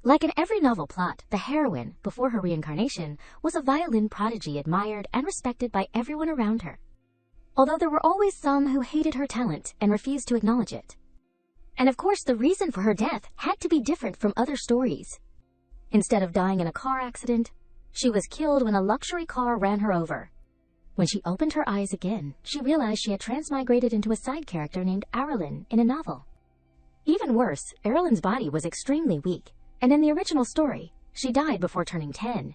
Like in every novel plot, the heroine, before her reincarnation, was a violin prodigy admired and respected by everyone around her. Although there were always some who hated her talent and refused to acknowledge it. And of course, the reason for her death had to be different from other stories. Instead of dying in a car accident, she was killed when a luxury car ran her over. When she opened her eyes again, she realized she had transmigrated into a side character named Aerilyn in a novel. Even worse, Aerilyn's body was extremely weak, and in the original story, she died before turning 10.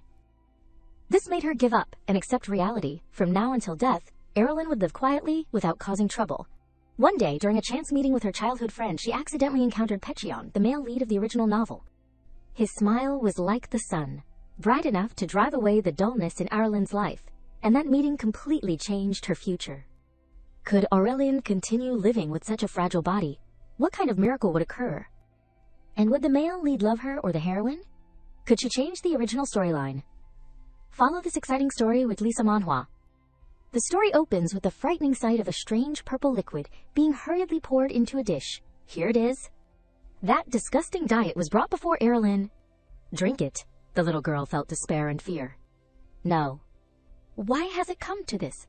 This made her give up and accept reality. From now until death, Aerilyn would live quietly without causing trouble. One day, during a chance meeting with her childhood friend, she accidentally encountered Pishon, the male lead of the original novel. His smile was like the sun, bright enough to drive away the dullness in Aerilyn's life, and that meeting completely changed her future. Could Aerilyn continue living with such a fragile body? What kind of miracle would occur? And would the male lead love her or the heroine? Could she change the original storyline? Follow this exciting story with Lisa Manhwa. The story opens with the frightening sight of a strange purple liquid being hurriedly poured into a dish. Here it is. That disgusting diet was brought before Aerilyn. Drink it. The little girl felt despair and fear. No. Why has it come to this?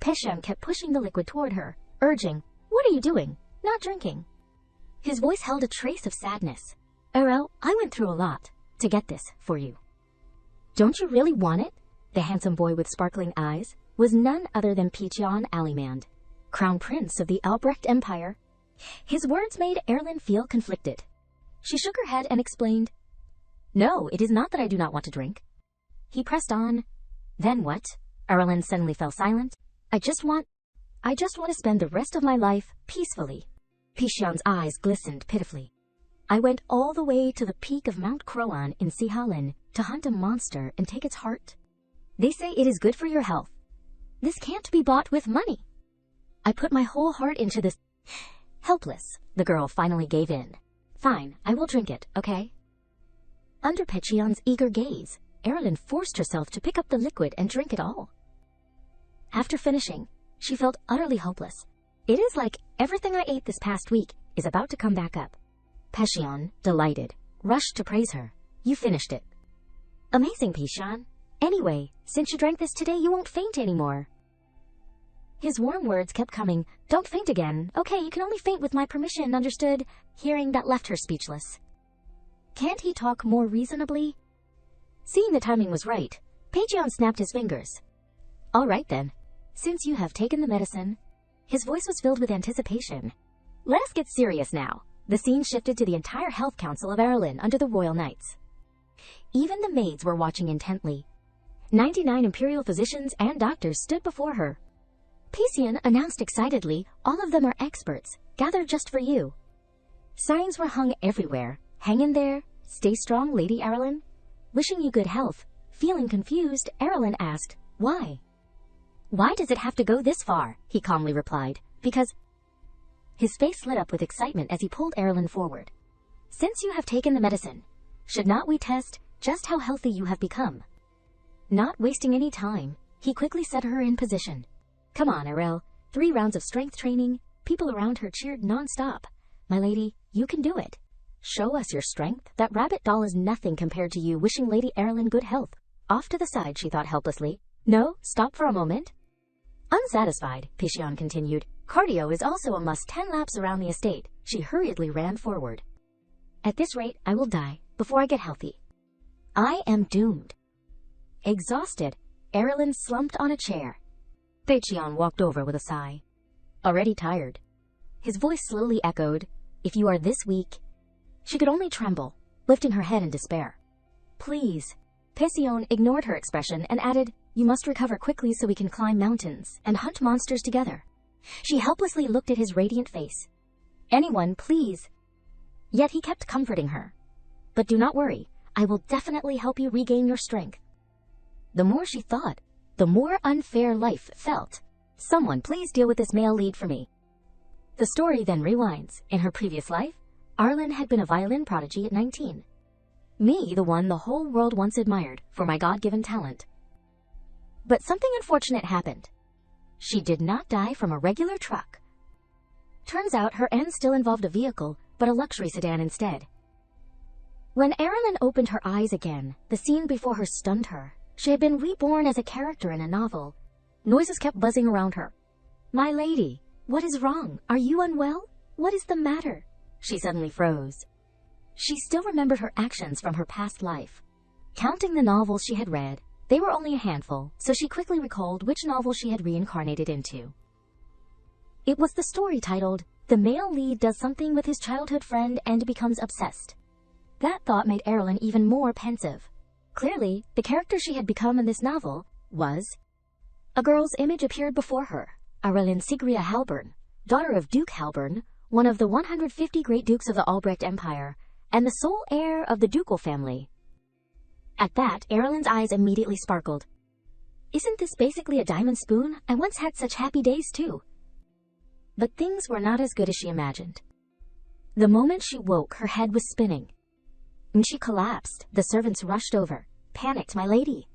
Pishon kept pushing the liquid toward her, urging, "What are you doing? Not drinking." His voice held a trace of sadness. "Aeril, I went through a lot to get this for you." "Don't you really want it?" The handsome boy with sparkling eyes was none other than Pishon Alimand, Crown Prince of the Albrecht Empire. His words made Aerilyn feel conflicted. She shook her head and explained, "No, it is not that I do not want to drink." He pressed on. "Then what?" Aerilyn suddenly fell silent. I just want to spend the rest of my life peacefully." Pishon's eyes glistened pitifully. "I went all the way to the peak of Mount Kroan in Sihalin to hunt a monster and take its heart. They say it is good for your health. This can't be bought with money. I put my whole heart into this." Helpless, the girl finally gave in. "Fine, I will drink it, okay?" Under Pishon's eager gaze, Aerilyn forced herself to pick up the liquid and drink it all. After finishing, she felt utterly hopeless. "It is like everything I ate this past week is about to come back up." Pishon, delighted, rushed to praise her. "You finished it." "Amazing, Pishon. Anyway, since you drank this today, you won't faint anymore." His warm words kept coming. "Don't faint again. Okay, you can only faint with my permission, understood?" Hearing that left her speechless. Can't he talk more reasonably? Seeing the timing was right, Pishon snapped his fingers. "All right then. Since you have taken the medicine." His voice was filled with anticipation. "Let us get serious now." The scene shifted to the entire health council of Aerilyn under the royal knights. Even the maids were watching intently. 99 imperial physicians and doctors stood before her. Pishon announced excitedly, "All of them are experts, gathered just for you." Signs were hung everywhere. "Hang in there. Stay strong, Lady Aerilyn. Wishing you good health." Feeling confused, Aerilyn asked, "Why?" "Why does it have to go this far?" he calmly replied. "Because—" His face lit up with excitement as he pulled Aerilyn forward. "Since you have taken the medicine, should not we test just how healthy you have become?" Not wasting any time, he quickly set her in position. "Come on, Aeril. 3 rounds of strength training." People around her cheered non-stop. "My lady, you can do it. Show us your strength. That rabbit doll is nothing compared to you." Wishing Lady Aerilyn good health. Off to the side, she thought helplessly. "No, stop for a moment." Unsatisfied, Pishon continued, "Cardio is also a must. 10 laps around the estate." She hurriedly ran forward. "At this rate, I will die before I get healthy. I am doomed." Exhausted, Aerilyn slumped on a chair. Pishon walked over with a sigh. "Already tired." His voice slowly echoed, "If you are this weak." She could only tremble, lifting her head in despair. "Please." Pishon ignored her expression and added, "You must recover quickly so we can climb mountains and hunt monsters together." She helplessly looked at his radiant face. "Anyone, please." Yet he kept comforting her. "But do not worry. I will definitely help you regain your strength." The more she thought, the more unfair life felt. "Someone please deal with this male lead for me." The story then rewinds. In her previous life, Aerilyn had been a violin prodigy at 19. Me, the one the whole world once admired for my God-given talent. But something unfortunate happened. She did not die from a regular truck. Turns out her end still involved a vehicle, but a luxury sedan instead. When Aerilyn opened her eyes again, the scene before her stunned her. She had been reborn as a character in a novel. Noises kept buzzing around her. "My lady, what is wrong? Are you unwell? What is the matter?" She suddenly froze. She still remembered her actions from her past life. Counting the novels she had read, they were only a handful, so she quickly recalled which novel she had reincarnated into. It was the story titled, "The male lead does something with his childhood friend and becomes obsessed." That thought made Aerilyn even more pensive. Clearly, the character she had become in this novel was... A girl's image appeared before her, Aerilyn Sigria Halburn, daughter of Duke Halburn, one of the 150 great dukes of the Albrecht Empire, and the sole heir of the ducal family. At that, Aerilyn's eyes immediately sparkled. "Isn't this basically a diamond spoon? I once had such happy days too." But things were not as good as she imagined. The moment she woke, her head was spinning. When she collapsed, the servants rushed over. "Panicked, my lady."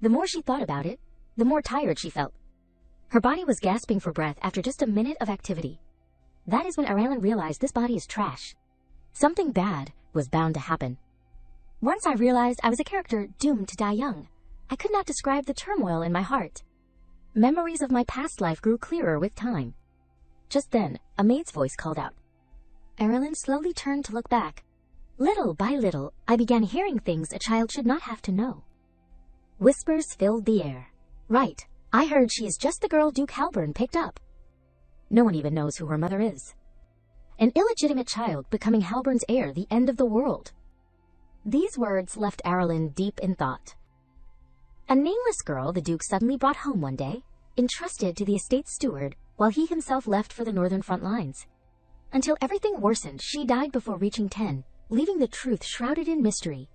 The more she thought about it, the more tired she felt. Her body was gasping for breath after just a minute of activity. That is when Aerilyn realized this body is trash. Something bad was bound to happen. Once I realized I was a character doomed to die young. I could not describe the turmoil in my heart. Memories of my past life grew clearer with time. Just then, a maid's voice called out. Aerilyn slowly turned to look back. Little by little, I began hearing things a child should not have to know. Whispers filled the air. Right, I heard she is just the girl Duke Halburn picked up. No one even knows who her mother is. An illegitimate child becoming Halburn's heir, the end of the world. These words left Aerilyn deep in thought. A nameless girl the Duke suddenly brought home one day, entrusted to the estate's steward, while he himself left for the northern front lines. Until everything worsened, she died before reaching 10, leaving the truth shrouded in mystery.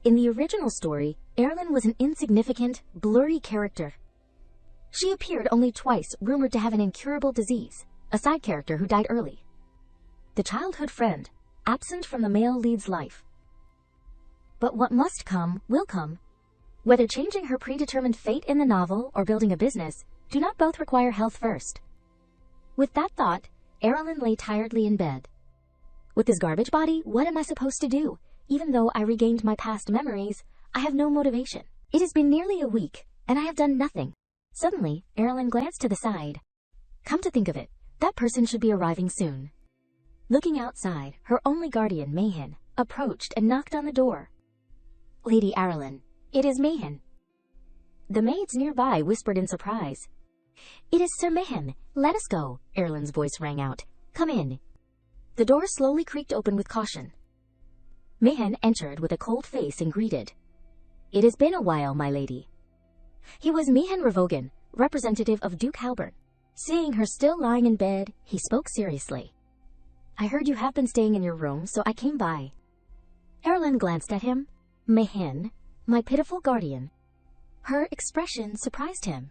In the original story, Aerilyn was an insignificant, blurry character. She appeared only twice, rumored to have an incurable disease, a side character who died early. The childhood friend, absent from the male lead's life. But what must come, will come. Whether changing her predetermined fate in the novel or building a business, do not both require health first? With that thought, Aerilyn lay tiredly in bed. With this garbage body, what am I supposed to do? Even though I regained my past memories, I have no motivation. It has been nearly a week, and I have done nothing. Suddenly, Aerilyn glanced to the side. Come to think of it, that person should be arriving soon. Looking outside, her only guardian, Mayan, approached and knocked on the door. Lady Aerilyn, it is Mayan. The maids nearby whispered in surprise. It is Sir Mayan. Let us go, Aerilyn's voice rang out. Come in. The door slowly creaked open with caution. Mayan entered with a cold face and greeted. It has been a while, my lady. He was Mayan Ravogan, representative of Duke Halburn. Seeing her still lying in bed, he spoke seriously. I heard you have been staying in your room, so I came by. Aerilyn glanced at him. Mayan, my pitiful guardian. Her expression surprised him.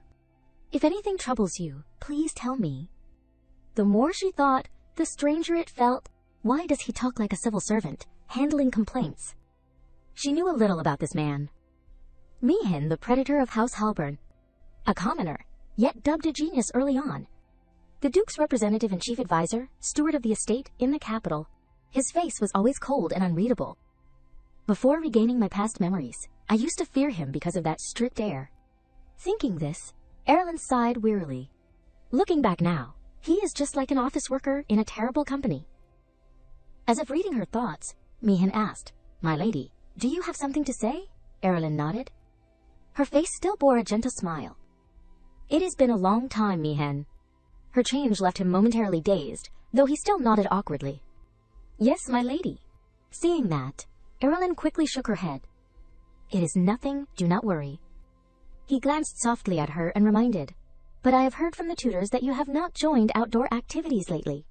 If anything troubles you, please tell me. The more she thought, the stranger it felt. Why does he talk like a civil servant, handling complaints? She knew a little about this man. Mayan, the predator of House Halburn. A commoner, yet dubbed a genius early on. The Duke's representative and chief advisor, steward of the estate in the capital. His face was always cold and unreadable. Before regaining my past memories, I used to fear him because of that strict air. Thinking this, Aerilyn sighed wearily. Looking back now, he is just like an office worker in a terrible company. As if reading her thoughts, Mayan asked, My lady, do you have something to say? Aerilyn nodded. Her face still bore a gentle smile. It has been a long time, Mayan. Her change left him momentarily dazed, though he still nodded awkwardly. Yes, my lady. Seeing that, Aerilyn quickly shook her head. It is nothing, do not worry. He glanced softly at her and reminded, But I have heard from the tutors that you have not joined outdoor activities lately.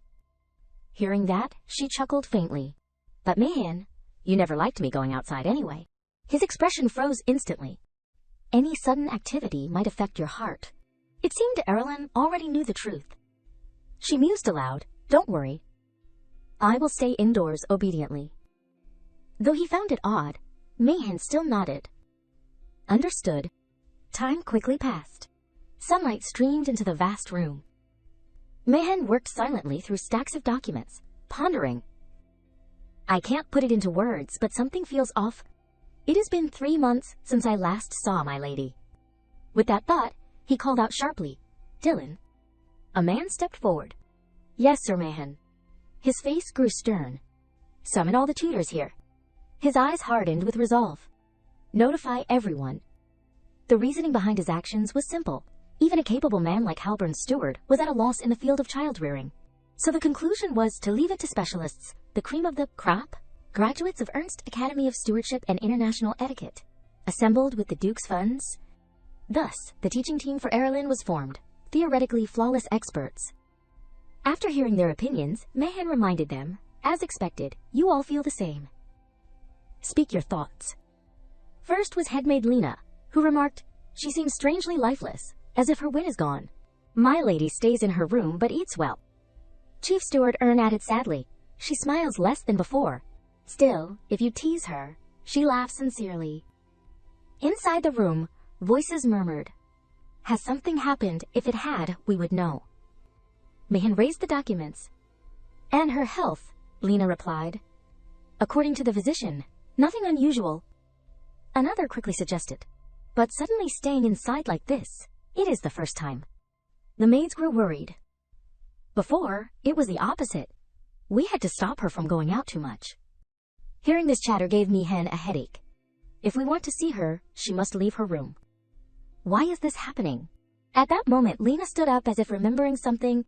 Hearing that, she chuckled faintly. But Mayan, you never liked me going outside anyway. His expression froze instantly. Any sudden activity might affect your heart. It seemed Aerilyn already knew the truth. She mused aloud, Don't worry. I will stay indoors obediently. Though he found it odd, Mayan still nodded. Understood. Time quickly passed. Sunlight streamed into the vast room. Mayan worked silently through stacks of documents, pondering. I can't put it into words, but something feels off. It has been 3 months since I last saw my lady. With that thought, he called out sharply, Dylan. A man stepped forward. Yes, Sir Mayan. His face grew stern. Summon all the tutors here. His eyes hardened with resolve. Notify everyone. The reasoning behind his actions was simple. Even a capable man like Halbern's steward was at a loss in the field of child-rearing. So the conclusion was to leave it to specialists, the cream of the crop, graduates of Ernst Academy of Stewardship and International Etiquette, assembled with the Duke's funds. Thus, the teaching team for Aerilyn was formed, theoretically flawless experts. After hearing their opinions, Mayan reminded them, as expected, you all feel the same. Speak your thoughts. First was headmaid Lena, who remarked, she seems strangely lifeless, as if her wit is gone. My lady stays in her room but eats well. Chief Steward Ern added sadly, she smiles less than before. Still, if you tease her, she laughs sincerely. Inside the room, voices murmured, has something happened? If it had, we would know. Mayan raised the documents. And her health, Lena replied. According to the physician, nothing unusual. Another quickly suggested, but suddenly staying inside like this, it is the first time. The maids grew worried. Before, it was the opposite. We had to stop her from going out too much. Hearing this chatter gave Mayan a headache. If we want to see her, she must leave her room. Why is this happening? At that moment, Lena stood up as if remembering something.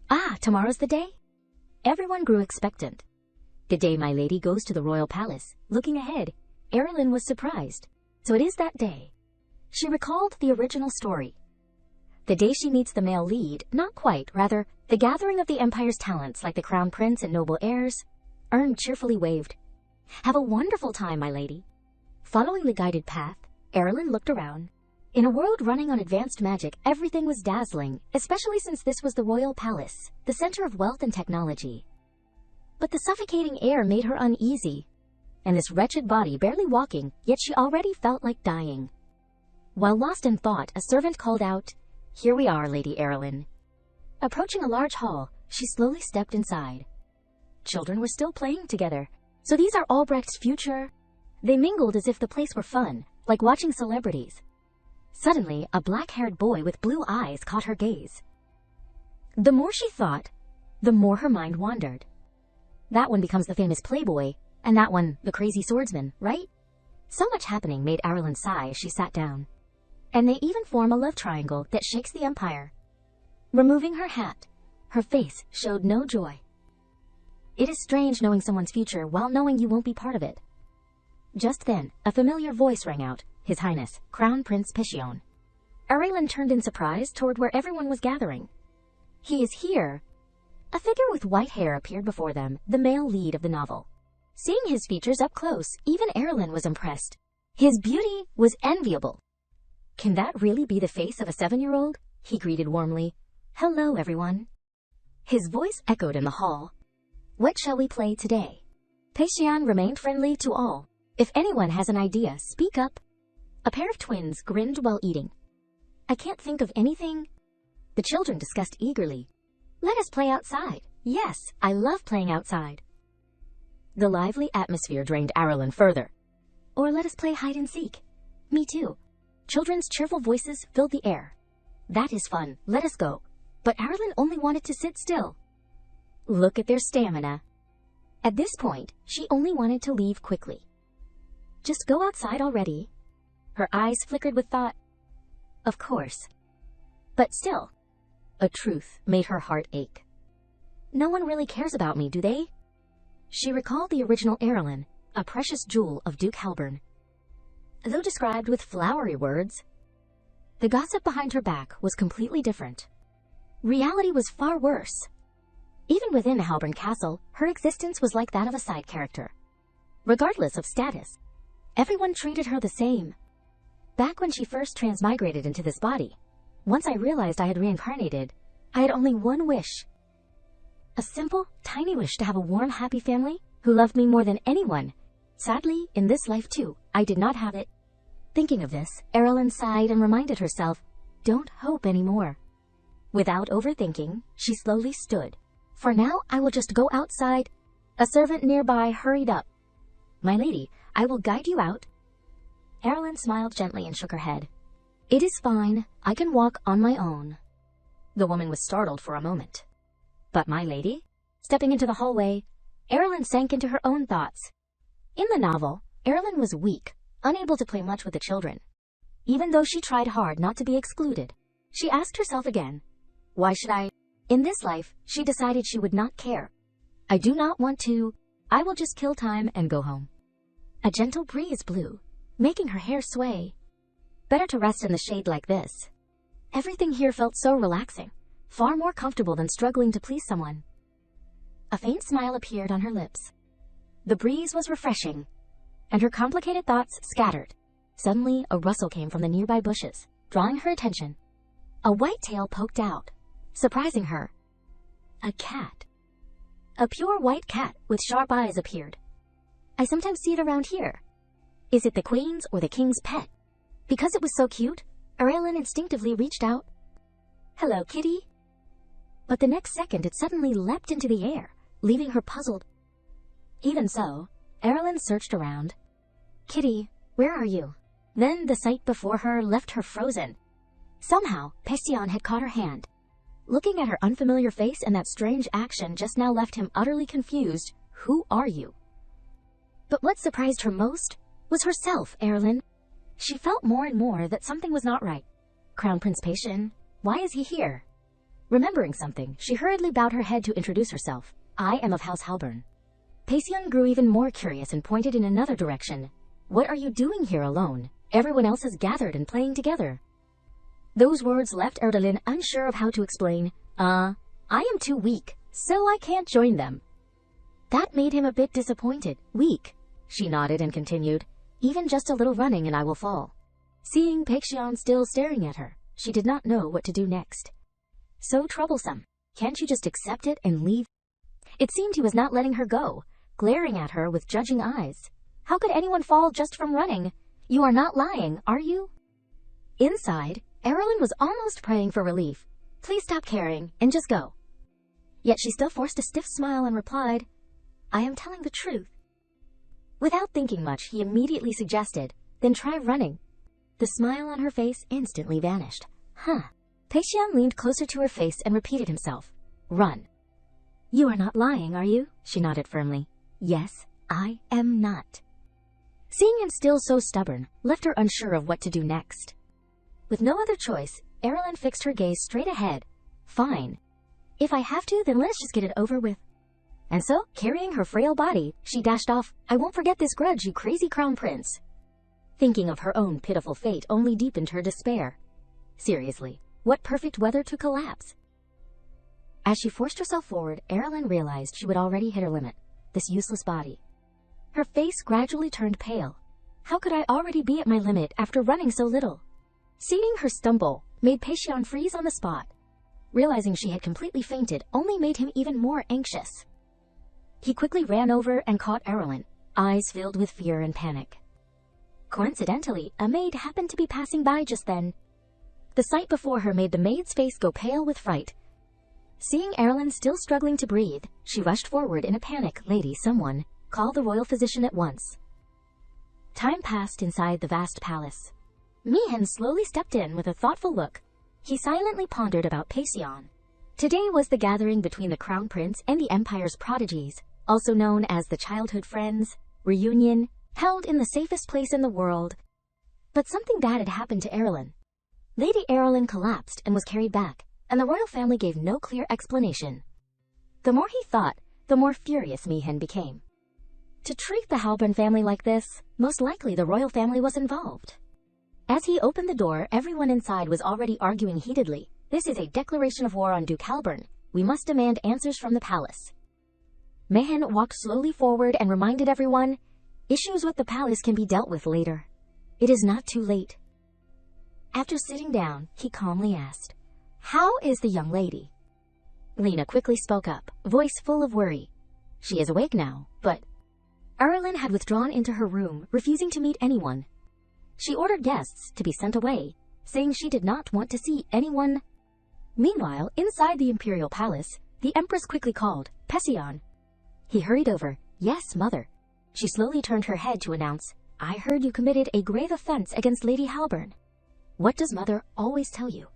Ah, tomorrow's the day? Everyone grew expectant. The day my lady goes to the royal palace, looking ahead, Aerilyn was surprised. So it is that day. She recalled the original story. The day she meets the male lead, not quite, rather, the gathering of the Empire's talents like the crown prince and noble heirs. Ern cheerfully waved. Have a wonderful time, my lady. Following the guided path, Aerilyn looked around. In a world running on advanced magic, everything was dazzling, especially since this was the royal palace, the center of wealth and technology. But the suffocating air made her uneasy, and this wretched body barely walking, yet she already felt like dying. While lost in thought, a servant called out, Here we are, Lady Aerilyn. Approaching a large hall, she slowly stepped inside. Children were still playing together. So these are Albrecht's future? They mingled as if the place were fun, like watching celebrities. Suddenly, a black-haired boy with blue eyes caught her gaze. The more she thought, the more her mind wandered. That one becomes the famous playboy, and that one the crazy swordsman, right? So much happening made Aerilyn sigh as she sat down. And they even form a love triangle that shakes the Empire. Removing her hat, her face showed no joy. It is strange knowing someone's future while knowing you won't be part of it. Just then, a familiar voice rang out, His Highness, Crown Prince Pishon. Aerilyn turned in surprise toward where everyone was gathering. He is here. A figure with white hair appeared before them, the male lead of the novel. Seeing his features up close, even Aerilyn was impressed. His beauty was enviable. Can that really be the face of a 7-year-old? He greeted warmly. Hello, everyone. His voice echoed in the hall. What shall we play today? Pishon remained friendly to all. If anyone has an idea, speak up. A pair of twins grinned while eating. I can't think of anything. The children discussed eagerly. Let us play outside. Yes, I love playing outside. The lively atmosphere drained Aerilyn further. Or let us play hide and seek. Me too. Children's cheerful voices filled the air. That is fun. Let us go. But Aerilyn only wanted to sit still. Look at their stamina. At this point, she only wanted to leave quickly. Just go outside already. Her eyes flickered with thought. Of course. But still, a truth made her heart ache. No one really cares about me, do they? She recalled the original Aerilyn, a precious jewel of Duke Halbern. Though described with flowery words, the gossip behind her back was completely different. Reality was far worse. Even within Halbern Castle, her existence was like that of a side character. Regardless of status, everyone treated her the same. Back when she first transmigrated into this body, once I realized I had reincarnated, I had only one wish. A simple, tiny wish to have a warm, happy family who loved me more than anyone. Sadly, in this life too, I did not have it. Thinking of this, Aerilyn sighed and reminded herself, don't hope anymore. Without overthinking, she slowly stood. For now, I will just go outside. A servant nearby hurried up. "My lady, I will guide you out." Aerilyn smiled gently and shook her head. "It is fine. I can walk on my own." The woman was startled for a moment. "But my lady?" Stepping into the hallway, Aerilyn sank into her own thoughts. In the novel, Aerilyn was weak, unable to play much with the children. Even though she tried hard not to be excluded, she asked herself again, "Why should I?" In this life, she decided she would not care. "I do not want to. I will just kill time and go home." A gentle breeze blew, making her hair sway. Better to rest in the shade like this. Everything here felt so relaxing, far more comfortable than struggling to please someone. A faint smile appeared on her lips. The breeze was refreshing, and her complicated thoughts scattered. Suddenly, a rustle came from the nearby bushes, drawing her attention. A white tail poked out, surprising her. A cat. A pure white cat with sharp eyes appeared. "I sometimes see it around here. Is it the queen's or the king's pet?" Because it was so cute, Aerilyn instinctively reached out. "Hello, kitty." But the next second it suddenly leapt into the air, leaving her puzzled. Even so, Aerilyn searched around. "Kitty, where are you?" Then the sight before her left her frozen. Somehow, Pishon had caught her hand. Looking at her unfamiliar face and that strange action just now left him utterly confused. "Who are you?" But what surprised her most was herself, Aerilyn. She felt more and more that something was not right. "Crown Prince Pishon, why is he here?" Remembering something, she hurriedly bowed her head to introduce herself. "I am of House Halburn." Pishon grew even more curious and pointed in another direction. "What are you doing here alone? Everyone else is gathered and playing together." Those words left Aerilyn unsure of how to explain. I am too weak, so I can't join them." That made him a bit disappointed. "Weak?" She nodded and continued. "Even just a little running and I will fall." Seeing Pishon still staring at her, she did not know what to do next. So troublesome. Can't you just accept it and leave? It seemed he was not letting her go, glaring at her with judging eyes. How could anyone fall just from running? "You are not lying, are you?" Inside, Aerilyn was almost praying for relief. "Please stop caring and just go." Yet she still forced a stiff smile and replied, "I am telling the truth." Without thinking much, he immediately suggested, "Then try running." The smile on her face instantly vanished. Pishon leaned closer to her face and repeated himself, "Run." "You are not lying, are you?" She nodded firmly. "Yes, I am not." Seeing him still so stubborn left her unsure of what to do next. With no other choice, Aerilyn fixed her gaze straight ahead. "Fine. If I have to, then let's just get it over with." And so, carrying her frail body, she dashed off. "I won't forget this grudge, you crazy crown prince." Thinking of her own pitiful fate only deepened her despair. Seriously, what perfect weather to collapse. As she forced herself forward, Aerilyn realized she would already hit her limit. This useless body. Her face gradually turned pale. How could I already be at my limit after running so little? Seeing her stumble made Pishon freeze on the spot. Realizing she had completely fainted only made him even more anxious. He quickly ran over and caught Aerilyn, eyes filled with fear and panic. Coincidentally, a maid happened to be passing by just then. The sight before her made the maid's face go pale with fright. Seeing Aerilyn still struggling to breathe, she rushed forward in a panic. "Lady, someone, call the royal physician at once." Time passed inside the vast palace. Mayan slowly stepped in with a thoughtful look. He silently pondered about Pishon. Today was the gathering between the crown prince and the empire's prodigies, also known as the childhood friends, reunion, held in the safest place in the world. But something bad had happened to Aerilyn. Lady Aerilyn collapsed and was carried back, and the royal family gave no clear explanation. The more he thought, the more furious Mayan became. To treat the Halburn family like this, most likely the royal family was involved. As he opened the door, everyone inside was already arguing heatedly. "This is a declaration of war on Duke Halburn. We must demand answers from the palace." Mayan walked slowly forward and reminded everyone, "Issues with the palace can be dealt with later. It is not too late." After sitting down, he calmly asked, "How is the young lady?" Lena quickly spoke up, voice full of worry. "She is awake now, but..." Aerilyn had withdrawn into her room, refusing to meet anyone. She ordered guests to be sent away, saying she did not want to see anyone. Meanwhile, inside the imperial palace, the empress quickly called, "Pishon." He hurried over. Yes, mother. She slowly turned her head to announce, I heard you committed a grave offense against Lady Halburn. What does mother always tell you?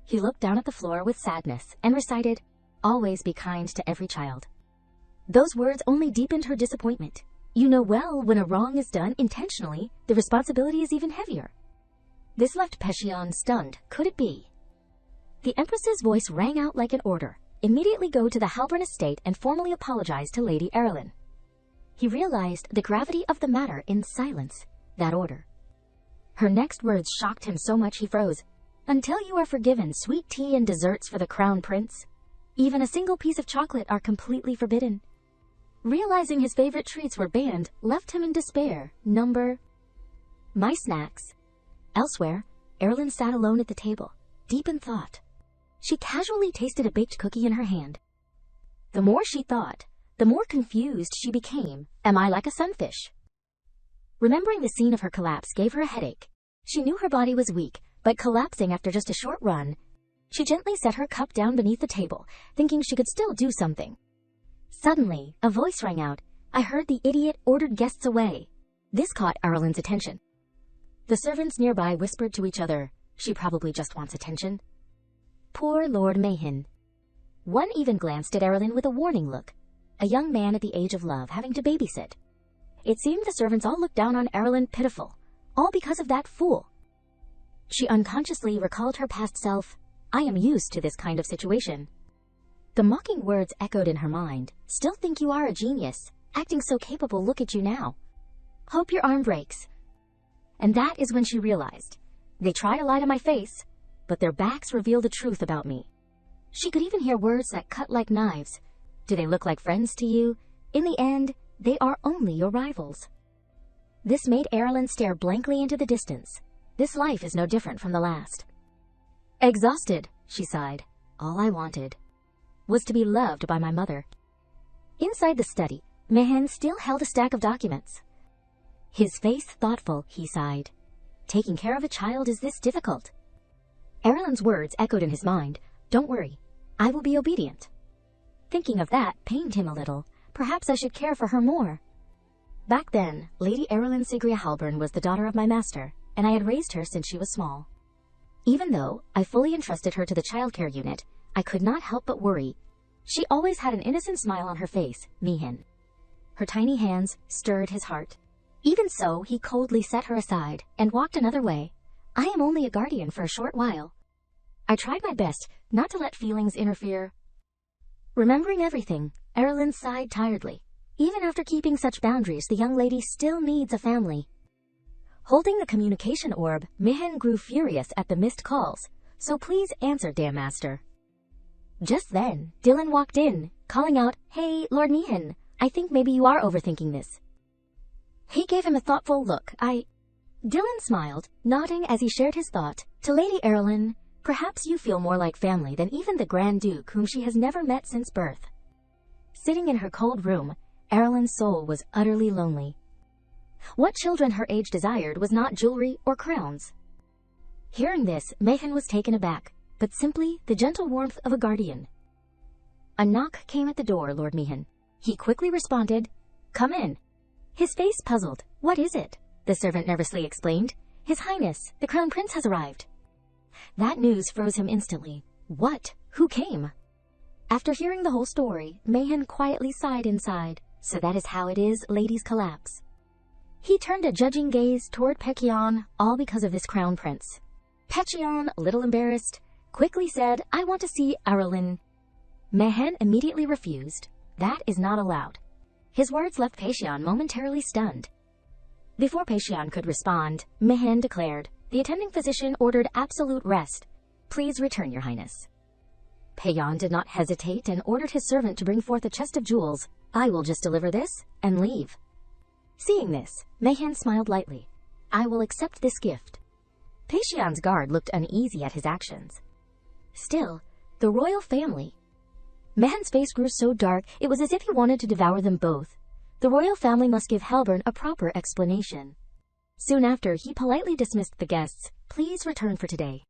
He looked down at the floor with sadness and recited, always be kind to every child. Those words only deepened her disappointment. You know well when a wrong is done intentionally, the responsibility is even heavier. This left Pishon stunned. Could it be? The Empress's voice rang out like an order. Immediately go to the Halburn estate and formally apologize to Lady Aerilyn. He realized the gravity of the matter in silence. That order. Her next words shocked him so much he froze. Until you are forgiven sweet tea and desserts for the crown prince, even a single piece of chocolate are completely forbidden. Realizing his favorite treats were banned left him in despair. My snacks. Elsewhere, Aerilyn sat alone at the table, deep in thought. She casually tasted a baked cookie in her hand. The more she thought, the more confused she became. Am I like a sunfish? Remembering the scene of her collapse gave her a headache. She knew her body was weak, but collapsing after just a short run, she gently set her cup down beneath the table, thinking she could still do something. Suddenly, a voice rang out. I heard the idiot ordered guests away. This caught Aerilyn's attention. The servants nearby whispered to each other, she probably just wants attention. Poor Lord Mayan. One even glanced at Aerilyn with a warning look. A young man at the age of love having to babysit. It seemed the servants all looked down on Aerilyn pitiful, all because of that fool. She unconsciously recalled her past self. I am used to this kind of situation. The mocking words echoed in her mind. Still think you are a genius. Acting so capable, look at you now. Hope your arm breaks. And that is when she realized. They try to lie to my face, but their backs reveal the truth about me. She could even hear words that cut like knives. Do they look like friends to you? In the end, they are only your rivals. This made Aerilyn stare blankly into the distance. This life is no different from the last. Exhausted, she sighed. All I wanted was to be loved by my mother. Inside the study, Mayan still held a stack of documents. His face thoughtful, he sighed. Taking care of a child is this difficult? Aerilyn's words echoed in his mind. Don't worry, I will be obedient. Thinking of that pained him a little. Perhaps I should care for her more. Back then, Lady Aerilyn Sigria Halburn was the daughter of my master, and I had raised her since she was small. Even though I fully entrusted her to the childcare unit, I could not help but worry. She always had an innocent smile on her face, Mayan. Her tiny hands stirred his heart. Even so, he coldly set her aside and walked another way. I am only a guardian for a short while. I tried my best not to let feelings interfere. Remembering everything, Aerilyn sighed tiredly. Even after keeping such boundaries, the young lady still needs a family. Holding the communication orb, Mayan grew furious at the missed calls. So please answer, damn master. Just then, Dylan walked in, calling out, Hey, Lord Mayan, I think maybe you are overthinking this. He gave him a thoughtful look. Dylan smiled, nodding as he shared his thought. To Lady Aerilyn, perhaps you feel more like family than even the Grand Duke whom she has never met since birth. Sitting in her cold room, Aerilyn's soul was utterly lonely. What children her age desired was not jewelry or crowns. Hearing this, Mayan was taken aback, but simply the gentle warmth of a guardian. A knock came at the door, Lord Mayan. He quickly responded, Come in. His face puzzled. What is it? The servant nervously explained. His Highness, the Crown Prince has arrived. That news froze him instantly. What? Who came? After hearing the whole story, Mayan quietly sighed inside. So that is how it is, ladies collapse. He turned a judging gaze toward Pishon, all because of this Crown Prince. Pishon, a little embarrassed, quickly said, I want to see Aerilyn. Mayan immediately refused. That is not allowed. His words left Pishon momentarily stunned. Before Pishon could respond, Mayan declared, The attending physician ordered absolute rest. Please return, Your Highness. Pishon did not hesitate and ordered his servant to bring forth a chest of jewels. I will just deliver this and leave. Seeing this, Mayan smiled lightly. I will accept this gift. Pishon's guard looked uneasy at his actions. Still, the royal family. Mayan's face grew so dark it was as if he wanted to devour them both. The royal family must give Halburn a proper explanation. Soon after, he politely dismissed the guests. Please return for today.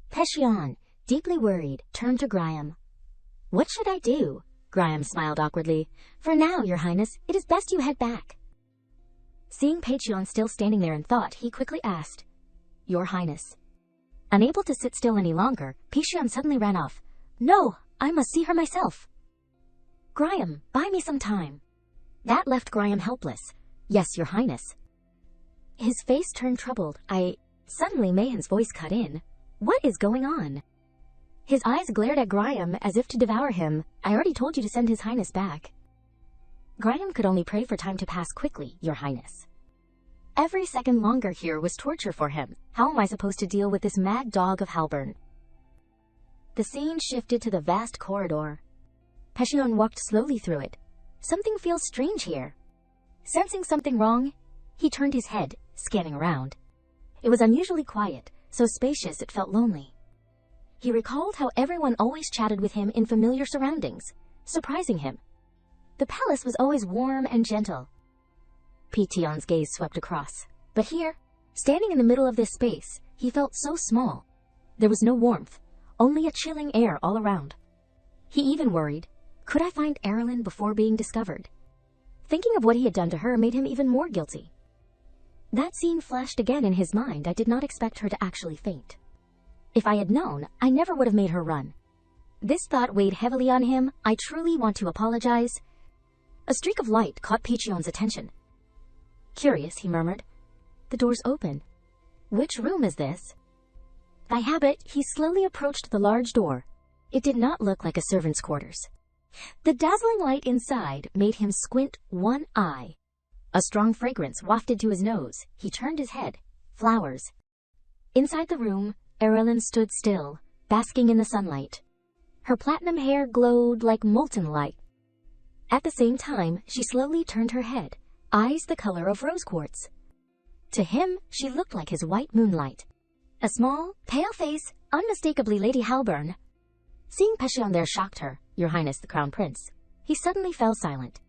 Pishon, deeply worried, turned to Graham. What should I do? Graham smiled awkwardly. For now, Your Highness, it is best you head back. Seeing Pishon still standing there in thought, he quickly asked, Your Highness. Unable to sit still any longer, Pishon suddenly ran off. No, I must see her myself. Graham, buy me some time. That left Graham helpless. Yes, Your Highness. His face turned troubled. Suddenly Mayan's voice cut in. What is going on? His eyes glared at Graham as if to devour him. I already told you to send His Highness back. Graham could only pray for time to pass quickly, Your Highness. Every second longer here was torture for him. How am I supposed to deal with this mad dog of Halburn? The scene shifted to the vast corridor. Pishon walked slowly through it. Something feels strange here. Sensing something wrong, he turned his head, scanning around. It was unusually quiet, so spacious it felt lonely. He recalled how everyone always chatted with him in familiar surroundings, surprising him. The palace was always warm and gentle. Pishon's gaze swept across. But here, standing in the middle of this space, he felt so small. There was no warmth, only a chilling air all around. He even worried, could I find Aerilyn before being discovered? Thinking of what he had done to her made him even more guilty. That scene flashed again in his mind. I did not expect her to actually faint. If I had known, I never would have made her run. This thought weighed heavily on him. I truly want to apologize. A streak of light caught Pishon's attention. Curious, he murmured. The door's open. Which room is this? By habit, he slowly approached the large door. It did not look like a servant's quarters. The dazzling light inside made him squint one eye. A strong fragrance wafted to his nose. He turned his head. Flowers. Inside the room, Aerilyn stood still, basking in the sunlight. Her platinum hair glowed like molten light. At the same time, she slowly turned her head, eyes the color of rose quartz. To him, she looked like his white moonlight. A small, pale face, unmistakably Lady Halburn. Seeing Pishon there shocked her, Your Highness the Crown Prince. He suddenly fell silent.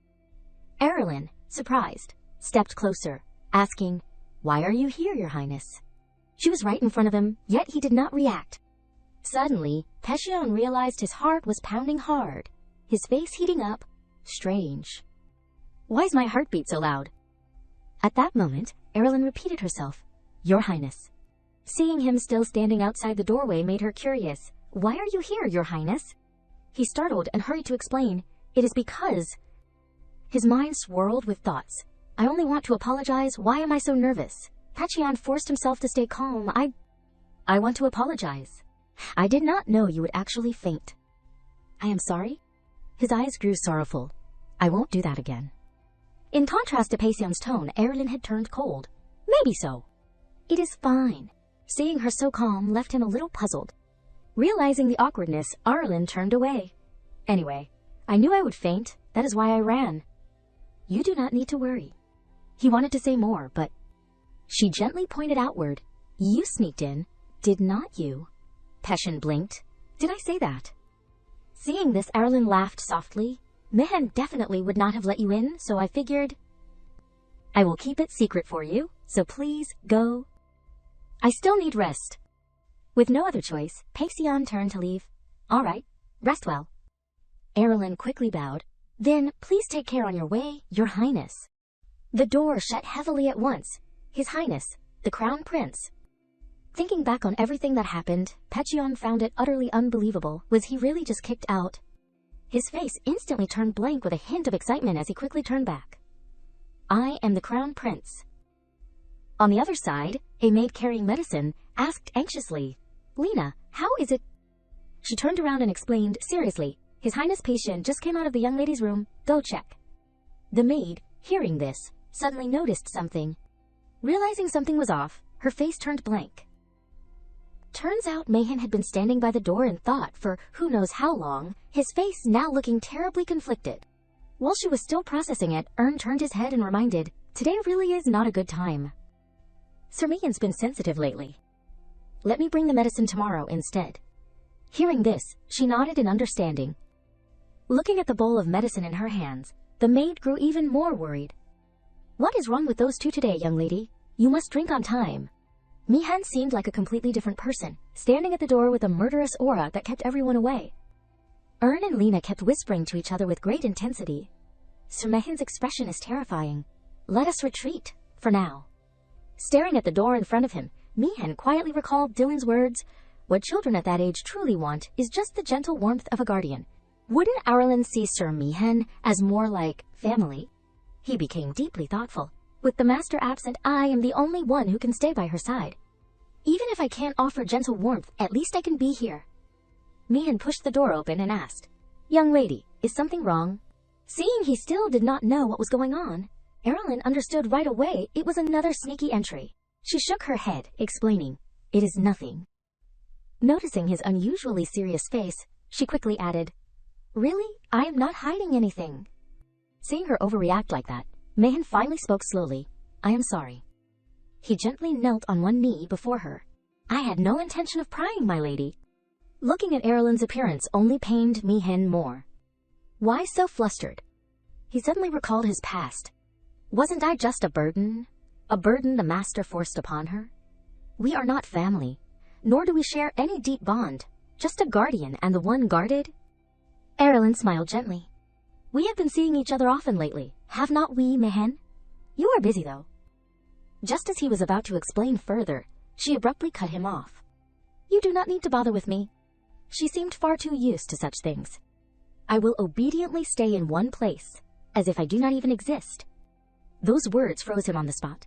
Aerilyn, surprised, stepped closer, asking, Why are you here, Your Highness? She was right in front of him, yet he did not react. Suddenly, Pishon realized his heart was pounding hard, his face heating up. Strange. Why's my heartbeat so loud? At that moment, Aerilyn repeated herself, Your Highness. Seeing him still standing outside the doorway made her curious. Why are you here, Your Highness? He startled and hurried to explain. It is because... His mind swirled with thoughts. I only want to apologize. Why am I so nervous? Pishon forced himself to stay calm. I want to apologize. I did not know you would actually faint. I am sorry. His eyes grew sorrowful. I won't do that again. In contrast to Pishon's tone, Aerilyn had turned cold. Maybe so. It is fine. Seeing her so calm left him a little puzzled. Realizing the awkwardness, Aerilyn turned away. Anyway, I knew I would faint. That is why I ran. You do not need to worry. He wanted to say more, but... She gently pointed outward. You sneaked in, did not you? Pishon blinked. Did I say that? Seeing this, Aerilyn laughed softly. Mayan definitely would not have let you in, so I figured... I will keep it secret for you, so please, go. I still need rest. With no other choice, Pishon turned to leave. All right, rest well. Aerilyn quickly bowed. Then, please take care on your way, Your Highness. The door shut heavily at once. His Highness, the Crown Prince. Thinking back on everything that happened, Pishon found it utterly unbelievable. Was he really just kicked out? His face instantly turned blank with a hint of excitement as he quickly turned back. I am the Crown Prince. On the other side, a maid carrying medicine asked anxiously, Lena, how is it? She turned around and explained, seriously, His Highness Pishon just came out of the young lady's room. Go check. The maid, hearing this, suddenly noticed something. Realizing something was off, her face turned blank. Turns out Mayan had been standing by the door in thought for who knows how long, his face now looking terribly conflicted. While she was still processing it, Ern turned his head and reminded, Today really is not a good time. Sir Mayan's been sensitive lately. Let me bring the medicine tomorrow instead. Hearing this, she nodded in understanding. Looking at the bowl of medicine in her hands, the maid grew even more worried. What is wrong with those two today, young lady? You must drink on time. Mayan seemed like a completely different person, standing at the door with a murderous aura that kept everyone away. Ern and Lena kept whispering to each other with great intensity. Sir Mehan's expression is terrifying. Let us retreat, for now. Staring at the door in front of him, Mehan quietly recalled Dylan's words. What children at that age truly want is just the gentle warmth of a guardian. Wouldn't Aerilyn see Sir Mehan as more like family? He became deeply thoughtful. With the master absent, I am the only one who can stay by her side. Even if I can't offer gentle warmth, at least I can be here. Mehan pushed the door open and asked, Young lady, is something wrong? Seeing he still did not know what was going on, Aerilyn understood right away it was another sneaky entry. She shook her head, explaining, It is nothing. Noticing his unusually serious face, she quickly added, Really? I am not hiding anything. Seeing her overreact like that, Mehan finally spoke slowly, I am sorry. He gently knelt on one knee before her. I had no intention of prying, my lady. Looking at Aerilyn's appearance only pained Mehan more. Why so flustered? He suddenly recalled his past. Wasn't I just a burden? A burden the master forced upon her? We are not family, nor do we share any deep bond, just a guardian and the one guarded. Aerilyn smiled gently. We have been seeing each other often lately, have not we, Mehan? You are busy, though. Just as he was about to explain further, she abruptly cut him off. You do not need to bother with me. She seemed far too used to such things. I will obediently stay in one place, as if I do not even exist. Those words froze him on the spot.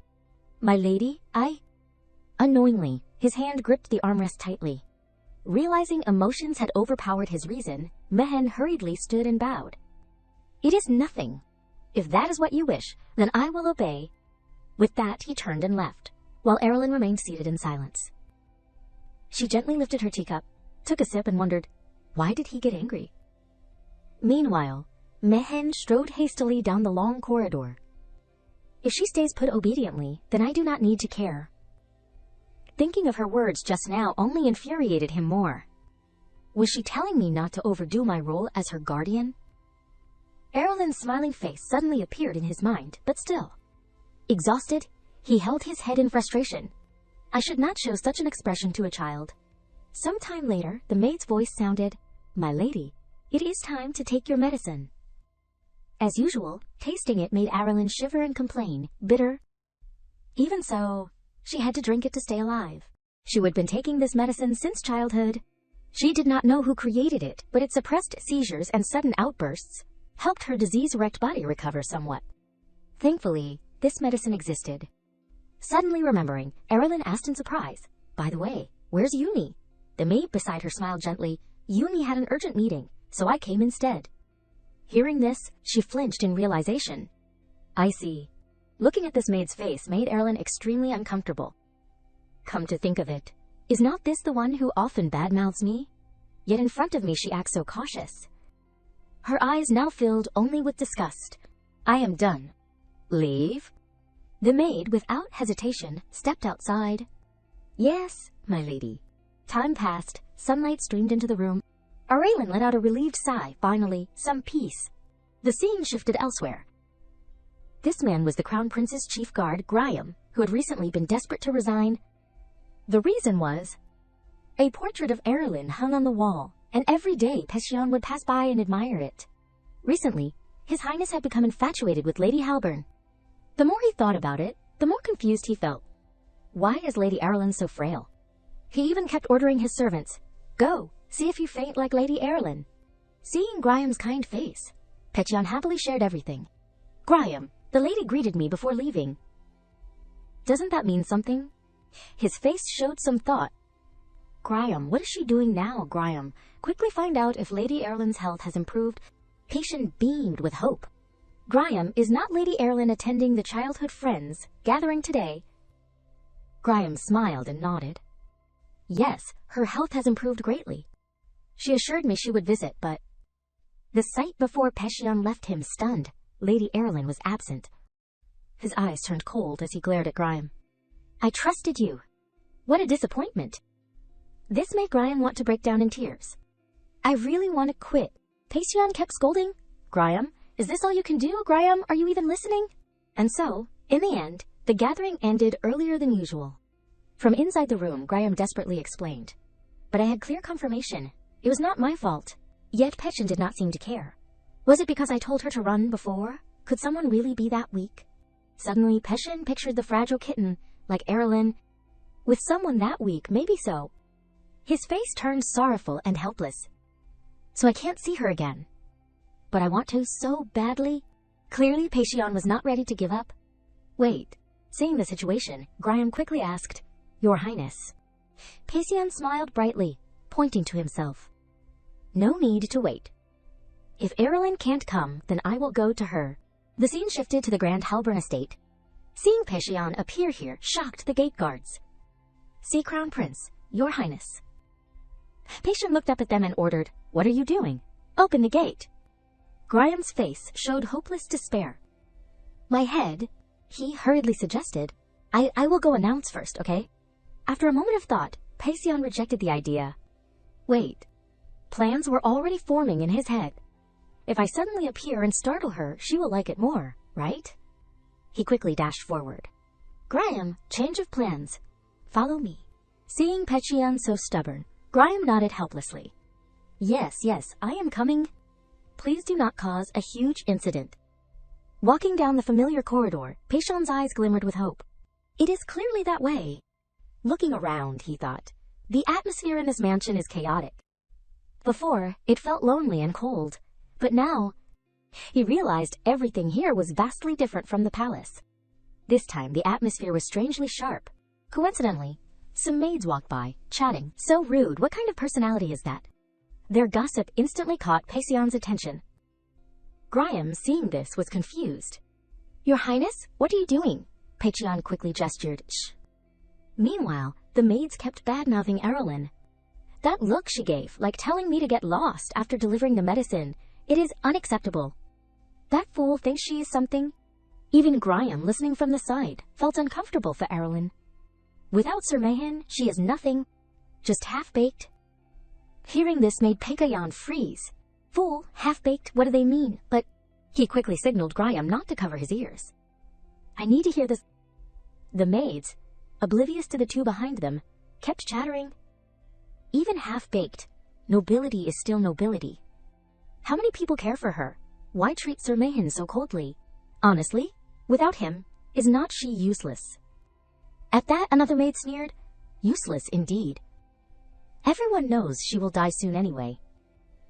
My lady, Unknowingly, his hand gripped the armrest tightly. Realizing emotions had overpowered his reason, Mehan hurriedly stood and bowed. It is nothing. If that is what you wish, then I will obey. With that, he turned and left, while Aerilyn remained seated in silence. She gently lifted her teacup, took a sip, and wondered, why did he get angry? Meanwhile, Mehan strode hastily down the long corridor. If she stays put obediently, then I do not need to care. Thinking of her words just now only infuriated him more. Was she telling me not to overdo my role as her guardian? Aerilyn's smiling face suddenly appeared in his mind, but still. Exhausted, he held his head in frustration. I should not show such an expression to a child. Some time later, the maid's voice sounded, My lady, it is time to take your medicine. As usual, tasting it made Aerilyn shiver and complain, bitter. Even so, she had to drink it to stay alive. She had been taking this medicine since childhood. She did not know who created it, but its suppressed seizures and sudden outbursts helped her disease-wrecked body recover somewhat. Thankfully, this medicine existed. Suddenly remembering, Aerilyn asked in surprise, By the way, where's Uni? The maid beside her smiled gently. Uni had an urgent meeting, so I came instead. Hearing this, she flinched in realization. I see. Looking at this maid's face made Aerilyn extremely uncomfortable. Come to think of it, is not this the one who often badmouths me? Yet in front of me she acts so cautious. Her eyes now filled only with disgust. I am done. Leave? The maid, without hesitation, stepped outside. Yes, my lady. Time passed, sunlight streamed into the room. Aerilyn let out a relieved sigh. Finally, some peace. The scene shifted elsewhere. This man was the Crown Prince's chief guard, Graham, who had recently been desperate to resign. The reason was, a portrait of Aerilyn hung on the wall, and every day Pishon would pass by and admire it. Recently, His Highness had become infatuated with Lady Halburn. The more he thought about it, the more confused he felt. Why is Lady Aerilyn so frail? He even kept ordering his servants, Go, see if you faint like Lady Aerilyn. Seeing Graham's kind face, Pishon happily shared everything. Graham, the lady greeted me before leaving. Doesn't that mean something? His face showed some thought. Graham, what is she doing now, Graham? Quickly find out if Lady Aerilyn's health has improved. Pishon beamed with hope. Graham, is not Lady Aerilyn attending the childhood friends gathering today? Graham smiled and nodded. Yes, her health has improved greatly. She assured me she would visit, but... The sight before Pishon left him stunned. Lady Aerilyn was absent. His eyes turned cold as he glared at Graham. I trusted you. What a disappointment. This made Graham want to break down in tears. I really want to quit. Pishon kept scolding. Graham, is this all you can do? Graham, are you even listening? And so, in the end, the gathering ended earlier than usual. From inside the room, Graham desperately explained. But I had clear confirmation. It was not my fault. Yet Pishon did not seem to care. Was it because I told her to run before? Could someone really be that weak? Suddenly, Pishon pictured the fragile kitten, like Aerilyn. With someone that weak, maybe so. His face turned sorrowful and helpless. So I can't see her again. But I want to so badly. Clearly, Pishon was not ready to give up. Wait. Seeing the situation, Graham quickly asked, Your Highness. Pishon smiled brightly, pointing to himself. No need to wait. If Aerilyn can't come, then I will go to her. The scene shifted to the Grand Halburn estate. Seeing Pishon appear here shocked the gate guards. See, Crown Prince, Your Highness. Pishon looked up at them and ordered, What are you doing? Open the gate. Graham's face showed hopeless despair. My head, he hurriedly suggested. I will go announce first, okay? After a moment of thought, Pishon rejected the idea. Wait. Plans were already forming in his head. If I suddenly appear and startle her, she will like it more, right? He quickly dashed forward. Graham, change of plans. Follow me. Seeing Pishon so stubborn, Graham nodded helplessly. Yes, I am coming. Please do not cause a huge incident. Walking down the familiar corridor, Pishon's eyes glimmered with hope. It is clearly that way. Looking around, he thought, the atmosphere in this mansion is chaotic. Before, it felt lonely and cold, but now, he realized everything here was vastly different from the palace. This time, the atmosphere was strangely sharp. Coincidentally, some maids walked by, chatting. So rude, what kind of personality is that? Their gossip instantly caught Pishon's attention. Graham, seeing this, was confused. Your Highness, what are you doing? Pishon quickly gestured, Shh. Meanwhile, the maids kept bad-mouthing Aerilyn. That look she gave, like telling me to get lost after delivering the medicine, it is unacceptable. That fool thinks she is something. Even Graham, listening from the side, felt uncomfortable for Aerilyn. Without Sir Mayan, she is nothing, just half-baked. Hearing this made Pishon freeze. Fool, half-baked, what do they mean? But he quickly signaled Graham not to cover his ears. I need to hear this. The maids, oblivious to the two behind them, kept chattering. Even half-baked, nobility is still nobility. How many people care for her? Why treat Sir Mayan so coldly? Honestly, without him, is not she useless? At that, another maid sneered. Useless indeed. Everyone knows she will die soon anyway.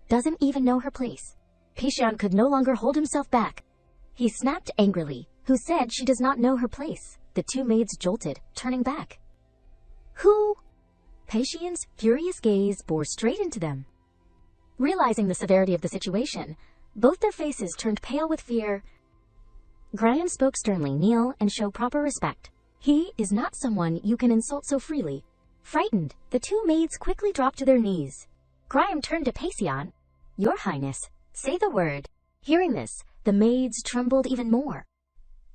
Doesn't even know her place. Pishon could no longer hold himself back. He snapped angrily. Who said she does not know her place? The two maids jolted, turning back. Who? Pishon's furious gaze bore straight into them. Realizing the severity of the situation, both their faces turned pale with fear. Graham spoke sternly, kneel and show proper respect. He is not someone you can insult so freely. Frightened, the two maids quickly dropped to their knees. Graham turned to Pishon. Your Highness, say the word. Hearing this, the maids trembled even more.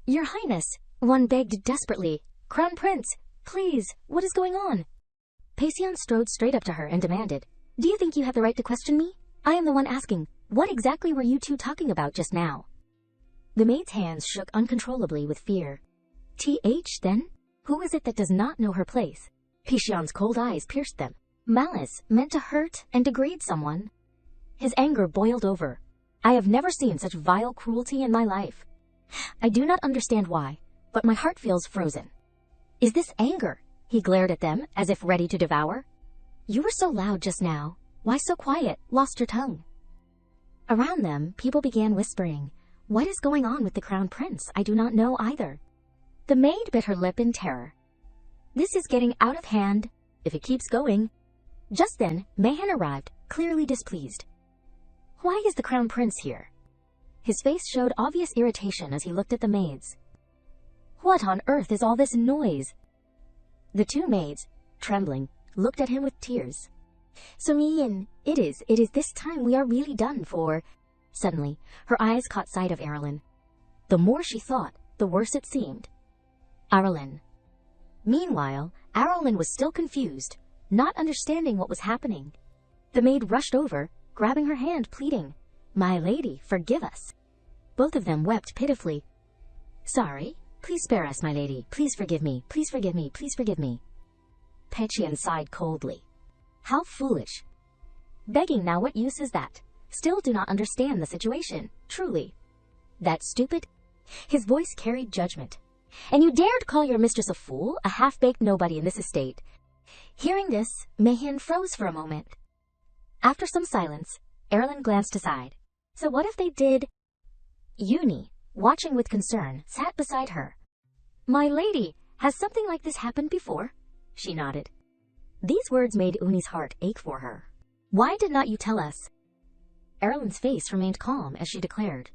Your Highness, one begged desperately. Crown Prince, please, what is going on? Pishon strode straight up to her and demanded, Do you think you have the right to question me? I am the one asking, what exactly were you two talking about just now? The maid's hands shook uncontrollably with fear. Then? Who is it that does not know her place? Pishon's cold eyes pierced them. Malice, meant to hurt and degrade someone. His anger boiled over. I have never seen such vile cruelty in my life. I do not understand why, but my heart feels frozen. Is this anger? He glared at them, as if ready to devour. You were so loud just now. Why so quiet? Lost your tongue. Around them, people began whispering. What is going on with the Crown Prince? I do not know either. The maid bit her lip in terror. This is getting out of hand, if it keeps going. Just then, Mayan arrived, clearly displeased. Why is the Crown Prince here? His face showed obvious irritation as he looked at the maids. What on earth is all this noise? The two maids, trembling, looked at him with tears. So Mayan, it is this time we are really done for. Suddenly, her eyes caught sight of Aerilyn. The more she thought, the worse it seemed. Aerilyn. Meanwhile, Aerilyn was still confused, not understanding what was happening. The maid rushed over, grabbing her hand, pleading, My lady, forgive us. Both of them wept pitifully. Sorry, please spare us, my lady. Please forgive me, please forgive me, please forgive me. Pishon sighed coldly. How foolish. Begging now, what use is that? still do not understand the situation, truly. That stupid? His voice carried judgment. And you dared call your mistress a fool, a half-baked nobody in this estate. Hearing this, Mayan froze for a moment. After some silence, Aerilyn glanced aside. So what if they did? Uni, watching with concern, sat beside her. My lady, has something like this happened before? She nodded. These words made Uni's heart ache for her. Why did not you tell us? Aerilyn's face remained calm as she declared.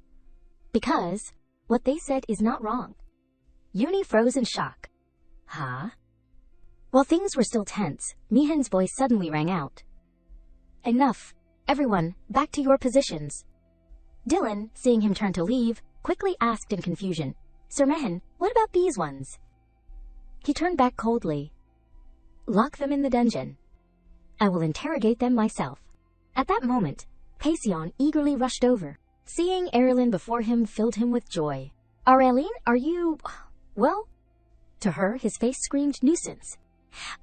Because what they said is not wrong. Uni froze in shock. Huh? While things were still tense, Mihan's voice suddenly rang out. Enough. Everyone, back to your positions. Dylan, seeing him turn to leave, quickly asked in confusion, Sir Mahan, what about these ones? He turned back coldly. Lock them in the dungeon. I will interrogate them myself. At that moment, Pishon eagerly rushed over. Seeing Aerilyn before him filled him with joy. Aerilyn, are you... well? To her, his face screamed nuisance.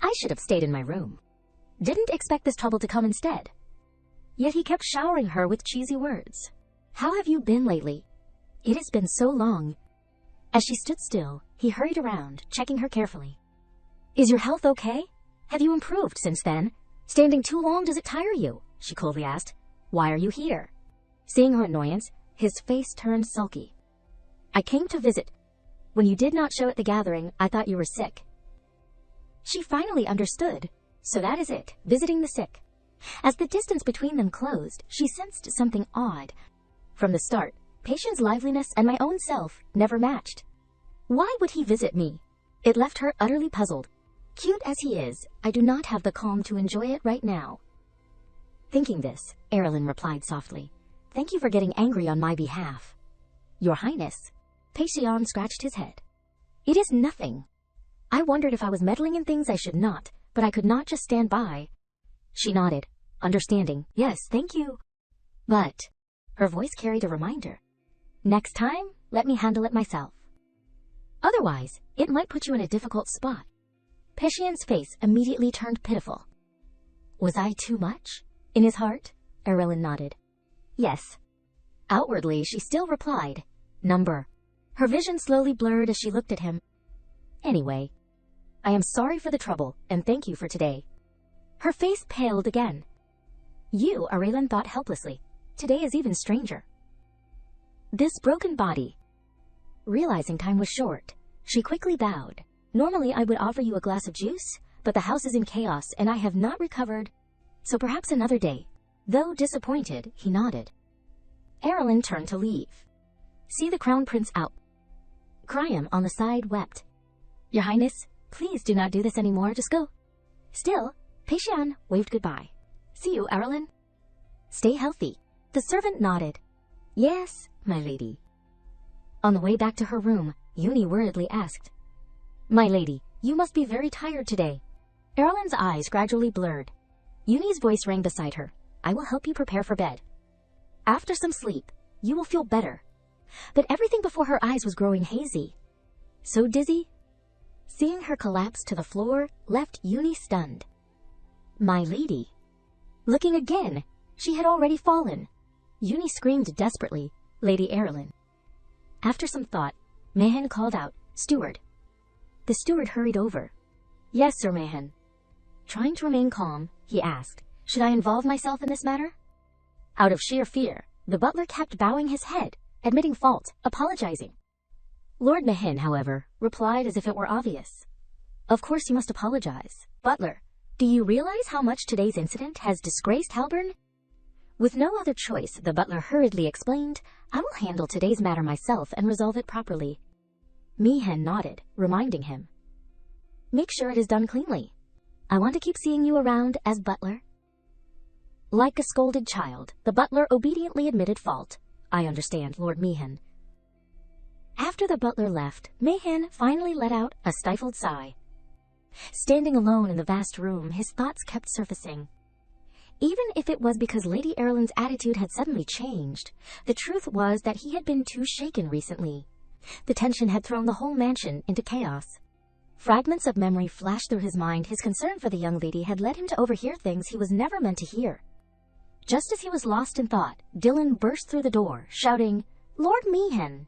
I should have stayed in my room. Didn't expect this trouble to come instead. Yet he kept showering her with cheesy words. How have you been lately? It has been so long. As she stood still, he hurried around, checking her carefully. Is your health okay? Have you improved since then? Standing too long, does it tire you? She coldly asked. Why are you here? Seeing her annoyance, his face turned sulky. I came to visit. When you did not show at the gathering, I thought you were sick. She finally understood. So that is it, visiting the sick. As the distance between them closed, she sensed something odd. From the start, Pishon's liveliness and my own self never matched. Why would he visit me? It left her utterly puzzled. Cute as he is, I do not have the calm to enjoy it right now. Thinking this, Aerilyn replied softly. Thank you for getting angry on my behalf. Your Highness. Pishon scratched his head. It is nothing. I wondered if I was meddling in things I should not, but I could not just stand by. She nodded, understanding. Yes, thank you. But, her voice carried a reminder. Next time, let me handle it myself. Otherwise, it might put you in a difficult spot. Pishon's face immediately turned pitiful. Was I too much? In his heart, Aerilyn nodded. Yes. Outwardly, she still replied, Number. Her vision slowly blurred as she looked at him. Anyway, I am sorry for the trouble, and thank you for today. Her face paled again. You, Aerilyn thought helplessly. Today is even stranger. This broken body. Realizing time was short, she quickly bowed. Normally I would offer you a glass of juice, but the house is in chaos and I have not recovered, so perhaps another day. Though disappointed, he nodded. Aerilyn turned to leave. See the crown prince out. Cryam on the side wept. Your Highness, please do not do this anymore, just go. Still, Pishon waved goodbye. See you, Aerilyn. Stay healthy. The servant nodded. Yes, my lady. On the way back to her room, Uni worriedly asked, My lady, you must be very tired today. Aerilyn's eyes gradually blurred. Uni's voice rang beside her. I will help you prepare for bed. After some sleep, you will feel better. But everything before her eyes was growing hazy. So dizzy? Seeing her collapse to the floor left Uni stunned. My lady. Looking again, she had already fallen. Uni screamed desperately, Lady Aerilyn. After some thought, Mayan called out, Steward. The steward hurried over. Yes, Sir Mayan. Trying to remain calm, he asked, Should I involve myself in this matter? Out of sheer fear, the butler kept bowing his head, admitting fault, apologizing. Lord Mahan, however, replied as if it were obvious. Of course you must apologize. Butler, do you realize how much today's incident has disgraced Halburn? With no other choice, the butler hurriedly explained, I will handle today's matter myself and resolve it properly. Meehan nodded, reminding him. Make sure it is done cleanly. I want to keep seeing you around as butler. Like a scolded child, the butler obediently admitted fault. I understand, Lord Meehan. After the butler left, Meehan finally let out a stifled sigh. Standing alone in the vast room, his thoughts kept surfacing. Even if it was because Lady Aerilyn's attitude had suddenly changed, the truth was that he had been too shaken recently. The tension had thrown the whole mansion into chaos. Fragments of memory flashed through his mind. His concern for the young lady had led him to overhear things he was never meant to hear. Just as he was lost in thought, Dylan burst through the door, shouting, "Lord Meehan!"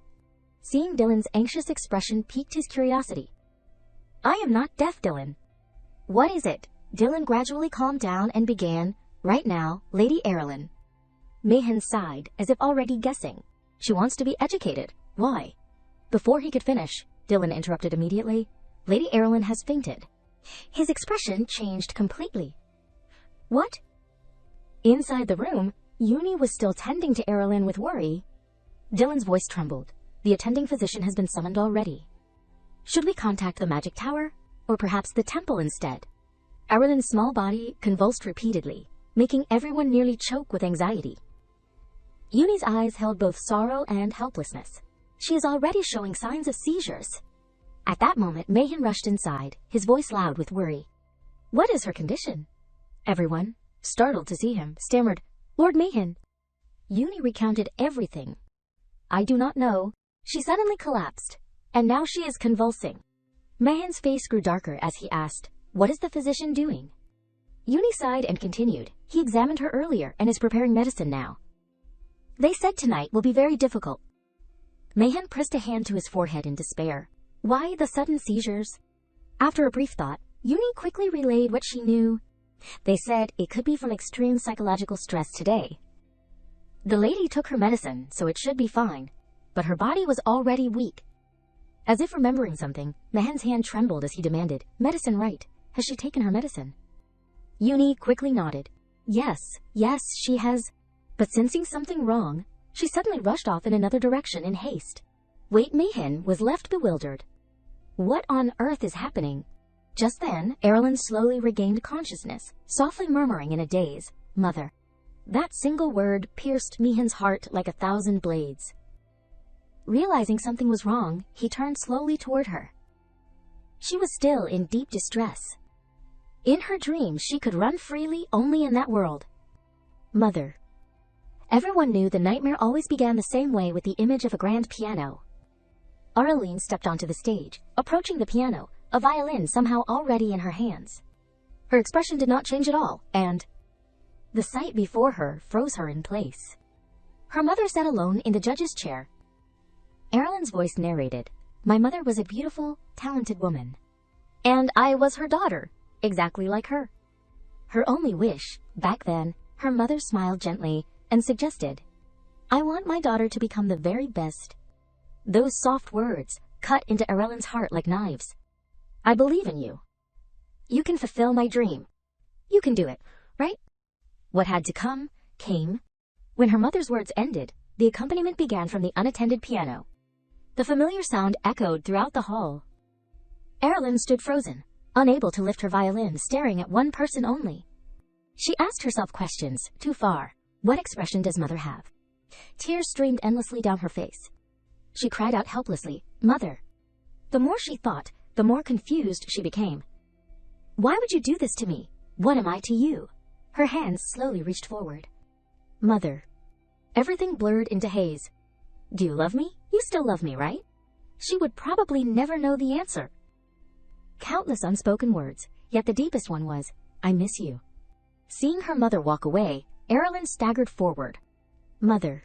Seeing Dylan's anxious expression piqued his curiosity. "I am not deaf, Dylan." "What is it?" Dylan gradually calmed down and began, "Right now, Lady Aerilyn." Meehan sighed, as if already guessing. "She wants to be educated. Why?" Before he could finish, Dylan interrupted immediately. "Lady Aerilyn has fainted." His expression changed completely. "What?" Inside the room, Uni was still tending to Aerilyn with worry. Dylan's voice trembled. "The attending physician has been summoned already. Should we contact the magic tower? Or perhaps the temple instead?" Aerilyn's small body convulsed repeatedly, making everyone nearly choke with anxiety. Uni's eyes held both sorrow and helplessness. "She is already showing signs of seizures." At that moment, Meehan rushed inside, his voice loud with worry. "What is her condition?" Everyone, startled to see him, stammered, "Lord Meehan." Uni recounted everything. "I do not know. She suddenly collapsed, and now she is convulsing." Meehan's face grew darker as he asked, "What is the physician doing?" Uni sighed and continued, "He examined her earlier and is preparing medicine now. They said tonight will be very difficult." Meehan pressed a hand to his forehead in despair. Why the sudden seizures? After a brief thought, Uni quickly relayed what she knew. "They said it could be from extreme psychological stress today. The lady took her medicine, so it should be fine, but her body was already weak." As if remembering something, Mehan's hand trembled as he demanded, "Medicine, right? Has she taken her medicine?" Uni quickly nodded. Yes, she has." But sensing something wrong, she suddenly rushed off in another direction in haste. Wait, Meehan was left bewildered. What on earth is happening? Just then, Aerilyn slowly regained consciousness, softly murmuring in a daze, "Mother." That single word pierced Meehan's heart like 1,000 blades. Realizing something was wrong, he turned slowly toward her. She was still in deep distress. In her dreams, she could run freely only in that world. "Mother." Everyone knew the nightmare always began the same way, with the image of a grand piano. Aerilyn stepped onto the stage, approaching the piano, a violin somehow already in her hands. Her expression did not change at all, and the sight before her froze her in place. Her mother sat alone in the judge's chair. Aerilyn's voice narrated, "My mother was a beautiful, talented woman. And I was her daughter, exactly like her." Her only wish, back then, her mother smiled gently and suggested, "I want my daughter to become the very best." Those soft words cut into Aerilyn's heart like knives. "I believe in you. You can fulfill my dream. You can do it, right?" What had to come, came. When her mother's words ended, the accompaniment began from the unattended piano. The familiar sound echoed throughout the hall. Aerilyn stood frozen, unable to lift her violin, staring at one person only. She asked herself questions, too far. What expression does mother have? Tears streamed endlessly down her face. She cried out helplessly, "Mother." The more she thought, the more confused she became. "Why would you do this to me? What am I to you?" Her hands slowly reached forward. "Mother." Everything blurred into haze. "Do you love me? You still love me, right?" She would probably never know the answer. Countless unspoken words, yet the deepest one was, "I miss you." Seeing her mother walk away, Aerilyn staggered forward. "Mother."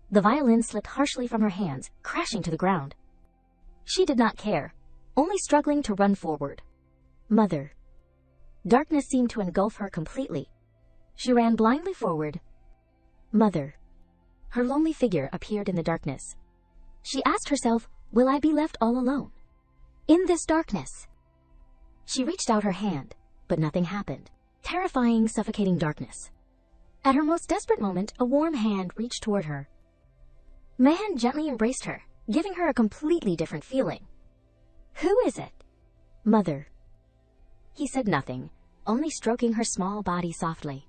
The violin slipped harshly from her hands, crashing to the ground. She did not care, only struggling to run forward. "Mother." Darkness seemed to engulf her completely. She ran blindly forward. "Mother." Her lonely figure appeared in the darkness. She asked herself, "Will I be left all alone in this darkness?" She reached out her hand, but nothing happened. Terrifying, suffocating darkness. At her most desperate moment, a warm hand reached toward her. Meehan gently embraced her, giving her a completely different feeling. "Who is it?" "Mother." He said nothing, only stroking her small body softly.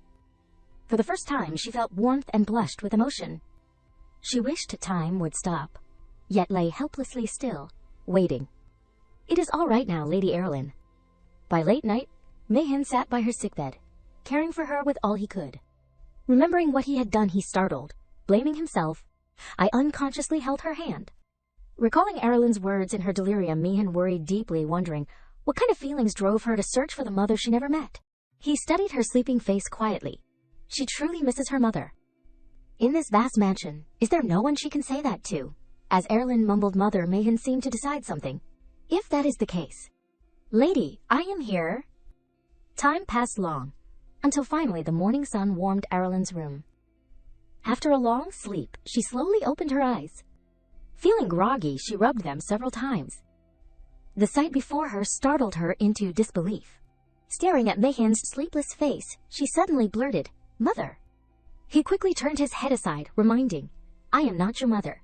For the first time, she felt warmth and blushed with emotion. She wished time would stop, yet lay helplessly still, waiting. "It is all right now, Lady Aerilyn." By late night, Meehan sat by her sickbed, caring for her with all he could. Remembering what he had done, he startled, blaming himself. I unconsciously held her hand. Recalling Aerilyn's words in her delirium, Meehan worried deeply, wondering what kind of feelings drove her to search for the mother she never met. He studied her sleeping face quietly. She truly misses her mother. In this vast mansion, is there no one she can say that to? As Aerilyn mumbled mother, Mayan seemed to decide something. If that is the case. Lady, I am here. Time passed long, until finally the morning sun warmed Aerilyn's room. After a long sleep, she slowly opened her eyes. Feeling groggy, she rubbed them several times. The sight before her startled her into disbelief. Staring at Mayan's sleepless face, she suddenly blurted, "Mother." He quickly turned his head aside, reminding, "I am not your mother."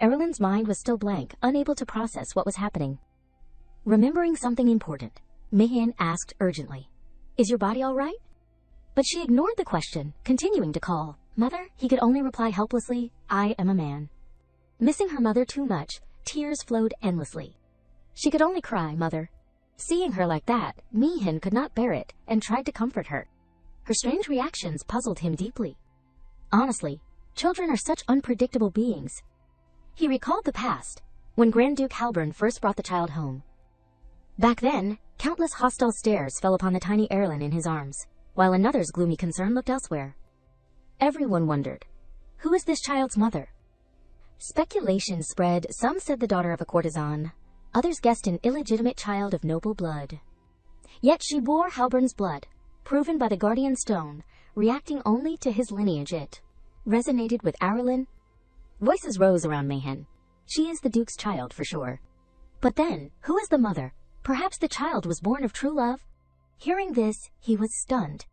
Aerilyn's mind was still blank, unable to process what was happening. Remembering something important, Mayan asked urgently, "Is your body all right?" But she ignored the question, continuing to call, "Mother." He could only reply helplessly, "I am a man." Missing her mother too much, tears flowed endlessly. She could only cry, "Mother." Seeing her like that, Mayan could not bear it and tried to comfort her. Her strange reactions puzzled him deeply. Honestly, children are such unpredictable beings. He recalled the past, when Grand Duke Halburn first brought the child home. Back then, countless hostile stares fell upon the tiny Aerilyn in his arms, while another's gloomy concern looked elsewhere. Everyone wondered, who is this child's mother? Speculation spread. Some said the daughter of a courtesan, others guessed an illegitimate child of noble blood. Yet she bore Halburn's blood, proven by the guardian stone, reacting only to his lineage. It resonated with Aerilyn. Voices rose around Mayan. She is the Duke's child for sure. But then, who is the mother? Perhaps the child was born of true love? Hearing this, he was stunned.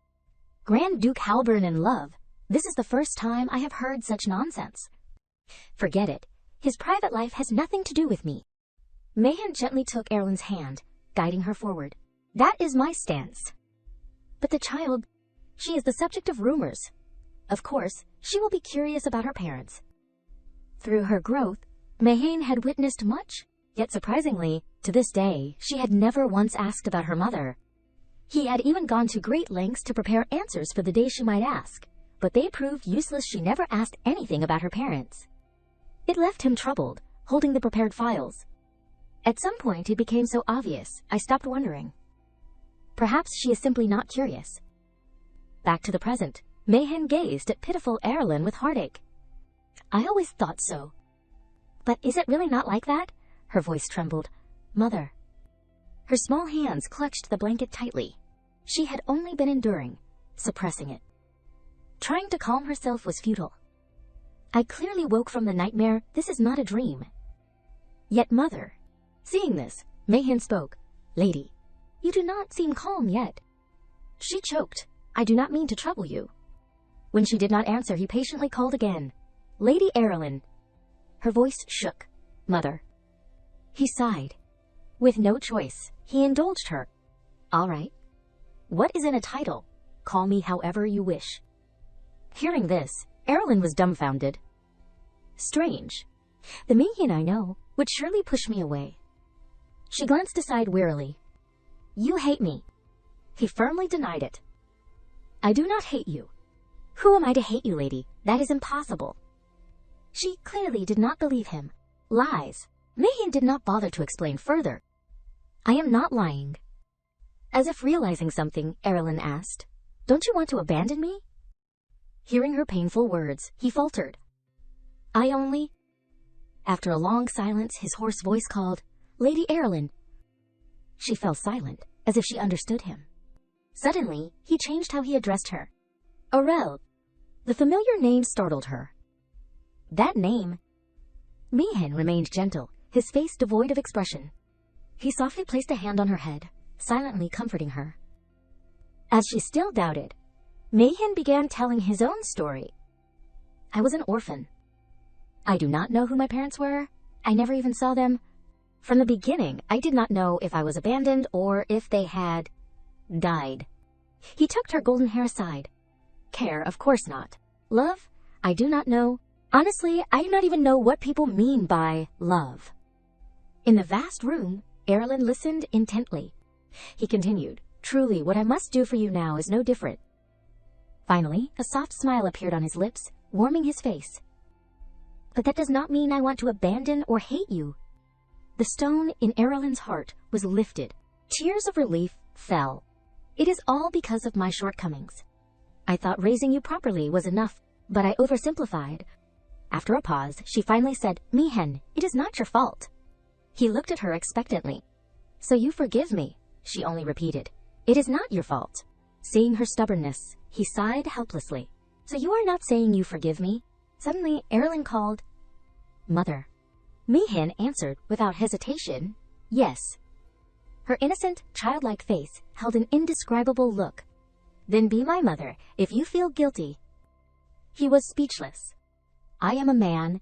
Grand Duke Halburn in love? This is the first time I have heard such nonsense. Forget it. His private life has nothing to do with me. Mayan gently took Aerilyn's hand, guiding her forward. That is my stance. But the child, she is the subject of rumors. Of course, she will be curious about her parents. Through her growth, Mayan had witnessed much, yet surprisingly, to this day, she had never once asked about her mother. He had even gone to great lengths to prepare answers for the day she might ask, but they proved useless. She never asked anything about her parents. It left him troubled, holding the prepared files. At some point it became so obvious, I stopped wondering. Perhaps she is simply not curious. Back to the present, Mayan gazed at pitiful Aerilyn with heartache. I always thought so. But is it really not like that? Her voice trembled. Mother. Her small hands clutched the blanket tightly. She had only been enduring, suppressing it. Trying to calm herself was futile. I clearly woke from the nightmare. This is not a dream. Yet mother. Seeing this, Mayan spoke. Lady, you do not seem calm yet. She choked. I do not mean to trouble you. When she did not answer, he patiently called again. Lady Aerilyn. Her voice shook. Mother. He sighed. With no choice, he indulged her. All right. What is in a title? Call me however you wish. Hearing this, Aerilyn was dumbfounded. Strange. The Mayan I know would surely push me away. She glanced aside wearily. You hate me. He firmly denied it. I do not hate you. Who am I to hate you, lady? That is impossible. She clearly did not believe him. Lies. Mayan did not bother to explain further. I am not lying. As if realizing something, Aerilyn asked, Don't you want to abandon me? Hearing her painful words, he faltered. I only... After a long silence, his hoarse voice called, Lady Aerilyn. She fell silent, as if she understood him. Suddenly, he changed how he addressed her. Aurel. The familiar name startled her. That name... Mayan remained gentle, his face devoid of expression. He softly placed a hand on her head, silently comforting her. As she still doubted, Mayan began telling his own story. I was an orphan. I do not know who my parents were. I never even saw them. From the beginning, I did not know if I was abandoned or if they had died. He tucked her golden hair aside. Care, of course not. Love? I do not know. Honestly, I do not even know what people mean by love. In the vast room, Aerilyn listened intently. He continued, Truly, what I must do for you now is no different. Finally, a soft smile appeared on his lips, warming his face. But that does not mean I want to abandon or hate you. The stone in Aerilyn's heart was lifted. Tears of relief fell. It is all because of my shortcomings. I thought raising you properly was enough, but I oversimplified. After a pause, she finally said, Mihen, it is not your fault. He looked at her expectantly. So you forgive me, she only repeated. It is not your fault. Seeing her stubbornness, he sighed helplessly. So you are not saying you forgive me? Suddenly, Aerilyn called, Mother. Mihen answered without hesitation, yes. Her innocent, childlike face held an indescribable look. Then be my mother, if you feel guilty. He was speechless. I am a man.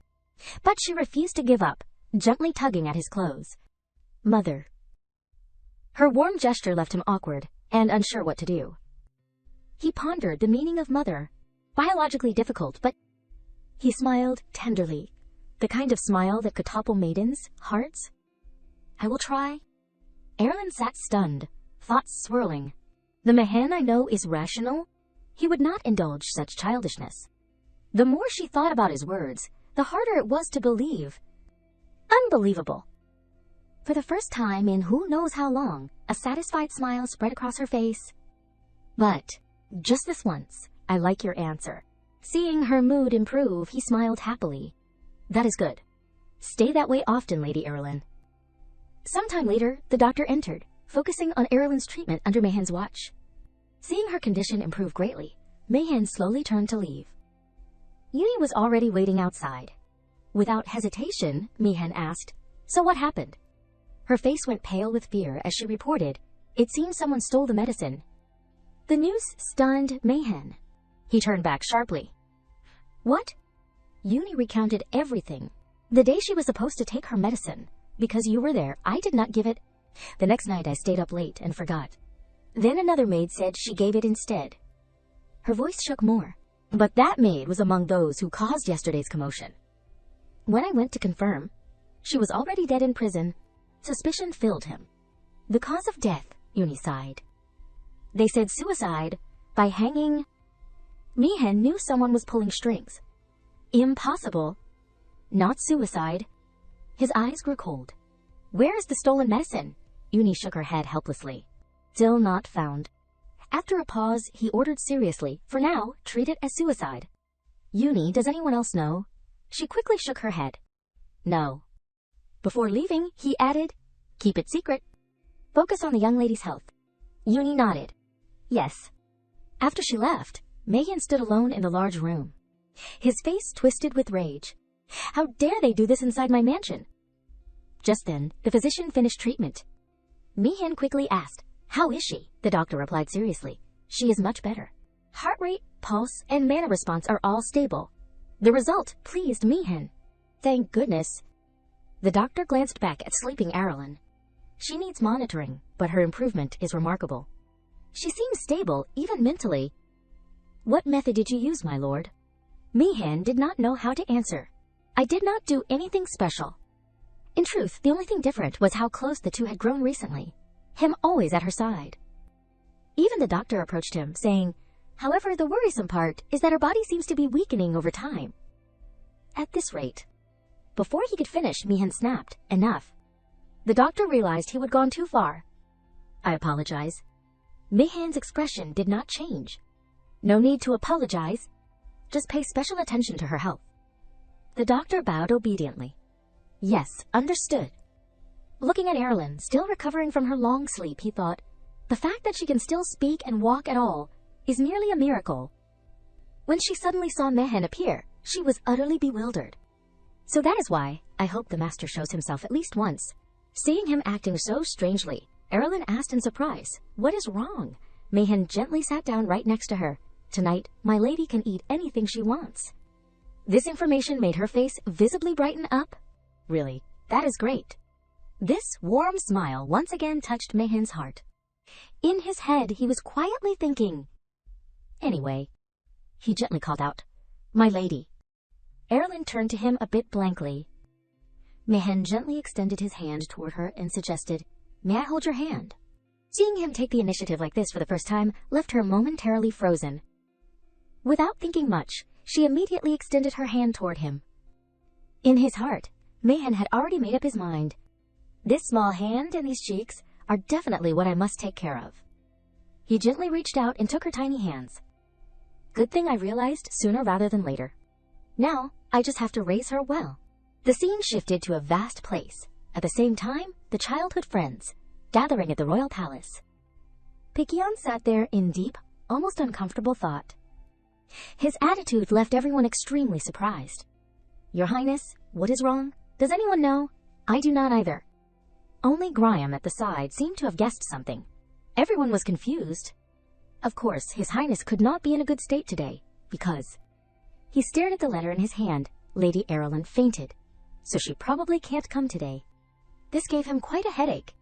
But she refused to give up, gently tugging at his clothes. Mother. Her warm gesture left him awkward and unsure what to do. He pondered the meaning of mother. Biologically difficult, but he smiled tenderly. The kind of smile that could topple maidens' hearts. I will try. Aerilyn sat stunned, thoughts swirling. The Mayan I know is rational. He would not indulge such childishness. The more she thought about his words, the harder it was to believe. Unbelievable. For the first time in who knows how long, a satisfied smile spread across her face. But, just this once, I like your answer. Seeing her mood improve, he smiled happily. That is good. Stay that way often, Lady Aerilyn. Sometime later, the doctor entered, focusing on Aerilyn's treatment under Mayan's watch. Seeing her condition improve greatly, Mayan slowly turned to leave. Uni was already waiting outside. Without hesitation, Mayan asked, So what happened? Her face went pale with fear as she reported, It seems someone stole the medicine. The news stunned Mayan. He turned back sharply. What? Uni recounted everything. The day she was supposed to take her medicine. Because you were there, I did not give it. The next night I stayed up late and forgot. Then another maid said she gave it instead. Her voice shook more. But that maid was among those who caused yesterday's commotion. When I went to confirm, she was already dead in prison. Suspicion filled him. The cause of death, Uni sighed. They said suicide by hanging. Mihen knew someone was pulling strings. Impossible. Not suicide. His eyes grew cold. Where is the stolen medicine? Uni shook her head helplessly. Still not found. After a pause, he ordered seriously, for now, treat it as suicide. Uni, does anyone else know? She quickly shook her head. No. Before leaving, he added, keep it secret. Focus on the young lady's health. Uni nodded. Yes. After she left, Mayan stood alone in the large room. His face twisted with rage. How dare they do this inside my mansion? Just then, the physician finished treatment. Mihen quickly asked, How is she? The doctor replied seriously. She is much better. Heart rate, pulse, and mana response are all stable. The result pleased Mihen. Thank goodness. The doctor glanced back at sleeping Aerilyn. She needs monitoring, but her improvement is remarkable. She seems stable, even mentally. What method did you use, my lord? Mihen did not know how to answer. I did not do anything special. In truth, the only thing different was how close the two had grown recently. Him always at her side. Even the doctor approached him, saying, However, the worrisome part is that her body seems to be weakening over time. At this rate. Before he could finish, Mihen snapped, Enough. The doctor realized he had gone too far. I apologize. Mihen's expression did not change. No need to apologize. Just pay special attention to her health. The doctor bowed obediently. Yes, understood. Looking at Aerilyn, still recovering from her long sleep, he thought, the fact that she can still speak and walk at all is nearly a miracle. When she suddenly saw Mayan appear, she was utterly bewildered. So that is why I hope the master shows himself at least once. Seeing him acting so strangely, Aerilyn asked in surprise, What is wrong? Mayan gently sat down right next to her. Tonight, my lady can eat anything she wants. This information made her face visibly brighten up. Really, that is great. This warm smile once again touched Mayan's heart. In his head, he was quietly thinking. Anyway, he gently called out, My lady. Aerilyn turned to him a bit blankly. Mayan gently extended his hand toward her and suggested, May I hold your hand? Seeing him take the initiative like this for the first time left her momentarily frozen. Without thinking much, she immediately extended her hand toward him. In his heart, Mayan had already made up his mind. This small hand and these cheeks are definitely what I must take care of. He gently reached out and took her tiny hands. Good thing I realized sooner rather than later. Now, I just have to raise her well. The scene shifted to a vast place. At the same time, the childhood friends, gathering at the royal palace. Pishon sat there in deep, almost uncomfortable thought. His attitude left everyone extremely surprised. Your Highness, what is wrong? Does anyone know? I do not either. Only Graham at the side seemed to have guessed something. Everyone was confused. Of course, His Highness could not be in a good state today, because... He stared at the letter in his hand. Lady Aerilyn fainted, so she probably can't come today. This gave him quite a headache.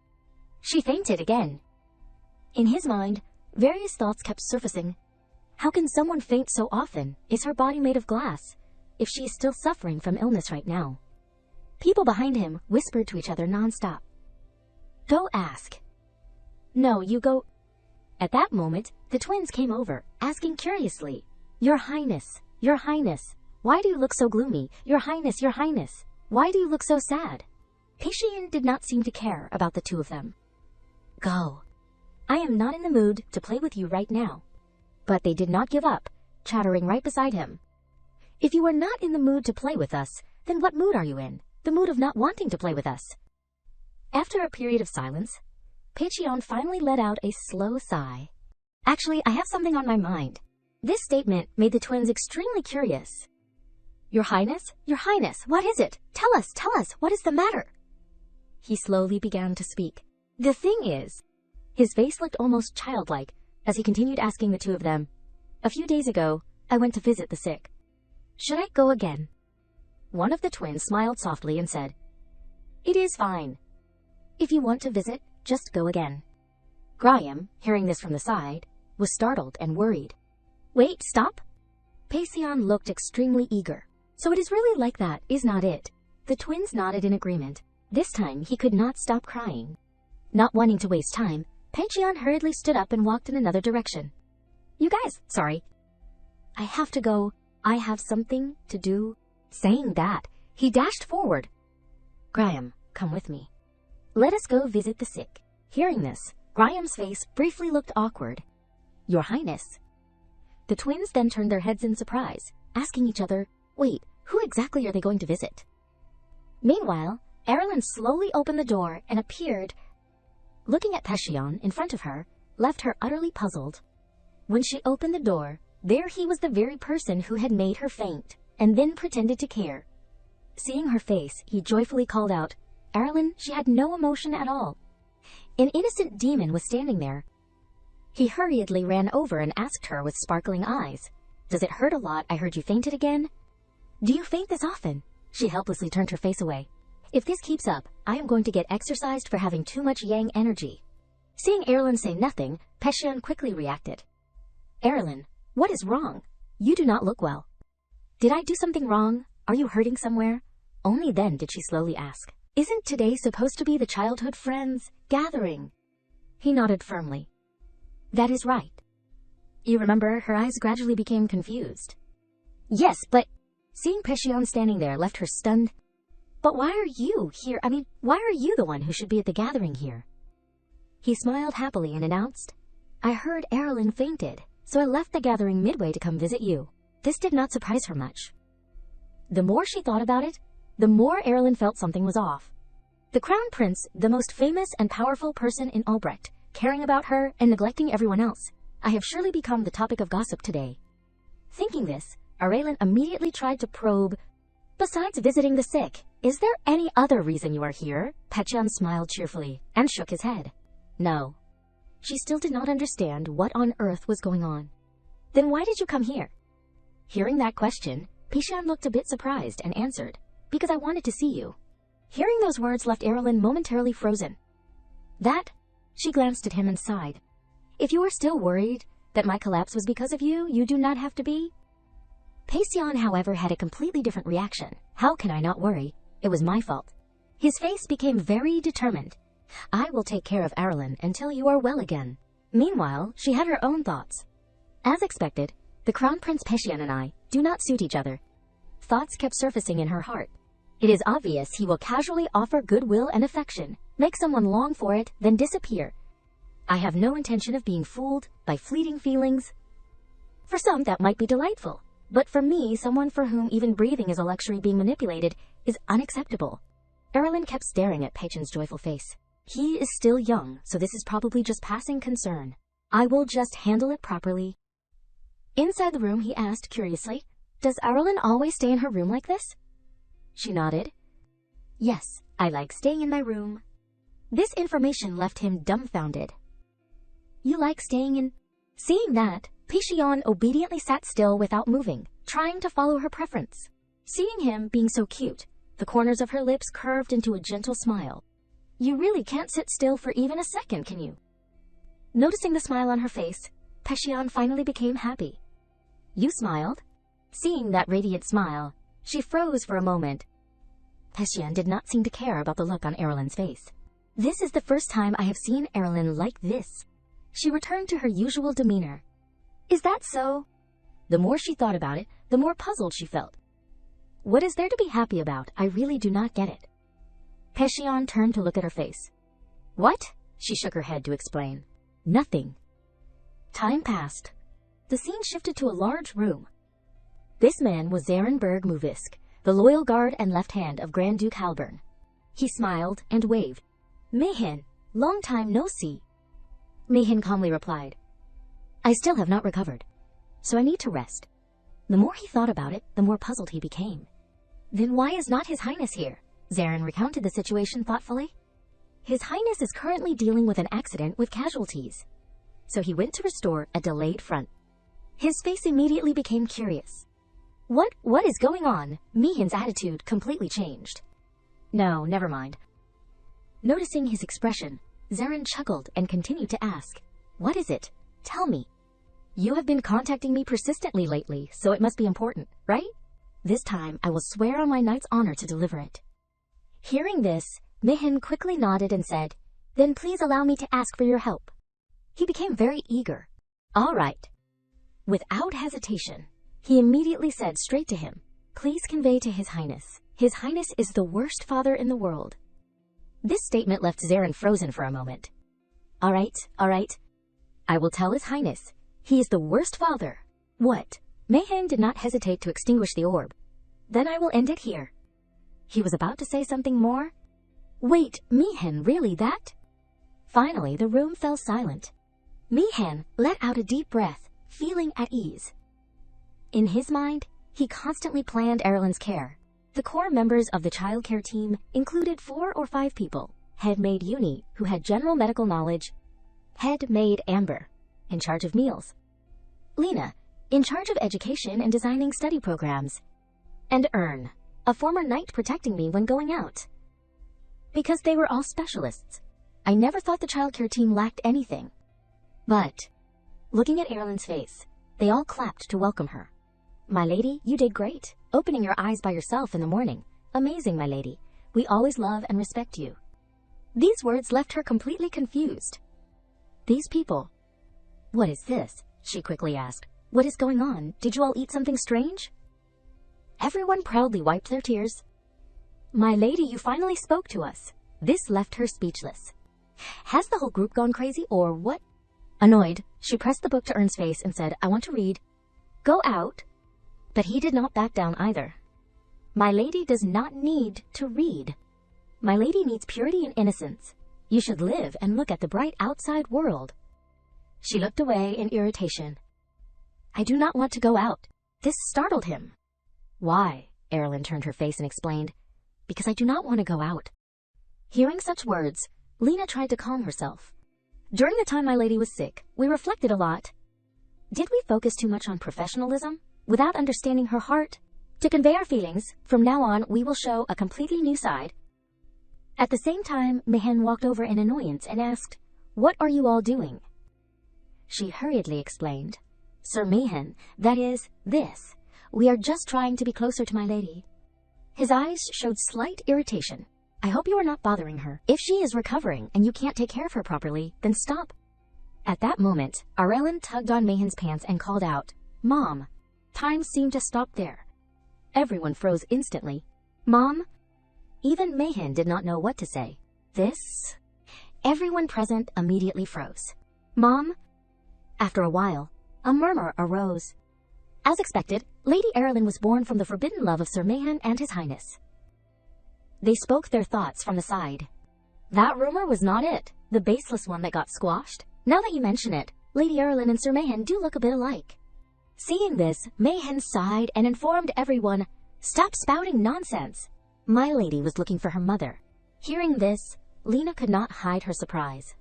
She fainted again. In his mind, various thoughts kept surfacing. How can someone faint so often? Is her body made of glass? If she is still suffering from illness right now. People behind him whispered to each other nonstop. Go ask. No, you go. At that moment, the twins came over, asking curiously, Your Highness, Your Highness, why do you look so gloomy? Your Highness, Your Highness, why do you look so sad? Pishon did not seem to care about the two of them. Go. I am not in the mood to play with you right now. But they did not give up, chattering right beside him. If you are not in the mood to play with us, then what mood are you in? The mood of not wanting to play with us. After a period of silence, Pishon finally let out a slow sigh. Actually, I have something on my mind. This statement made the twins extremely curious. Your Highness, what is it? Tell us, what is the matter? He slowly began to speak. The thing is, his face looked almost childlike as he continued asking the two of them. A few days ago, I went to visit the sick. Should I go again? One of the twins smiled softly and said, It is fine. If you want to visit, just go again. Graham, hearing this from the side, was startled and worried. Wait, stop? Pishon looked extremely eager. So it is really like that, is not it? The twins nodded in agreement. This time he could not stop crying. Not wanting to waste time, Pishon hurriedly stood up and walked in another direction. You guys, sorry. I have to go. I have something to do. Saying that, he dashed forward. Graham, come with me. Let us go visit the sick. Hearing this, Graham's face briefly looked awkward. Your Highness. The twins then turned their heads in surprise, asking each other, wait, who exactly are they going to visit? Meanwhile, Aerilyn slowly opened the door and appeared. Looking at Pishon in front of her, left her utterly puzzled. When she opened the door, there he was, the very person who had made her faint, and then pretended to care. Seeing her face, he joyfully called out, Aerilyn, she had no emotion at all. An innocent demon was standing there. He hurriedly ran over and asked her with sparkling eyes, Does it hurt a lot? I heard you fainted again. Do you faint this often? She helplessly turned her face away. If this keeps up, I am going to get exercised for having too much yang energy. Seeing Aerilyn say nothing, Pishon quickly reacted. Aerilyn, what is wrong? You do not look well. Did I do something wrong? Are you hurting somewhere? Only then did she slowly ask. Isn't today supposed to be the childhood friends gathering? He nodded firmly. That is right. You remember, her eyes gradually became confused. Yes, but... Seeing Pishon standing there left her stunned. But why are you here? Why are you the one who should be at the gathering here? He smiled happily and announced, I heard Aerilyn fainted, so I left the gathering midway to come visit you. This did not surprise her much. The more she thought about it, the more Aerilyn felt something was off. The Crown Prince, the most famous and powerful person in Albrecht, caring about her and neglecting everyone else. I have surely become the topic of gossip today. Thinking this, Aerilyn immediately tried to probe. Besides visiting the sick, is there any other reason you are here? Pishon smiled cheerfully and shook his head. No. She still did not understand what on earth was going on. Then why did you come here? Hearing that question, Pishon looked a bit surprised and answered, Because I wanted to see you. Hearing those words left Aerilyn momentarily frozen. That? She glanced at him and sighed. If you are still worried that my collapse was because of you, you do not have to be. Pishon, however, had a completely different reaction. How can I not worry? It was my fault. His face became very determined. I will take care of Aerilyn until you are well again. Meanwhile, she had her own thoughts. As expected, the Crown Prince Pishon and I do not suit each other. Thoughts kept surfacing in her heart. It is obvious he will casually offer goodwill and affection, make someone long for it, then disappear. I have no intention of being fooled by fleeting feelings. For some, that might be delightful. But for me, someone for whom even breathing is a luxury being manipulated is unacceptable. Aerilyn kept staring at Pishon's joyful face. He is still young, so this is probably just passing concern. I will just handle it properly. Inside the room, he asked curiously, "Does Aerilyn always stay in her room like this?" She nodded. "Yes, I like staying in my room." This information left him dumbfounded. "You like staying in—" Seeing that, Pishon obediently sat still without moving, trying to follow her preference. Seeing him being so cute, the corners of her lips curved into a gentle smile. "You really can't sit still for even a second, can you?" Noticing the smile on her face, Pishon finally became happy. "You smiled?" Seeing that radiant smile, she froze for a moment. Pishon did not seem to care about the look on Aerilyn's face. "This is the first time I have seen Aerilyn like this." She returned to her usual demeanor. "Is that so?" The more she thought about it, the more puzzled she felt. "What is there to be happy about? I really do not get it." Pishon turned to look at her face. "What?" She shook her head to explain. "Nothing." Time passed. The scene shifted to a large room. This man was Zarin Berg-Muvisk, the loyal guard and left hand of Grand Duke Halburn. He smiled and waved. "Mayan, long time no see." Mayan calmly replied, "I still have not recovered, so I need to rest." The more he thought about it, the more puzzled he became. "Then why is not His Highness here?" Zarin recounted the situation thoughtfully. "His Highness is currently dealing with an accident with casualties, so he went to restore a delayed front." His face immediately became curious. What is going on?" Mayan's attitude completely changed. "No, never mind." Noticing his expression, Zarin chuckled and continued to ask, "What is it? Tell me. You have been contacting me persistently lately, so it must be important, right? This time I will swear on my knight's honor to deliver it." Hearing this, Mayan quickly nodded and said, "Then please allow me to ask for your help." He became very eager. "All right." Without hesitation, he immediately said straight to him, "Please convey to His Highness. His Highness is the worst father in the world." This statement left Zarin frozen for a moment. All right. I will tell His Highness. He is the worst father." "What?" Mayan did not hesitate to extinguish the orb. "Then I will end it here." He was about to say something more. "Wait, Mayan, really that?" Finally, the room fell silent. Mayan let out a deep breath, feeling at ease. In his mind, he constantly planned Aerilyn's care. The core members of the childcare team included 4 or 5 people. Head maid Uni, who had general medical knowledge. Head maid Amber, in charge of meals. Lena, in charge of education and designing study programs. And Ern, a former knight protecting me when going out. Because they were all specialists, I never thought the childcare team lacked anything. But, looking at Aerilyn's face, they all clapped to welcome her. "My lady, you did great. Opening your eyes by yourself in the morning. Amazing, my lady. We always love and respect you." These words left her completely confused. These people. "What is this?" she quickly asked. "What is going on? Did you all eat something strange?" Everyone proudly wiped their tears. "My lady, you finally spoke to us." This left her speechless. Has the whole group gone crazy, or what? Annoyed, she pressed the book to Ern's face and said, "I want to read." "Go out." But he did not back down either. "My lady does not need to read. My lady needs purity and innocence. You should live and look at the bright outside world." She looked away in irritation. "I do not want to go out." This startled him. "Why?" Aerilyn turned her face and explained, "Because I do not want to go out." Hearing such words, Lena tried to calm herself. "During the time my lady was sick, we reflected a lot. Did we focus too much on professionalism, without understanding her heart? To convey our feelings, from now on we will show a completely new side." At the same time, Mayan walked over in annoyance and asked, "What are you all doing?" She hurriedly explained, "Sir Mayan, that is, this. We are just trying to be closer to my lady." His eyes showed slight irritation. "I hope you are not bothering her. If she is recovering and you can't take care of her properly, then stop." At that moment, Aerilyn tugged on Mayan's pants and called out, "Mom." Time seemed to stop there. Everyone froze instantly. "Mom?" Even Mayan did not know what to say. "This?" Everyone present immediately froze. "Mom?" After a while, a murmur arose. As expected, Lady Aerilyn was born from the forbidden love of Sir Mayan and His Highness. They spoke their thoughts from the side. That rumor was not it, the baseless one that got squashed. Now that you mention it, Lady Aerilyn and Sir Mayan do look a bit alike. Seeing this, Mayan sighed and informed everyone, "Stop spouting nonsense. My lady was looking for her mother." Hearing this, Lena could not hide her surprise.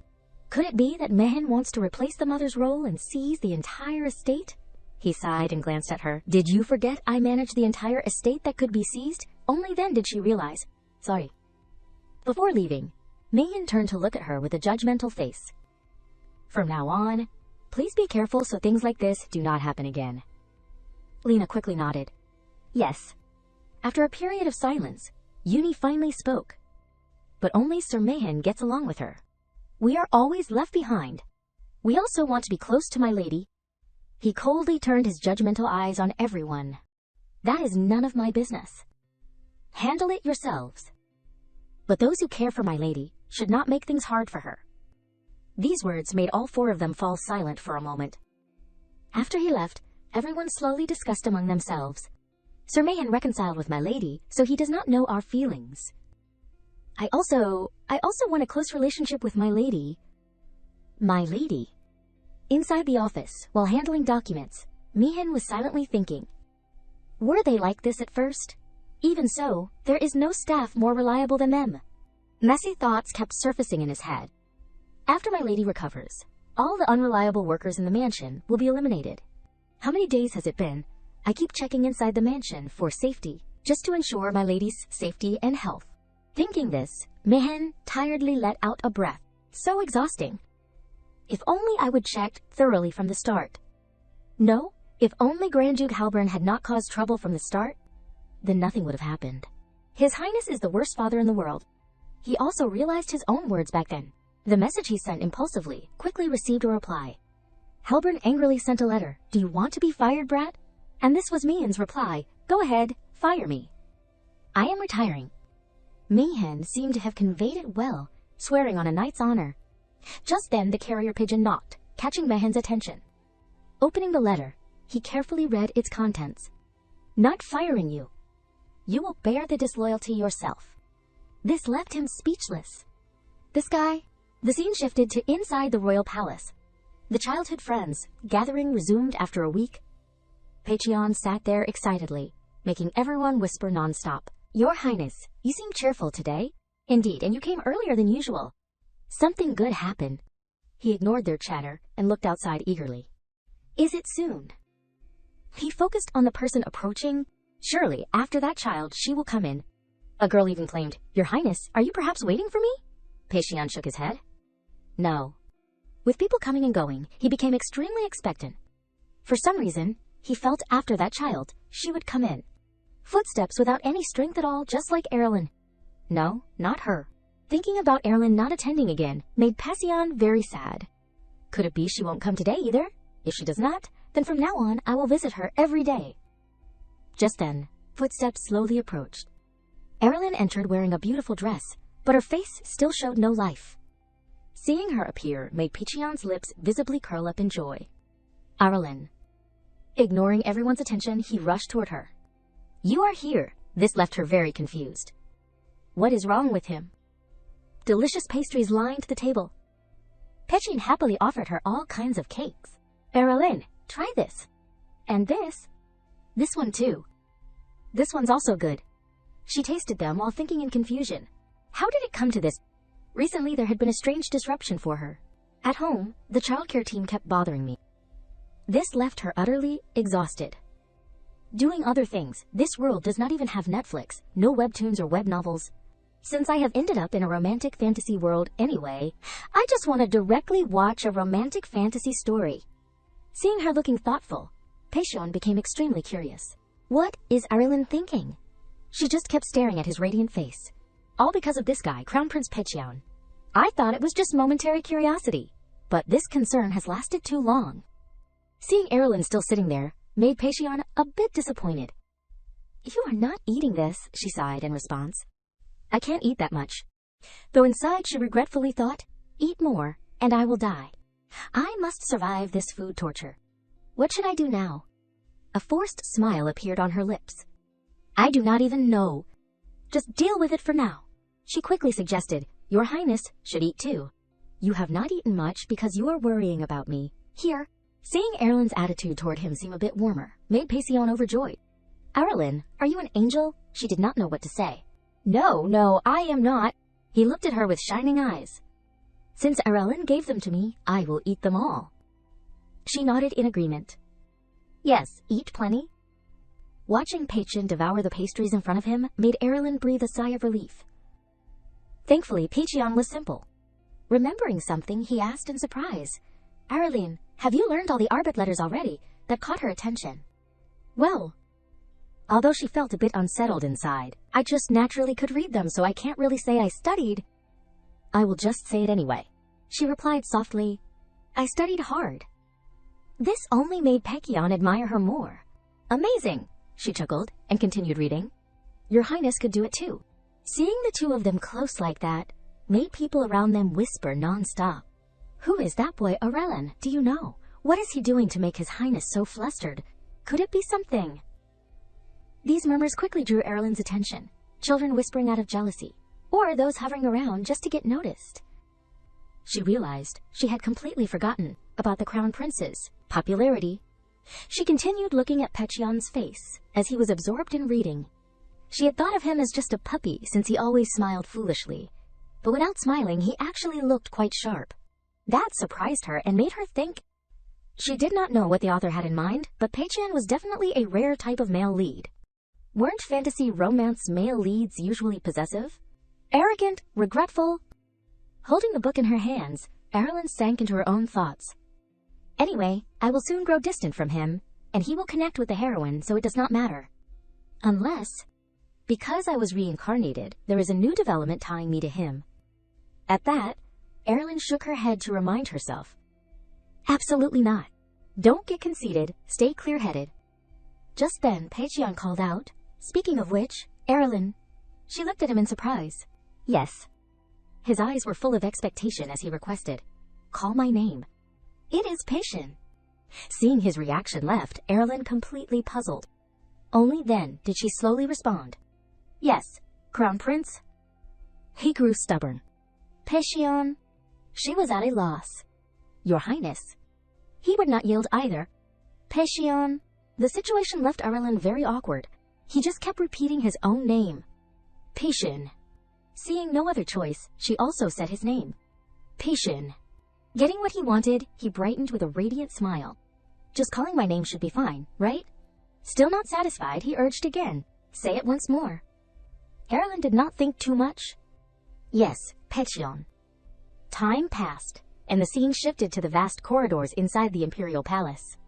Could it be that Mayan wants to replace the mother's role and seize the entire estate? He sighed and glanced at her. "Did you forget I manage the entire estate that could be seized?" Only then did she realize. Sorry. Before leaving, Mayan turned to look at her with a judgmental face. "From now on, please be careful so things like this do not happen again." Lena quickly nodded. Yes. After a period of silence, Uni finally spoke. But only Sir Mayan gets along with her. "We are always left behind. We also want to be close to my lady." He coldly turned his judgmental eyes on everyone. "That is none of my business. Handle it yourselves. But those who care for my lady should not make things hard for her." These words made all four of them fall silent for a moment. After he left, everyone slowly discussed among themselves. "Sir Mayan reconciled with my lady, so he does not know our feelings. I also want a close relationship with my lady." My lady. Inside the office, while handling documents, Mihin was silently thinking. Were they like this at first? Even so, there is no staff more reliable than them. Messy thoughts kept surfacing in his head. After my lady recovers, all the unreliable workers in the mansion will be eliminated. How many days has it been? I keep checking inside the mansion for safety, just to ensure my lady's safety and health. Thinking this, Mihin tiredly let out a breath. So exhausting. If only I would check thoroughly from the start. No, if only Grand Duke Halburn had not caused trouble from the start, then nothing would have happened. His Highness is the worst father in the world. He also realized his own words back then. The message he sent impulsively quickly received a reply. Halburn angrily sent a letter. "Do you want to be fired, brat?" And this was Mihin's reply. "Go ahead, fire me. I am retiring." Mihin seemed to have conveyed it well, swearing on a knight's honor. Just then the carrier pigeon knocked, catching Mihin's attention. Opening the letter, he carefully read its contents. "Not firing you. You will bear the disloyalty yourself." This left him speechless. This guy. The scene shifted to inside the royal palace. The childhood friends gathering resumed after a week. Pishon sat there excitedly, making everyone whisper nonstop. "Your Highness, you seem cheerful today." "Indeed, and you came earlier than usual." "Something good happened." He ignored their chatter and looked outside eagerly. "Is it soon?" He focused on the person approaching. Surely, after that child, she will come in. A girl even claimed, "Your Highness, are you perhaps waiting for me?" Pishon shook his head. No. With people coming and going, he became extremely expectant. For some reason, he felt after that child, she would come in. Footsteps without any strength at all, just like Aerilyn. No, not her. Thinking about Aerilyn not attending again made Pishon very sad. Could it be she won't come today either? If she does not, then from now on I will visit her every day. Just then, footsteps slowly approached. Aerilyn entered wearing a beautiful dress, but her face still showed no life. Seeing her appear made Pishon's lips visibly curl up in joy. Aerilyn. Ignoring everyone's attention, he rushed toward her. "You are here." This left her very confused. What is wrong with him? Delicious pastries lined the table. Pishon happily offered her all kinds of cakes. "Aerilyn, try this. And this. This one too. This one's also good." She tasted them while thinking in confusion. How did it come to this? Recently there had been a strange disruption for her. At home, the childcare team kept bothering me. This left her utterly exhausted. Doing other things, this world does not even have Netflix, no webtoons or web novels. Since I have ended up in a romantic fantasy world anyway, I just want to directly watch a romantic fantasy story. Seeing her looking thoughtful, Pishon became extremely curious. What is Aerilyn thinking? She just kept staring at his radiant face. All because of this guy, Crown Prince Pishon. I thought it was just momentary curiosity, but this concern has lasted too long. Seeing Aerilyn still sitting there made Pishon a bit disappointed. "You are not eating this," she sighed in response. "I can't eat that much." Though inside she regretfully thought, "Eat more, and I will die. I must survive this food torture. What should I do now?" A forced smile appeared on her lips. I do not even know. Just deal with it for now. She quickly suggested, Your Highness should eat too. You have not eaten much because you are worrying about me. Here. Seeing Aerilyn's attitude toward him seem a bit warmer made Pishon overjoyed. Aerilyn, are you an angel? She did not know what to say. No, I am not. He looked at her with shining eyes. Since Aerilyn gave them to me, I will eat them all. She nodded in agreement. Yes, eat plenty. Watching Pishon devour the pastries in front of him made Aerilyn breathe a sigh of relief. Thankfully, Pishon was simple. Remembering something, he asked in surprise, Aerilyn, have you learned all the Arbit letters already? That caught her attention. Well, although she felt a bit unsettled inside, I just naturally could read them, so I can't really say I studied. I will just say it anyway. She replied softly, I studied hard. This only made Pishon admire her more. Amazing, she chuckled and continued reading. Your Highness could do it too. Seeing the two of them close like that made people around them whisper non-stop. Who is that boy Aerilyn? Do you know? What is he doing to make His Highness so flustered? Could it be something? These murmurs quickly drew Aerilyn's attention, children whispering out of jealousy, or those hovering around just to get noticed. She realized she had completely forgotten about the Crown Prince's popularity. She continued looking at Pishon's face as he was absorbed in reading. She had thought of him as just a puppy since he always smiled foolishly, but without smiling he actually looked quite sharp. That surprised her and made her think. She did not know what the author had in mind, but Pishon was definitely a rare type of male lead. Weren't fantasy romance male leads usually possessive? Arrogant? Regretful? Holding the book in her hands, Aerilyn sank into her own thoughts. Anyway, I will soon grow distant from him, and he will connect with the heroine, so it does not matter. Unless, because I was reincarnated, there is a new development tying me to him. At that, Aerilyn shook her head to remind herself. Absolutely not. Don't get conceited, stay clear-headed. Just then, Pishon called out, Speaking of which, Aerilyn. She looked at him in surprise. Yes. His eyes were full of expectation as he requested, Call my name. It is Pishon. Seeing his reaction left Aerilyn completely puzzled. Only then did she slowly respond. Yes, Crown Prince. He grew stubborn. Pishon. She was at a loss. Your Highness. He would not yield either. Pishon. The situation left Aerilyn very awkward. He just kept repeating his own name. Pishon. Seeing no other choice, she also said his name. Pishon. Getting what he wanted, he brightened with a radiant smile. Just calling my name should be fine, right? Still not satisfied, he urged again. Say it once more. Aerilyn did not think too much. Yes, Pishon. Time passed, and the scene shifted to the vast corridors inside the Imperial Palace.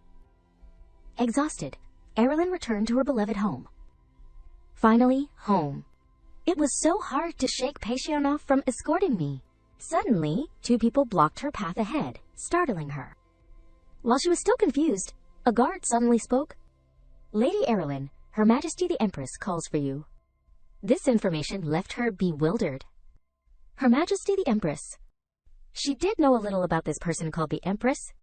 Exhausted, Aerilyn returned to her beloved home. Finally, home. It was so hard to shake Pishon off from escorting me. Suddenly, two people blocked her path ahead, startling her. While she was still confused, a guard suddenly spoke. Lady Aerilyn, Her Majesty the Empress calls for you. This information left her bewildered. Her Majesty the Empress. She did know a little about this person called the Empress.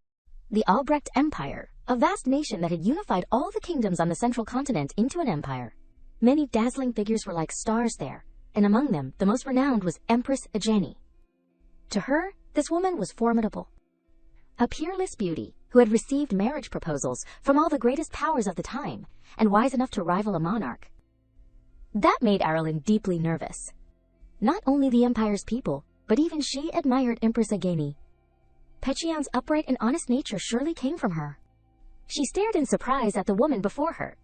The Albrecht Empire, a vast nation that had unified all the kingdoms on the central continent into an empire. Many dazzling figures were like stars there, and among them, the most renowned was Empress Ajani. To her, this woman was formidable. A peerless beauty who had received marriage proposals from all the greatest powers of the time, and wise enough to rival a monarch. That made Aerilyn deeply nervous. Not only the Empire's people, but even she admired Empress Ajani. Pishon's upright and honest nature surely came from her. She stared in surprise at the woman before her.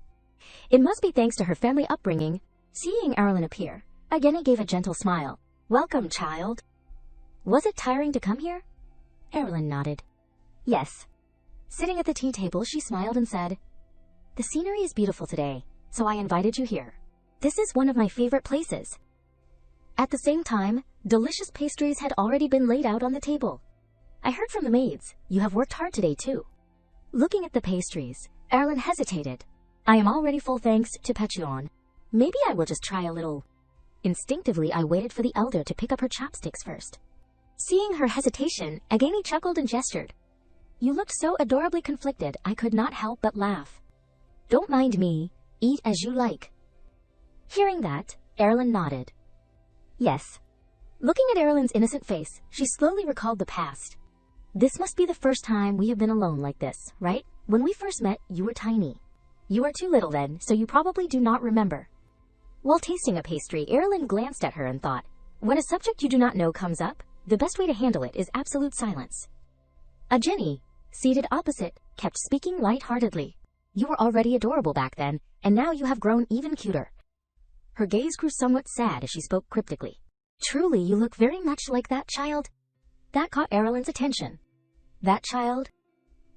It must be thanks to her family upbringing. Seeing Aerilyn appear, Ajani gave a gentle smile. Welcome, child. Was it tiring to come here? Aerilyn nodded. Yes. Sitting at the tea table, she smiled and said, The scenery is beautiful today, so I invited you here. This is one of my favorite places. At the same time, delicious pastries had already been laid out on the table. I heard from the maids, you have worked hard today too. Looking at the pastries, Aerilyn hesitated. I am already full thanks to Pishon. Maybe I will just try a little. Instinctively, I waited for the elder to pick up her chopsticks first. Seeing her hesitation, Ajani chuckled and gestured. You looked so adorably conflicted, I could not help but laugh. Don't mind me. Eat as you like. Hearing that, Aerilyn nodded. Yes. Looking at Aerilyn's innocent face, she slowly recalled the past. This must be the first time we have been alone like this, right? When we first met, you were tiny. You were too little then, so you probably do not remember. While tasting a pastry, Aerilyn glanced at her and thought, when a subject you do not know comes up, the best way to handle it is absolute silence. Jenny, seated opposite, kept speaking light-heartedly. You were already adorable back then, and now you have grown even cuter. Her gaze grew somewhat sad as she spoke cryptically. Truly, you look very much like that child. That caught Aerilyn's attention. That child?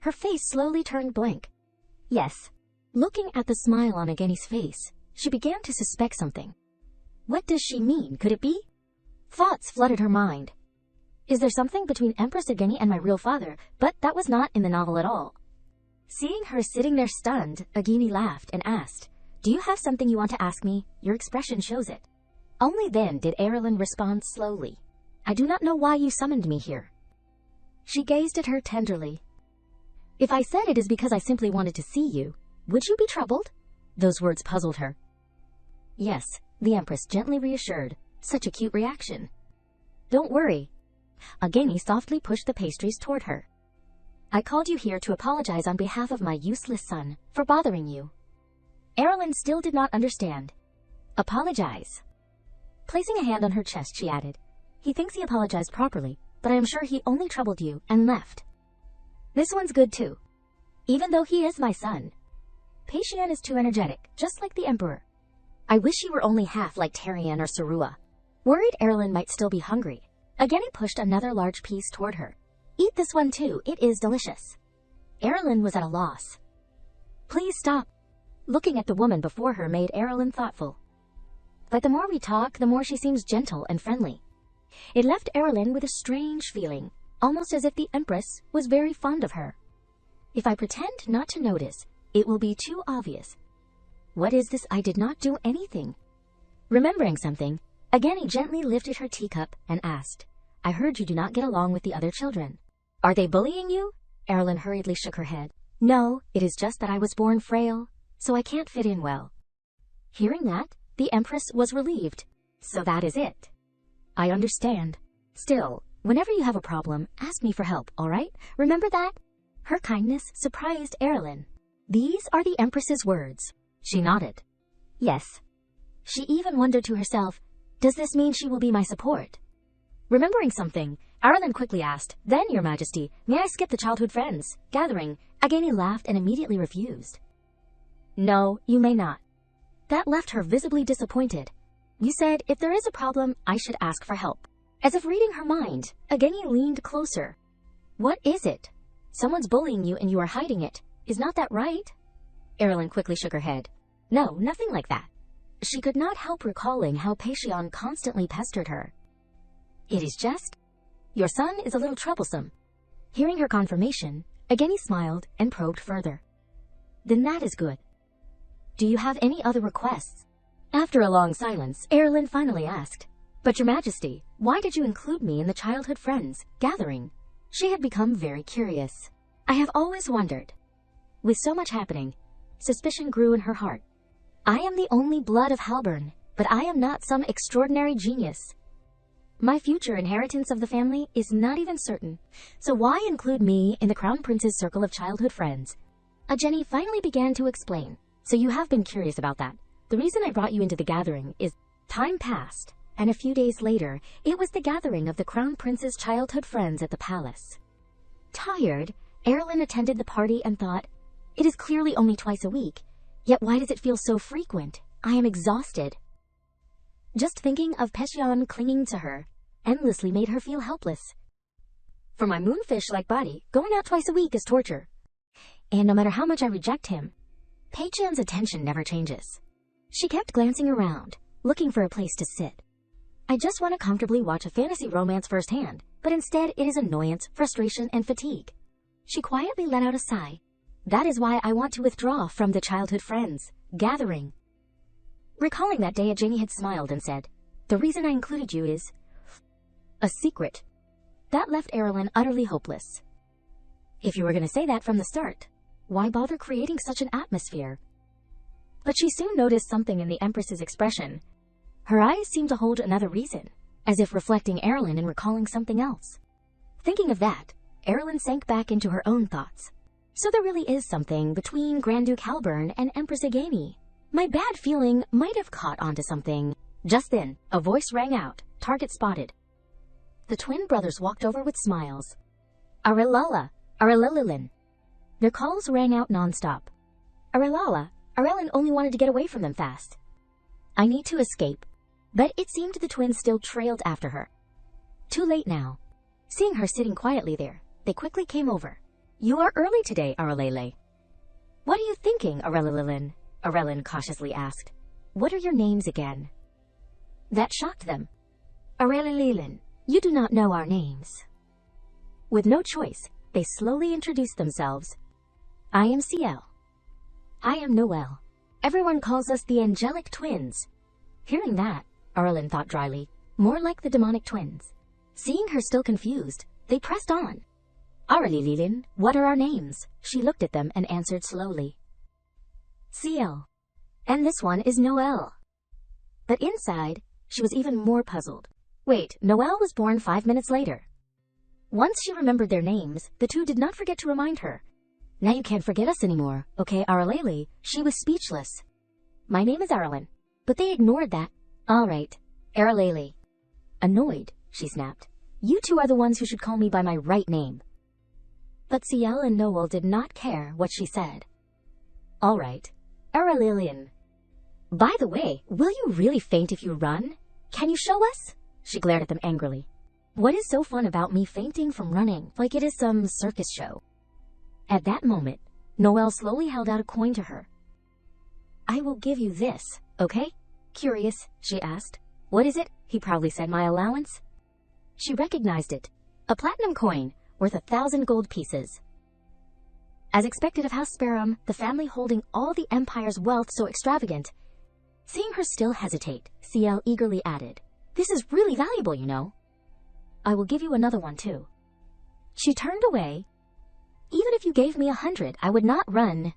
Her face slowly turned blank. Yes. Looking at the smile on Ageni's face, she began to suspect something. What does she mean? Could it be? Thoughts flooded her mind. Is there something between Empress Ageni and my real father? But that was not in the novel at all. Seeing her sitting there stunned, Ageni laughed and asked, do you have something you want to ask me? Your expression shows it. Only then did Aerilyn respond slowly. I do not know why you summoned me here. She gazed at her tenderly. If I said it is because I simply wanted to see you, would you be troubled? Those words puzzled her. Yes, the Empress gently reassured. Such a cute reaction. Don't worry. Ageni softly pushed the pastries toward her. I called you here to apologize on behalf of my useless son for bothering you. Aerilyn still did not understand. Apologize. Placing a hand on her chest, she added, he thinks he apologized properly, but I am sure he only troubled you and left. This one's good too. Even though he is my son. Pishon is too energetic, just like the Emperor. I wish he were only half like Tarian or Sarua. Worried Aerilyn might still be hungry, Ageni pushed another large piece toward her. Eat this one too, it is delicious. Aerilyn was at a loss. Please stop. Looking at the woman before her made Aerilyn thoughtful. But the more we talk, the more she seems gentle and friendly. It left Aerilyn with a strange feeling, almost as if the Empress was very fond of her. If I pretend not to notice, it will be too obvious. What is this? I did not do anything. Remembering something, Ageni gently lifted her teacup and asked, I heard you do not get along with the other children. Are they bullying you? Aerilyn hurriedly shook her head. No, it is just that I was born frail, so I can't fit in well. Hearing that, the Empress was relieved. So that is it. I understand. Still, whenever you have a problem, ask me for help, all right? Remember that? Her kindness surprised Aerilyn. These are the Empress's words. She nodded. Yes. She even wondered to herself, does this mean she will be my support? Remembering something, Aerilyn quickly asked, then, Your Majesty, may I skip the childhood friends gathering? Ageni laughed and immediately refused. No, you may not. That left her visibly disappointed. You said, if there is a problem, I should ask for help. As if reading her mind, Ageni leaned closer. What is it? Someone's bullying you and you are hiding it. Is not that right? Aerilyn quickly shook her head. No, nothing like that. She could not help recalling how Pishon constantly pestered her. It is just, your son is a little troublesome. Hearing her confirmation, Ageni smiled and probed further. Then that is good. Do you have any other requests? After a long silence, Aerilyn finally asked, But Your Majesty, why did you include me in the childhood friends gathering? She had become very curious. I have always wondered. With so much happening, suspicion grew in her heart. I am the only blood of Halburn, but I am not some extraordinary genius. My future inheritance of the family is not even certain, so why include me in the Crown Prince's circle of childhood friends? Ageni finally began to explain. So you have been curious about that. The reason I brought you into the gathering is time passed, and a few days later, it was the gathering of the Crown Prince's childhood friends at the palace. Tired, Aerilyn attended the party and thought, it is clearly only twice a week, yet why does it feel so frequent? I am exhausted. Just thinking of Pishon clinging to her endlessly made her feel helpless. For my moonfish-like body, going out twice a week is torture. And no matter how much I reject him, Pishon's attention never changes. She kept glancing around, looking for a place to sit. I just want to comfortably watch a fantasy romance firsthand, but instead it is annoyance, frustration, and fatigue. She quietly let out a sigh. That is why I want to withdraw from the childhood friends gathering. Recalling that day, Ageni had smiled and said, The reason I included you is a secret. That left Aerilyn utterly hopeless. If you were going to say that from the start, why bother creating such an atmosphere? But she soon noticed something in the Empress's expression. Her eyes seemed to hold another reason, as if reflecting Aerilyn and recalling something else. Thinking of that, Aerilyn sank back into her own thoughts. So there really is something between Grand Duke Halburn and Empress Agani. My bad feeling might have caught onto something. Just then, a voice rang out, target spotted. The twin brothers walked over with smiles. Aerilala, Aerilyn. Their calls rang out non-stop. Aerilala, Aerilyn only wanted to get away from them fast. I need to escape. But it seemed the twins still trailed after her. Too late now. Seeing her sitting quietly there, they quickly came over. You are early today, Aerilyn. What are you thinking, Aerilyn? Aerilyn cautiously asked. What are your names again? That shocked them. Aerilyn, you do not know our names. With no choice, they slowly introduced themselves. I am Ciel. I am Noel. Everyone calls us the angelic twins. Hearing that, Aerilyn thought dryly, more like the demonic twins. Seeing her still confused, they pressed on. Aerilyn, what are our names? She looked at them and answered slowly. Ciel. And this one is Noel. But inside, she was even more puzzled. Wait, Noel was born 5 minutes later. Once she remembered their names, the two did not forget to remind her. Now you can't forget us anymore, okay, Aerilyn? She was speechless. My name is Aerilyn. But they ignored that. All right, Aerilyn. Annoyed, she snapped. You two are the ones who should call me by my right name. But Ciel and Noel did not care what she said. All right, Aerilyn. By the way, will you really faint if you run? Can you show us? She glared at them angrily. What is so fun about me fainting from running, like it is some circus show? At that moment, Noel slowly held out a coin to her. I will give you this, okay? Curious, she asked. What is it? He proudly said, my allowance. She recognized it. A platinum coin, worth 1,000 gold pieces. As expected of House Sparrow, the family holding all the Empire's wealth so extravagant. Seeing her still hesitate, Ciel eagerly added, This is really valuable, you know. I will give you another one, too. She turned away. Even if you gave me 100, I would not run.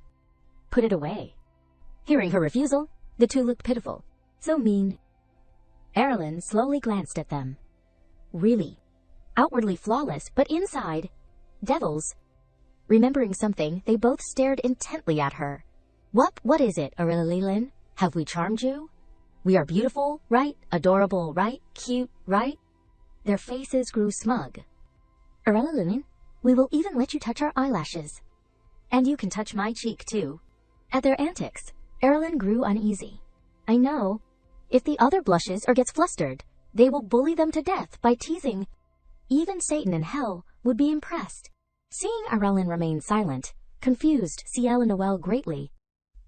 Put it away. Hearing her refusal, the two looked pitiful. So mean. Aerilyn slowly glanced at them. Really. Outwardly flawless, but inside, devils. Remembering something, they both stared intently at her. What is it, Aerilyn? Have we charmed you? We are beautiful, right? Adorable, right? Cute, right? Their faces grew smug. Aerilyn, we will even let you touch our eyelashes. And you can touch my cheek, too. At their antics, Aerilyn grew uneasy. I know. If the other blushes or gets flustered, they will bully them to death by teasing. Even Satan in hell would be impressed. Seeing Aerilyn remain silent, confused Ciel and Noel greatly.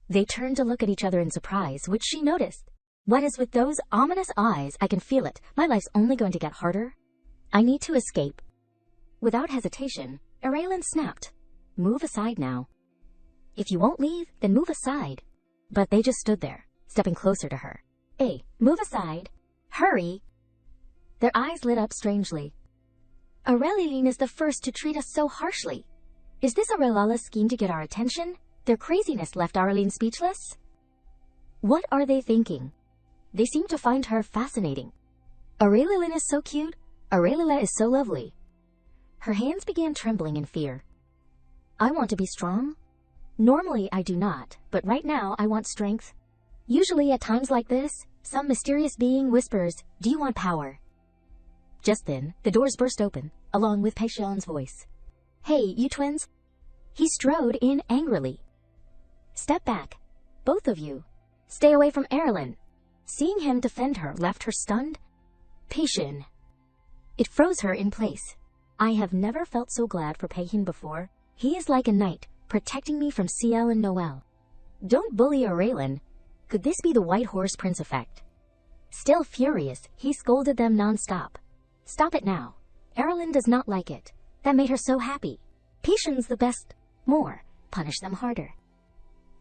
They turned to look at each other in surprise, which she noticed. What is with those ominous eyes? I can feel it. My life's only going to get harder. I need to escape. Without hesitation, Aerilyn snapped. Move aside now. If you won't leave, then move aside. But they just stood there, stepping closer to her. Hey, move aside. Hurry. Their eyes lit up strangely. Aerilyn is the first to treat us so harshly. Is this Aerilyn's scheme to get our attention? Their craziness left Aerilyn speechless. What are they thinking? They seem to find her fascinating. Aerilyn is so cute. Aerilyn is so lovely. Her hands began trembling in fear. I want to be strong. Normally I do not, but right now I want strength. Usually at times like this, some mysterious being whispers, do you want power? Just then, the doors burst open, along with Pishon's voice. Hey, you twins. He strode in angrily. Step back. Both of you. Stay away from Aerilyn. Seeing him defend her left her stunned. Pishon. It froze her in place. I have never felt so glad for Pishon before. He is like a knight, protecting me from Ciel and Noel. Don't bully Aerilyn. Could this be the White Horse Prince effect? Still furious, he scolded them non-stop. Stop it now. Aerilyn does not like it. That made her so happy. Pishon's the best. More. Punish them harder.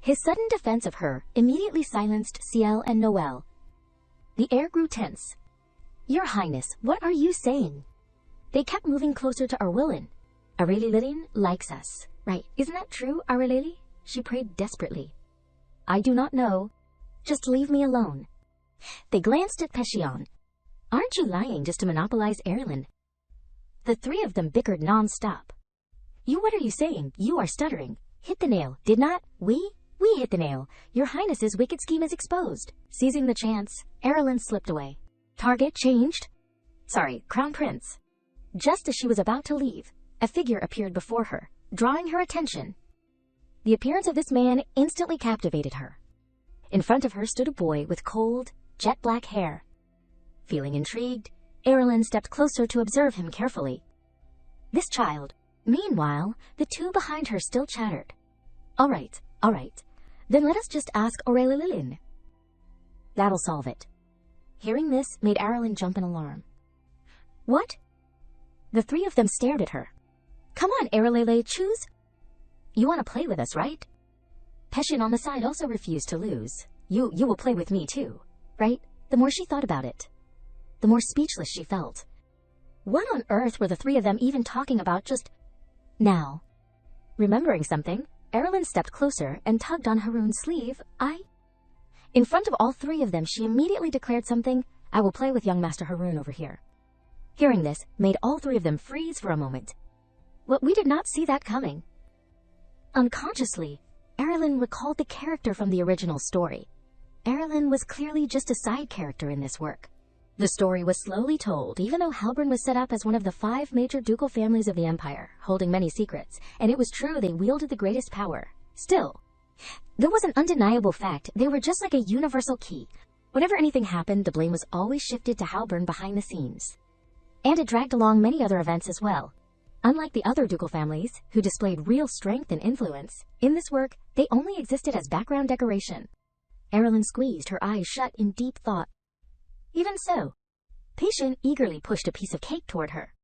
His sudden defense of her immediately silenced Ciel and Noel. The air grew tense. Your Highness, what are you saying? They kept moving closer to Aerilyn. Aerilyn likes us, right? Isn't that true, Aerilyn? She prayed desperately. I do not know. Just leave me alone. They glanced at Pishon. Aren't you lying just to monopolize Aerilyn? The three of them bickered non-stop. What are you saying? You are stuttering. Hit the nail, did not we? We hit the nail. Your Highness's wicked scheme is exposed. Seizing the chance, Aerilyn slipped away. Target changed? Sorry, Crown Prince. Just as she was about to leave, a figure appeared before her, drawing her attention. The appearance of this man instantly captivated her. In front of her stood a boy with cold, jet-black hair. Feeling intrigued, Aerilyn stepped closer to observe him carefully. This child. Meanwhile, the two behind her still chattered. All right. Then let us just ask Aerilyn. That'll solve it. Hearing this made Aerilyn jump in alarm. What? The three of them stared at her. Come on, Aerilyn, choose. You want to play with us, right? Pishon on the side also refused to lose. You will play with me too, right? The more she thought about it, the more speechless she felt. What on earth were the three of them even talking about just now? Remembering something, Aerilyn stepped closer and tugged on Haroon's sleeve. In front of all three of them, she immediately declared something. I will play with young Master Haroon over here. Hearing this made all three of them freeze for a moment. Well, we did not see that coming. Unconsciously, Aerilyn recalled the character from the original story. Aerilyn was clearly just a side character in this work. The story was slowly told, even though Halbrand was set up as one of the 5 major ducal families of the Empire, holding many secrets, and it was true they wielded the greatest power. Still, there was an undeniable fact: they were just like a universal key. Whenever anything happened, the blame was always shifted to Halbrand behind the scenes. And it dragged along many other events as well. Unlike the other ducal families, who displayed real strength and influence, in this work, they only existed as background decoration. Aerilyn squeezed her eyes shut in deep thought. Even so, Pishon eagerly pushed a piece of cake toward her.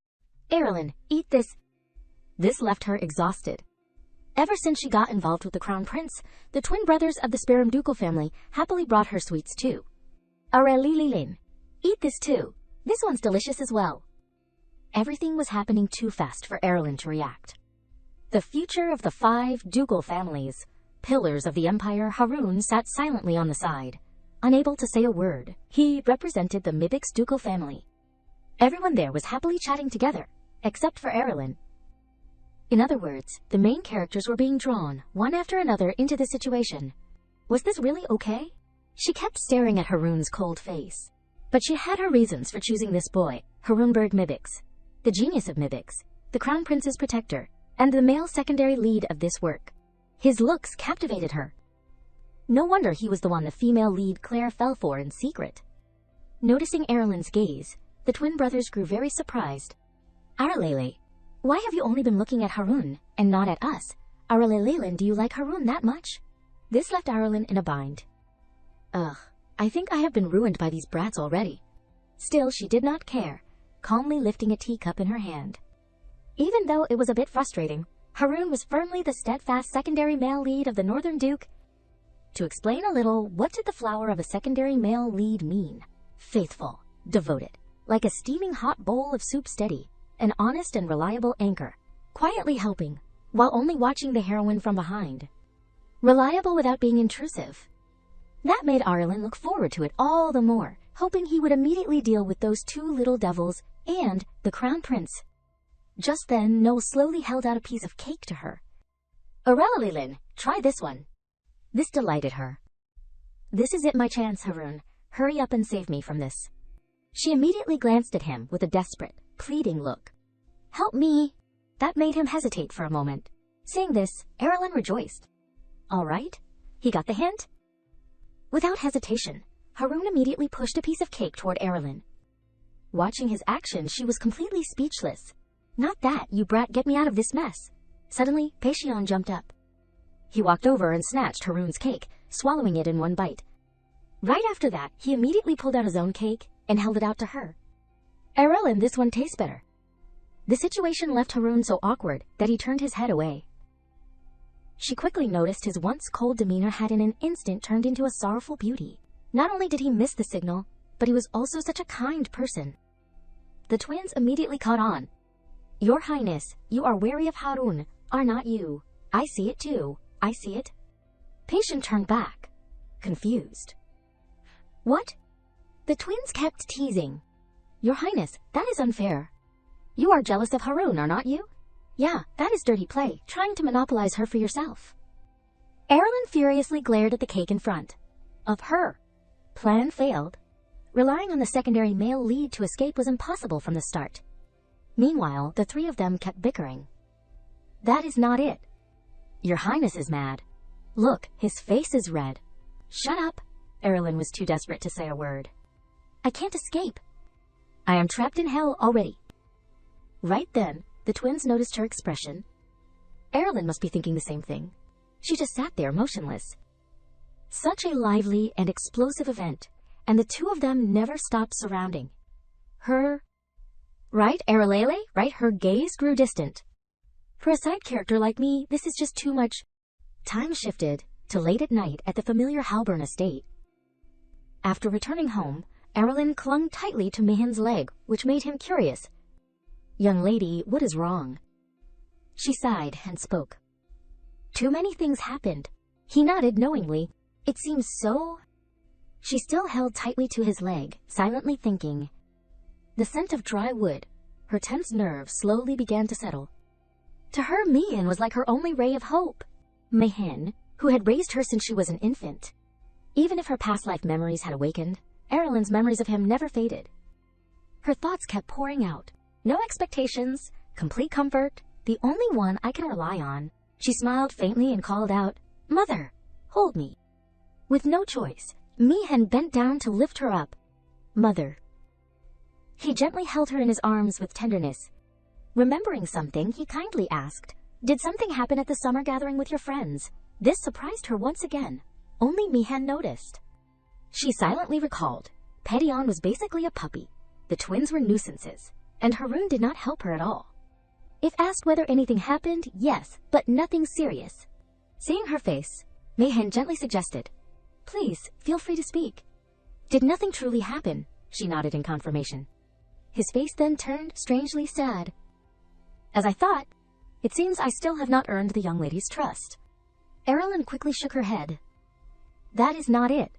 Aerilyn, eat this. This left her exhausted. Ever since she got involved with the Crown Prince, the twin brothers of the Sperum ducal family happily brought her sweets too. Aerilyn, eat this too. This one's delicious as well. Everything was happening too fast for Aerilyn to react. The future of the 5 ducal families, pillars of the Empire, Haroon sat silently on the side, unable to say a word. He represented the Mibix ducal family. Everyone there was happily chatting together, except for Aerilyn. In other words, the main characters were being drawn, one after another, into the situation. Was this really okay? She kept staring at Haroon's cold face. But she had her reasons for choosing this boy, Haroonberg Mibix, the genius of Mibix, the Crown Prince's protector, and the male secondary lead of this work. His looks captivated her. No wonder he was the one the female lead Claire fell for in secret. Noticing Aerilyn's gaze, the twin brothers grew very surprised. Aerilyn, why have you only been looking at Haroon, and not at us? Aerilyn, do you like Haroon that much? This left Aerilyn in a bind. Ugh, I think I have been ruined by these brats already. Still, she did not care, calmly lifting a teacup in her hand. Even though it was a bit frustrating, Haroon was firmly the steadfast secondary male lead of the Northern Duke. To explain a little, what did the flower of a secondary male lead mean? Faithful, devoted, like a steaming hot bowl of soup, steady, an honest and reliable anchor, quietly helping, while only watching the heroine from behind. Reliable without being intrusive. That made Aerilyn look forward to it all the more, hoping he would immediately deal with those 2 little devils and the Crown Prince. Just then, Noel slowly held out a piece of cake to her. Aerilyn, try this one. This delighted her. This is it, my chance, Haroon. Hurry up and save me from this. She immediately glanced at him with a desperate, pleading look. Help me. That made him hesitate for a moment. Seeing this, Aerilyn rejoiced. All right. He got the hint? Without hesitation, Haroon immediately pushed a piece of cake toward Aerilyn. Watching his action, she was completely speechless. Not that, you brat, get me out of this mess. Suddenly, Pishon jumped up. He walked over and snatched Haroon's cake, swallowing it in one bite. Right after that, he immediately pulled out his own cake and held it out to her. Aerilyn, this one tastes better. The situation left Haroon so awkward that he turned his head away. She quickly noticed his once cold demeanor had in an instant turned into a sorrowful beauty. Not only did he miss the signal, but he was also such a kind person. The twins immediately caught on. Your Highness, you are wary of Haroon, are not you? I see it too. I see it. Pishon turned back, confused. What? The twins kept teasing. Your Highness, that is unfair. You are jealous of Harun, are not you? Yeah, that is dirty play, trying to monopolize her for yourself. Aerilyn furiously glared at the cake in front of her. Plan failed. Relying on the secondary male lead to escape was impossible from the start. Meanwhile, the three of them kept bickering. That is not it. Your Highness is mad. Look, his face is red. Shut up. Aerilyn was too desperate to say a word. I can't escape. I am trapped in hell already. Right then, the twins noticed her expression. Aerilyn must be thinking the same thing. She just sat there motionless. Such a lively and explosive event, and the two of them never stopped surrounding her. Right, Aerilyn? Right? Her gaze grew distant. For a side character like me, this is just too much. Time shifted to late at night at the familiar Halburn estate. After returning home, Aerilyn clung tightly to Mayan's leg, which made him curious. Young lady, what is wrong? She sighed and spoke. Too many things happened. He nodded knowingly. It seems so. She still held tightly to his leg, silently thinking. The scent of dry wood, her tense nerves slowly began to settle. To her, Mayan was like her only ray of hope. Mayan, who had raised her since she was an infant. Even if her past life memories had awakened, Aerilyn's memories of him never faded. Her thoughts kept pouring out. No expectations, complete comfort, the only one I can rely on. She smiled faintly and called out, Mother, hold me. With no choice, Mayan bent down to lift her up. Mother. He gently held her in his arms with tenderness. Remembering something, he kindly asked, Did something happen at the summer gathering with your friends? This surprised her once again. Only Mayan noticed. She silently recalled. Pishon was basically a puppy. The twins were nuisances, and Harun did not help her at all. If asked whether anything happened, yes, but nothing serious. Seeing her face, Mayan gently suggested, Please, feel free to speak. Did nothing truly happen? She nodded in confirmation. His face then turned strangely sad. As I thought, it seems I still have not earned the young lady's trust. Aerilyn quickly shook her head. That is not it.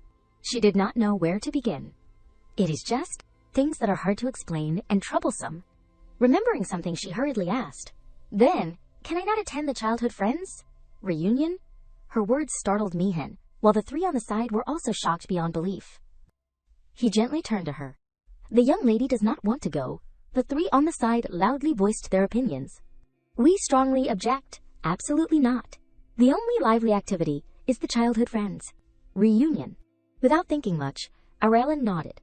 She did not know where to begin. It is just things that are hard to explain and troublesome. Remembering something, she hurriedly asked, Then, can I not attend the childhood friends reunion? Her words startled Mayan, while the three on the side were also shocked beyond belief. He gently turned to her. The young lady does not want to go. The three on the side loudly voiced their opinions. We strongly object. Absolutely not. The only lively activity is the childhood friends reunion. Without thinking much, Aerilyn nodded.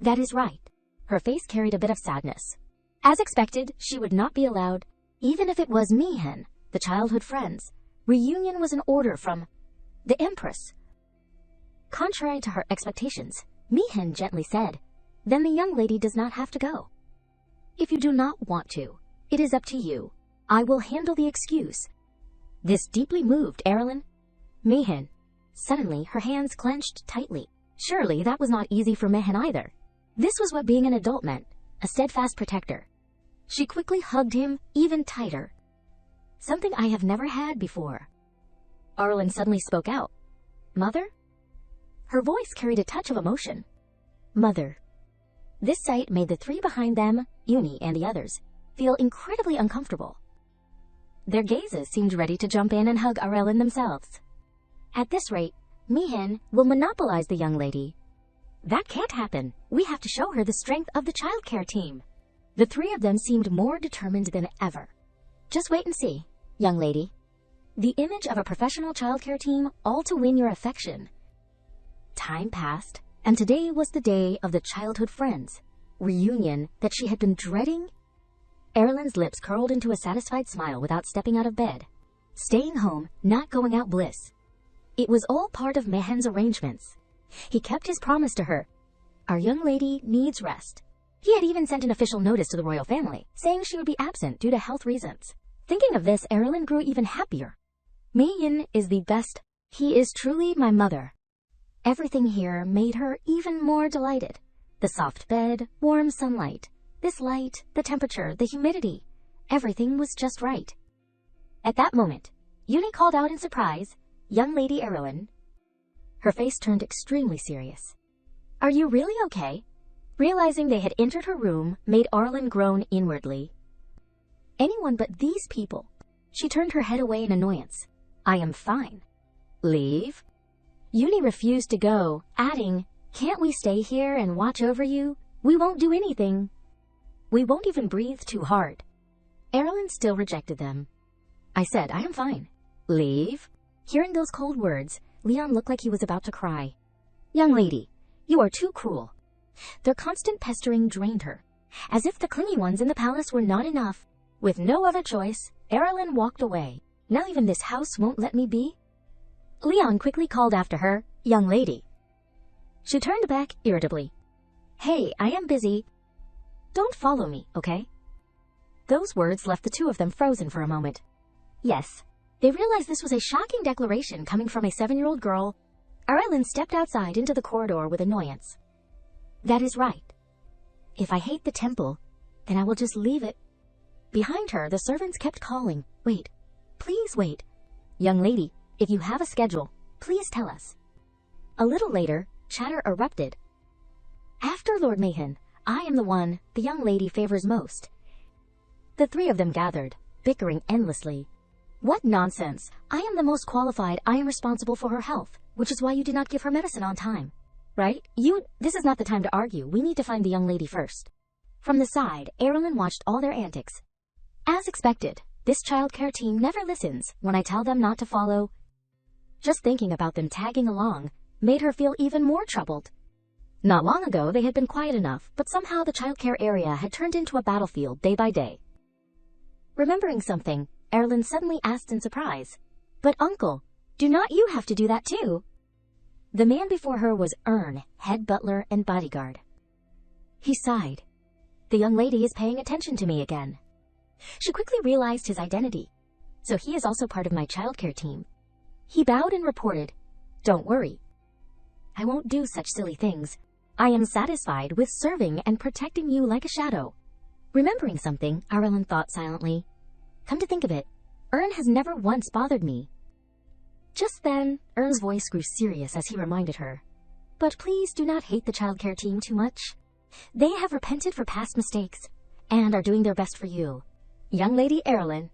That is right. Her face carried a bit of sadness. As expected, she would not be allowed, even if it was Mayan, the childhood friends. Reunion was an order from the Empress. Contrary to her expectations, Mayan gently said, Then the young lady does not have to go. If you do not want to, it is up to you. I will handle the excuse. This deeply moved Aerilyn. Mayan. Suddenly, her hands clenched tightly. Surely that was not easy for Mayan either. This was what being an adult meant, a steadfast protector. She quickly hugged him even tighter. Something I have never had before. Aerilyn suddenly spoke out. Mother? Her voice carried a touch of emotion. Mother. This sight made the three behind them, Uni and the others, feel incredibly uncomfortable. Their gazes seemed ready to jump in and hug Aerilyn themselves. At this rate, Mayan will monopolize the young lady. That can't happen. We have to show her the strength of the childcare team. The three of them seemed more determined than ever. Just wait and see, young lady. The image of a professional childcare team, all to win your affection. Time passed, and today was the day of the childhood friends reunion that she had been dreading. Aerilyn's lips curled into a satisfied smile without stepping out of bed. Staying home, not going out bliss. It was all part of Mayan's arrangements. He kept his promise to her. Our young lady needs rest. He had even sent an official notice to the royal family, saying she would be absent due to health reasons. Thinking of this, Aerilyn grew even happier. Mayan is the best. He is truly my mother. Everything here made her even more delighted. The soft bed, warm sunlight, this light, the temperature, the humidity. Everything was just right. At that moment, Uni called out in surprise, Young Lady Aerilyn. Her face turned extremely serious. Are you really okay? Realizing they had entered her room made Aerilyn groan inwardly. Anyone but these people. She turned her head away in annoyance. I am fine. Leave? Uni refused to go, adding, can't we stay here and watch over you? We won't do anything. We won't even breathe too hard. Aerilyn still rejected them. I said, I am fine. Leave? Hearing those cold words, Leon looked like he was about to cry. Young lady, you are too cruel. Their constant pestering drained her. As if the clingy ones in the palace were not enough. With no other choice, Aerilyn walked away. Now even this house won't let me be? Leon quickly called after her, young lady. She turned back irritably. Hey, I am busy. Don't follow me, okay? Those words left the two of them frozen for a moment. Yes, they realized this was a shocking declaration coming from a 7-year-old girl. Aerilyn stepped outside into the corridor with annoyance. That is right. If I hate the temple, then I will just leave it. Behind her, the servants kept calling. Wait, please wait. Young lady, if you have a schedule, please tell us. A little later, chatter erupted. After Lord Mayan, I am the one the young lady favors most. The three of them gathered, bickering endlessly. What nonsense! I am the most qualified. I am responsible for her health, which is why you did not give her medicine on time. Right? This is not the time to argue. We need to find the young lady first. From the side, Aerilyn watched all their antics. As expected, this childcare team never listens when I tell them not to follow. Just thinking about them tagging along made her feel even more troubled. Not long ago, they had been quiet enough, but somehow the childcare area had turned into a battlefield day by day. Remembering something, Aerilyn suddenly asked in surprise, But uncle, do not you have to do that too? The man before her was Ern, head butler and bodyguard. He sighed. The young lady is paying attention to me again. She quickly realized his identity. So he is also part of my childcare team. He bowed and reported, Don't worry. I won't do such silly things. I am satisfied with serving and protecting you like a shadow. Remembering something, Aerilyn thought silently. Come to think of it, Ern has never once bothered me. Just then, Ern's voice grew serious as he reminded her. But please do not hate the childcare team too much. They have repented for past mistakes and are doing their best for you. Young lady Aerilyn.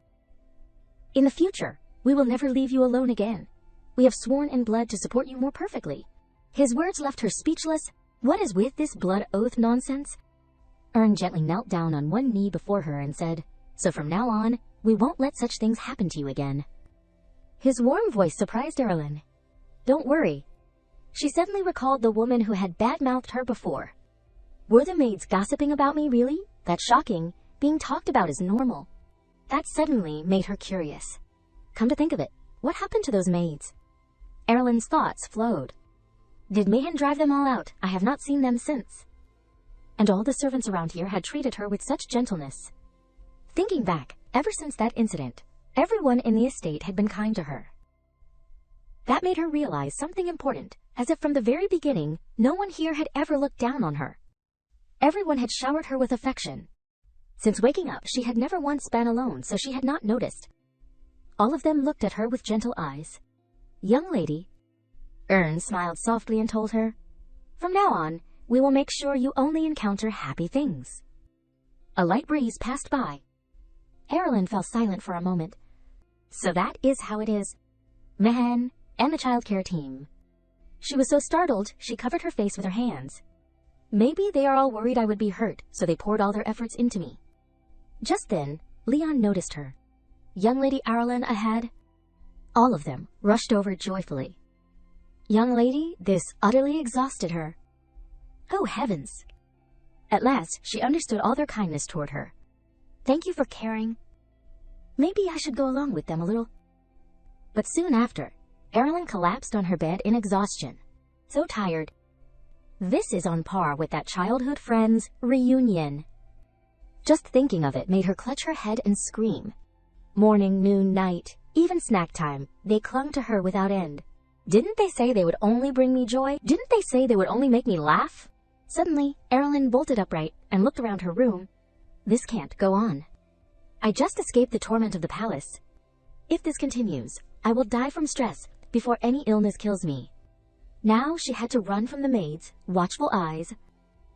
In the future, we will never leave you alone again. We have sworn in blood to support you more perfectly. His words left her speechless. What is with this blood oath nonsense? Ern gently knelt down on one knee before her and said, So from now on, we won't let such things happen to you again. His warm voice surprised Aerilyn. Don't worry. She suddenly recalled the woman who had bad-mouthed her before. Were the maids gossiping about me, really? That's shocking. Being talked about is normal. That suddenly made her curious. Come to think of it, what happened to those maids? Aerilyn's thoughts flowed. Did Mayan drive them all out? I have not seen them since. And all the servants around here had treated her with such gentleness. Thinking back, ever since that incident, everyone in the estate had been kind to her. That made her realize something important, as if from the very beginning, no one here had ever looked down on her. Everyone had showered her with affection. Since waking up, she had never once been alone, so she had not noticed. All of them looked at her with gentle eyes. Young lady. Ern smiled softly and told her, From now on, we will make sure you only encounter happy things. A light breeze passed by. Aerilyn fell silent for a moment. So that is how it is. Mayan and the childcare team. She was so startled, she covered her face with her hands. Maybe they are all worried I would be hurt, so they poured all their efforts into me. Just then, Leon noticed her. Young lady Aerilyn ahead. All of them rushed over joyfully. Young lady, this utterly exhausted her. Oh heavens! At last, she understood all their kindness toward her. Thank you for caring. Maybe I should go along with them a little. But soon after, Aerilyn collapsed on her bed in exhaustion. So tired. This is on par with that childhood friend's reunion. Just thinking of it made her clutch her head and scream. Morning, noon, night, even snack time, they clung to her without end. Didn't they say they would only bring me joy? Didn't they say they would only make me laugh? Suddenly, Aerilyn bolted upright and looked around her room. This can't go on. I just escaped the torment of the palace. If this continues, I will die from stress before any illness kills me. Now she had to run from the maids, watchful eyes.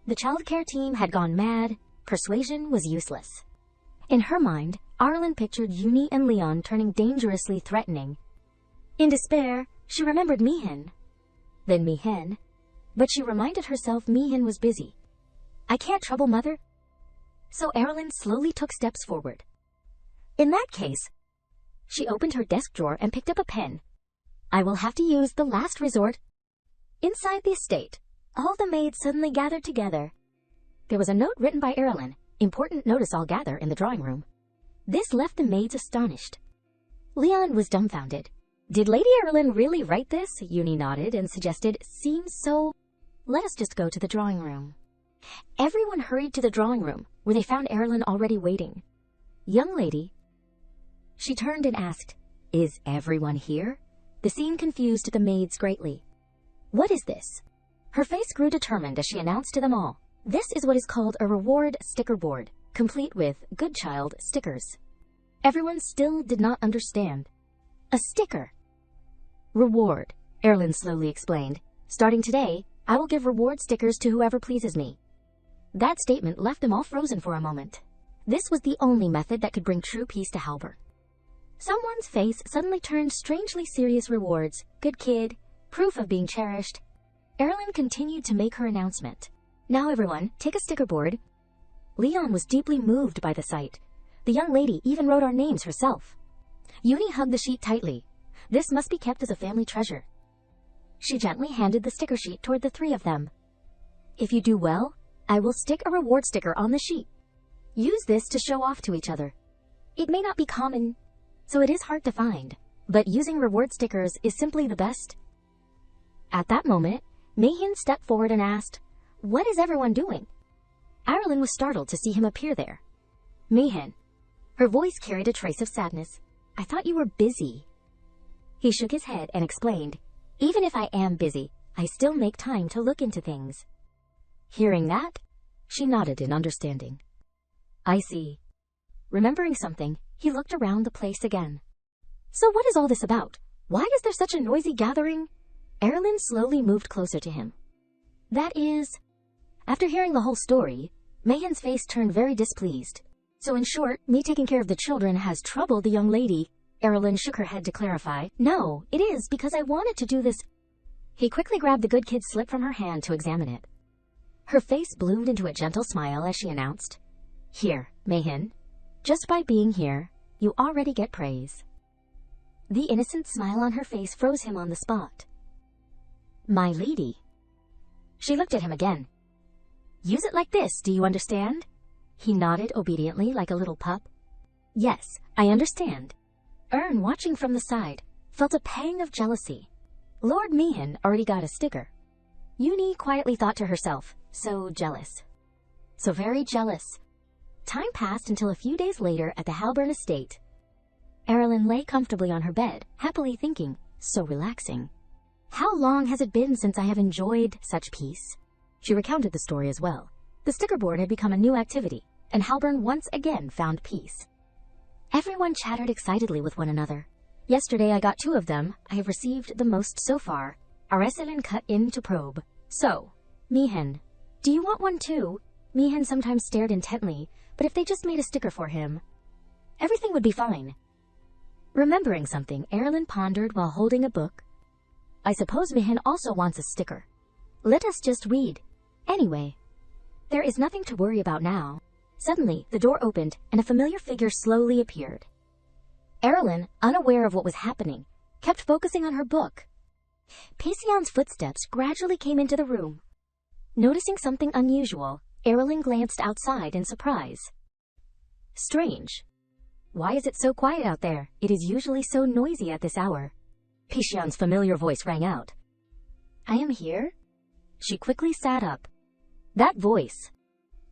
The childcare team had gone mad. Persuasion was useless. In her mind, Aerilyn pictured Uni and Leon turning dangerously threatening. In despair, she remembered Mihin. Then Mihin. But she reminded herself Mihin was busy. I can't trouble Mother. So Aerilyn slowly took steps forward. In that case, she opened her desk drawer and picked up a pen. I will have to use the last resort. Inside the estate, all the maids suddenly gathered together. There was a note written by Aerilyn. Important notice all gather in the drawing room. This left the maids astonished. Leon was dumbfounded. Did Lady Aerilyn really write this? Uni nodded and suggested, seems so. Let us just go to the drawing room. Everyone hurried to the drawing room, where they found Aerilyn already waiting. Young lady. She turned and asked, is everyone here? The scene confused the maids greatly. What is this? Her face grew determined as she announced to them all. This is what is called a reward sticker board, complete with good child stickers. Everyone still did not understand. A sticker. Reward, Aerilyn slowly explained. Starting today, I will give reward stickers to whoever pleases me. That statement left them all frozen for a moment. This was the only method that could bring true peace to Halberd. Someone's face suddenly turned strangely serious. Rewards, good kid, proof of being cherished. Aerilyn continued to make her announcement. Now everyone, take a sticker board. Leon was deeply moved by the sight. The young lady even wrote our names herself. Uni hugged the sheet tightly. This must be kept as a family treasure. She gently handed the sticker sheet toward the three of them. If you do well, I will stick a reward sticker on the sheet. Use this to show off to each other. It may not be common, so it is hard to find, but using reward stickers is simply the best. At that moment, Mayan stepped forward and asked, what is everyone doing? Aerilyn was startled to see him appear there. Mayan. Her voice carried a trace of sadness. I thought you were busy. He shook his head and explained, even if I am busy, I still make time to look into things. Hearing that, she nodded in understanding. I see. Remembering something, he looked around the place again. So what is all this about? Why is there such a noisy gathering? Aerilyn slowly moved closer to him. That is... After hearing the whole story, Mayan's face turned very displeased. So in short, me taking care of the children has troubled the young lady. Aerilyn shook her head to clarify. No, it is because I wanted to do this. He quickly grabbed the good kid's slip from her hand to examine it. Her face bloomed into a gentle smile as she announced, Here, Mayan. Just by being here, you already get praise. The innocent smile on her face froze him on the spot. My lady. She looked at him again. Use it like this, do you understand? He nodded obediently like a little pup. Yes, I understand. Ern, watching from the side, felt a pang of jealousy. Lord Meehan already got a sticker. Uni quietly thought to herself, so jealous. So very jealous. Time passed until a few days later at the Halburn estate. Aerilyn lay comfortably on her bed, happily thinking, so relaxing. How long has it been since I have enjoyed such peace? She recounted the story as well. The sticker board had become a new activity, and Halburn once again found peace. Everyone chattered excitedly with one another. Yesterday I got 2 of them. I have received the most so far. Aerilyn cut in to probe. So, Meehan, do you want one too? Meehan sometimes stared intently, but if they just made a sticker for him, everything would be fine. Remembering something, Aerilyn pondered while holding a book. I suppose Meehan also wants a sticker. Let us just read. Anyway, there is nothing to worry about now. Suddenly, the door opened, and a familiar figure slowly appeared. Aerilyn, unaware of what was happening, kept focusing on her book. Pishon's footsteps gradually came into the room. Noticing something unusual, Aerilyn glanced outside in surprise. Strange. Why is it so quiet out there? It is usually so noisy at this hour. Pishon's familiar voice rang out. I am here? She quickly sat up. That voice.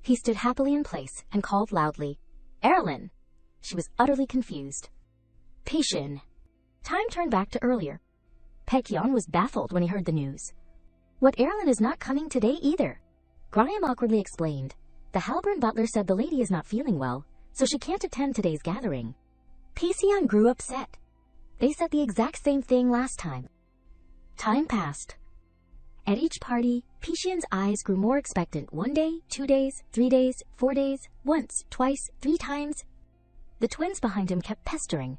He stood happily in place and called loudly, Aerilyn. She was utterly confused. Pishon. Time turned back to earlier. Pekyon was baffled when he heard the news. What, Aerilyn is not coming today either? Graham awkwardly explained. The Halburn butler said the lady is not feeling well, so she can't attend today's gathering. Pishon grew upset. They said the exact same thing last time. Time passed. At each party, Pishon's eyes grew more expectant. 1 day, 2 days, 3 days, 4 days, once, twice, 3 times. The twins behind him kept pestering.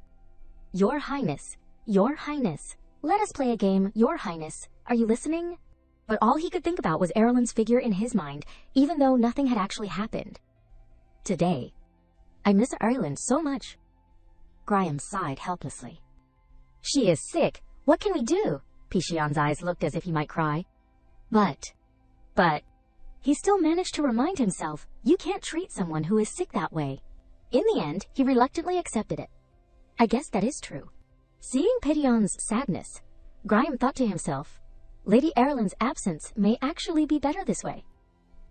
Your Highness, Your Highness, let us play a game, Your Highness, are you listening? But all he could think about was Aerilyn's figure in his mind, even though nothing had actually happened. Today, I miss Aerilyn so much. Graham sighed helplessly. She is sick. What can we do? Pishon's eyes looked as if he might cry. But, he still managed to remind himself, you can't treat someone who is sick that way. In the end, he reluctantly accepted it. I guess that is true. Seeing Pishon's sadness, Graham thought to himself, Lady Aerilyn's absence may actually be better this way.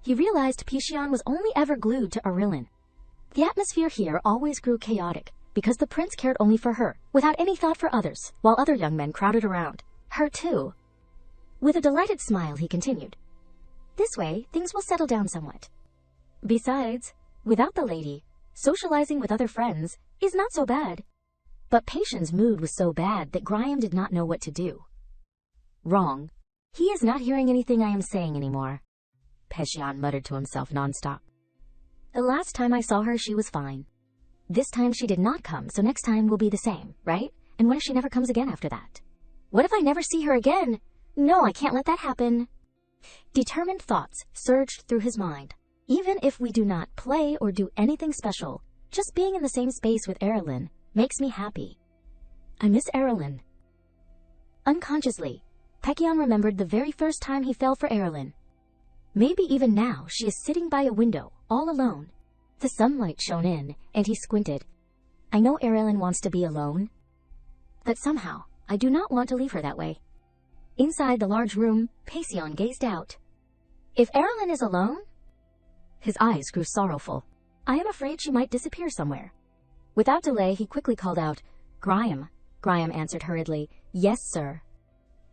He realized Pishon was only ever glued to Aerilyn. The atmosphere here always grew chaotic, because the prince cared only for her, without any thought for others, while other young men crowded around. Her too. With a delighted smile, he continued. This way, things will settle down somewhat. Besides, without the lady, socializing with other friends is not so bad. But Pishon's mood was so bad that Graham did not know what to do. Wrong. He is not hearing anything I am saying anymore. Pishon muttered to himself nonstop. The last time I saw her, she was fine. This time she did not come, so next time will be the same, right? And what if she never comes again after that? What if I never see her again? No, I can't let that happen. Determined thoughts surged through his mind. Even if we do not play or do anything special, just being in the same space with Aerilyn makes me happy. I miss Aerilyn. Unconsciously, Pishon remembered the very first time he fell for Aerilyn. Maybe even now she is sitting by a window, all alone. The sunlight shone in, and he squinted. I know Aerilyn wants to be alone. But somehow, I do not want to leave her that way. Inside the large room, Pishon gazed out. If Aerilyn is alone? His eyes grew sorrowful. I am afraid she might disappear somewhere. Without delay, he quickly called out, Graham. Graham answered hurriedly, Yes, sir.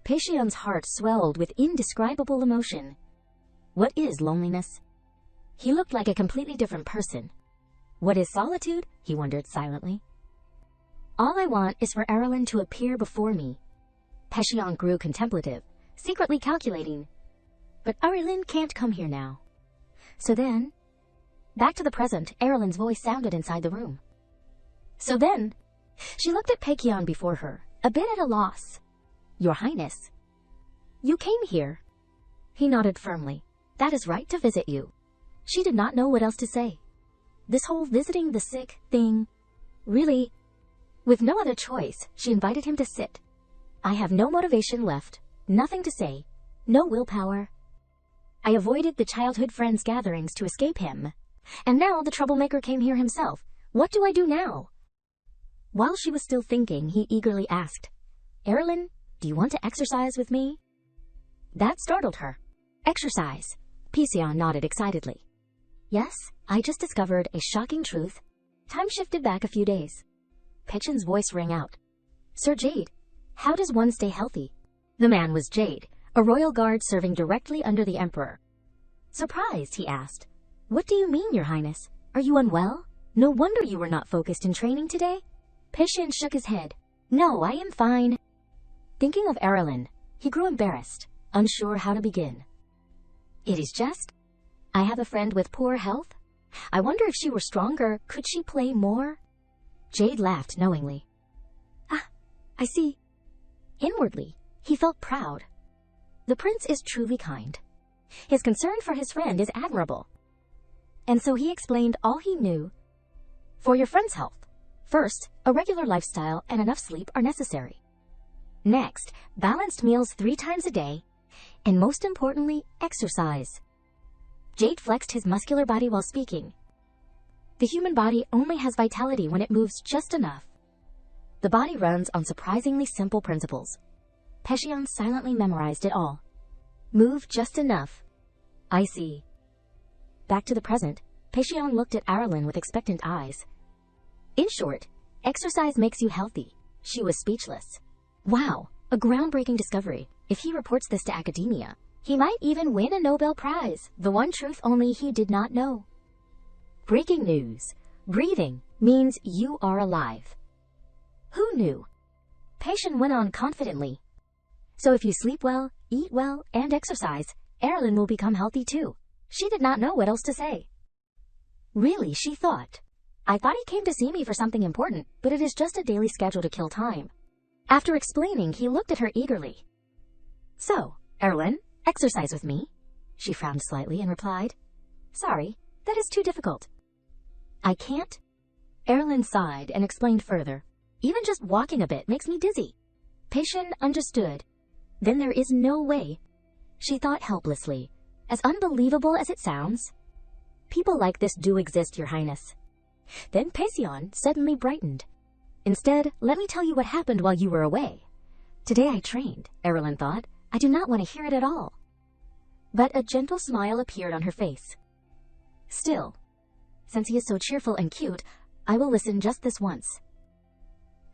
Pishon's heart swelled with indescribable emotion. What is loneliness? He looked like a completely different person. What is solitude? He wondered silently. All I want is for Aerilyn to appear before me. Pishon grew contemplative, secretly calculating. But Aerilyn can't come here now. So then... Back to the present, Aerilyn's voice sounded inside the room. So then... She looked at Pishon before her, a bit at a loss. Your Highness. You came here. He nodded firmly. That is right, to visit you. She did not know what else to say. This whole visiting the sick thing... Really... With no other choice, she invited him to sit. I have no motivation left, nothing to say, no willpower. I avoided the childhood friends' gatherings to escape him. And now the troublemaker came here himself. What do I do now? While she was still thinking, he eagerly asked, Aerilyn, do you want to exercise with me? That startled her. Exercise. Pishon nodded excitedly. Yes, I just discovered a shocking truth. Time shifted back a few days. Pishon's voice rang out. Sir Jade, how does one stay healthy? The man was Jade, a royal guard serving directly under the emperor. Surprised, he asked. What do you mean, Your Highness? Are you unwell? No wonder you were not focused in training today. Pishon shook his head. No, I am fine. Thinking of Aerilyn, he grew embarrassed, unsure how to begin. It is just... I have a friend with poor health. I wonder if she were stronger, could she play more? Jade laughed knowingly. Ah, I see. Inwardly, he felt proud. The prince is truly kind. His concern for his friend is admirable. And so he explained all he knew. For your friend's health, first, a regular lifestyle and enough sleep are necessary. Next, balanced meals 3 times a day. And most importantly, exercise. Jade flexed his muscular body while speaking. The human body only has vitality when it moves just enough. The body runs on surprisingly simple principles. Pishon silently memorized it all. Move just enough. I see. Back to the present, Pishon looked at Aerilyn with expectant eyes. In short, exercise makes you healthy. She was speechless. Wow, a groundbreaking discovery. If he reports this to academia, he might even win a Nobel Prize, the one truth only he did not know. Breaking news. Breathing means you are alive. Who knew? Pishon went on confidently. So if you sleep well, eat well, and exercise, Aerilyn will become healthy too. She did not know what else to say. Really, she thought. I thought he came to see me for something important, but it is just a daily schedule to kill time. After explaining, he looked at her eagerly. So, Aerilyn, exercise with me? She frowned slightly and replied, Sorry, that is too difficult. I can't? Aerilyn sighed and explained further. Even just walking a bit makes me dizzy. Pishon understood. Then there is no way. She thought helplessly. As unbelievable as it sounds. People like this do exist, Your Highness. Then Pishon suddenly brightened. Instead, let me tell you what happened while you were away. Today I trained, Aerilyn thought. I do not want to hear it at all. But a gentle smile appeared on her face. Still, since he is so cheerful and cute, I will listen just this once.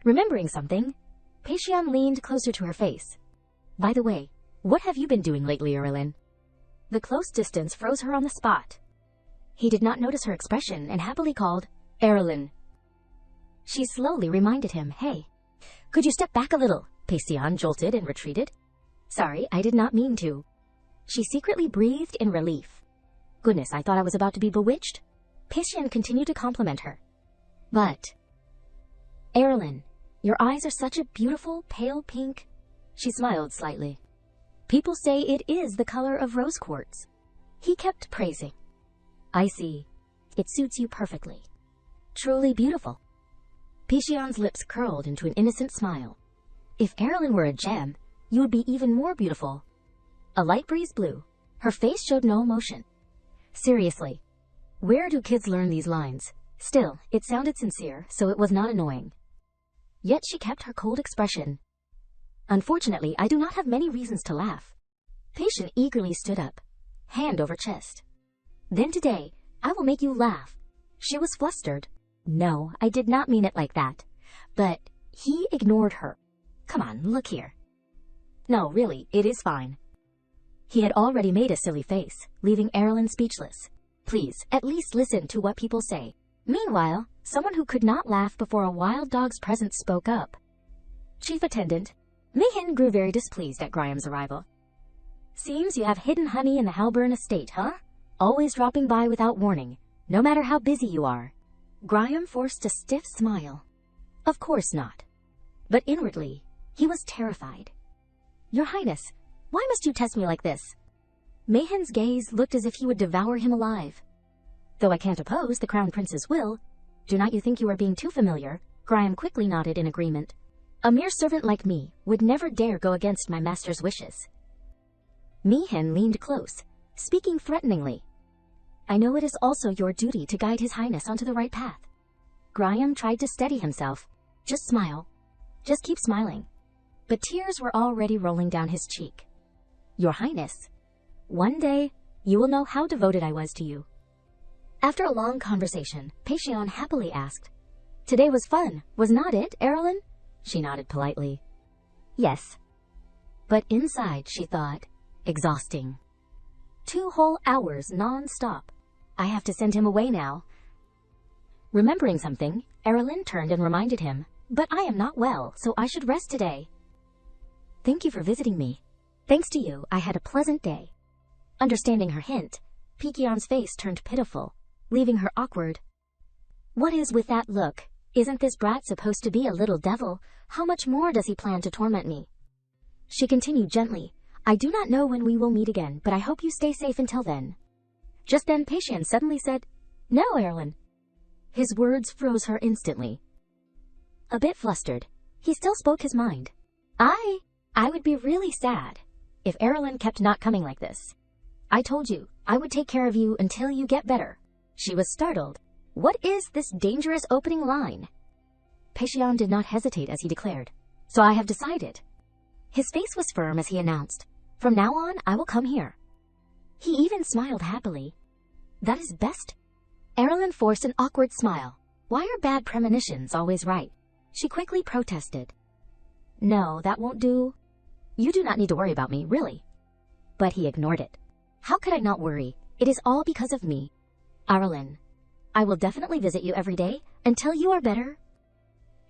Remembering something, Pishon leaned closer to her face. By the way, what have you been doing lately, Aerilyn? The close distance froze her on the spot. He did not notice her expression and happily called, Aerilyn. She slowly reminded him, Hey, could you step back a little? Pishon jolted and retreated. Sorry, I did not mean to. She secretly breathed in relief. Goodness, I thought I was about to be bewitched. Pishon continued to compliment her. But, Aerilyn, your eyes are such a beautiful, pale pink. She smiled slightly. People say it is the color of rose quartz. He kept praising. I see. It suits you perfectly. Truly beautiful. Pishon's lips curled into an innocent smile. If Aerilyn were a gem, you would be even more beautiful. A light breeze blew. Her face showed no emotion. Seriously, where do kids learn these lines? Still, it sounded sincere, so it was not annoying. Yet she kept her cold expression. Unfortunately, I do not have many reasons to laugh. Pishon eagerly stood up, hand over chest. Then today, I will make you laugh. She was flustered. No, I did not mean it like that. But he ignored her. Come on, look here. No, really, it is fine. He had already made a silly face, leaving Aerilyn speechless. Please, at least listen to what people say. Meanwhile, someone who could not laugh before a wild dog's presence spoke up. Chief Attendant, Mayan grew very displeased at Graham's arrival. Seems you have hidden honey in the Halburn estate, huh? Always dropping by without warning, no matter how busy you are. Graham forced a stiff smile. Of course not. But inwardly, he was terrified. Your Highness, why must you test me like this? Mahan's gaze looked as if he would devour him alive. Though I can't oppose the Crown Prince's will, do not you think you are being too familiar? Graham quickly nodded in agreement. A mere servant like me would never dare go against my master's wishes. Mahan leaned close, speaking threateningly. I know it is also your duty to guide His Highness onto the right path. Graham tried to steady himself. Just smile. Just keep smiling. But tears were already rolling down his cheek. Your Highness, one day you will know how devoted I was to you. After a long conversation, Pishon happily asked, Today was fun, was not it, Aerilyn? She nodded politely. Yes. But inside, she thought, exhausting. 2 whole hours non-stop. I have to send him away now. Remembering something, Aerilyn turned and reminded him, But I am not well, so I should rest today. Thank you for visiting me. Thanks to you, I had a pleasant day. Understanding her hint, Pishon's face turned pitiful, leaving her awkward. What is with that look? Isn't this brat supposed to be a little devil? How much more does he plan to torment me? She continued gently, I do not know when we will meet again, but I hope you stay safe until then. Just then Pishon suddenly said, No, Aerilyn. His words froze her instantly. A bit flustered, he still spoke his mind. I would be really sad if Aerilyn kept not coming like this. I told you, I would take care of you until you get better. She was startled. What is this dangerous opening line? Pishon did not hesitate as he declared, So I have decided. His face was firm as he announced, From now on, I will come here. He even smiled happily. That is best. Aerilyn forced an awkward smile. Why are bad premonitions always right? She quickly protested. No, that won't do. You do not need to worry about me, really. But he ignored it. How could I not worry? It is all because of me. Aerilyn, I will definitely visit you every day until you are better.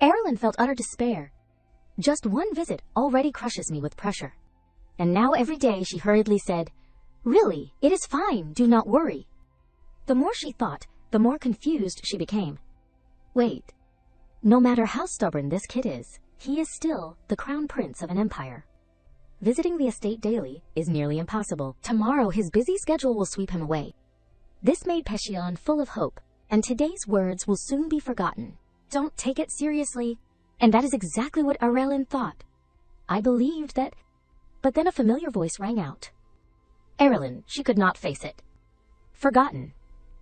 Aerilyn felt utter despair. Just one visit already crushes me with pressure. and now every day she hurriedly said, "Really, it is fine, do not worry." The more she thought, the more confused she became. Wait, no matter how stubborn this kid is, he is still the crown prince of an empire. Visiting the estate daily is nearly impossible. Tomorrow his busy schedule will sweep him away. This made Pishon full of hope, and today's words will soon be forgotten. Don't take it seriously. And that is exactly what Aerilyn thought. I believed that, but then a familiar voice rang out. Aerilyn, she could not face it. Forgotten.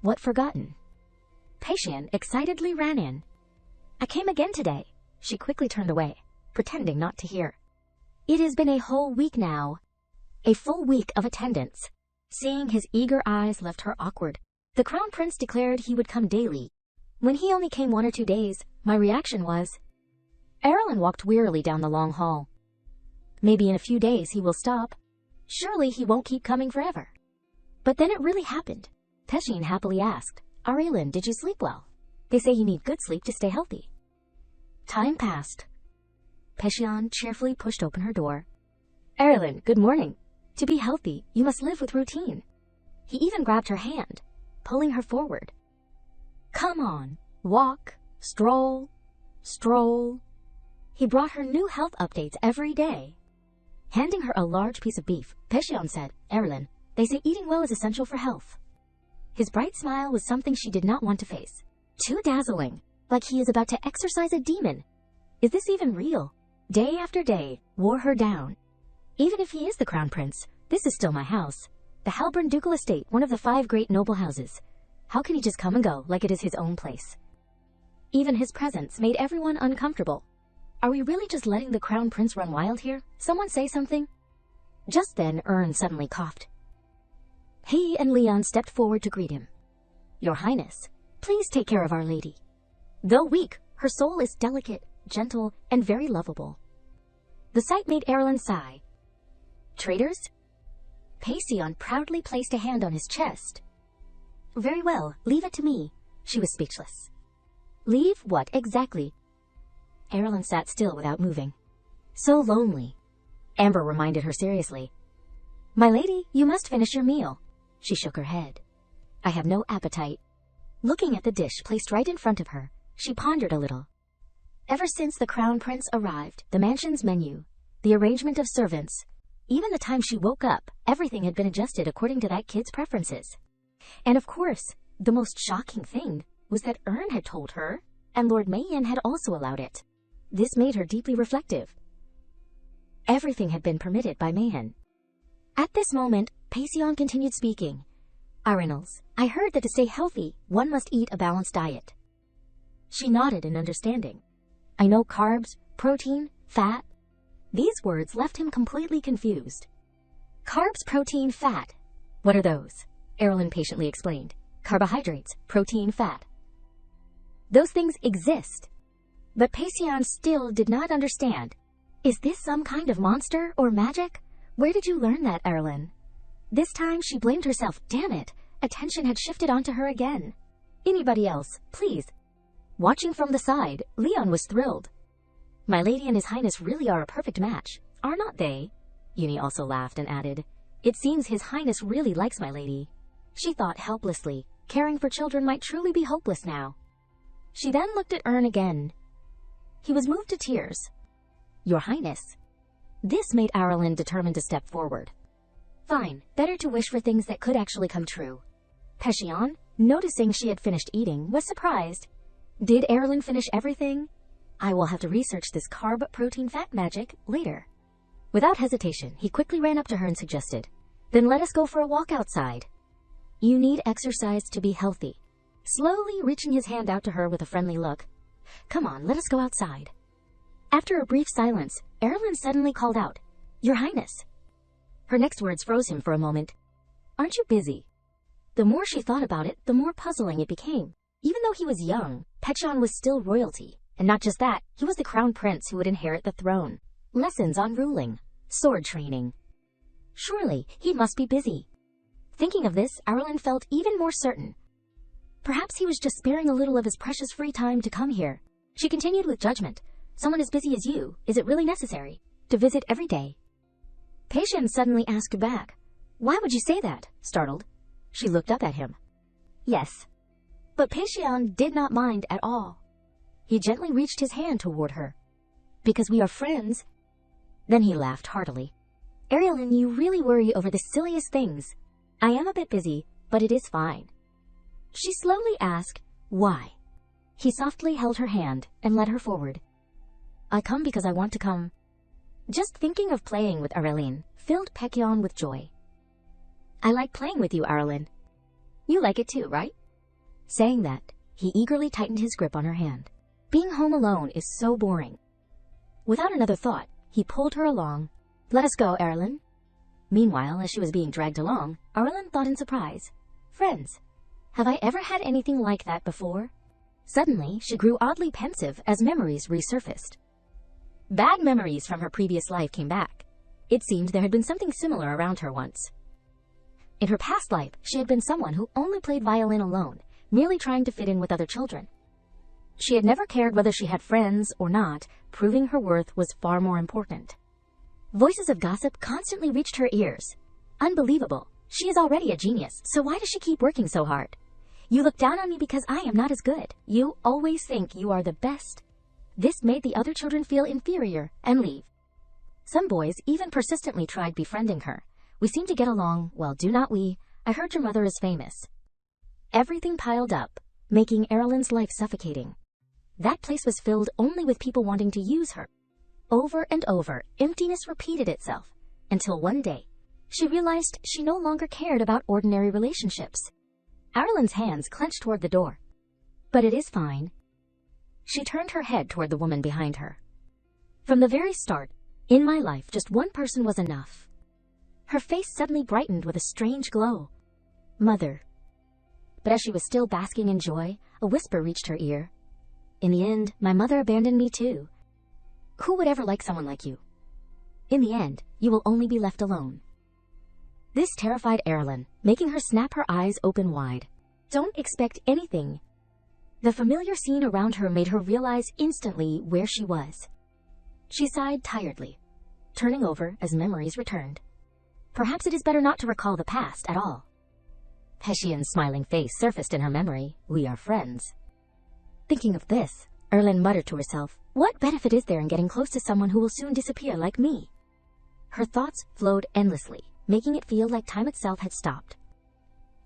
What forgotten? Pishon excitedly ran in. I came again today. She quickly turned away, pretending not to hear. It has been a whole week now. A full week of attendance. Seeing his eager eyes left her awkward. The crown prince declared he would come daily. When he only came 1 or 2 days, my reaction was... Aerilyn walked wearily down the long hall. Maybe in a few days he will stop. Surely he won't keep coming forever. But then it really happened. Pishon happily asked, Aerilyn, did you sleep well? They say you need good sleep to stay healthy. Time passed. Pishon cheerfully pushed open her door. Aerilyn, good morning. To be healthy, you must live with routine. He even grabbed her hand, pulling her forward. Come on, walk, stroll, stroll. He brought her new health updates every day. Handing her a large piece of beef, Pishon said, Aerilyn, they say eating well is essential for health. His bright smile was something she did not want to face. Too dazzling, like he is about to exorcise a demon. Is this even real? Day after day wore her down. Even if he is the crown prince, this is still my house. The Halburn ducal estate, one of the 5 great noble houses. How can he just come and go like it is his own place? Even his presence made everyone uncomfortable. Are we really just letting the crown prince run wild here? Someone say something? Just then, Ern suddenly coughed. He and Leon stepped forward to greet him. Your Highness, please take care of Our Lady. Though weak, her soul is delicate, gentle, and very lovable. The sight made Aerilyn sigh. Traitors? Pishon proudly placed a hand on his chest. Very well, leave it to me. She was speechless. Leave what exactly? Aerilyn sat still without moving. So lonely. Amber reminded her seriously. My lady, you must finish your meal. She shook her head. I have no appetite. Looking at the dish placed right in front of her, she pondered a little. Ever since the crown prince arrived, the mansion's menu, the arrangement of servants, even the time she woke up, everything had been adjusted according to that kid's preferences. And of course, the most shocking thing was that Ern had told her, and Lord Mayan had also allowed it. This made her deeply reflective. Everything had been permitted by Mayan. At this moment, Pishon continued speaking. Arenals, I heard that to stay healthy, one must eat a balanced diet. She nodded in understanding. I know carbs, protein, fat. These words left him completely confused. Carbs, protein, fat. What are those? Aerilyn patiently explained. Carbohydrates, protein, fat. Those things exist. But Pishon still did not understand. Is this some kind of monster or magic? Where did you learn that, Aerilyn? This time she blamed herself. Damn it. Attention had shifted onto her again. Anybody else, please. Watching from the side, Leon was thrilled. My lady and his highness really are a perfect match, are not they? Uni also laughed and added, It seems his highness really likes my lady. She thought helplessly. Caring for children might truly be hopeless now. She then looked at Ern again. He was moved to tears. Your Highness. This made Aerilyn determined to step forward. Fine, better to wish for things that could actually come true. Pishon, noticing she had finished eating, was surprised. Did Aerilyn finish everything? I will have to research this carb-protein-fat magic later. Without hesitation, he quickly ran up to her and suggested, Then let us go for a walk outside. You need exercise to be healthy. Slowly reaching his hand out to her with a friendly look. Come on, let us go outside. After a brief silence, Aerilyn suddenly called out, Your Highness. Her next words froze him for a moment. Aren't you busy? The more she thought about it, the more puzzling it became. Even though he was young, Pishon was still royalty. And not just that, he was the crown prince who would inherit the throne. Lessons on ruling. Sword training. Surely, he must be busy. Thinking of this, Aerilyn felt even more certain. Perhaps he was just sparing a little of his precious free time to come here. She continued with judgment. Someone as busy as you, is it really necessary to visit every day? Pishon suddenly asked back. Why would you say that? Startled, she looked up at him. Yes. But Pishon did not mind at all. He gently reached his hand toward her. Because we are friends. Then he laughed heartily. Aerilyn, you really worry over the silliest things. I am a bit busy, but it is fine. She slowly asked, why? He softly held her hand and led her forward. I come because I want to come. Just thinking of playing with Aerilyn filled Pishon with joy. I like playing with you, Aerilyn. You like it too, right? Saying that, he eagerly tightened his grip on her hand. Being home alone is so boring. Without another thought, he pulled her along. Let us go, Aerilyn. Meanwhile, as she was being dragged along, Aerilyn thought in surprise. Friends, have I ever had anything like that before? Suddenly, she grew oddly pensive as memories resurfaced. Bad memories from her previous life came back. It seemed there had been something similar around her once. In her past life, she had been someone who only played violin alone, merely trying to fit in with other children. She had never cared whether she had friends or not, proving her worth was far more important. Voices of gossip constantly reached her ears. Unbelievable. She is already a genius, so why does she keep working so hard? You look down on me because I am not as good. You always think you are the best. This made the other children feel inferior and leave. Some boys even persistently tried befriending her. We seem to get along, well, do not we? I heard your mother is famous. Everything piled up, making Aerilyn's life suffocating. That place was filled only with people wanting to use her. Over and over, emptiness repeated itself, until one day, she realized she no longer cared about ordinary relationships. Aerilyn's hands clenched toward the door. But it is fine. She turned her head toward the woman behind her. From the very start, in my life, just one person was enough. Her face suddenly brightened with a strange glow. Mother. But as she was still basking in joy, a whisper reached her ear. In the end, my mother abandoned me too. Who would ever like someone like you? In the end, you will only be left alone. This terrified Aerilyn, making her snap her eyes open wide. Don't expect anything. The familiar scene around her made her realize instantly where she was. She sighed tiredly, turning over as memories returned. Perhaps it is better not to recall the past at all. Pishon's smiling face surfaced in her memory. We are friends. Thinking of this, Aerilyn muttered to herself, what benefit is there in getting close to someone who will soon disappear like me? Her thoughts flowed endlessly, making it feel like time itself had stopped.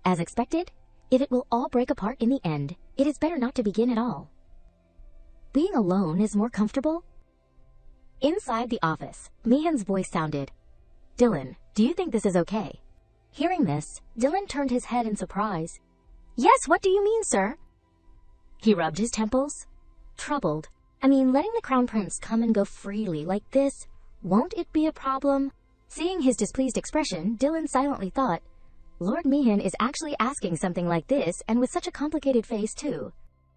As expected, if it will all break apart in the end, it is better not to begin at all. Being alone is more comfortable. Inside the office, Mayan's voice sounded, Dylan, do you think this is okay? Hearing this, Dylan turned his head in surprise. Yes, what do you mean, sir? He rubbed his temples, troubled. Letting the crown prince come and go freely like this, won't it be a problem? Seeing his displeased expression, Dylan silently thought, Lord Mayan is actually asking something like this, and with such a complicated face too.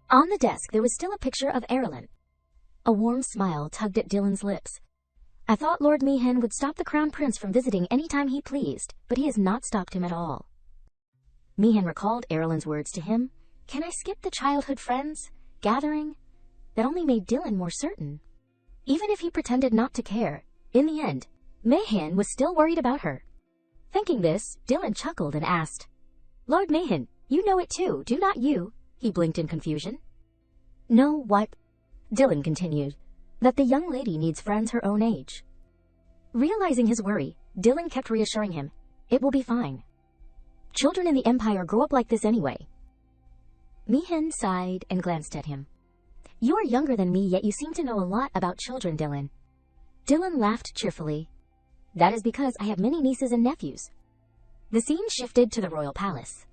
On the desk there was still a picture of Aerilyn. A warm smile tugged at Dylan's lips. I thought Lord Mayan would stop the crown prince from visiting any time he pleased, but he has not stopped him at all. Mayan recalled Aerilyn's words to him. Can I skip the childhood friends gathering? That only made Dylan more certain. Even if he pretended not to care, in the end, Mayan was still worried about her. Thinking this, Dylan chuckled and asked, Lord Mayan, you know it too, do not you? He blinked in confusion. No, what? Dylan continued, that the young lady needs friends her own age. Realizing his worry, Dylan kept reassuring him, it will be fine. Children in the Empire grow up like this anyway. Mayan sighed and glanced at him. You are younger than me, yet you seem to know a lot about children, Dylan. Dylan laughed cheerfully. That is because I have many nieces and nephews. The scene shifted to the royal palace.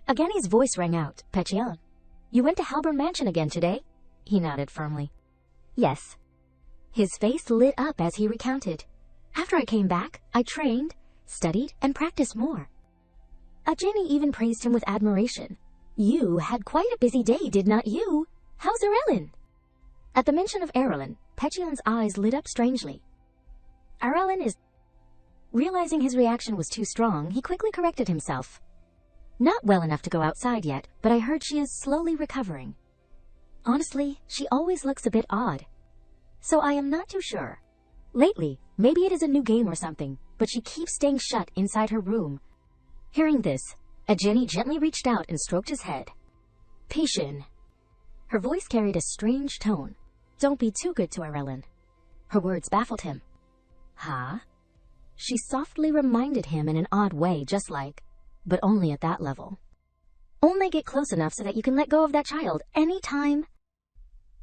Again his voice rang out, Pishon. You went to Halburn Mansion again today? He nodded firmly. Yes. His face lit up as he recounted. After I came back, I trained, studied, and practiced more. Ajani even praised him with admiration. You had quite a busy day, did not you? How's Aerilyn? At the mention of Aerilyn, Pishon's eyes lit up strangely. Aerilyn is... Realizing his reaction was too strong, he quickly corrected himself. Not well enough to go outside yet, but I heard she is slowly recovering. Honestly, she always looks a bit odd. So I am not too sure. Lately, maybe it is a new game or something, but she keeps staying shut inside her room. Hearing this, Jenny gently reached out and stroked his head. Pishon. Her voice carried a strange tone. Don't be too good to Aerilyn. Her words baffled him. Huh? She softly reminded him in an odd way, just like, but only at that level. Only get close enough so that you can let go of that child anytime.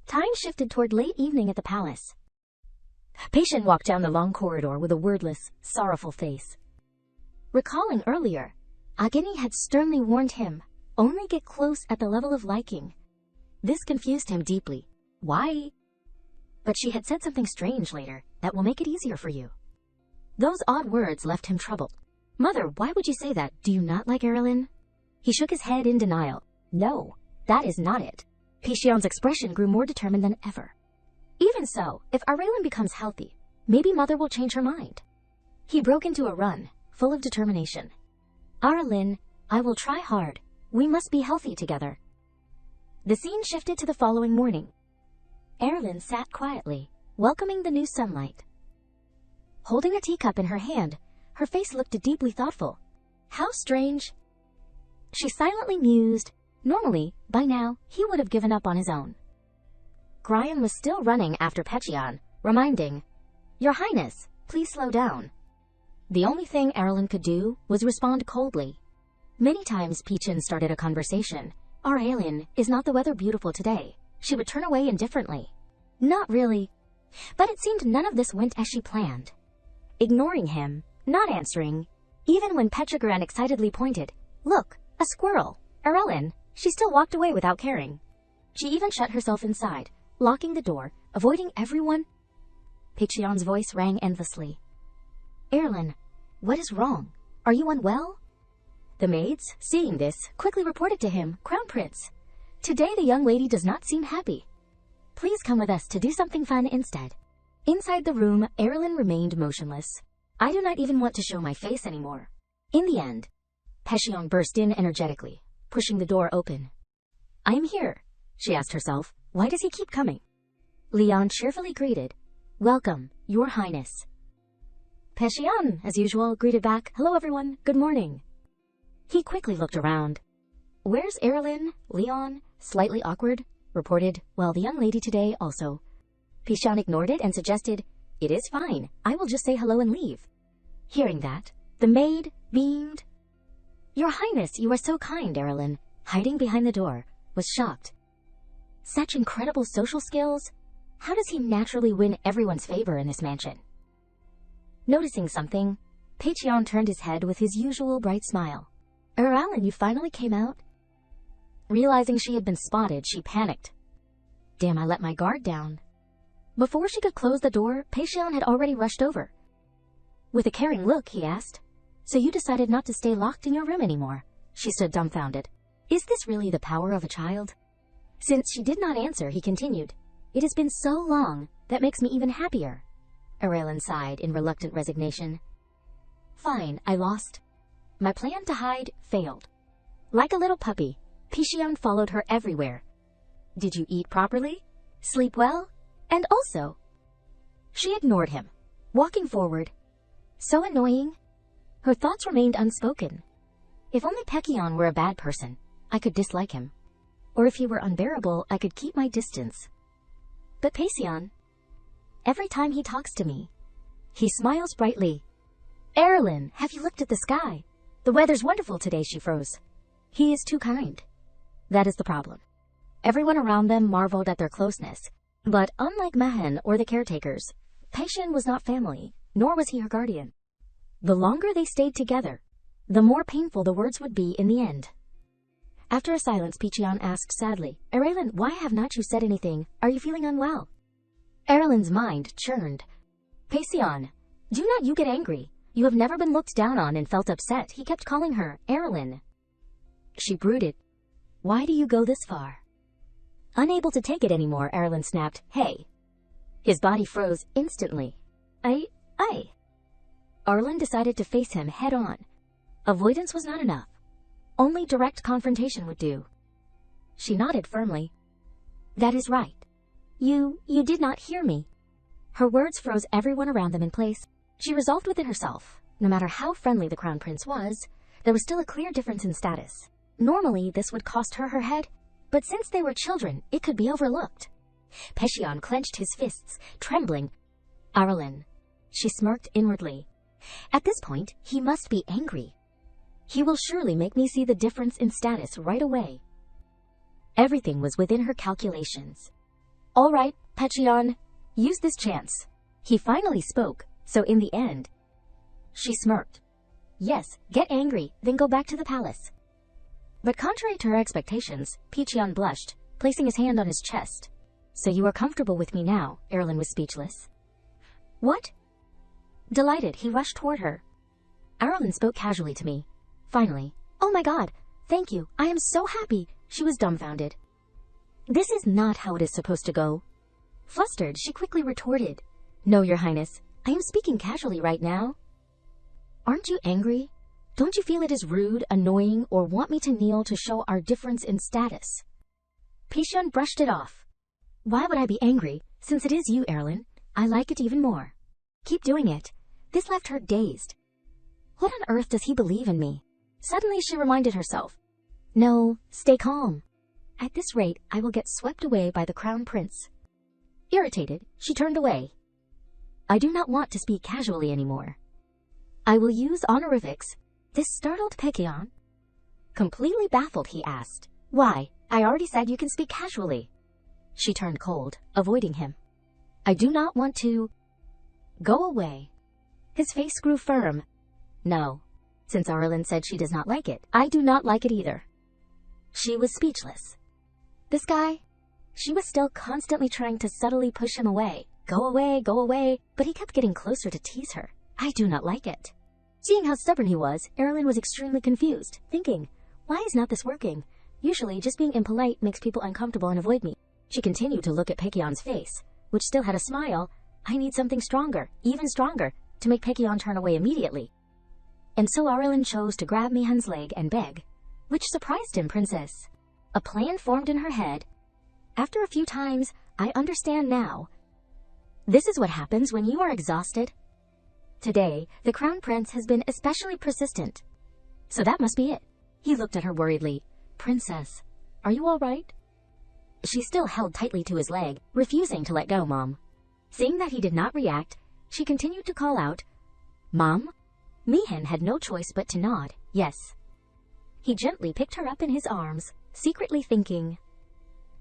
Time shifted toward late evening at the palace. Pishon walked down the long corridor with a wordless, sorrowful face. Recalling earlier, Ageni had sternly warned him, only get close at the level of liking. This confused him deeply. Why? But she had said something strange later that will make it easier for you. Those odd words left him troubled. Mother, why would you say that? Do you not like Aerilyn? He shook his head in denial. No, that is not it. Pishon's expression grew more determined than ever. Even so, if Aerilyn becomes healthy, maybe Mother will change her mind. He broke into a run, full of determination. Aerilyn, I will try hard. We must be healthy together. The scene shifted to the following morning. Aerilyn sat quietly, welcoming the new sunlight. Holding a teacup in her hand, her face looked deeply thoughtful. How strange. She silently mused. Normally, by now, he would have given up on his own. Gryan was still running after Pishon, reminding, Your Highness, please slow down. The only thing Aerilyn could do was respond coldly. Many times Pishon started a conversation. Aerilyn, is not the weather beautiful today? She would turn away indifferently. Not really. But it seemed none of this went as she planned. Ignoring him, not answering, even when Petrogran excitedly pointed, Look, a squirrel. Aerilyn, she still walked away without caring. She even shut herself inside, locking the door, avoiding everyone. Pishon's voice rang endlessly. Aerilyn, what is wrong? Are you unwell? The maids, seeing this, quickly reported to him, Crown Prince. Today the young lady does not seem happy. Please come with us to do something fun instead. Inside the room, Aerilyn remained motionless. I do not even want to show my face anymore. In the end, Pishon burst in energetically, pushing the door open. I am here, she asked herself. Why does he keep coming? Leon cheerfully greeted. Welcome, Your Highness. Pishon, as usual, greeted back. Hello everyone, good morning. He quickly looked around. Where's Aerilyn? Leon, slightly awkward, reported. Well, the young lady today also. Pishon ignored it and suggested, It is fine, I will just say hello and leave. Hearing that, the maid beamed. Your Highness, you are so kind, Aerilyn, hiding behind the door, was shocked. Such incredible social skills? How does he naturally win everyone's favor in this mansion? Noticing something, Pishon turned his head with his usual bright smile. Aerilyn, you finally came out? Realizing she had been spotted, she panicked. Damn, I let my guard down. Before she could close the door, Pishon had already rushed over. With a caring look, he asked, So you decided not to stay locked in your room anymore? She stood dumbfounded. Is this really the power of a child? Since she did not answer, he continued, It has been so long, that makes me even happier. Aerilyn sighed in reluctant resignation. Fine, I lost. My plan to hide failed. Like a little puppy, Pishon followed her everywhere. Did you eat properly? Sleep well? And also... She ignored him, walking forward. So annoying. Her thoughts remained unspoken. If only Pishon were a bad person, I could dislike him. Or if he were unbearable, I could keep my distance. But Pishon, every time he talks to me, he smiles brightly. Aerilyn, have you looked at the sky? The weather's wonderful today, she froze. He is too kind. That is the problem. Everyone around them marveled at their closeness. But unlike Mayan or the caretakers, Pishon was not family, nor was he her guardian. The longer they stayed together, the more painful the words would be in the end. After a silence, Pishon asked sadly, Aerilyn, why have not you said anything? Are you feeling unwell? Aerilyn's mind churned. Pishon, do not you get angry. You have never been looked down on and felt upset. He kept calling her Aerilyn. She brooded. Why do you go this far? Unable to take it anymore, Aerilyn snapped, Hey. His body froze instantly. I. Aerilyn decided to face him head on. Avoidance was not enough. Only direct confrontation would do. She nodded firmly. That is right. You did not hear me. Her words froze everyone around them in place. She resolved within herself, no matter how friendly the crown prince was, there was still a clear difference in status. Normally, this would cost her her head, but since they were children, it could be overlooked. Pishon clenched his fists, trembling. Aerilyn. She smirked inwardly. At this point, he must be angry. He will surely make me see the difference in status right away. Everything was within her calculations. All right, Pishon, use this chance. He finally spoke, so in the end. She smirked. Yes, get angry, then go back to the palace. But contrary to her expectations, Pishon blushed, placing his hand on his chest. So you are comfortable with me now, Aerilyn was speechless. What? Delighted, he rushed toward her. Aerilyn spoke casually to me. Finally, oh my god, thank you, I am so happy, she was dumbfounded. This is not how it is supposed to go. Flustered, she quickly retorted. No, your highness, I am speaking casually right now. Aren't you angry? Don't you feel it is rude, annoying, or want me to kneel to show our difference in status? Pishon brushed it off. Why would I be angry, since it is you, Aerilyn? I like it even more. Keep doing it. This left her dazed. What on earth does he believe in me? Suddenly she reminded herself. No, stay calm. At this rate, I will get swept away by the crown prince. Irritated, she turned away. I do not want to speak casually anymore. I will use honorifics. This startled Pishon. Completely baffled, he asked. Why? I already said you can speak casually. She turned cold, avoiding him. I do not want to. Go away. His face grew firm. No. Since Aerilyn said she does not like it, I do not like it either. She was speechless. This guy? She was still constantly trying to subtly push him away. Go away, but he kept getting closer to tease her. I do not like it. Seeing how stubborn he was, Aerilyn was extremely confused, thinking, why is not this working? Usually, just being impolite makes people uncomfortable and avoid me. She continued to look at Pishon's face, which still had a smile. I need something stronger, even stronger, to make Pishon turn away immediately. And so Aerilyn chose to grab Mihan's leg and beg, which surprised him, princess. A plan formed in her head. After a few times, I understand now. This is what happens when you are exhausted. Today, the crown prince has been especially persistent. So that must be it. He looked at her worriedly. Princess, are you all right? She still held tightly to his leg, refusing to let go, Mom. Seeing that he did not react, she continued to call out, Mom? Mihan had no choice but to nod, yes. He gently picked her up in his arms, secretly thinking,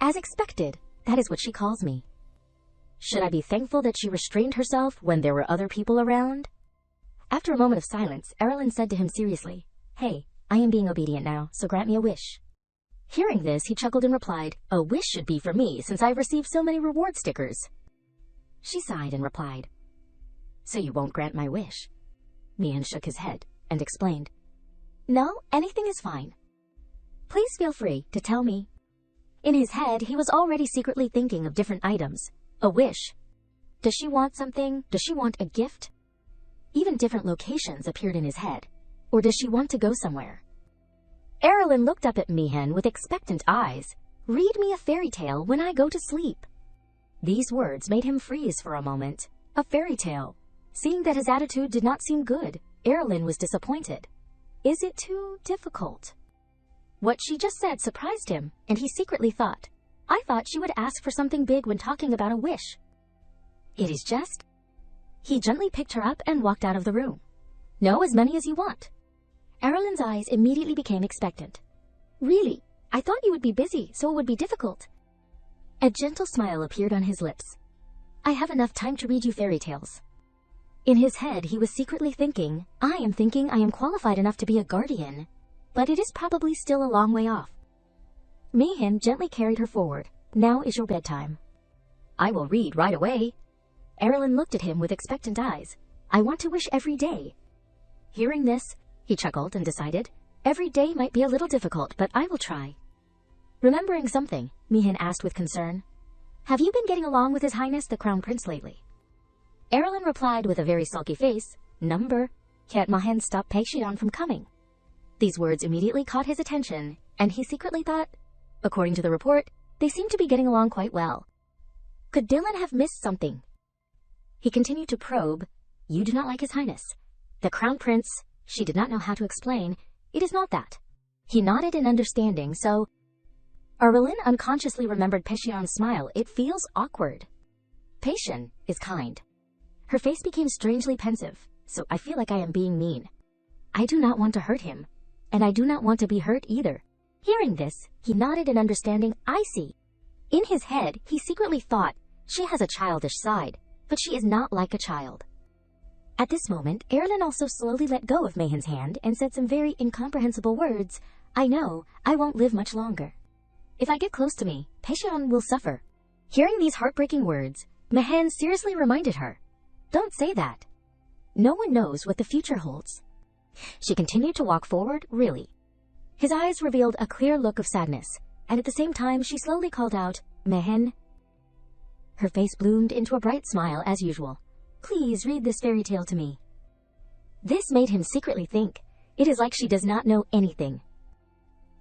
as expected, that is what she calls me. Should I be thankful that she restrained herself when there were other people around? After a moment of silence, Aerilyn said to him seriously, Hey, I am being obedient now, so grant me a wish. Hearing this, he chuckled and replied, A wish should be for me since I've received so many reward stickers. She sighed and replied, So you won't grant my wish? Mihan shook his head and explained, No, anything is fine. Please feel free to tell me. In his head, he was already secretly thinking of different items. A wish. Does she want something? Does she want a gift? Even different locations appeared in his head. Or does she want to go somewhere? Aerilyn looked up at Mihan with expectant eyes. Read me a fairy tale when I go to sleep. These words made him freeze for a moment. A fairy tale. Seeing that his attitude did not seem good, Aerilyn was disappointed. Is it too difficult? What she just said surprised him, and he secretly thought, I thought she would ask for something big when talking about a wish. It is just... He gently picked her up and walked out of the room. No, as many as you want. Aerilyn's eyes immediately became expectant. Really? I thought you would be busy, so it would be difficult. A gentle smile appeared on his lips. I have enough time to read you fairy tales. In his head, he was secretly thinking, I am qualified enough to be a guardian, but it is probably still a long way off. Mihan gently carried her forward. Now is your bedtime. I will read right away. Aerilyn looked at him with expectant eyes. I want to wish every day. Hearing this, he chuckled and decided, every day might be a little difficult, but I will try. Remembering something, Mihan asked with concern, Have you been getting along with His Highness the Crown Prince lately? Aerilyn replied with a very sulky face, Number, can't Mihan stop Pishon from coming? These words immediately caught his attention, and he secretly thought, according to the report, they seemed to be getting along quite well. Could Dylan have missed something? He continued to probe. You do not like his highness. The crown prince, she did not know how to explain. It is not that. He nodded in understanding, so... Aerilyn unconsciously remembered Pishon's smile. It feels awkward. Pishon is kind. Her face became strangely pensive, so I feel like I am being mean. I do not want to hurt him, and I do not want to be hurt either. Hearing this, he nodded in understanding. I see. In his head, he secretly thought, she has a childish side, but she is not like a child. At this moment, Aerilyn also slowly let go of Mayan's hand and said some very incomprehensible words. I know, I won't live much longer. If I get close to me, Pishon will suffer. Hearing these heartbreaking words, Mayan seriously reminded her. Don't say that. No one knows what the future holds. She continued to walk forward, really. His eyes revealed a clear look of sadness, and at the same time she slowly called out, Mayan. Her face bloomed into a bright smile as usual. Please read this fairy tale to me. This made him secretly think, it is like she does not know anything.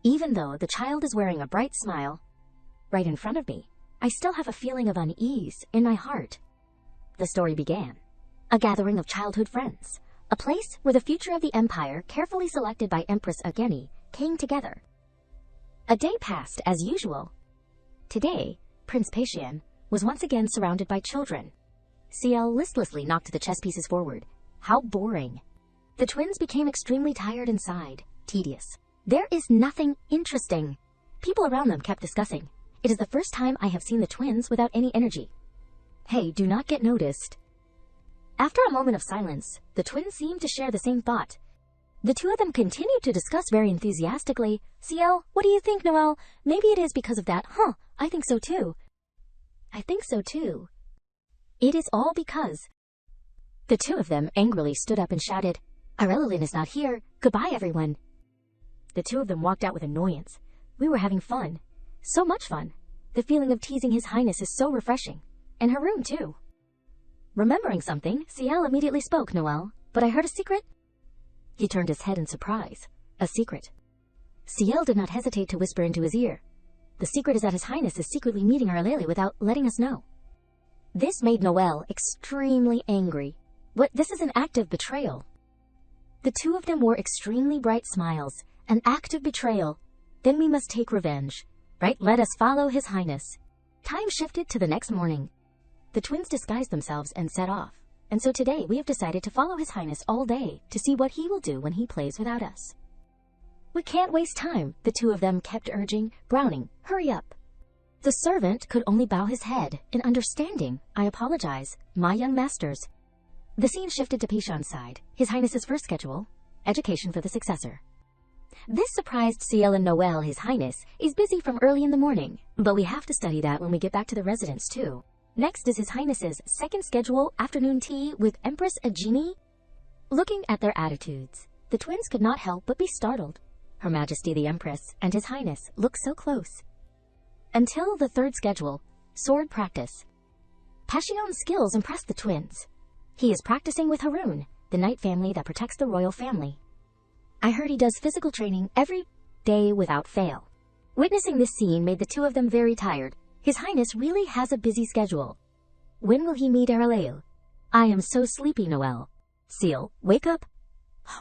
Even though the child is wearing a bright smile right in front of me, I still have a feeling of unease in my heart. The story began. A gathering of childhood friends, a place where the future of the empire, carefully selected by Empress Ageni, came together. A day passed as usual. Today, Prince Pishon was once again surrounded by children. CL listlessly knocked the chess pieces forward. How boring. The twins became extremely tired and sighed. Tedious. There is nothing interesting. People around them kept discussing. It is the first time I have seen the twins without any energy. Hey, do not get noticed. After a moment of silence, the twins seemed to share the same thought. The two of them continued to discuss very enthusiastically. CL, what do you think, Noelle? Maybe it is because of that. Huh, I think so too. I think so too. It is all because... The two of them angrily stood up and shouted, Aerilyn is not here. Goodbye, everyone. The two of them walked out with annoyance. We were having fun. So much fun. The feeling of teasing His Highness is so refreshing. And her room, too. Remembering something, CL immediately spoke, Noelle. But I heard a secret? He turned his head in surprise. A secret. CL did not hesitate to whisper into his ear. The secret is that His Highness is secretly meeting Aerilyn without letting us know. This made Noelle extremely angry. What? This is an act of betrayal. The two of them wore extremely bright smiles. An act of betrayal. Then we must take revenge. Right? Let us follow His Highness. Time shifted to the next morning. The twins disguised themselves and set off. And so today we have decided to follow His Highness all day to see what he will do when he plays without us. We can't waste time, the two of them kept urging. Browning, hurry up. The servant could only bow his head in understanding. I apologize, my young masters. The scene shifted to Pishon's side. His Highness's first schedule, education for the successor. This surprised CL and Noelle. His Highness is busy from early in the morning, but we have to study that when we get back to the residence too. Next is His Highness's second schedule, afternoon tea with Empress Ageni. Looking at their attitudes, the twins could not help but be startled. Her Majesty the Empress and His Highness look so close. Until the third schedule, sword practice. Pishon's skills impressed the twins. He is practicing with Haroon, the knight family that protects the royal family. I heard he does physical training every day without fail. Witnessing this scene made the two of them very tired. His Highness really has a busy schedule. When will he meet Aerilyn? I am so sleepy, Noelle. Seal, wake up.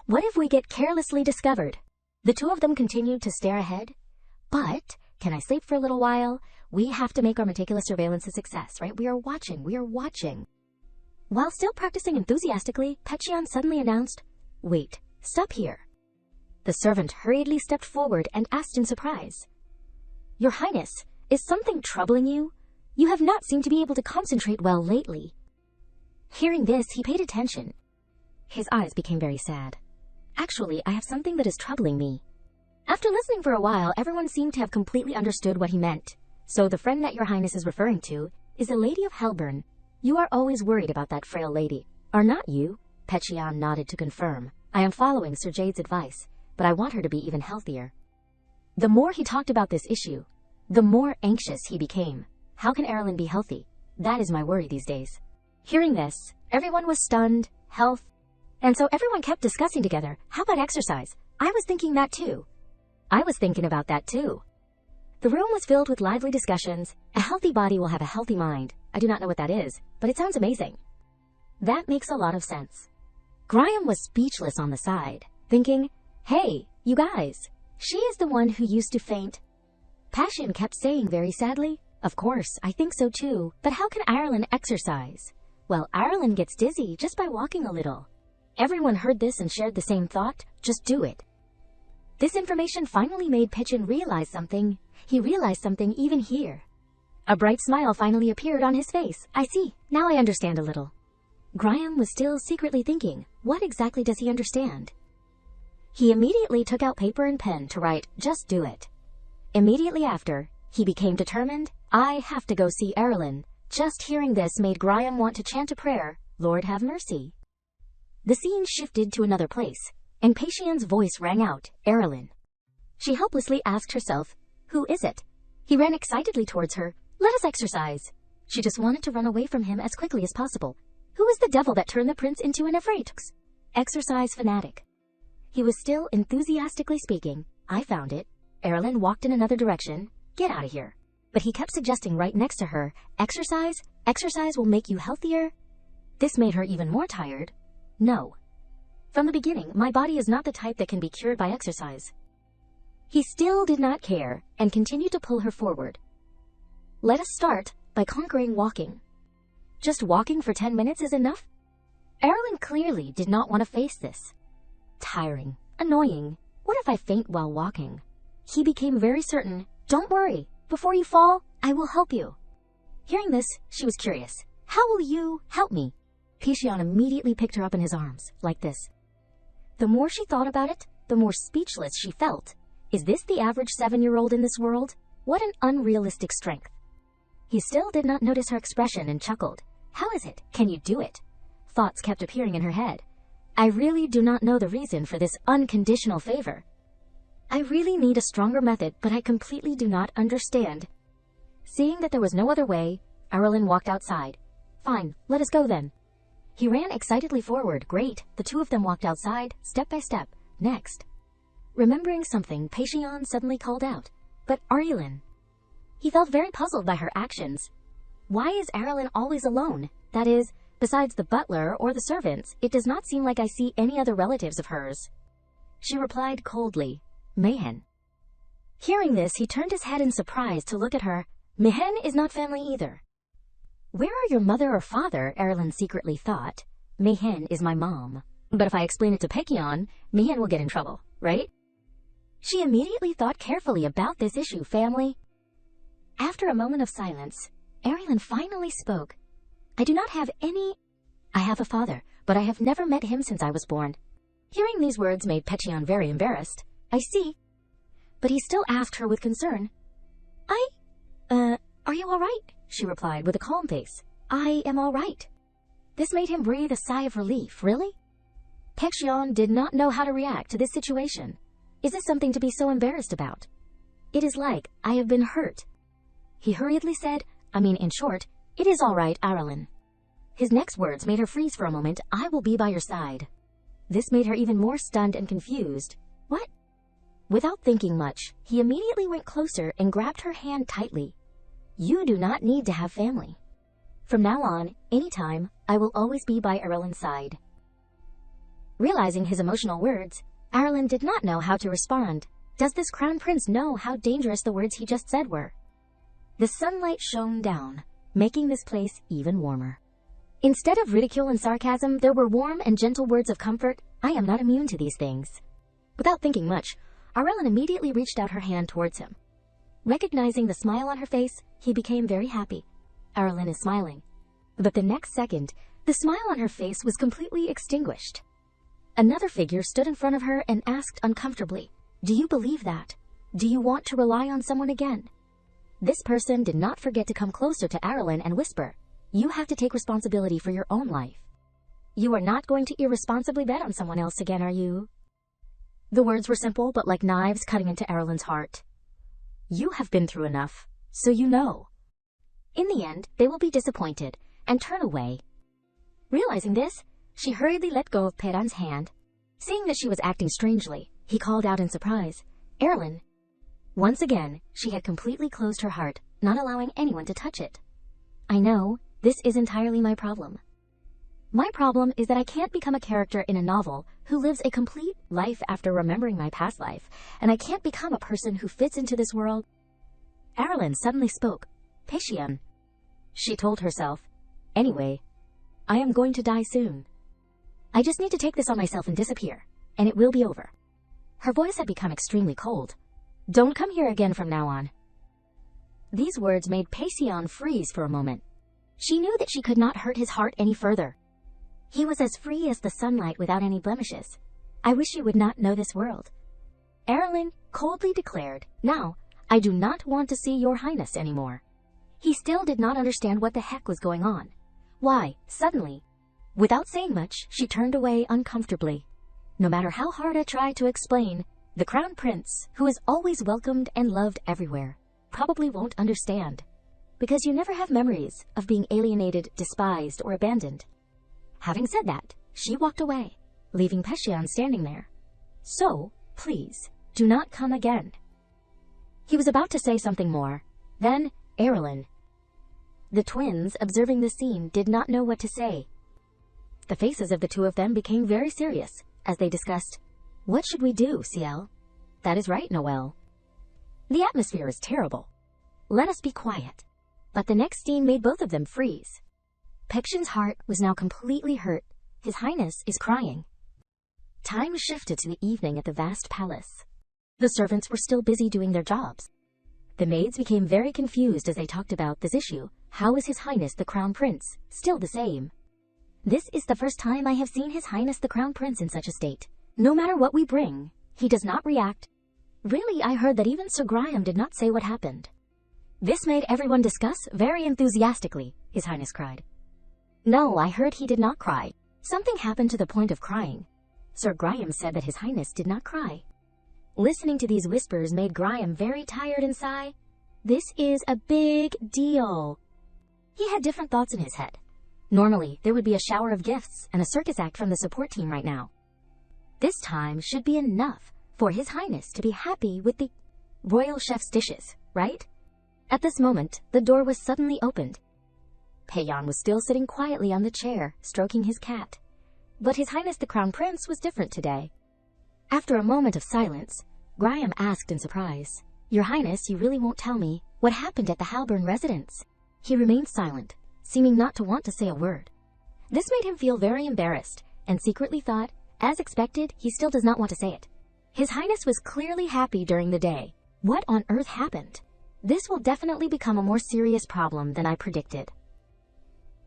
What if we get carelessly discovered? The two of them continued to stare ahead. But, can I sleep for a little while? We have to make our meticulous surveillance a success, right? We are watching. While still practicing enthusiastically, Pishon suddenly announced, Wait, stop here. The servant hurriedly stepped forward and asked in surprise, Your Highness, is something troubling you? You have not seemed to be able to concentrate well lately. Hearing this, he paid attention. His eyes became very sad. Actually, I have something that is troubling me. After listening for a while, everyone seemed to have completely understood what he meant. So the friend that Your Highness is referring to is the Lady of Helburn. You are always worried about that frail lady, are not you? Pishon nodded to confirm. I am following Sir Jade's advice, but I want her to be even healthier. The more he talked about this issue, the more anxious he became. How can Aerilyn be healthy? That is my worry these days. Hearing this, everyone was stunned. Health. And so everyone kept discussing together. How about exercise? I was thinking that too. I was thinking about that too. The room was filled with lively discussions. A healthy body will have a healthy mind. I do not know what that is, but it sounds amazing. That makes a lot of sense. Graham was speechless on the side, thinking, hey, you guys, she is the one who used to faint. Pishon kept saying very sadly, of course, I think so too, but how can Aerilyn exercise? Well, Aerilyn gets dizzy just by walking a little. Everyone heard this and shared the same thought, just do it. This information finally made Pishon realize something. He realized something even here. A bright smile finally appeared on his face. I see, now I understand a little. Graham was still secretly thinking, what exactly does he understand? He immediately took out paper and pen to write, just do it. Immediately after, he became determined, I have to go see Aerilyn. Just hearing this made Graham want to chant a prayer, Lord have mercy. The scene shifted to another place, and Pishon's voice rang out, Aerilyn. She helplessly asked herself, who is it? He ran excitedly towards her, let us exercise. She just wanted to run away from him as quickly as possible. Who is the devil that turned the prince into an Efraitux? Exercise fanatic. He was still enthusiastically speaking. I found it. Aerilyn walked in another direction. Get out of here. But he kept suggesting right next to her, exercise will make you healthier. This made her even more tired. No. From the beginning, my body is not the type that can be cured by exercise. He still did not care and continued to pull her forward. Let us start by conquering walking. Just walking for 10 minutes is enough? Aerilyn clearly did not want to face this. Tiring. Annoying. What if I faint while walking? He became very certain. Don't worry. Before you fall, I will help you. Hearing this, she was curious. How will you help me? Pishon immediately picked her up in his arms, like this. The more she thought about it, the more speechless she felt. Is this the average 7-year-old in this world? What an unrealistic strength. He still did not notice her expression and chuckled. How is it? Can you do it? Thoughts kept appearing in her head. I really do not know the reason for this unconditional favor. I really need a stronger method, but I completely do not understand. Seeing that there was no other way, Aerilyn walked outside. Fine, let us go then. He ran excitedly forward. Great. The two of them walked outside, step by step. Next. Remembering something, Pishon suddenly called out. But Aerilyn. He felt very puzzled by her actions. Why is Aerilyn always alone? That is, besides the butler or the servants, it does not seem like I see any other relatives of hers. She replied coldly, Mayan. Hearing this, he turned his head in surprise to look at her. Mayan is not family either. Where are your mother or father? Aerilyn secretly thought. Mayan is my mom. But if I explain it to Pishon, Mayan will get in trouble, right? She immediately thought carefully about this issue, family. After a moment of silence, Aerilyn finally spoke. I do not have any... I have a father, but I have never met him since I was born. Hearing these words made Pishon very embarrassed. I see. But he still asked her with concern. Are you all right? She replied with a calm face. I am all right. This made him breathe a sigh of relief. Really? Pishon did not know how to react to this situation. Is this something to be so embarrassed about? It is like, I have been hurt. He hurriedly said, in short, it is all right, Aerilyn. His next words made her freeze for a moment. I will be by your side. This made her even more stunned and confused. What? Without thinking much, he immediately went closer and grabbed her hand tightly. You do not need to have family. From now on, anytime, I will always be by Aerilyn's side. Realizing his emotional words, Aerilyn did not know how to respond. Does this crown prince know how dangerous the words he just said were? The sunlight shone down, making this place even warmer. Instead of ridicule and sarcasm, there were warm and gentle words of comfort. I am not immune to these things. Without thinking much, Aerilyn immediately reached out her hand towards him. Recognizing the smile on her face, he became very happy. Aerilyn is smiling. But the next second, the smile on her face was completely extinguished. Another figure stood in front of her and asked uncomfortably, Do you believe that? Do you want to rely on someone again? This person did not forget to come closer to Aerilyn and whisper, You have to take responsibility for your own life. You are not going to irresponsibly bet on someone else again, are you? The words were simple, but like knives cutting into Aerilyn's heart. You have been through enough, so you know. In the end, they will be disappointed and turn away. Realizing this, she hurriedly let go of Pishon's hand. Seeing that she was acting strangely, he called out in surprise, Aerilyn. Once again, she had completely closed her heart, not allowing anyone to touch it. I know, this is entirely my problem. My problem is that I can't become a character in a novel who lives a complete life after remembering my past life, and I can't become a person who fits into this world. Aerilyn suddenly spoke. Pishon. She told herself. Anyway, I am going to die soon. I just need to take this on myself and disappear, and it will be over. Her voice had become extremely cold. Don't come here again from now on. These words made Pishon freeze for a moment. She knew that she could not hurt his heart any further. He was as free as the sunlight without any blemishes. I wish you would not know this world. Aerilyn coldly declared, Now, I do not want to see your highness anymore. He still did not understand what the heck was going on. Why, suddenly, without saying much, she turned away uncomfortably. No matter how hard I tried to explain, the crown prince, who is always welcomed and loved everywhere, probably won't understand. Because you never have memories of being alienated, despised, or abandoned. Having said that, she walked away, leaving Pishon standing there. So, please, do not come again. He was about to say something more. Then, Aerilyn. The twins, observing the scene, did not know what to say. The faces of the two of them became very serious as they discussed, What should we do, Ciel? That is right, Noelle. The atmosphere is terrible. Let us be quiet. But the next scene made both of them freeze. Pishon's heart was now completely hurt. His Highness is crying. Time shifted to the evening at the vast palace. The servants were still busy doing their jobs. The maids became very confused as they talked about this issue. How is His Highness the Crown Prince still the same? This is the first time I have seen His Highness the Crown Prince in such a state. No matter what we bring, he does not react. Really, I heard that even Sir Graham did not say what happened. This made everyone discuss very enthusiastically, His Highness cried. No, I heard he did not cry. Something happened to the point of crying. Sir Graham said that His Highness did not cry. Listening to these whispers made Graham very tired and sigh. This is a big deal. He had different thoughts in his head. Normally, there would be a shower of gifts and a circus act from the support team right now. This time should be enough for His Highness to be happy with the royal chef's dishes, right? At this moment, the door was suddenly opened. Pishon was still sitting quietly on the chair, stroking his cat. But His Highness the Crown Prince was different today. After a moment of silence, Graham asked in surprise, Your Highness, you really won't tell me what happened at the Halburn residence? He remained silent, seeming not to want to say a word. This made him feel very embarrassed, and secretly thought, as expected, he still does not want to say it. His Highness was clearly happy during the day. What on earth happened? This will definitely become a more serious problem than I predicted.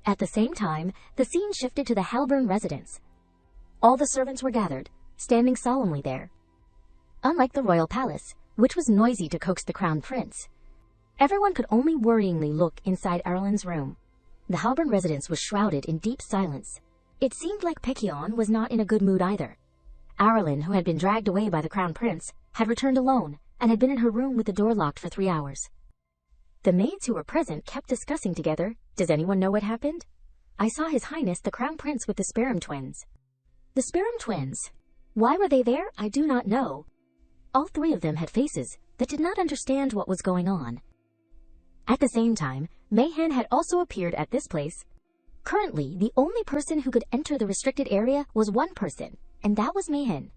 At the same time, the scene shifted to the Halburn residence. All the servants were gathered, standing solemnly there. Unlike the royal palace, which was noisy to coax the crown prince, everyone could only worryingly look inside Aerilyn's room. The Halburn residence was shrouded in deep silence. It seemed like Pishon was not in a good mood either. Aerilyn, who had been dragged away by the crown prince, had returned alone and had been in her room with the door locked for 3 hours. The maids who were present kept discussing together, Does anyone know what happened? I saw His Highness the Crown Prince with the Sperum twins. The Sperum twins? Why were they there? I do not know. All 3 of them had faces that did not understand what was going on. At the same time, Mayan had also appeared at this place. Currently, the only person who could enter the restricted area was one person, and that was Mayan.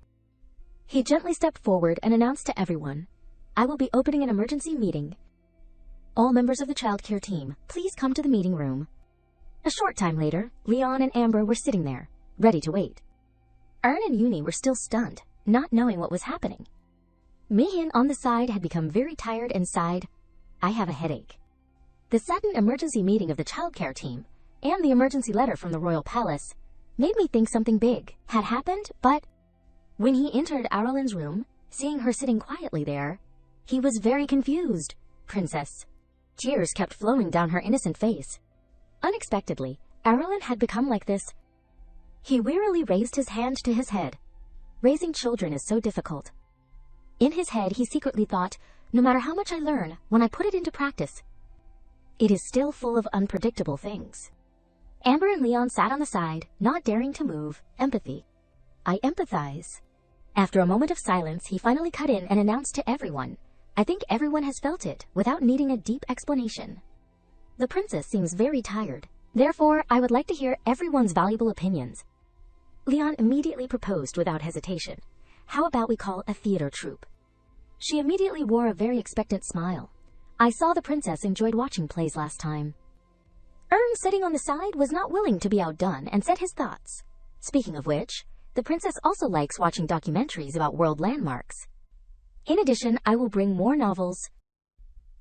He gently stepped forward and announced to everyone, I will be opening an emergency meeting. All members of the childcare team, please come to the meeting room. A short time later, Leon and Amber were sitting there, ready to wait. Ern and Uni were still stunned, not knowing what was happening. Mayan on the side had become very tired and sighed, I have a headache. The sudden emergency meeting of the childcare team and the emergency letter from the royal palace made me think something big had happened, but when he entered Aerilyn's room, seeing her sitting quietly there, he was very confused. Princess. Tears kept flowing down her innocent face. Unexpectedly, Aerilyn had become like this. He wearily raised his hand to his head. Raising children is so difficult. In his head, he secretly thought, no matter how much I learn, when I put it into practice, it is still full of unpredictable things. Amber and Leon sat on the side, not daring to move. Empathy. I empathize. After a moment of silence, he finally cut in and announced to everyone, I think everyone has felt it without needing a deep explanation. The princess seems very tired. Therefore, I would like to hear everyone's valuable opinions. Leon immediately proposed without hesitation. How about we call a theater troupe? She immediately wore a very expectant smile. I saw the princess enjoyed watching plays last time. Ern, sitting on the side, was not willing to be outdone and said his thoughts. Speaking of which, the princess also likes watching documentaries about world landmarks. In addition, I will bring more novels.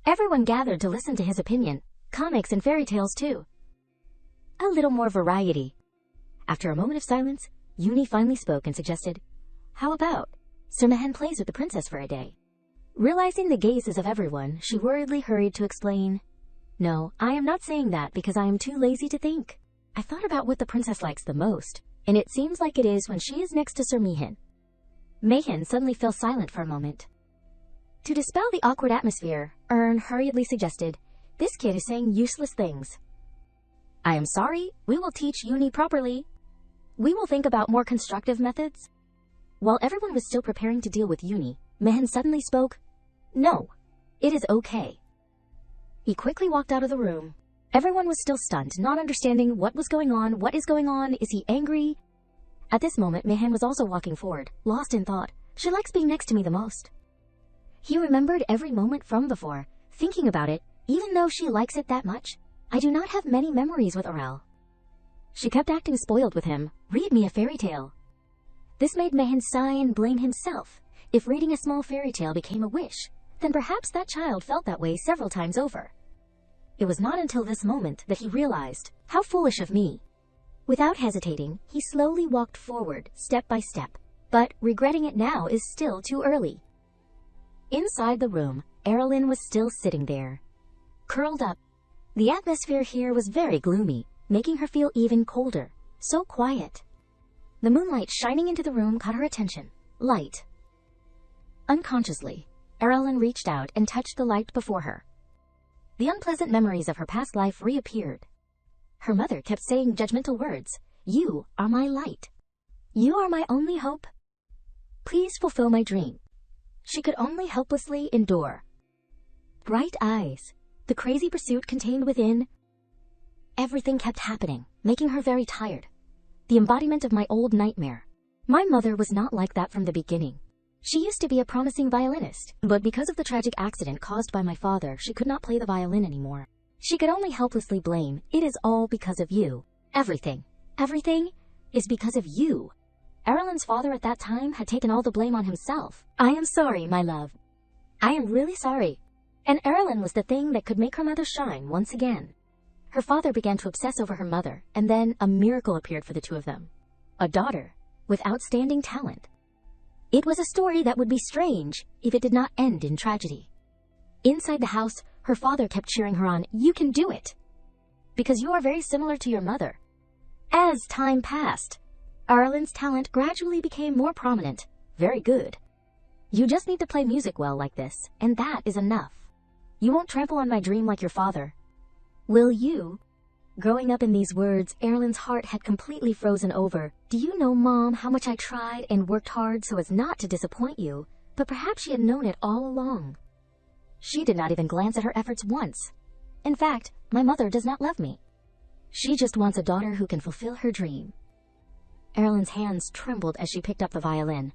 Everyone gathered to listen to his opinion. Comics and fairy tales too. A little more variety. After a moment of silence, Uni finally spoke and suggested, how about Sir Mahan plays with the princess for a day? Realizing the gazes of everyone, she worriedly hurried to explain, no, I am not saying that because I am too lazy to think. I thought about what the princess likes the most, and it seems like it is when she is next to Sir Mahan. Mahan suddenly fell silent for a moment. To dispel the awkward atmosphere, Ern hurriedly suggested, this kid is saying useless things. I am sorry, we will teach Uni properly. We will think about more constructive methods. While everyone was still preparing to deal with Uni, Mahan suddenly spoke, no, it is okay. He quickly walked out of the room. Everyone was still stunned, not understanding what was going on, what is going on, is he angry? At this moment, Mahan was also walking forward, lost in thought. She likes being next to me the most. He remembered every moment from before, thinking about it, even though she likes it that much. I do not have many memories with Aurel. She kept acting spoiled with him. Read me a fairy tale. This made Mahan sigh and blame himself. If reading a small fairy tale became a wish, then perhaps that child felt that way several times over. It was not until this moment that he realized, how foolish of me. Without hesitating, he slowly walked forward, step by step, but regretting it now is still too early. Inside the room, Aerilyn was still sitting there, curled up. The atmosphere here was very gloomy, making her feel even colder, so quiet. The moonlight shining into the room caught her attention. Light. Unconsciously, Aerilyn reached out and touched the light before her. The unpleasant memories of her past life reappeared. Her mother kept saying judgmental words. You are my light. You are my only hope. Please fulfill my dream. She could only helplessly endure. Bright eyes. The crazy pursuit contained within. Everything kept happening, making her very tired. The embodiment of my old nightmare. My mother was not like that from the beginning. She used to be a promising violinist, but because of the tragic accident caused by my father, she could not play the violin anymore. She could only helplessly blame, it is all because of you. Everything is because of you. Aerilyn's father at that time had taken all the blame on himself. I am sorry, my love. I am really sorry. And Aerilyn was the thing that could make her mother shine once again. Her father began to obsess over her mother, and then a miracle appeared for the two of them. A daughter with outstanding talent. It was a story that would be strange if it did not end in tragedy. Inside the house, her father kept cheering her on, you can do it, because you are very similar to your mother. As time passed, Aerilyn's talent gradually became more prominent. Very good. You just need to play music well like this, and that is enough. You won't trample on my dream like your father. Will you? Growing up in these words, Aerilyn's heart had completely frozen over. Do you know, Mom, how much I tried and worked hard so as not to disappoint you? But perhaps she had known it all along. She did not even glance at her efforts once. In fact, my mother does not love me. She just wants a daughter who can fulfill her dream. Aerilyn's hands trembled as she picked up the violin.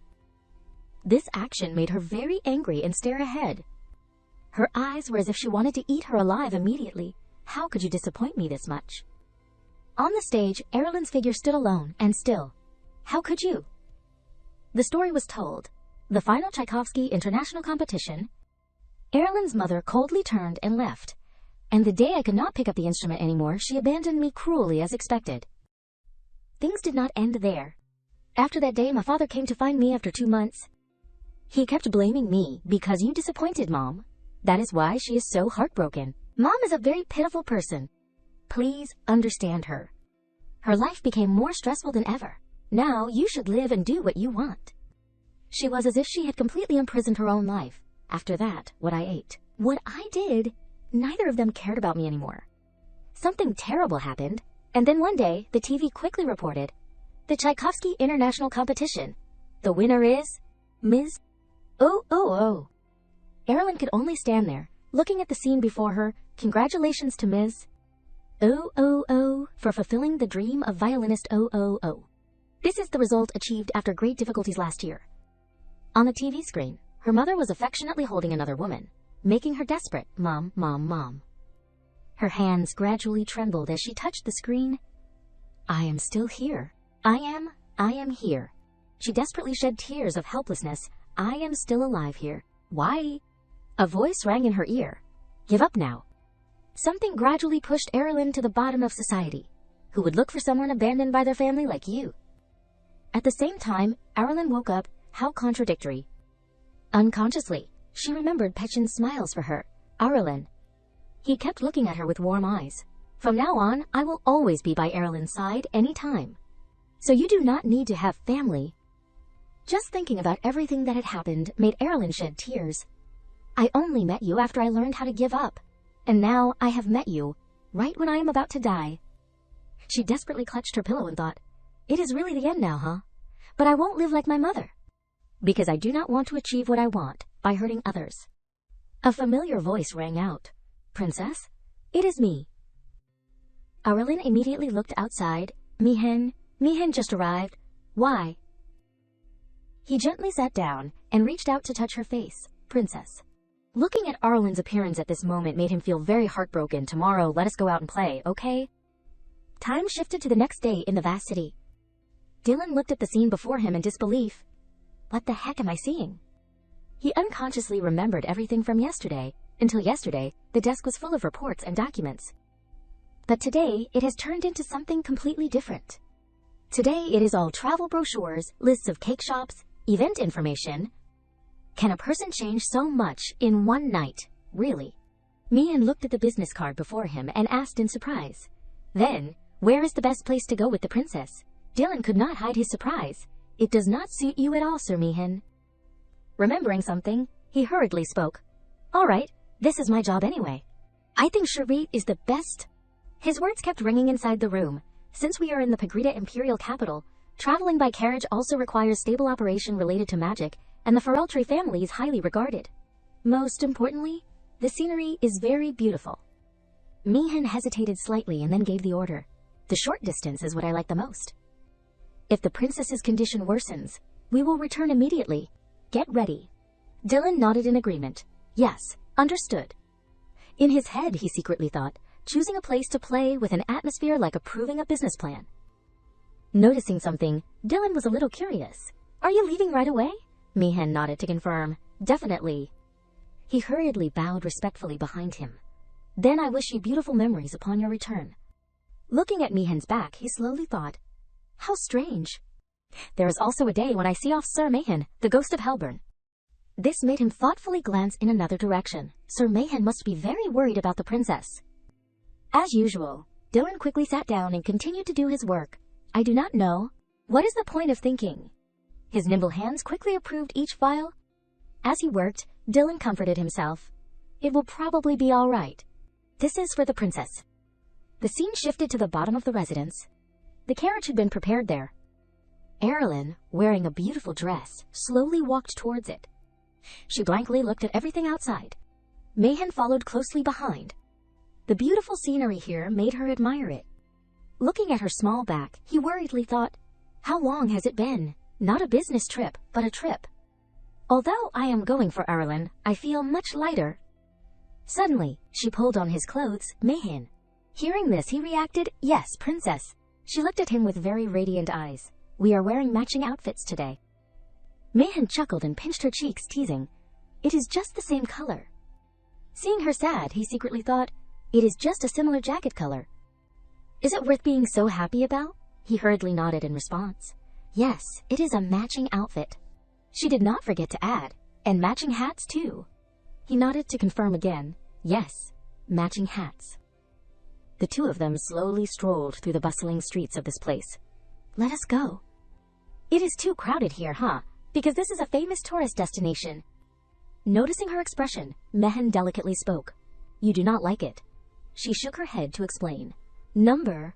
This action made her very angry and stare ahead. Her eyes were as if she wanted to eat her alive immediately. How could you disappoint me this much? On the stage, Aerilyn's figure stood alone and still. How could you? The story was told. The final Tchaikovsky international competition. Aerilyn's mother coldly turned and left. And the day I could not pick up the instrument anymore, she abandoned me cruelly as expected. Things did not end there. After that day, my father came to find me after 2 months. He kept blaming me because you disappointed Mom. That is why she is so heartbroken. Mom is a very pitiful person. Please understand her. Her life became more stressful than ever. Now you should live and do what you want. She was as if she had completely imprisoned her own life. After that, what I ate, what I did, neither of them cared about me anymore. Something terrible happened, and then one day, the TV quickly reported, the Tchaikovsky International Competition. The winner is Ms. Oh. Aerilyn could only stand there, looking at the scene before her. Congratulations to Ms. OOO for fulfilling the dream of violinist OOO. This is the result achieved after great difficulties last year. On the TV screen, her mother was affectionately holding another woman, making her desperate, "Mom, mom, mom." Her hands gradually trembled as she touched the screen. "I am still here. I am here." She desperately shed tears of helplessness. "I am still alive here. Why?" A voice rang in her ear. "Give up now." Something gradually pushed Aerilyn to the bottom of society. Who would look for someone abandoned by their family like you? At the same time, Aerilyn woke up. How contradictory. Unconsciously, she remembered Pishon's smiles for her. Aerilyn. He kept looking at her with warm eyes. "From now on, I will always be by Aerilyn's side any time. So you do not need to have family." Just thinking about everything that had happened made Aerilyn shed tears. "I only met you after I learned how to give up. And now I have met you, right when I am about to die." She desperately clutched her pillow and thought, "It is really the end now, huh? But I won't live like my mother. Because I do not want to achieve what I want by hurting others." A familiar voice rang out. "Princess, it is me." Aerilyn immediately looked outside. Mihen just arrived. Why?" He gently sat down and reached out to touch her face. "Princess." Looking at Aerilyn's appearance at this moment made him feel very heartbroken. "Tomorrow, let us go out and play, okay?" Time shifted to the next day in the vast city. Dylan looked at the scene before him in disbelief. What the heck am I seeing? He unconsciously remembered everything from yesterday. Until yesterday, the desk was full of reports and documents. But today, it has turned into something completely different. Today, it is all travel brochures, lists of cake shops, event information. Can a person change so much in one night? Really? Mayan looked at the business card before him and asked in surprise. Then, where is the best place to go with the princess? Dylan could not hide his surprise. "It does not suit you at all, Sir Mayan." Remembering something, he hurriedly spoke. "All right, this is my job anyway. I think Cherie is the best." His words kept ringing inside the room. Since we are in the Pagrita imperial capital, traveling by carriage also requires stable operation related to magic, and the frail family is highly regarded. Most importantly, the scenery is very beautiful. Mayan hesitated slightly and then gave the order. "The short distance is what I like the most. If the princess's condition worsens, we will return immediately. Get ready." Dylan nodded in agreement. "Yes, understood." In his head, he secretly thought, choosing a place to play with an atmosphere like approving a business plan. Noticing something, Dylan was a little curious. "Are you leaving right away?" Mayan nodded to confirm. "Definitely." He hurriedly bowed respectfully behind him. "Then I wish you beautiful memories upon your return." Looking at Mayan's back, he slowly thought, "How strange. There is also a day when I see off Sir Mayan, the ghost of Helburn." This made him thoughtfully glance in another direction. Sir Mayan must be very worried about the princess. As usual, Dylan quickly sat down and continued to do his work. "I do not know. What is the point of thinking?" His nimble hands quickly approved each file. As he worked, Dylan comforted himself. "It will probably be all right. This is for the princess." The scene shifted to the bottom of the residence. The carriage had been prepared there. Aerilyn, wearing a beautiful dress, slowly walked towards it. She blankly looked at everything outside. Mayan followed closely behind. The beautiful scenery here made her admire it. Looking at her small back, he worriedly thought, "How long has it been? Not a business trip, but a trip. Although I am going for Aerilyn, I feel much lighter." Suddenly, she pulled on his clothes. Mayan. Hearing this, he reacted, "Yes, princess." She looked at him with very radiant eyes. "We are wearing matching outfits today." Mayan chuckled and pinched her cheeks, teasing, "It is just the same color." Seeing her sad, he secretly thought, "It is just a similar jacket color." "Is it worth being so happy about?" He hurriedly nodded in response. "Yes, it is a matching outfit." She did not forget to add, "And matching hats too." He nodded to confirm again. "Yes, matching hats." The two of them slowly strolled through the bustling streets of this place. "Let us go." "It is too crowded here, huh? Because this is a famous tourist destination." Noticing her expression, Mayan delicately spoke. "You do not like it." She shook her head to explain. "Number."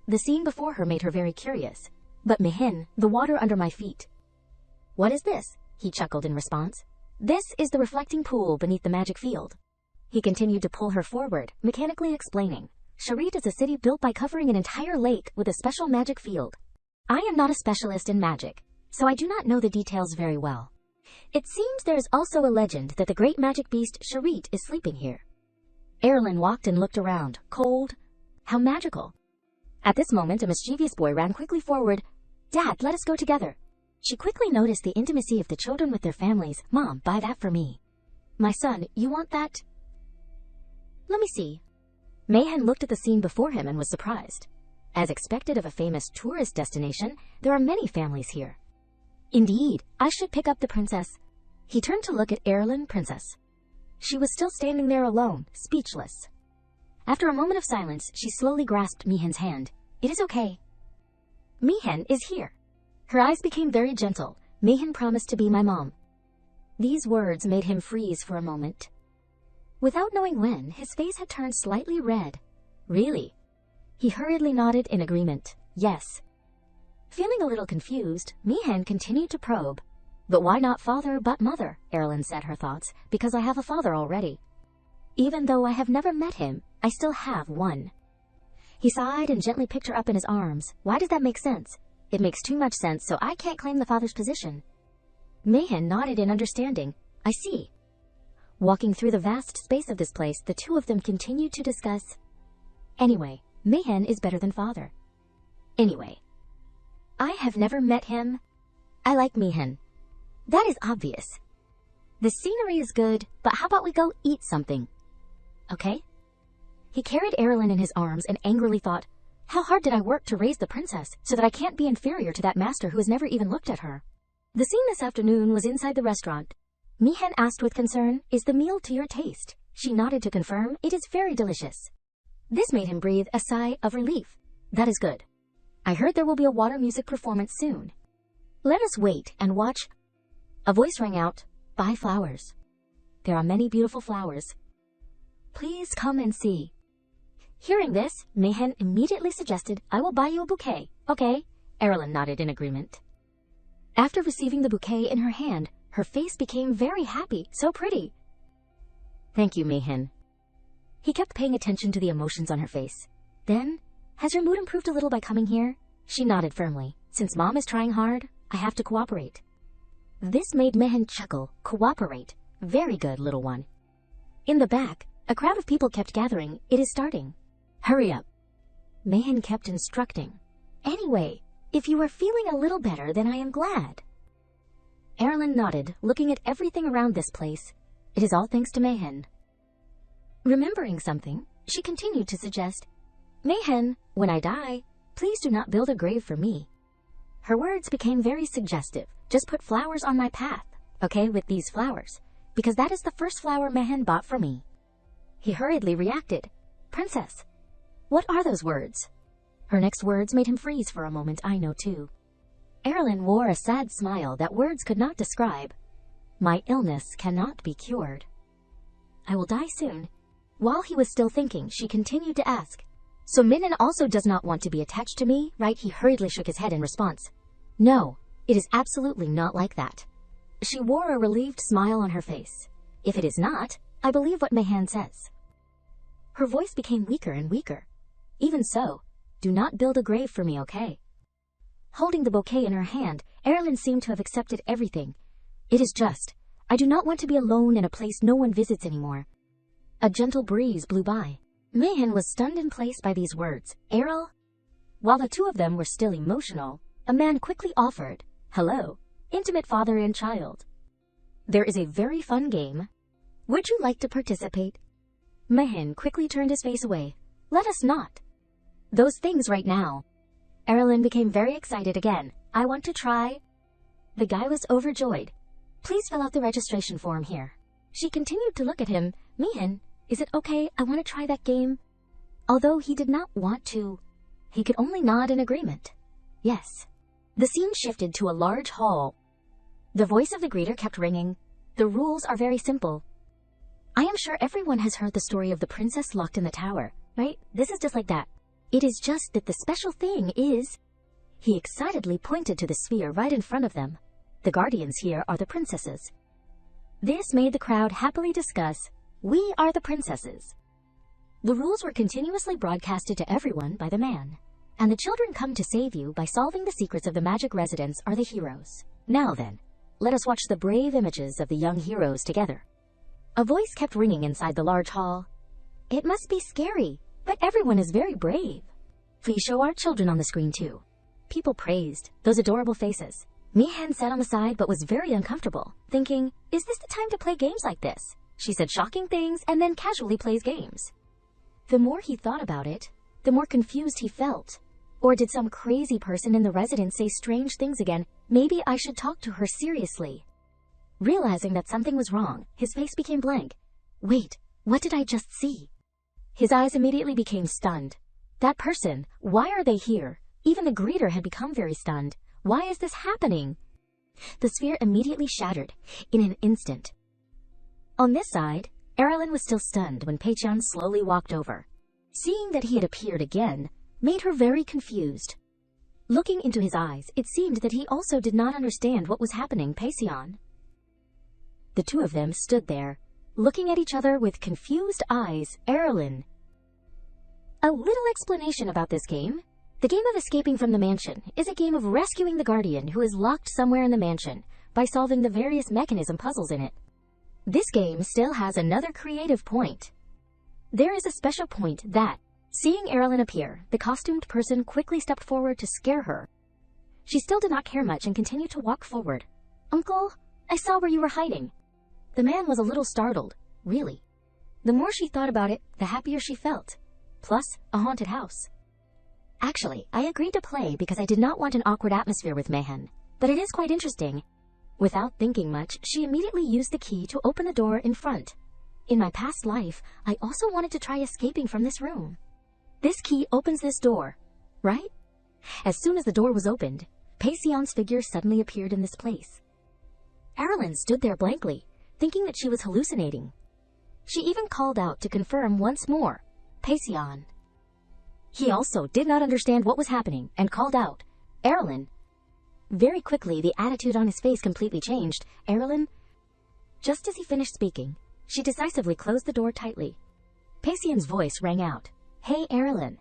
The scene before her made her very curious. "But Mayan, the water under my feet." "What is this?" He chuckled in response. "This is the reflecting pool beneath the magic field." He continued to pull her forward, mechanically explaining. Sherit is a city built by covering an entire lake with a special magic field. I am not a specialist in magic, so I do not know the details very well. It seems there is also a legend that the great magic beast Sherit is sleeping here. Aerilyn walked and looked around. Cold. How magical. At this moment, a mischievous boy ran quickly forward. Dad, let us go together. She quickly noticed the intimacy of the children with their families. Mom, buy that for me. My son, you want that? Let me see. Mayan looked at the scene before him and was surprised. As expected of a famous tourist destination, there are many families here. Indeed, I should pick up the princess. He turned to look at Aerilyn, princess. She was still standing there alone, speechless. After a moment of silence, she slowly grasped Mihen's hand. It is okay. Mihen is here. Her eyes became very gentle. Mihen promised to be my mom. These words made him freeze for a moment. Without knowing when, his face had turned slightly red. Really? He hurriedly nodded in agreement. Yes. Feeling a little confused, Mihen continued to probe. But why not father but mother? Aerilyn said her thoughts. Because I have a father already. Even though I have never met him, I still have one. He sighed and gently picked her up in his arms. Why does that make sense? It makes too much sense, so I can't claim the father's position. Mayan nodded in understanding. I see. Walking through the vast space of this place, the two of them continued to discuss. Anyway, Mayan is better than father. Anyway, I have never met him. I like Mihen. That is obvious. The scenery is good, but how about we go eat something? Okay? He carried Aerilyn in his arms and angrily thought, how hard did I work to raise the princess so that I can't be inferior to that master who has never even looked at her? The scene this afternoon was inside the restaurant. Mihen asked with concern, is the meal to your taste? She nodded to confirm, it is very delicious. This made him breathe a sigh of relief. That is good. I heard there will be a water music performance soon. Let us wait and watch. A voice rang out, buy flowers. There are many beautiful flowers. Please come and see. Hearing this, Mihen immediately suggested, I will buy you a bouquet. Okay. Aerilyn nodded in agreement. After receiving the bouquet in her hand, her face became very happy, so pretty. Thank you, Mihen. He kept paying attention to the emotions on her face. Then, has your mood improved a little by coming here? She nodded firmly. Since Mom is trying hard, I have to cooperate. This made Mihen chuckle. Cooperate. Very good, little one. In the back, a crowd of people kept gathering. It is starting. Hurry up. Mihen kept instructing. Anyway, if you are feeling a little better, then I am glad. Aerilyn nodded, looking at everything around this place. It is all thanks to Mihen. Remembering something, she continued to suggest, Mihen, when I die, please do not build a grave for me. Her words became very suggestive. Just put flowers on my path, okay, with these flowers, because that is the first flower Mihen bought for me. He hurriedly reacted, Princess, what are those words? Her next words made him freeze for a moment, I know too. Aerilyn wore a sad smile that words could not describe. My illness cannot be cured. I will die soon. While he was still thinking, she continued to ask, so Mihen also does not want to be attached to me, right? He hurriedly shook his head in response. No, it is absolutely not like that. She wore a relieved smile on her face. If it is not, I believe what Mihen says. Her voice became weaker and weaker. Even so, do not build a grave for me, okay? Holding the bouquet in her hand, Aerilyn seemed to have accepted everything. It is just, I do not want to be alone in a place no one visits anymore. A gentle breeze blew by. Mihen was stunned in place by these words. Aeril? While the two of them were still emotional, a man quickly offered, hello, intimate father and child. There is a very fun game. Would you like to participate? Mihen quickly turned his face away. Let us not. Those things right now. Aerilyn became very excited again. I want to try. The guy was overjoyed. Please fill out the registration form here. She continued to look at him. Mihen, is it okay? I want to try that game. Although he did not want to, he could only nod in agreement. Yes. The scene shifted to a large hall. The voice of the greeter kept ringing. The rules are very simple. I am sure everyone has heard the story of the princess locked in the tower, right? This is just like that. It is just that the special thing is... He excitedly pointed to the sphere right in front of them. The guardians here are the princesses. This made the crowd happily discuss, we are the princesses. The rules were continuously broadcasted to everyone by the man. And the children come to save you by solving the secrets of the magic residence are the heroes. Now then, let us watch the brave images of the young heroes together. A voice kept ringing inside the large hall. It must be scary, but everyone is very brave. Please show our children on the screen too. People praised those adorable faces. Mihan sat on the side but was very uncomfortable, thinking, is this the time to play games like this? She said shocking things and then casually plays games. The more he thought about it, the more confused he felt. Or did some crazy person in the residence say strange things again? Maybe I should talk to her seriously. Realizing that something was wrong, his face became blank. Wait, what did I just see? His eyes immediately became stunned. That person, why are they here? Even the greeter had become very stunned. Why is this happening? The sphere immediately shattered in an instant. On this side, Aerilyn was still stunned when Pishon slowly walked over. Seeing that he had appeared again made her very confused. Looking into his eyes, it seemed that he also did not understand what was happening. Pishon. The two of them stood there, looking at each other with confused eyes. Aerilyn. A little explanation about this game. The game of escaping from the mansion is a game of rescuing the guardian who is locked somewhere in the mansion by solving the various mechanism puzzles in it. This game still has another creative point. There is a special point that, seeing Aerilyn appear, the costumed person quickly stepped forward to scare her. She still did not care much and continued to walk forward. Uncle, I saw where you were hiding. The man was a little startled, really. The more she thought about it, the happier she felt. Plus, a haunted house. Actually, I agreed to play because I did not want an awkward atmosphere with Mayan, but it is quite interesting. Without thinking much, she immediately used the key to open the door in front. In my past life, I also wanted to try escaping from this room. This key opens this door, right? As soon as the door was opened, Pishon's figure suddenly appeared in this place. Aerilyn stood there blankly, thinking that she was hallucinating. She even called out to confirm once more, Pishon. He also did not understand what was happening and called out, Aerilyn. Very quickly, the attitude on his face completely changed. Aerilyn? Just as he finished speaking, she decisively closed the door tightly. Pishon's voice rang out, Hey, Aerilyn.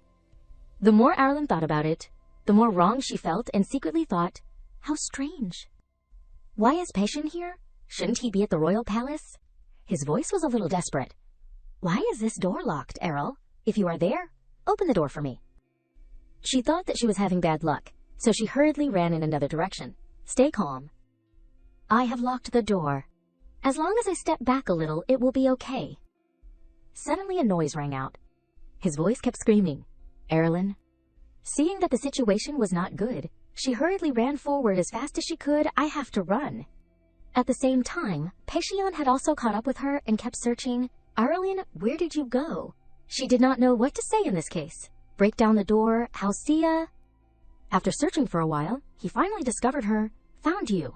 The more Aerilyn thought about it, the more wrong she felt and secretly thought, how strange. Why is Pishon here? Shouldn't he be at the royal palace? His voice was a little desperate. Why is this door locked, Aeril? If you are there, open the door for me. She thought that she was having bad luck, so she hurriedly ran in another direction. Stay calm. I have locked the door. As long as I step back a little, it will be okay. Suddenly a noise rang out. His voice kept screaming, Aerilyn. Seeing that the situation was not good, she hurriedly ran forward as fast as she could. I have to run. At the same time, Pishon had also caught up with her and kept searching. Aerilyn, where did you go? She did not know what to say in this case. Break down the door, Halcia. After searching for a while, he finally discovered her, found you.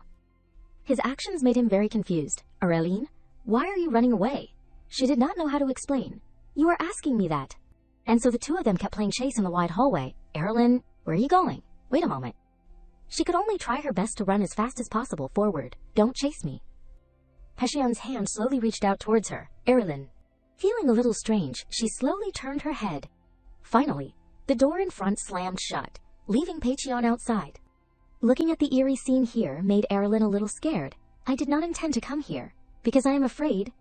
His actions made him very confused. Aerilyn, why are you running away? She did not know how to explain. You are asking me that. And so the two of them kept playing chase in the wide hallway. Aerilyn, where are you going? Wait a moment. She could only try her best to run as fast as possible forward. Don't chase me. Pishon's hand slowly reached out towards her. Aerilyn. Feeling a little strange, she slowly turned her head. Finally, the door in front slammed shut, leaving Pishon outside. Looking at the eerie scene here made Aerilyn a little scared. I did not intend to come here, because I am afraid.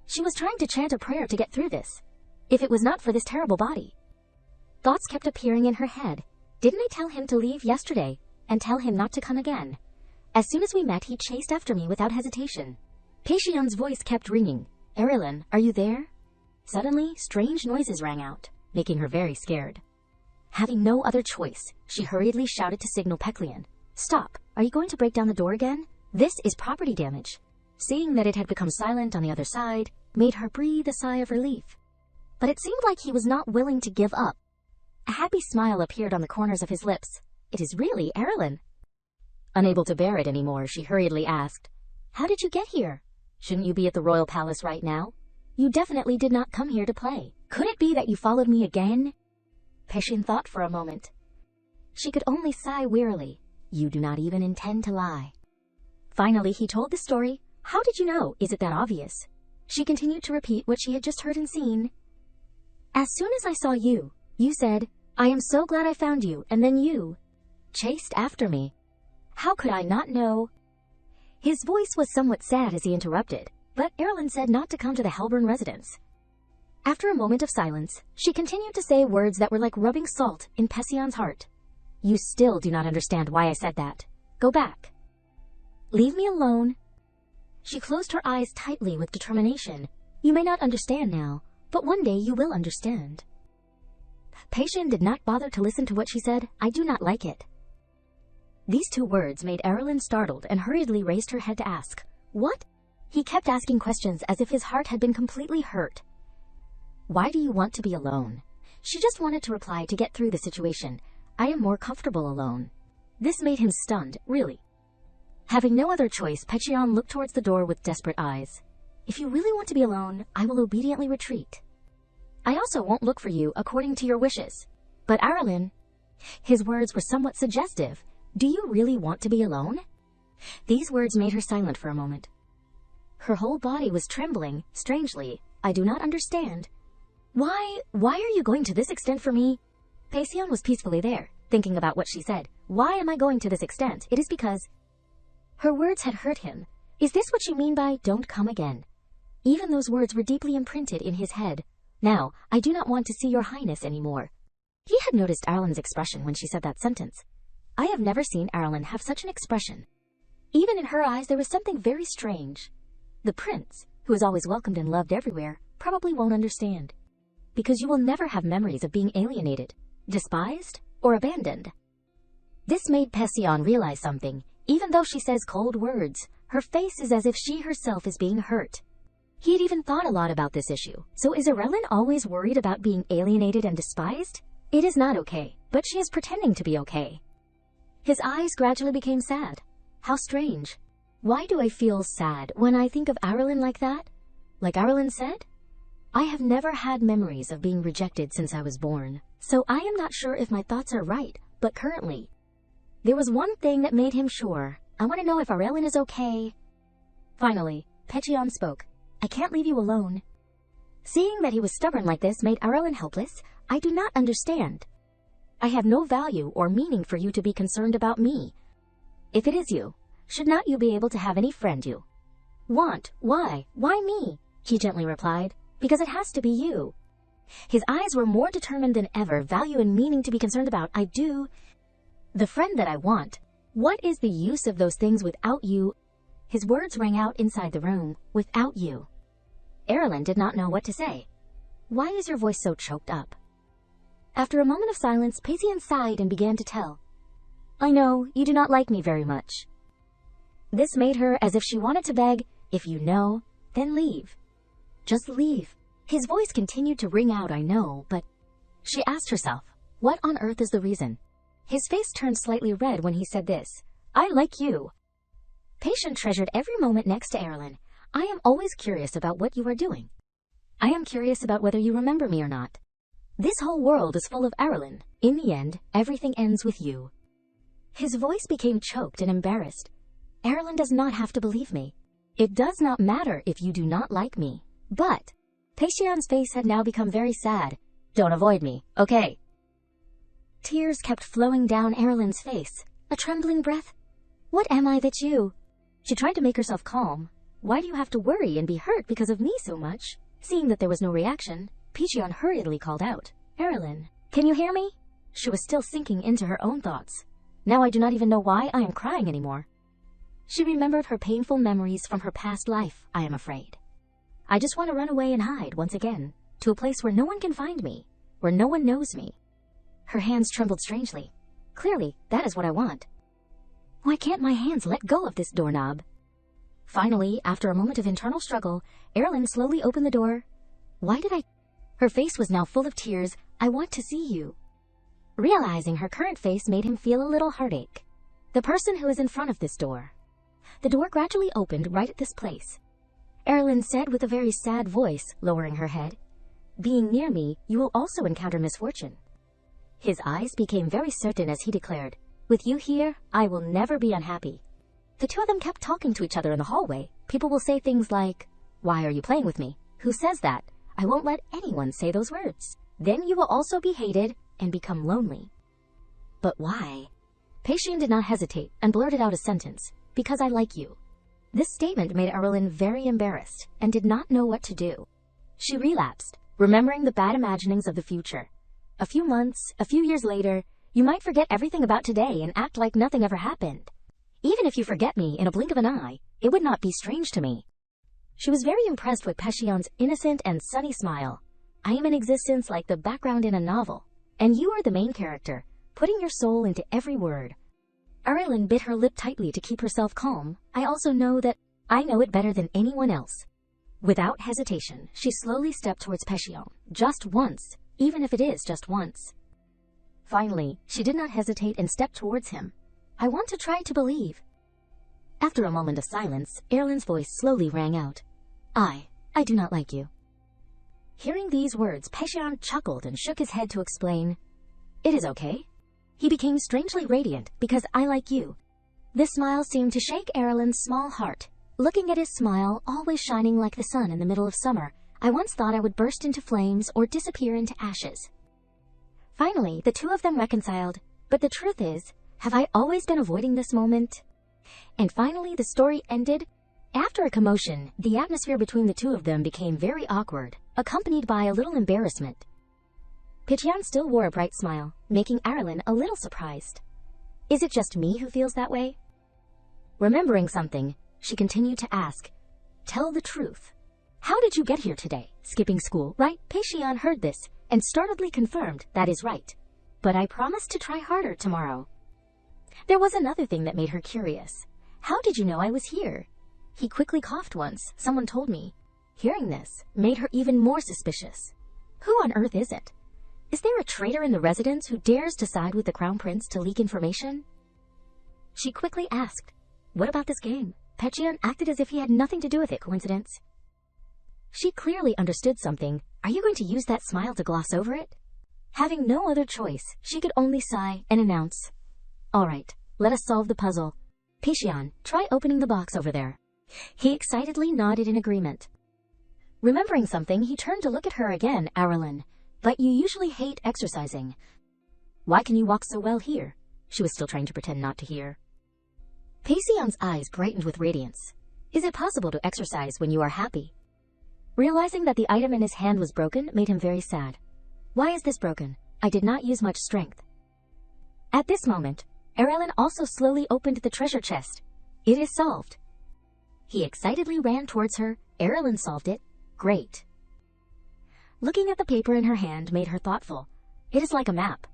She was trying to chant a prayer to get through this. If it was not for this terrible body. Thoughts kept appearing in her head. Didn't I tell him to leave yesterday, and tell him not to come again? As soon as we met, he chased after me without hesitation. Pishon's voice kept ringing. Aerilyn, are you there? Suddenly, strange noises rang out, making her very scared. Having no other choice, she hurriedly shouted to signal Peklian. Stop! Are you going to break down the door again? This is property damage. Seeing that it had become silent on the other side, made her breathe a sigh of relief. But it seemed like he was not willing to give up. A happy smile appeared on the corners of his lips. It is really Aerilyn. Unable to bear it anymore, she hurriedly asked, How did you get here? Shouldn't you be at the royal palace right now? You definitely did not come here to play. Could it be that you followed me again? Pishon thought for a moment. She could only sigh wearily. You do not even intend to lie. Finally, he told the story. How did you know? Is it that obvious? She continued to repeat what she had just heard and seen. As soon as I saw you, you said, "I am so glad I found you," and then you chased after me. How could I not know? His voice was somewhat sad as he interrupted, but Aerilyn said not to come to the Hellburn residence. After a moment of silence, she continued to say words that were like rubbing salt in Pishon's heart. You still do not understand why I said that. Go back. Leave me alone. She closed her eyes tightly with determination. You may not understand now, but one day you will understand. Pishon did not bother to listen to what she said. I do not like it. These two words made Aerilyn startled and hurriedly raised her head to ask, What? He kept asking questions as if his heart had been completely hurt. Why do you want to be alone? She just wanted to reply to get through the situation. I am more comfortable alone. This made him stunned, really. Having no other choice, Pishon looked towards the door with desperate eyes. If you really want to be alone, I will obediently retreat. I also won't look for you according to your wishes. But Aerilyn, his words were somewhat suggestive. Do you really want to be alone? These words made her silent for a moment. Her whole body was trembling, strangely. I do not understand. Why are you going to this extent for me? Pishon was peacefully there, thinking about what she said. Why am I going to this extent? It is because... Her words had hurt him. Is this what you mean by, don't come again? Even those words were deeply imprinted in his head. Now, I do not want to see your highness anymore. He had noticed Aerilyn's expression when she said that sentence. I have never seen Aerilyn have such an expression. Even in her eyes there was something very strange. The prince, who is always welcomed and loved everywhere, probably won't understand. Because you will never have memories of being alienated, despised, or abandoned. This made Pishon realize something. Even though she says cold words, her face is as if she herself is being hurt. He had even thought a lot about this issue. So is Aerilyn always worried about being alienated and despised? It is not okay, but she is pretending to be okay. His eyes gradually became sad. How strange. Why do I feel sad when I think of Aerilyn like that? Like Aerilyn said? I have never had memories of being rejected since I was born, so I am not sure if my thoughts are right, but currently. There was one thing that made him sure. I want to know if Aerilyn is okay. Finally, Pishon spoke. I can't leave you alone. Seeing that he was stubborn like this made Aerilyn helpless. I do not understand. I have no value or meaning for you to be concerned about me. If it is you, should not you be able to have any friend you want? Why? Why me? He gently replied. Because it has to be you. His eyes were more determined than ever, value and meaning to be concerned about. I do. The friend that I want. What is the use of those things without you? His words rang out inside the room. Without you. Aerilyn did not know what to say. Why is your voice so choked up? After a moment of silence, Pishon sighed and began to tell. I know, you do not like me very much. This made her as if she wanted to beg, if you know, then leave. Just leave. His voice continued to ring out, I know, but... She asked herself, what on earth is the reason? His face turned slightly red when he said this. I like you. Pishon treasured every moment next to Aerilyn. I am always curious about what you are doing. I am curious about whether you remember me or not. This whole world is full of Aerilyn. In the end, everything ends with you. His voice became choked and embarrassed. Aerilyn does not have to believe me. It does not matter if you do not like me. But, Pishon's face had now become very sad. Don't avoid me, okay? Tears kept flowing down Aerilyn's face. A trembling breath. What am I that you? She tried to make herself calm. Why do you have to worry and be hurt because of me so much? Seeing that there was no reaction, Pishon hurriedly called out. Aerilyn, can you hear me? She was still sinking into her own thoughts. Now I do not even know why I am crying anymore. She remembered her painful memories from her past life, I am afraid. I just want to run away and hide once again, to a place where no one can find me, where no one knows me. Her hands trembled strangely. Clearly, that is what I want. Why can't my hands let go of this doorknob? Finally, after a moment of internal struggle, Aerilyn slowly opened the door. Why did I... Her face was now full of tears. I want to see you. Realizing her current face made him feel a little heartache. The person who is in front of this door. The door gradually opened right at this place. Aerilyn said with a very sad voice, lowering her head, being near me, you will also encounter misfortune. His eyes became very certain as he declared, with you here, I will never be unhappy. The two of them kept talking to each other in the hallway. People will say things like, why are you playing with me? Who says that? I won't let anyone say those words. Then you will also be hated and become lonely. But why? Pishon did not hesitate and blurted out a sentence, because I like you. This statement made Aerilyn very embarrassed and did not know what to do. She relapsed, remembering the bad imaginings of the future. A few months, a few years later, you might forget everything about today and act like nothing ever happened. Even if you forget me in a blink of an eye, it would not be strange to me. She was very impressed with Pishon's innocent and sunny smile. I am in existence like the background in a novel, and you are the main character, putting your soul into every word. Aerilyn bit her lip tightly to keep herself calm. I also know that I know it better than anyone else. Without hesitation, she slowly stepped towards Pishon, just once, even if it is just once. Finally, she did not hesitate and stepped towards him. I want to try to believe. After a moment of silence, Aerilyn's voice slowly rang out. I do not like you. Hearing these words, Pishon chuckled and shook his head to explain. It is okay. He became strangely radiant because I like you. This smile seemed to shake Aerilyn's small heart. Looking at his smile, always shining like the sun in the middle of summer, I once thought I would burst into flames or disappear into ashes. Finally, the two of them reconciled, but the truth is, have I always been avoiding this moment? And finally, the story ended. After a commotion, the atmosphere between the two of them became very awkward, accompanied by a little embarrassment. Pishon still wore a bright smile, making Aerilyn a little surprised. Is it just me who feels that way? Remembering something, she continued to ask, Tell the truth. How did you get here today? Skipping school, right? Pishon heard this and startledly confirmed that is right. But I promised to try harder tomorrow. There was another thing that made her curious. How did you know I was here? He quickly coughed once, someone told me. Hearing this made her even more suspicious. Who on earth is it? Is there a traitor in the residence who dares to side with the crown prince to leak information? She quickly asked, What about this game? Pishon acted as if he had nothing to do with it, coincidence? She clearly understood something. Are you going to use that smile to gloss over it? Having no other choice, she could only sigh and announce, All right, let us solve the puzzle. Pishon, try opening the box over there. He excitedly nodded in agreement. Remembering something, he turned to look at her again. Aerilyn, but you usually hate exercising. Why can you walk so well here? She was still trying to pretend not to hear. Pishon's eyes brightened with radiance. Is it possible to exercise when you are happy? Realizing that the item in his hand was broken made him very sad. Why is this broken? I did not use much strength. At this moment, Aerilyn also slowly opened the treasure chest. It is solved. He excitedly ran towards her. Aerilyn solved it. Great. Looking at the paper in her hand made her thoughtful. It is like a map.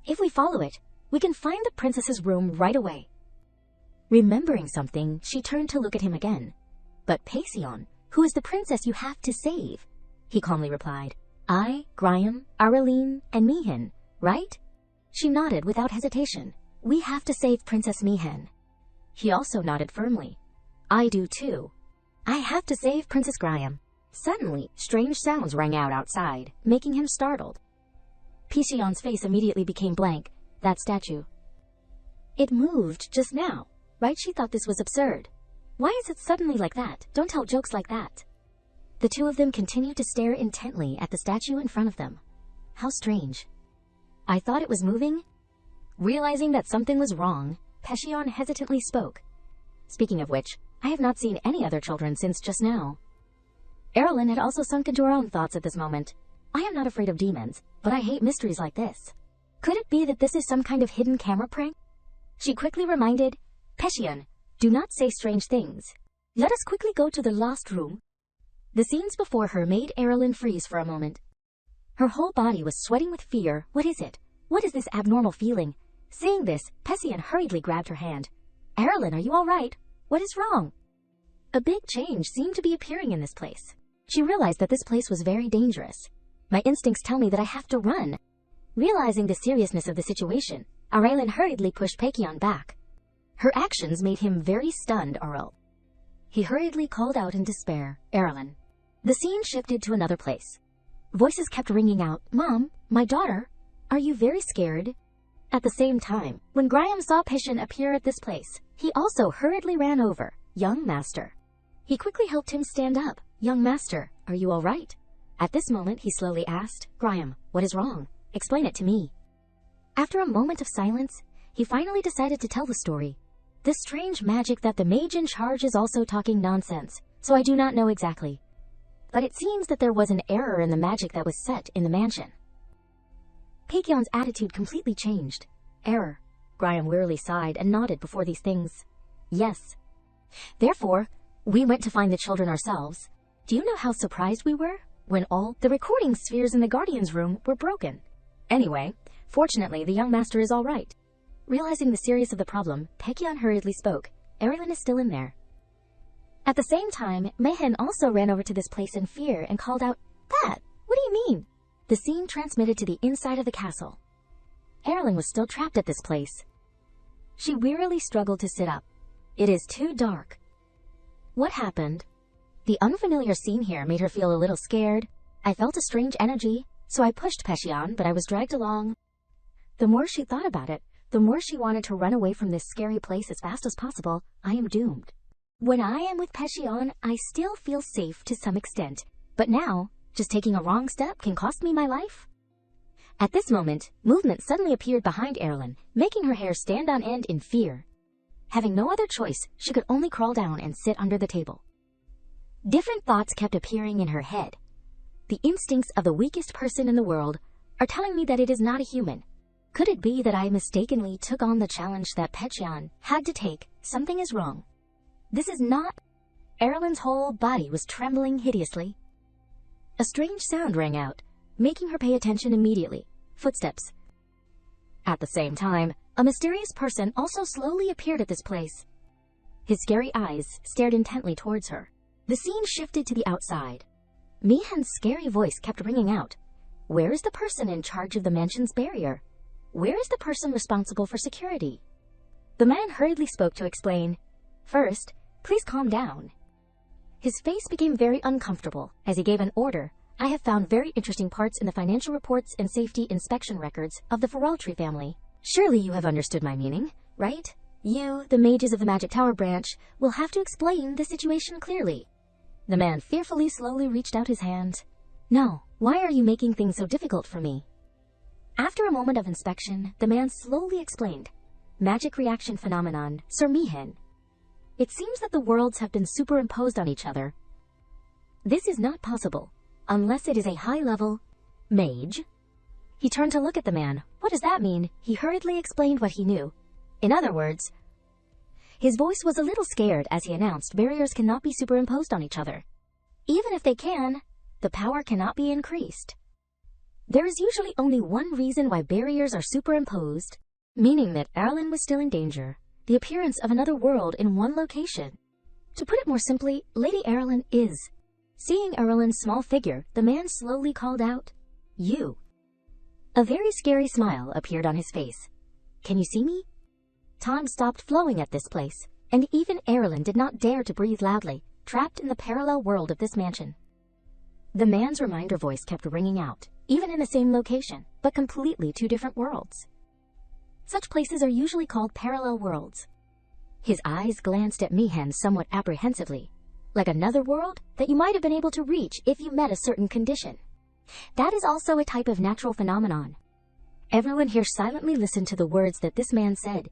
If we follow it, we can find the princess's room right away. Remembering something, she turned to look at him again. But Pishon, who is the princess you have to save? He calmly replied. I, Graham, Aerilyn, and Mehan, right? She nodded without hesitation. We have to save Princess Mehan. He also nodded firmly. I do too. I have to save Princess Graham. Suddenly, strange sounds rang out outside, making him startled. Pishon's face immediately became blank. That statue. It moved just now, right? She thought this was absurd. Why is it suddenly like that? Don't tell jokes like that. The two of them continued to stare intently at the statue in front of them. How strange. I thought it was moving. Realizing that something was wrong, Pishon hesitantly spoke. Speaking of which, I have not seen any other children since just now. Aerilyn had also sunk into her own thoughts at this moment. I am not afraid of demons, but I hate mysteries like this. Could it be that this is some kind of hidden camera prank? She quickly reminded, Pishon, do not say strange things. Let us quickly go to the lost room. The scenes before her made Aerilyn freeze for a moment. Her whole body was sweating with fear. What is it? What is this abnormal feeling? Seeing this, Pishon hurriedly grabbed her hand. Aerilyn, are you all right? What is wrong? A big change seemed to be appearing in this place. She realized that this place was very dangerous. My instincts tell me that I have to run. Realizing the seriousness of the situation, Aerilyn hurriedly pushed Pishon back. Her actions made him very stunned. He hurriedly called out in despair, Aerilyn. The scene shifted to another place. Voices kept ringing out, Mom, my daughter, are you very scared? At the same time, when Graham saw Pishon appear at this place, he also hurriedly ran over. Young master. He quickly helped him stand up. Young master, are you all right? At this moment, he slowly asked, "Graham, what is wrong? Explain it to me." After a moment of silence, he finally decided to tell the story. "This strange magic that the mage in charge is also talking nonsense, so I do not know exactly. But it seems that there was an error in the magic that was set in the mansion." Pishon's attitude completely changed. "Error." Graham wearily sighed and nodded before these things. "Yes. Therefore, we went to find the children ourselves. Do you know how surprised we were when all the recording spheres in the Guardian's room were broken? Anyway, fortunately, the young master is all right." Realizing the seriousness of the problem, Pishon hurriedly spoke. "Aerilyn is still in there." At the same time, Mayan also ran over to this place in fear and called out, "That! What do you mean?" The scene transmitted to the inside of the castle. Aerilyn was still trapped at this place. She wearily struggled to sit up. "It is too dark." What happened? The unfamiliar scene here made her feel a little scared. I felt a strange energy, so I pushed Pishon, but I was dragged along. The more she thought about it, the more she wanted to run away from this scary place as fast as possible. I am doomed. When I am with Pishon, I still feel safe to some extent, but now, just taking a wrong step can cost me my life? At this moment, movement suddenly appeared behind Aerilyn, making her hair stand on end in fear. Having no other choice, she could only crawl down and sit under the table. Different thoughts kept appearing in her head. The instincts of the weakest person in the world are telling me that it is not a human. Could it be that I mistakenly took on the challenge that Pishon had to take? Something is wrong. This is not... Aerilyn's whole body was trembling hideously. A strange sound rang out, making her pay attention immediately. Footsteps. At the same time, a mysterious person also slowly appeared at this place. His scary eyes stared intently towards her. The scene shifted to the outside. Mihan's scary voice kept ringing out. "Where is the person in charge of the mansion's barrier? Where is the person responsible for security?" The man hurriedly spoke to explain. "First, please calm down." His face became very uncomfortable as he gave an order. "I have found very interesting parts in the financial reports and safety inspection records of the frail family. Surely you have understood my meaning, right? You, the mages of the Magic Tower branch, will have to explain the situation clearly." The man fearfully slowly reached out his hand. "No, why are you making things so difficult for me?" After a moment of inspection, the man slowly explained. "Magic reaction phenomenon, Sir Mihan. It seems that the worlds have been superimposed on each other. This is not possible, unless it is a high-level mage." He turned to look at the man. "What does that mean?" He hurriedly explained what he knew. In other words, his voice was a little scared as he announced barriers cannot be superimposed on each other. Even if they can, the power cannot be increased. There is usually only one reason why barriers are superimposed, meaning that Aerilyn was still in danger, the appearance of another world in one location. To put it more simply, Lady Aerilyn is. Seeing Aerilyn's small figure, the man slowly called out, "You." A very scary smile appeared on his face. "Can you see me?" Time stopped flowing at this place, and even Aerilyn did not dare to breathe loudly, trapped in the parallel world of this mansion. The man's reminder voice kept ringing out, even in the same location, but completely two different worlds. Such places are usually called parallel worlds. His eyes glanced at Mihan somewhat apprehensively, like another world that you might have been able to reach if you met a certain condition. That is also a type of natural phenomenon. Everyone here silently listened to the words that this man said.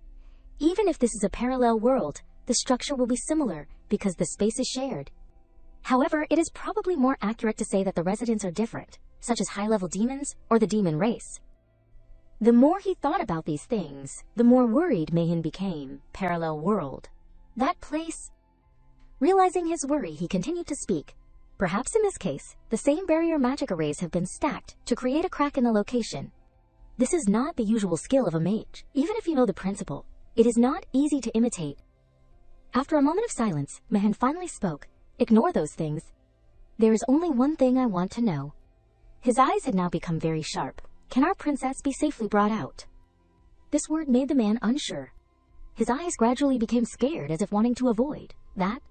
Even if this is a parallel world, the structure will be similar because the space is shared. However, it is probably more accurate to say that the residents are different, such as high-level demons or the demon race. The more he thought about these things, the more worried Mayan became. Parallel world. That place. Realizing his worry, he continued to speak. Perhaps in this case, the same barrier magic arrays have been stacked to create a crack in the location. This is not the usual skill of a mage. Even if you know the principle, it is not easy to imitate. After a moment of silence, Mayan finally spoke. "Ignore those things. There is only one thing I want to know." His eyes had now become very sharp. "Can our princess be safely brought out?" This word made the man unsure. His eyes gradually became scared as if wanting to avoid that.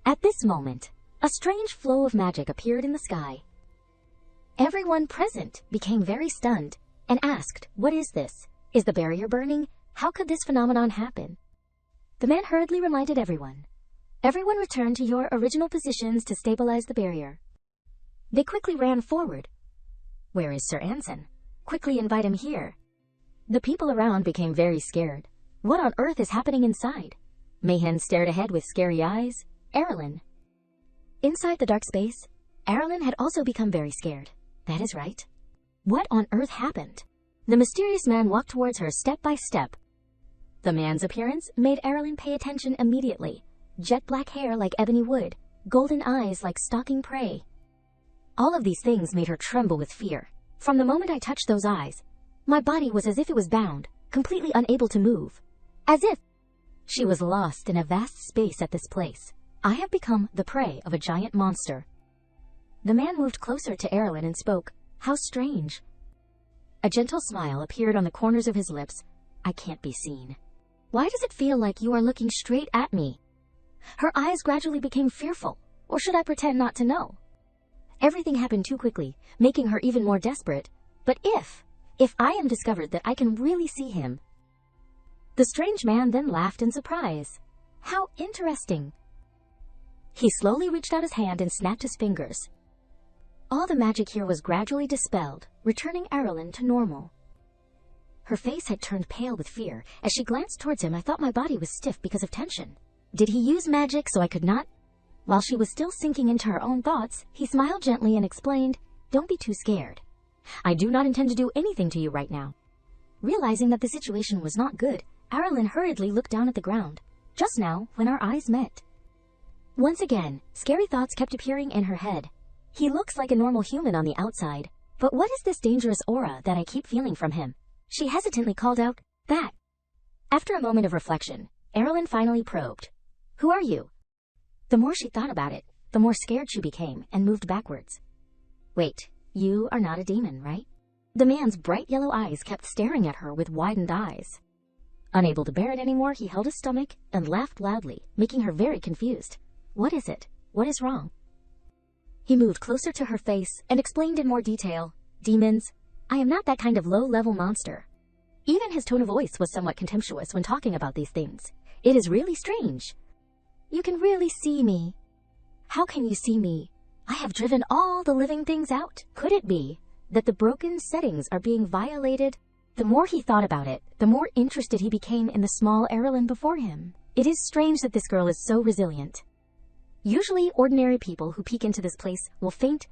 At this moment, a strange flow of magic appeared in the sky. Everyone present became very stunned and asked, "What is this? Is the barrier burning? How could this phenomenon happen?" The man hurriedly reminded everyone. "Everyone return to your original positions to stabilize the barrier." They quickly ran forward. "Where is Sir Anson? Quickly invite him here." The people around became very scared. What on earth is happening inside? Mayan stared ahead with scary eyes. Aerilyn. Inside the dark space, Aerilyn had also become very scared. That is right. What on earth happened? The mysterious man walked towards her step by step. The man's appearance made Aerilyn pay attention immediately. Jet black hair like ebony wood, golden eyes like stalking prey. All of these things made her tremble with fear. From the moment I touched those eyes, my body was as if it was bound, completely unable to move. As if she was lost in a vast space at this place. I have become the prey of a giant monster. The man moved closer to Aerilyn and spoke. How strange. A gentle smile appeared on the corners of his lips. I can't be seen. Why does it feel like you are looking straight at me? Her eyes gradually became fearful, or should I pretend not to know? Everything happened too quickly, making her even more desperate. But if I am discovered that I can really see him... The strange man then laughed in surprise. How interesting. He slowly reached out his hand and snapped his fingers. All the magic here was gradually dispelled, returning Aerilyn to normal. Her face had turned pale with fear. As she glanced towards him, I thought my body was stiff because of tension. Did he use magic so I could not? While she was still sinking into her own thoughts, he smiled gently and explained, Don't be too scared. I do not intend to do anything to you right now. Realizing that the situation was not good, Aerilyn hurriedly looked down at the ground, just now when our eyes met. Once again, scary thoughts kept appearing in her head. He looks like a normal human on the outside, but what is this dangerous aura that I keep feeling from him? She hesitantly called out, That. After a moment of reflection, Aerilyn finally probed. Who are you? The more she thought about it, the more scared she became and moved backwards. Wait, you are not a demon, right? The man's bright yellow eyes kept staring at her with widened eyes. Unable to bear it anymore, he held his stomach and laughed loudly, making her very confused. What is it? What is wrong? He moved closer to her face and explained in more detail. Demons, I am not that kind of low-level monster. Even his tone of voice was somewhat contemptuous when talking about these things. It is really strange. You can really see me. How can you see me? I have driven all the living things out. Could it be that the broken settings are being violated? The more he thought about it, the more interested he became in the small Aerilyn before him. It is strange that this girl is so resilient. Usually, ordinary people who peek into this place will faint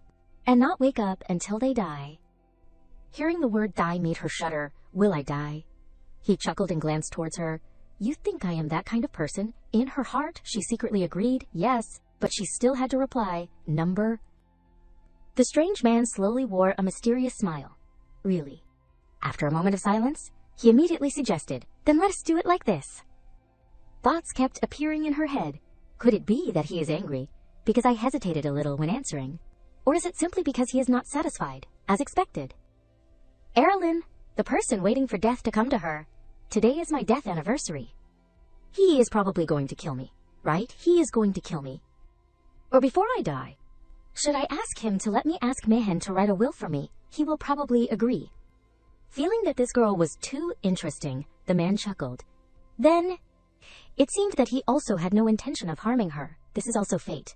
and not wake up until they die. Hearing the word die made her shudder. Will I die? He chuckled and glanced towards her. You think I am that kind of person? In her heart, she secretly agreed, yes, but she still had to reply, number. The strange man slowly wore a mysterious smile. Really? After a moment of silence, he immediately suggested, Then let us do it like this. Thoughts kept appearing in her head. Could it be that he is angry because I hesitated a little when answering? Or is it simply because he is not satisfied, as expected? Aerilyn, the person waiting for death to come to her. Today is my death anniversary. He is probably going to kill me, right? He is going to kill me. Or before I die, should I ask him to let me ask Mayan to write a will for me? He will probably agree. Feeling that this girl was too interesting, the man chuckled. Then, it seemed that he also had no intention of harming her. This is also fate.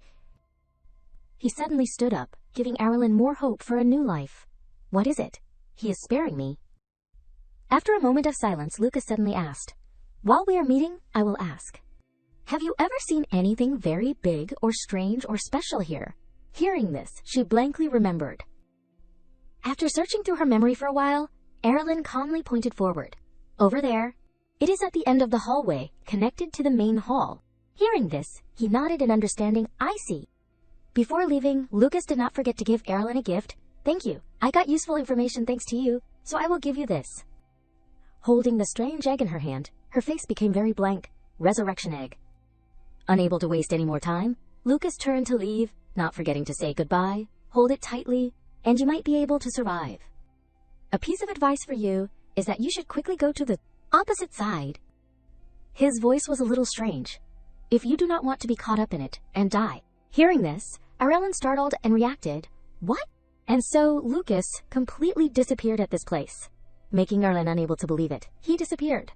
He suddenly stood up, giving Aerilyn more hope for a new life. What is it? He is sparing me. After a moment of silence, Lucas suddenly asked, While we are meeting, I will ask, have you ever seen anything very big or strange or special here? Hearing this, she blankly remembered. After searching through her memory for a while, Aerilyn calmly pointed forward. Over there. It is at the end of the hallway, connected to the main hall. Hearing this, he nodded in understanding. I see. Before leaving, Lucas did not forget to give Aerilyn a gift. Thank you. I got useful information thanks to you, so I will give you this. Holding the strange egg in her hand, her face became very blank. Resurrection egg. Unable to waste any more time, Lucas turned to leave, not forgetting to say goodbye. Hold it tightly, and you might be able to survive. A piece of advice for you is that you should quickly go to the opposite side. His voice was a little strange. If you do not want to be caught up in it and die. Hearing this, Aerilyn startled and reacted, What? And so Lucas completely disappeared at this place, making Aerilyn unable to believe it. He disappeared.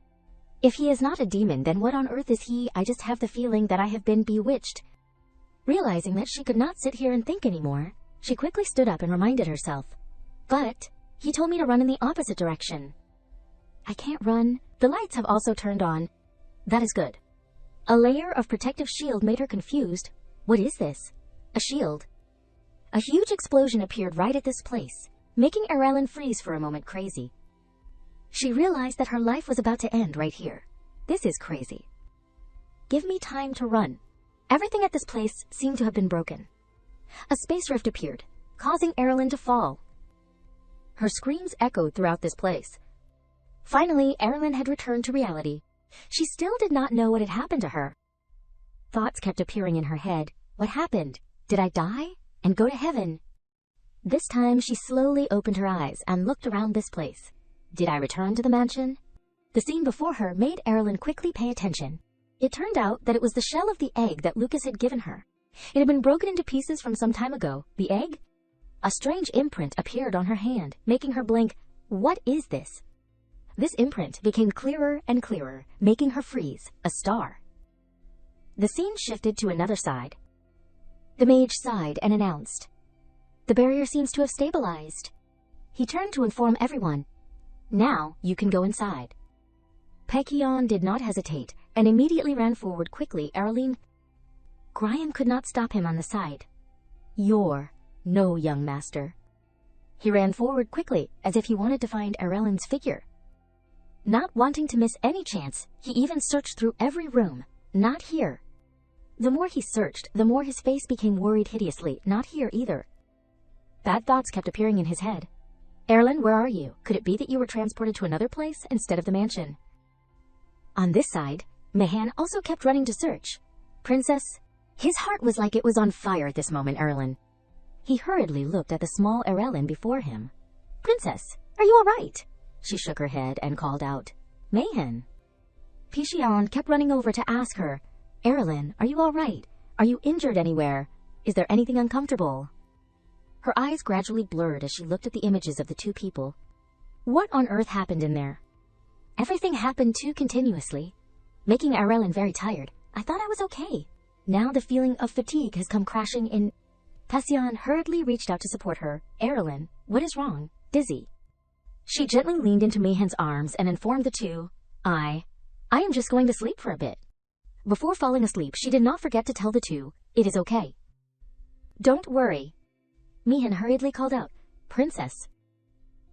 If he is not a demon, then what on earth is he? I just have the feeling that I have been bewitched. Realizing that she could not sit here and think anymore, She quickly stood up and reminded herself. But he told me to run in the opposite direction. I can't run. The lights have also turned on. That is good. A layer of protective shield made her confused. What is this? A shield. A huge explosion appeared right at this place, making Aerilyn freeze for a moment crazy. She realized that her life was about to end right here. This is crazy. Give me time to run. Everything at this place seemed to have been broken. A space rift appeared, causing Aerilyn to fall. Her screams echoed throughout this place. Finally, Aerilyn had returned to reality. She still did not know what had happened to her. Thoughts kept appearing in her head. What happened? Did I die and go to heaven? This time, she slowly opened her eyes and looked around this place. Did I return to the mansion? The scene before her made Aerilyn quickly pay attention. It turned out that it was the shell of the egg that Lucas had given her. It had been broken into pieces from some time ago. The egg? A strange imprint appeared on her hand, making her blink. What is this? This imprint became clearer and clearer, making her freeze. A star. The scene shifted to another side. The mage sighed and announced, "The barrier seems to have stabilized." He turned to inform everyone, "Now you can go inside." Pishon did not hesitate and immediately ran forward quickly. Aerilyn. Graham could not stop him on the side. "You're no young master." He ran forward quickly, as if he wanted to find Aerilyn's figure. Not wanting to miss any chance, he even searched through every room. Not here. The more he searched, the more his face became worried hideously. Not here either. Bad thoughts kept appearing in his head. "Aerilyn, where are you? Could it be that you were transported to another place instead of the mansion?" On this side, Mayan also kept running to search. "Princess?" His heart was like it was on fire at this moment. Aerilyn. He hurriedly looked at the small Aerilyn before him. "Princess, are you all right?" She shook her head and called out, "Mayan." Pishon kept running over to ask her, "Aerilyn, are you all right? Are you injured anywhere? Is there anything uncomfortable?" Her eyes gradually blurred as she looked at the images of the two people. What on earth happened in there? Everything happened too continuously, making Aerilyn very tired. I thought I was okay. Now the feeling of fatigue has come crashing in. Pishon hurriedly reached out to support her. "Aerilyn, what is wrong? Dizzy?" She gently leaned into Mayan's arms and informed the two, I am just going to sleep for a bit." Before falling asleep, she did not forget to tell the two, "It is okay. Don't worry." Mayan hurriedly called out, "Princess."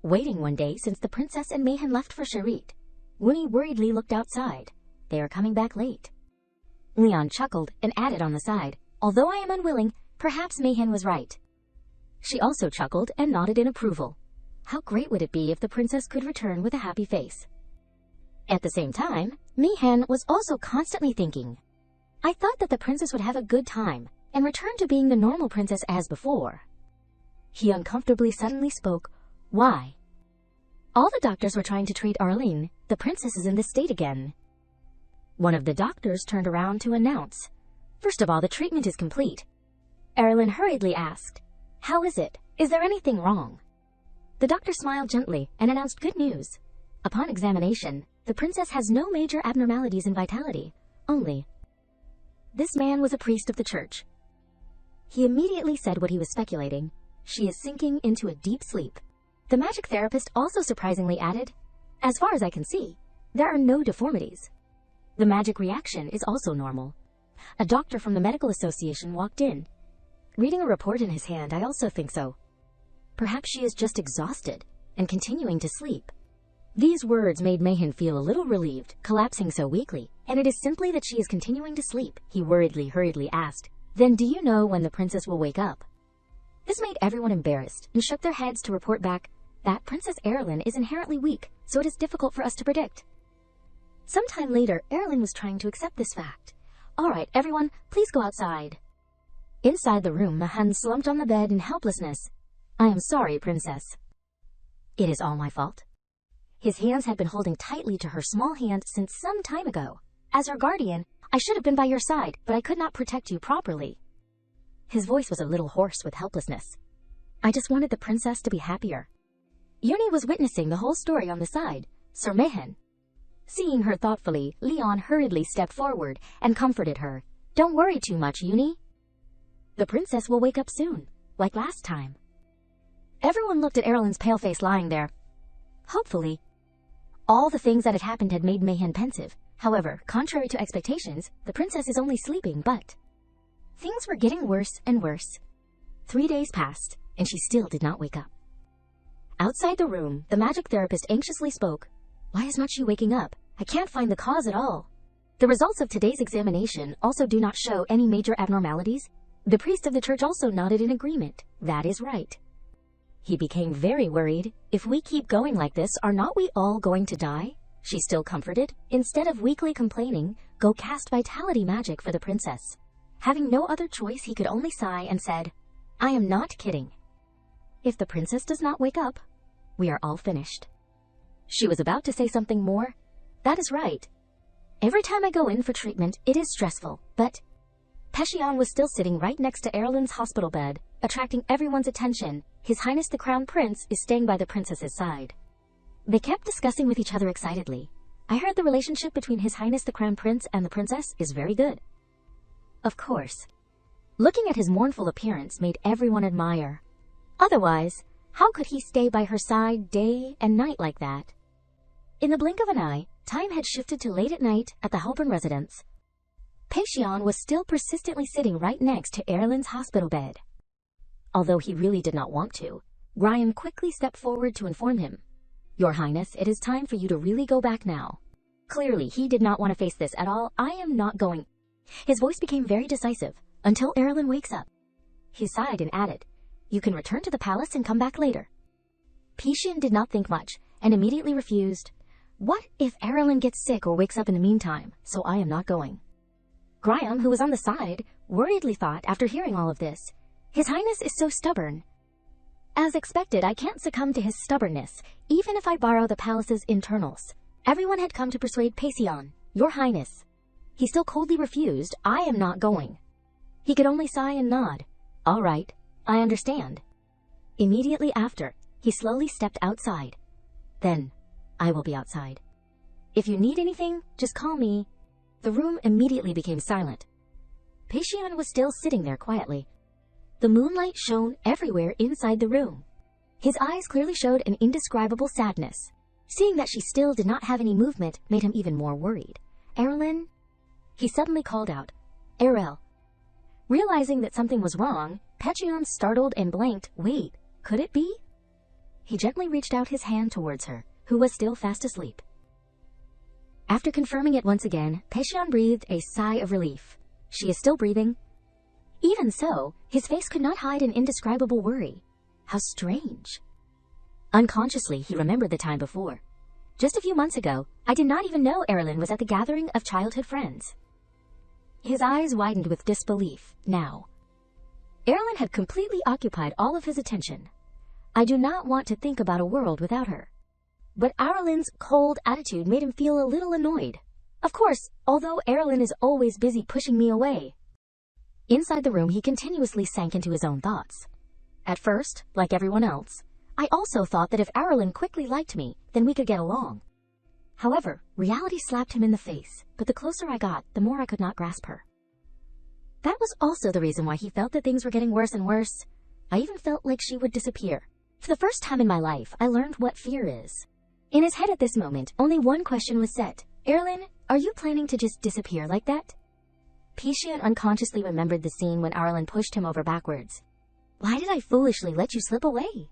Waiting one day since the princess and Mayan left for Sherit, Winnie worriedly looked outside. They are coming back late. Leon chuckled and added on the side, "Although I am unwilling, perhaps Mayan was right." She also chuckled and nodded in approval. How great would it be if the princess could return with a happy face? At the same time, Mayan was also constantly thinking, I thought that the princess would have a good time and return to being the normal princess as before. He uncomfortably suddenly spoke, "Why?" All the doctors were trying to treat Aerilyn. The princess is in this state again. One of the doctors turned around to announce, "First of all, the treatment is complete." Aerilyn hurriedly asked, "How is it? Is there anything wrong?" The doctor smiled gently and announced good news. Upon examination, the princess has no major abnormalities in vitality, only. This man was a priest of the church. He immediately said what he was speculating. She is sinking into a deep sleep. The magic therapist also surprisingly added, "As far as I can see, there are no deformities. The magic reaction is also normal." A doctor from the medical association walked in. Reading a report in his hand, I also think so. Perhaps she is just exhausted and continuing to sleep. These words made Mayan feel a little relieved, collapsing so weakly, and it is simply that she is continuing to sleep. He hurriedly asked, "Then do you know when the princess will wake up?" This made everyone embarrassed and shook their heads to report back that Princess Aerilyn is inherently weak, so it is difficult for us to predict. Sometime later, Aerilyn was trying to accept this fact. "All right, everyone, please go outside." Inside the room, Mayan slumped on the bed in helplessness. "I am sorry, Princess." "It is all my fault." His hands had been holding tightly to her small hand since some time ago. "As her guardian, I should have been by your side, but I could not protect you properly." His voice was a little hoarse with helplessness. "I just wanted the princess to be happier." Uni was witnessing the whole story on the side. Sir Mayan. Seeing her thoughtfully, Leon hurriedly stepped forward and comforted her. "Don't worry too much, Uni. The princess will wake up soon. like last time. Everyone looked at Aerilyn's pale face lying there. Hopefully. All the things that had happened had made Mayan pensive. However, contrary to expectations, the princess is only sleeping, but things were getting worse and worse. 3 days passed, and she still did not wake up. Outside the room, the magic therapist anxiously spoke. Why is not she waking up? I can't find the cause at all. The results of today's examination also do not show any major abnormalities. The priest of the church also nodded in agreement. That is right. He became very worried. If we keep going like this, are not we all going to die? She still comforted. Instead of weakly complaining, go cast vitality magic for the princess. Having no other choice, he could only sigh and said, I am not kidding. If the princess does not wake up, we are all finished. She was about to say something more. That is right. Every time I go in for treatment, it is stressful, but Pishon was still sitting right next to Aerilyn's hospital bed, attracting everyone's attention. His Highness the Crown Prince is staying by the princess's side. They kept discussing with each other excitedly. I heard the relationship between His Highness the Crown Prince and the princess is very good. Of course. Looking at his mournful appearance made everyone admire. Otherwise, how could he stay by her side day and night like that? In the blink of an eye, time had shifted to late at night at the Halpern residence. Pishon was still persistently sitting right next to Aerilyn's hospital bed. Although he really did not want to, Brian quickly stepped forward to inform him. Your Highness, it is time for you to really go back now. Clearly, he did not want to face this at all. I am not going. His voice became very decisive, until Aerilyn wakes up. He sighed and added, you can return to the palace and come back later. Pishon did not think much, and immediately refused. What if Aerilyn gets sick or wakes up in the meantime, so I am not going. Graham, who was on the side, worriedly thought after hearing all of this, His Highness is so stubborn. As expected, I can't succumb to his stubbornness, even if I borrow the palace's internals. Everyone had come to persuade Pishon, Your Highness. He still coldly refused, I am not going. He could only sigh and nod. All right, I understand. Immediately after, he slowly stepped outside. Then, I will be outside. If you need anything, just call me. The room immediately became silent. Pishon was still sitting there quietly. The moonlight shone everywhere inside the room. His eyes clearly showed an indescribable sadness. Seeing that she still did not have any movement made him even more worried. Aerilyn? He suddenly called out, Aeril. Realizing that something was wrong, Pishon startled and blanked. Wait, could it be? He gently reached out his hand towards her, who was still fast asleep. After confirming it once again, Pishon breathed a sigh of relief. She is still breathing. Even so, his face could not hide an indescribable worry. How strange. Unconsciously, he remembered the time before. Just a few months ago, I did not even know Aerilyn was at the gathering of childhood friends. His eyes widened with disbelief. Now, Aerilyn had completely occupied all of his attention. I do not want to think about a world without her. But Aerilyn's cold attitude made him feel a little annoyed. Of course, although Aerilyn is always busy pushing me away. Inside the room, he continuously sank into his own thoughts. At first, like everyone else, I also thought that if Aerilyn quickly liked me, then we could get along. However, reality slapped him in the face, but the closer I got, the more I could not grasp her. That was also the reason why he felt that things were getting worse and worse. I even felt like she would disappear. For the first time in my life, I learned what fear is. In his head at this moment, only one question was set. Aerilyn, are you planning to just disappear like that? Pishon unconsciously remembered the scene when Aerilyn pushed him over backwards. Why did I foolishly let you slip away?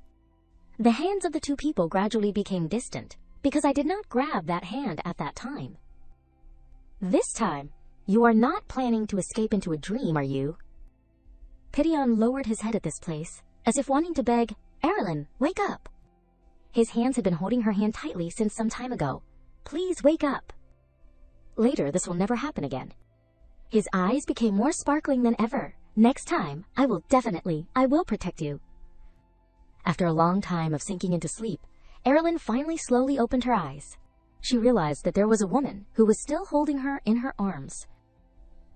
The hands of the two people gradually became distant, because I did not grab that hand at that time. This time, you are not planning to escape into a dream, are you? Pishon lowered his head at this place, as if wanting to beg, Aerilyn, wake up. His hands had been holding her hand tightly since some time ago. Please wake up. Later, this will never happen again. His eyes became more sparkling than ever. Next time, I will protect you. After a long time of sinking into sleep, Aerilyn finally slowly opened her eyes. She realized that there was a woman who was still holding her in her arms.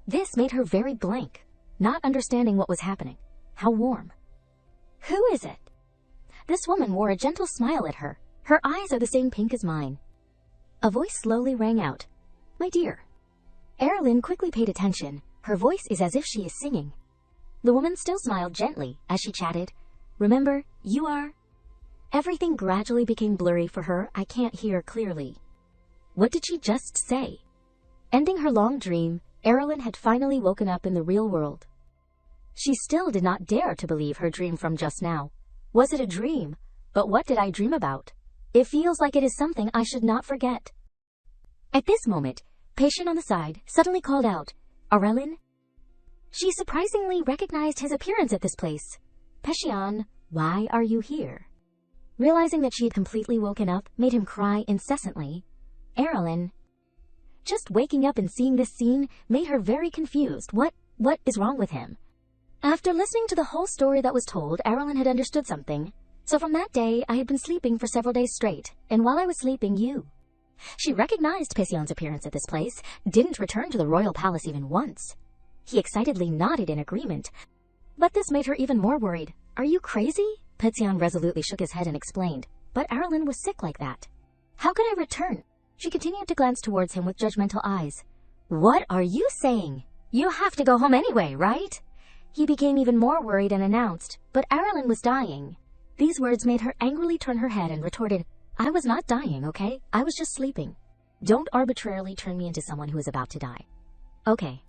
This made her very blank, not understanding what was happening. How warm. Who is it? This woman wore a gentle smile at her. Her eyes are the same pink as mine. A voice slowly rang out. My dear. Aerilyn quickly paid attention. Her voice is as if she is singing. The woman still smiled gently as she chatted. Remember, you are... Everything gradually became blurry for her. I can't hear clearly. What did she just say? Ending her long dream, Aerilyn had finally woken up in the real world. She still did not dare to believe her dream from just now. Was it a dream? But what did I dream about? It feels like it is something I should not forget. At this moment, Pishon on the side suddenly called out, Aerilyn? She surprisingly recognized his appearance at this place. Pishon, why are you here? Realizing that she had completely woken up made him cry incessantly. Aerilyn. Just waking up and seeing this scene made her very confused. What is wrong with him? After listening to the whole story that was told, Aerilyn had understood something. So from that day, I had been sleeping for several days straight, and while I was sleeping, you... She recognized Pishon's appearance at this place, didn't return to the royal palace even once. He excitedly nodded in agreement, but this made her even more worried. Are you crazy? Pishon resolutely shook his head and explained, but Aerilyn was sick like that. How could I return? She continued to glance towards him with judgmental eyes. What are you saying? You have to go home anyway, right? He became even more worried and announced, but Aerilyn was dying. These words made her angrily turn her head and retorted, I was not dying, okay? I was just sleeping. Don't arbitrarily turn me into someone who is about to die. Okay.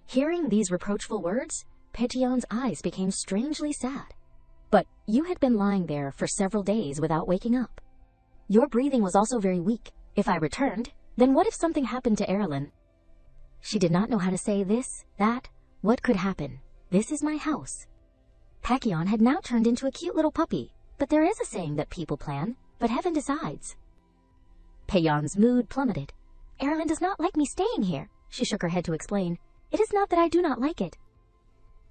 Hearing these reproachful words, Pishon's eyes became strangely sad. But you had been lying there for several days without waking up. Your breathing was also very weak. If I returned, then what if something happened to Aerilyn? She did not know how to say this, that, what could happen. This is my house. Pishon had now turned into a cute little puppy, but there is a saying that people plan, but heaven decides. Pishon's mood plummeted. Aerilyn does not like me staying here, she shook her head to explain. It is not that I do not like it.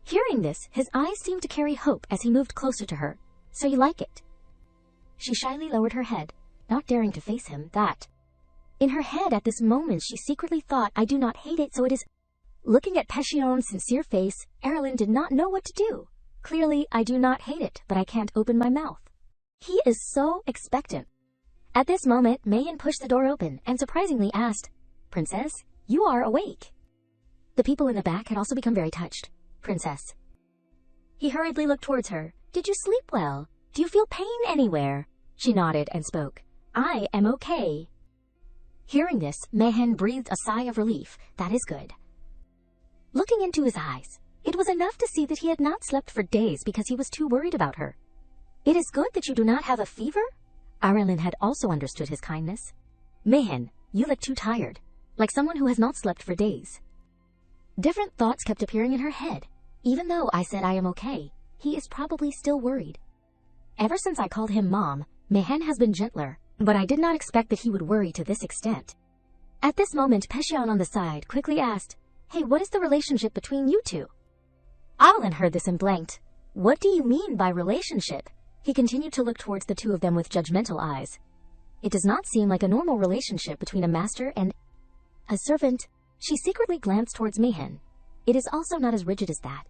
Hearing this, his eyes seemed to carry hope as he moved closer to her. So you like it? She shyly lowered her head, not daring to face him, that. In her head at this moment she secretly thought, I do not hate it, so it is... Looking at Pishon's sincere face, Aerilyn did not know what to do. Clearly, I do not hate it, but I can't open my mouth. He is so expectant. At this moment, Mayan pushed the door open and surprisingly asked, Princess, you are awake. The people in the back had also become very touched. Princess. He hurriedly looked towards her. Did you sleep well? Do you feel pain anywhere? She nodded and spoke. I am okay. Hearing this, Mayan breathed a sigh of relief. That is good. Looking into his eyes, it was enough to see that he had not slept for days because he was too worried about her. It is good that you do not have a fever? Aerilyn had also understood his kindness. Mayan, you look too tired, like someone who has not slept for days. Different thoughts kept appearing in her head. Even though I said I am okay, he is probably still worried. Ever since I called him Mom, Mayan has been gentler, but I did not expect that he would worry to this extent. At this moment, Pishon on the side quickly asked, Hey, what is the relationship between you two? Aerilyn heard this and blanked. What do you mean by relationship? He continued to look towards the two of them with judgmental eyes. It does not seem like a normal relationship between a master and a servant. She secretly glanced towards Mayan. It is also not as rigid as that.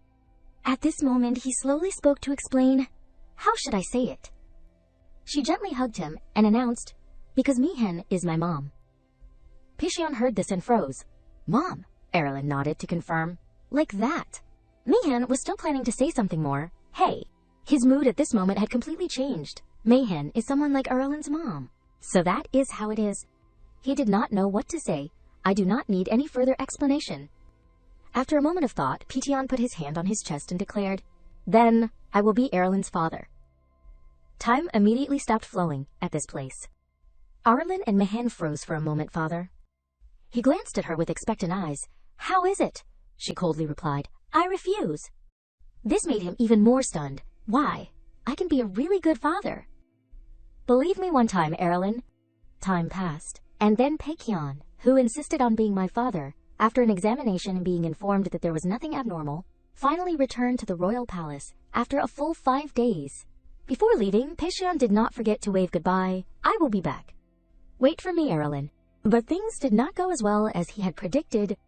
At this moment, he slowly spoke to explain, how should I say it? She gently hugged him and announced, because Mayan is my mom. Pishon heard this and froze. Mom, Aerilyn nodded to confirm. Like that. Mayan was still planning to say something more. Hey. His mood at this moment had completely changed. Mayan is someone like Aerilyn's mom. So that is how it is. He did not know what to say. I do not need any further explanation. After a moment of thought, Pishon put his hand on his chest and declared, Then, I will be Aerilyn's father. Time immediately stopped flowing at this place. Aerilyn and Mayan froze for a moment, father. He glanced at her with expectant eyes. How is it? She coldly replied, I refuse. This made him even more stunned. Why? I can be a really good father. Believe me one time, Aerilyn. Time passed, and then Pishon, who insisted on being my father, after an examination and being informed that there was nothing abnormal, finally returned to the royal palace after a full 5 days. Before leaving, Pishon did not forget to wave goodbye. I will be back. Wait for me, Aerilyn. But things did not go as well as he had predicted,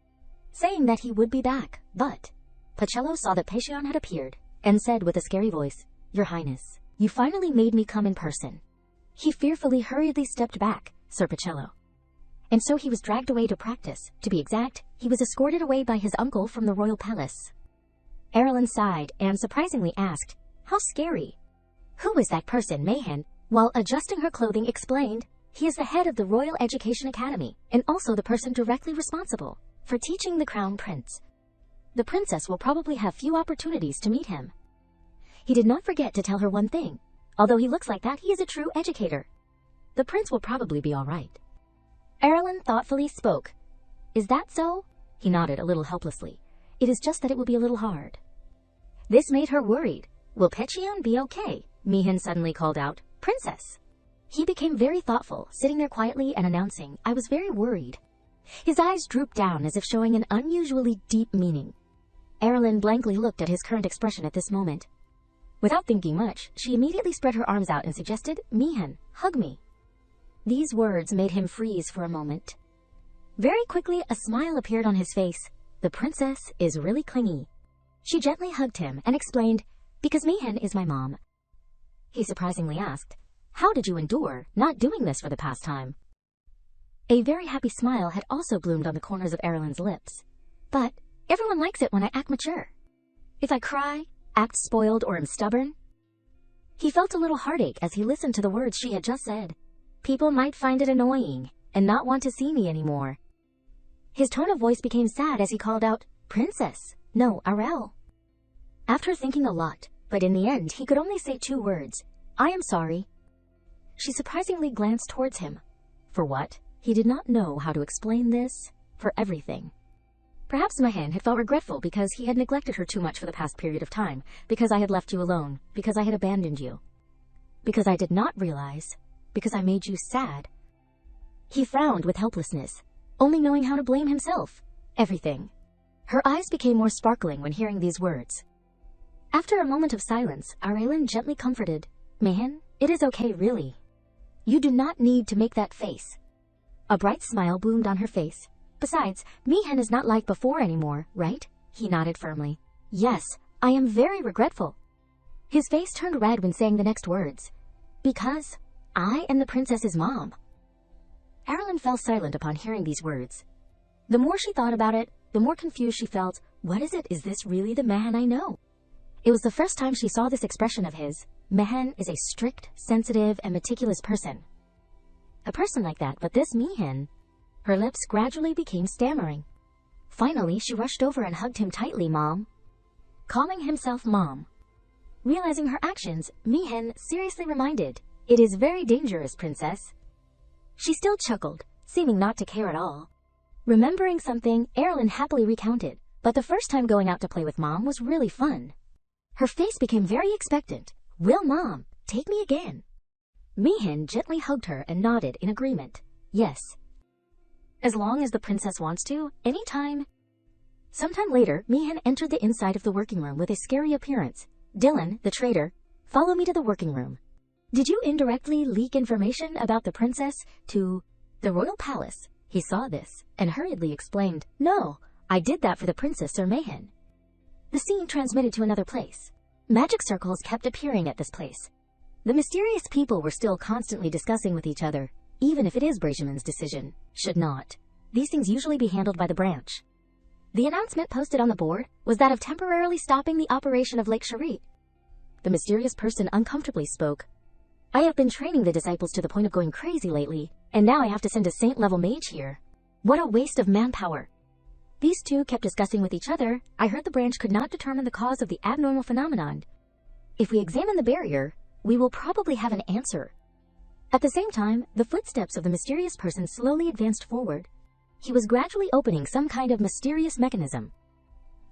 saying that he would be back. But Pacello saw that Pishon had appeared and said with a scary voice, Your Highness, you finally made me come in person. He fearfully hurriedly stepped back, Sir Pacello. And so he was dragged away to practice. To be exact, he was escorted away by his uncle from the royal palace. Aerilyn sighed and surprisingly asked, "How scary." "Who is that person?" Mayan, while adjusting her clothing, explained. "He is the head of the Royal Education Academy, and also the person directly responsible for teaching the Crown Prince. The princess will probably have few opportunities to meet him. He did not forget to tell her one thing. Although he looks like that, he is a true educator. The prince will probably be all right." Aerilyn thoughtfully spoke. "Is that so?" He nodded a little helplessly. "It is just that it will be a little hard." This made her worried. "Will Pishon be okay?" Mayan suddenly called out, "Princess." He became very thoughtful, sitting there quietly and announcing, "I was very worried." His eyes drooped down as if showing an unusually deep meaning. Aerilyn blankly looked at his current expression at this moment. Without thinking much, she immediately spread her arms out and suggested, "Mayan, hug me." These words made him freeze for a moment. Very quickly, a smile appeared on his face. "The princess is really clingy." She gently hugged him and explained, "Because Mayan is my mom." He surprisingly asked, "How did you endure not doing this for the past time?" A very happy smile had also bloomed on the corners of Aerilyn's lips. "But everyone likes it when I act mature. If I cry, act spoiled, or am stubborn." He felt a little heartache as he listened to the words she had just said. "People might find it annoying and not want to see me anymore." His tone of voice became sad as he called out, "Princess, no, Aerilyn." After thinking a lot, but in the end he could only say 2 words, "I am sorry." She surprisingly glanced towards him. For what? He did not know how to explain this. For everything. Perhaps Mayan had felt regretful because he had neglected her too much for the past period of time, because I had left you alone, because I had abandoned you. Because I did not realize, because I made you sad. He frowned with helplessness, only knowing how to blame himself. Everything. Her eyes became more sparkling when hearing these words. After a moment of silence, Aerilyn gently comforted, "Mayan, it is okay, really. You do not need to make that face." A bright smile bloomed on her face. "Besides, Mayan is not like before anymore, right?" He nodded firmly. "Yes, I am very regretful." His face turned red when saying the next words. "Because I am the princess's mom." Aerilyn fell silent upon hearing these words. The more she thought about it, the more confused she felt. What is it? Is this really the Mayan I know? It was the first time she saw this expression of his. Mayan is a strict, sensitive, and meticulous person. A person like that, but this Mayan. Her lips gradually became stammering. Finally, she rushed over and hugged him tightly, "Mom." Calling himself Mom. Realizing her actions, Mayan seriously reminded, "It is very dangerous, Princess." She still chuckled, seeming not to care at all. Remembering something, Aerilyn happily recounted, but the first time going out to play with Mom was really fun. Her face became very expectant. "Will Mom take me again?" Mayan gently hugged her and nodded in agreement. "Yes. As long as the princess wants to, anytime." Sometime later, Mayan entered the inside of the working room with a scary appearance. "Dylan, the traitor, follow me to the working room. Did you indirectly leak information about the princess to the royal palace?" He saw this and hurriedly explained, "No, I did that for the princess, Sir Mayan." The scene transmitted to another place. Magic circles kept appearing at this place. The mysterious people were still constantly discussing with each other. Even if it is Brajamin's decision, should not. These things usually be handled by the branch. The announcement posted on the board was that of temporarily stopping the operation of Lake Sharit. The mysterious person uncomfortably spoke. "I have been training the disciples to the point of going crazy lately, and now I have to send a saint-level mage here. What a waste of manpower." These two kept discussing with each other. "I heard the branch could not determine the cause of the abnormal phenomenon. If we examine the barrier, we will probably have an answer." At the same time, the footsteps of the mysterious person slowly advanced forward. He was gradually opening some kind of mysterious mechanism.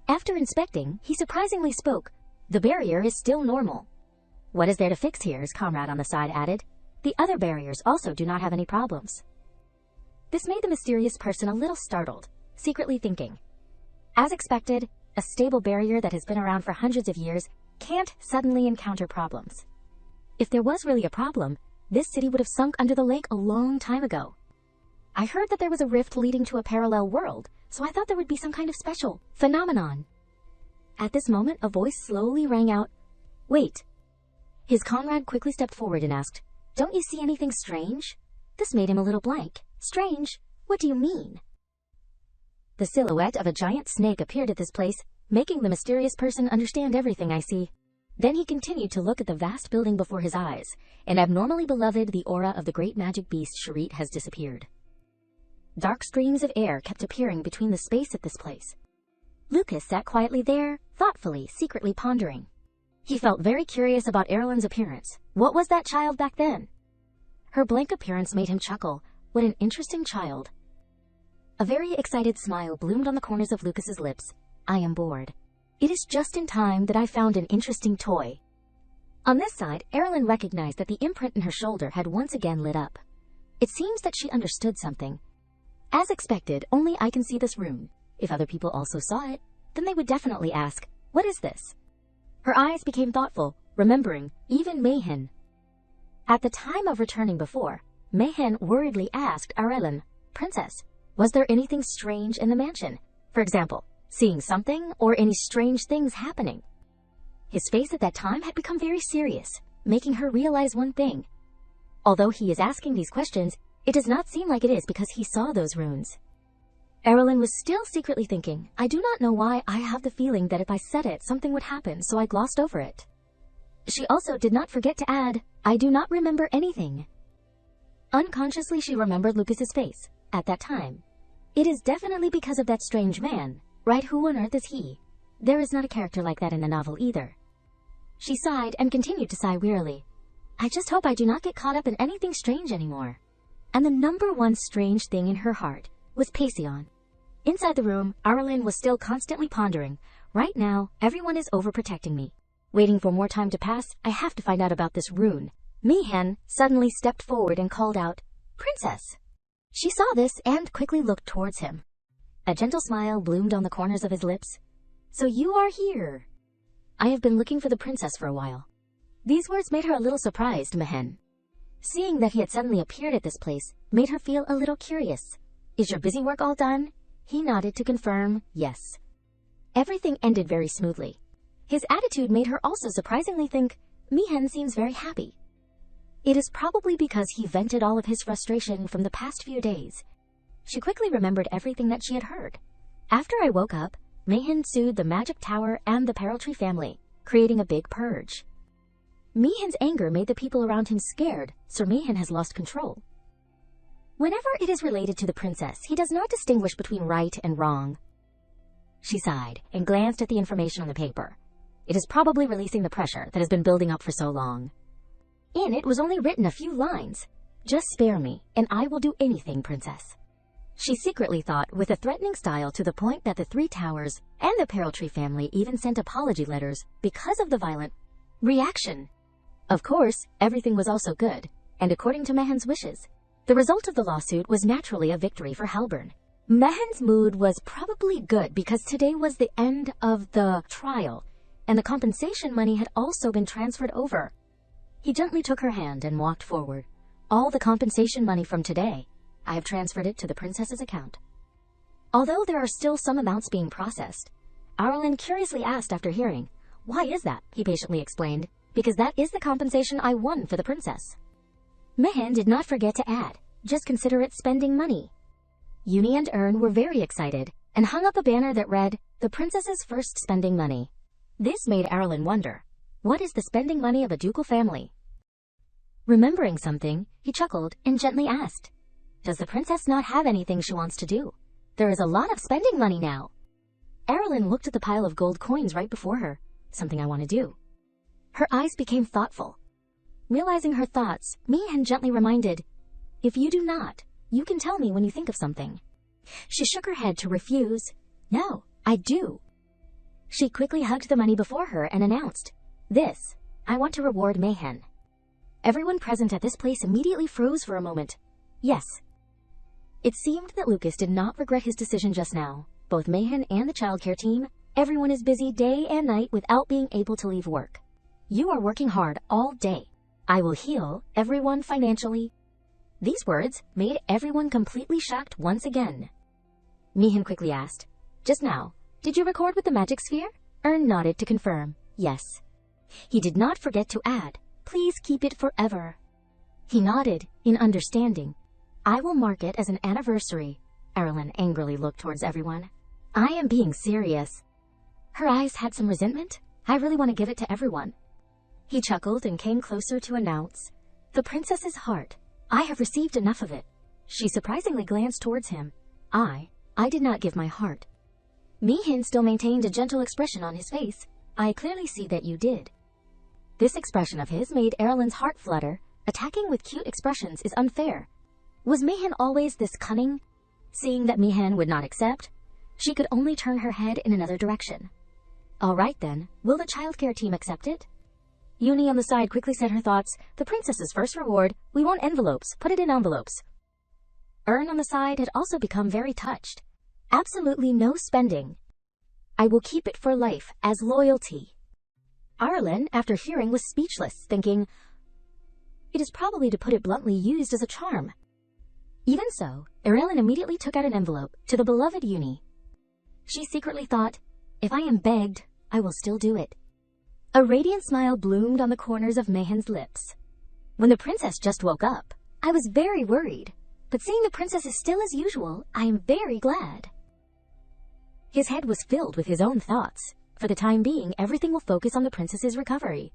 After inspecting, he surprisingly spoke. "The barrier is still normal." "What is there to fix here?" his comrade on the side added. "The other barriers also do not have any problems." This made the mysterious person a little startled, secretly thinking, as expected, a stable barrier that has been around for hundreds of years can't suddenly encounter problems. If there was really a problem, this city would have sunk under the lake a long time ago. "I heard that there was a rift leading to a parallel world, so I thought there would be some kind of special phenomenon." At this moment, a voice slowly rang out, "Wait." His comrade quickly stepped forward and asked, "Don't you see anything strange?" This made him a little blank. "Strange? What do you mean?" The silhouette of a giant snake appeared at this place. making the mysterious person understand everything I see. Then he continued to look at the vast building before his eyes, and abnormally beloved, the aura of the great magic beast Sharit has disappeared. Dark streams of air kept appearing between the space at this place. Lucas sat quietly there, thoughtfully, secretly pondering. He felt very curious about Aerilyn's appearance. What was that child back then? Her blank appearance made him chuckle. What an interesting child. A very excited smile bloomed on the corners of Lucas's lips. I am bored. It is just in time that I found an interesting toy. On this side, Aerilyn recognized that the imprint in her shoulder had once again lit up. It seems that she understood something. As expected, only I can see this rune. If other people also saw it, then they would definitely ask, what is this? Her eyes became thoughtful, remembering even Mayan. At the time of returning before, Mayan worriedly asked Aerilyn, Princess, was there anything strange in the mansion? For example, seeing something or any strange things happening? His face at that time had become very serious, making her realize one thing. Although he is asking these questions, it does not seem like it is because he saw those runes. Aerilyn was still secretly thinking, I do not know why I have the feeling that if I said it, something would happen, so I glossed over it. She also did not forget to add, I do not remember anything. Unconsciously, she remembered Lucas's face at that time. It is definitely because of that strange man, right? Who on earth is he? There is not a character like that in the novel either. She sighed and continued to sigh wearily. I just hope I do not get caught up in anything strange anymore. And the number one strange thing in her heart was Pishon. Inside the room, Aerilyn was still constantly pondering. Right now, everyone is overprotecting me. Waiting for more time to pass, I have to find out about this rune. Mayan suddenly stepped forward and called out, Princess! She saw this and quickly looked towards him. A gentle smile bloomed on the corners of his lips. So you are here. I have been looking for the princess for a while. These words made her a little surprised, Mayan. Seeing that he had suddenly appeared at this place made her feel a little curious. Is your busy work all done? He nodded to confirm, yes. Everything ended very smoothly. His attitude made her also surprisingly think, Mayan seems very happy. It is probably because he vented all of his frustration from the past few days. She quickly remembered everything that she had heard. After I woke up, Mayan sued the Magic Tower and the Peril Tree family, creating a big purge. Mayan's anger made the people around him scared, so Mayan has lost control. Whenever it is related to the princess, he does not distinguish between right and wrong. She sighed and glanced at the information on the paper. It is probably releasing the pressure that has been building up for so long. In it was only written a few lines. Just spare me, and I will do anything, princess. She secretly thought with a threatening style, to the point that the Three Towers and the Peril Tree family even sent apology letters because of the violent reaction. Of course, everything was also good, and according to Mayan's wishes. The result of the lawsuit was naturally a victory for Halburn. Mayan's mood was probably good because today was the end of the trial, and the compensation money had also been transferred over. He gently took her hand and walked forward. All the compensation money from today, I have transferred it to the princess's account. Although there are still some amounts being processed, Aerilyn curiously asked after hearing, why is that? He patiently explained, because that is the compensation I won for the princess. Mayan did not forget to add, just consider it spending money. Uni and Ern were very excited and hung up a banner that read, the princess's first spending money. This made Aerilyn wonder, what is the spending money of a ducal family? Remembering something, he chuckled and gently asked, does the princess not have anything she wants to do? There is a lot of spending money now. Aerilyn looked at the pile of gold coins right before her. Something I want to do. Her eyes became thoughtful. Realizing her thoughts, Mayan gently reminded, if you do not, you can tell me when you think of something. She shook her head to refuse. No, I do. She quickly hugged the money before her and announced, this, I want to reward Mayan. Everyone present at this place immediately froze for a moment. Yes. It seemed that Lucas did not regret his decision just now. Both Mayan and the childcare team, everyone is busy day and night without being able to leave work. You are working hard all day. I will heal everyone financially. These words made everyone completely shocked once again. Mayan quickly asked, just now, did you record with the magic sphere? Ern nodded to confirm, yes. He did not forget to add, please keep it forever. He nodded in understanding. I will mark it as an anniversary. Aerilyn angrily looked towards everyone. I am being serious. Her eyes had some resentment. I really want to give it to everyone. He chuckled and came closer to announce, "The princess's heart. I have received enough of it." She surprisingly glanced towards him. I did not give my heart." Mayan still maintained a gentle expression on his face. "I clearly see that you did." This expression of his made Aerilyn's heart flutter. Attacking with cute expressions is unfair. Was Mayan always this cunning? Seeing that Mayan would not accept, she could only turn her head in another direction. "All right then, will the childcare team accept it?" Uni on the side quickly said her thoughts. "The princess's first reward. We want envelopes. Put it in envelopes." Ern on the side had also become very touched. "Absolutely no spending. I will keep it for life as loyalty." Aerilyn, after hearing, was speechless, thinking, "It is probably, to put it bluntly, used as a charm." Even so, Aerilyn immediately took out an envelope to the beloved Uni. She secretly thought, "If I am begged, I will still do it." A radiant smile bloomed on the corners of Mayan's lips. "When the princess just woke up, I was very worried, but seeing the princess is still as usual, I am very glad." His head was filled with his own thoughts. For the time being, everything will focus on the princess's recovery.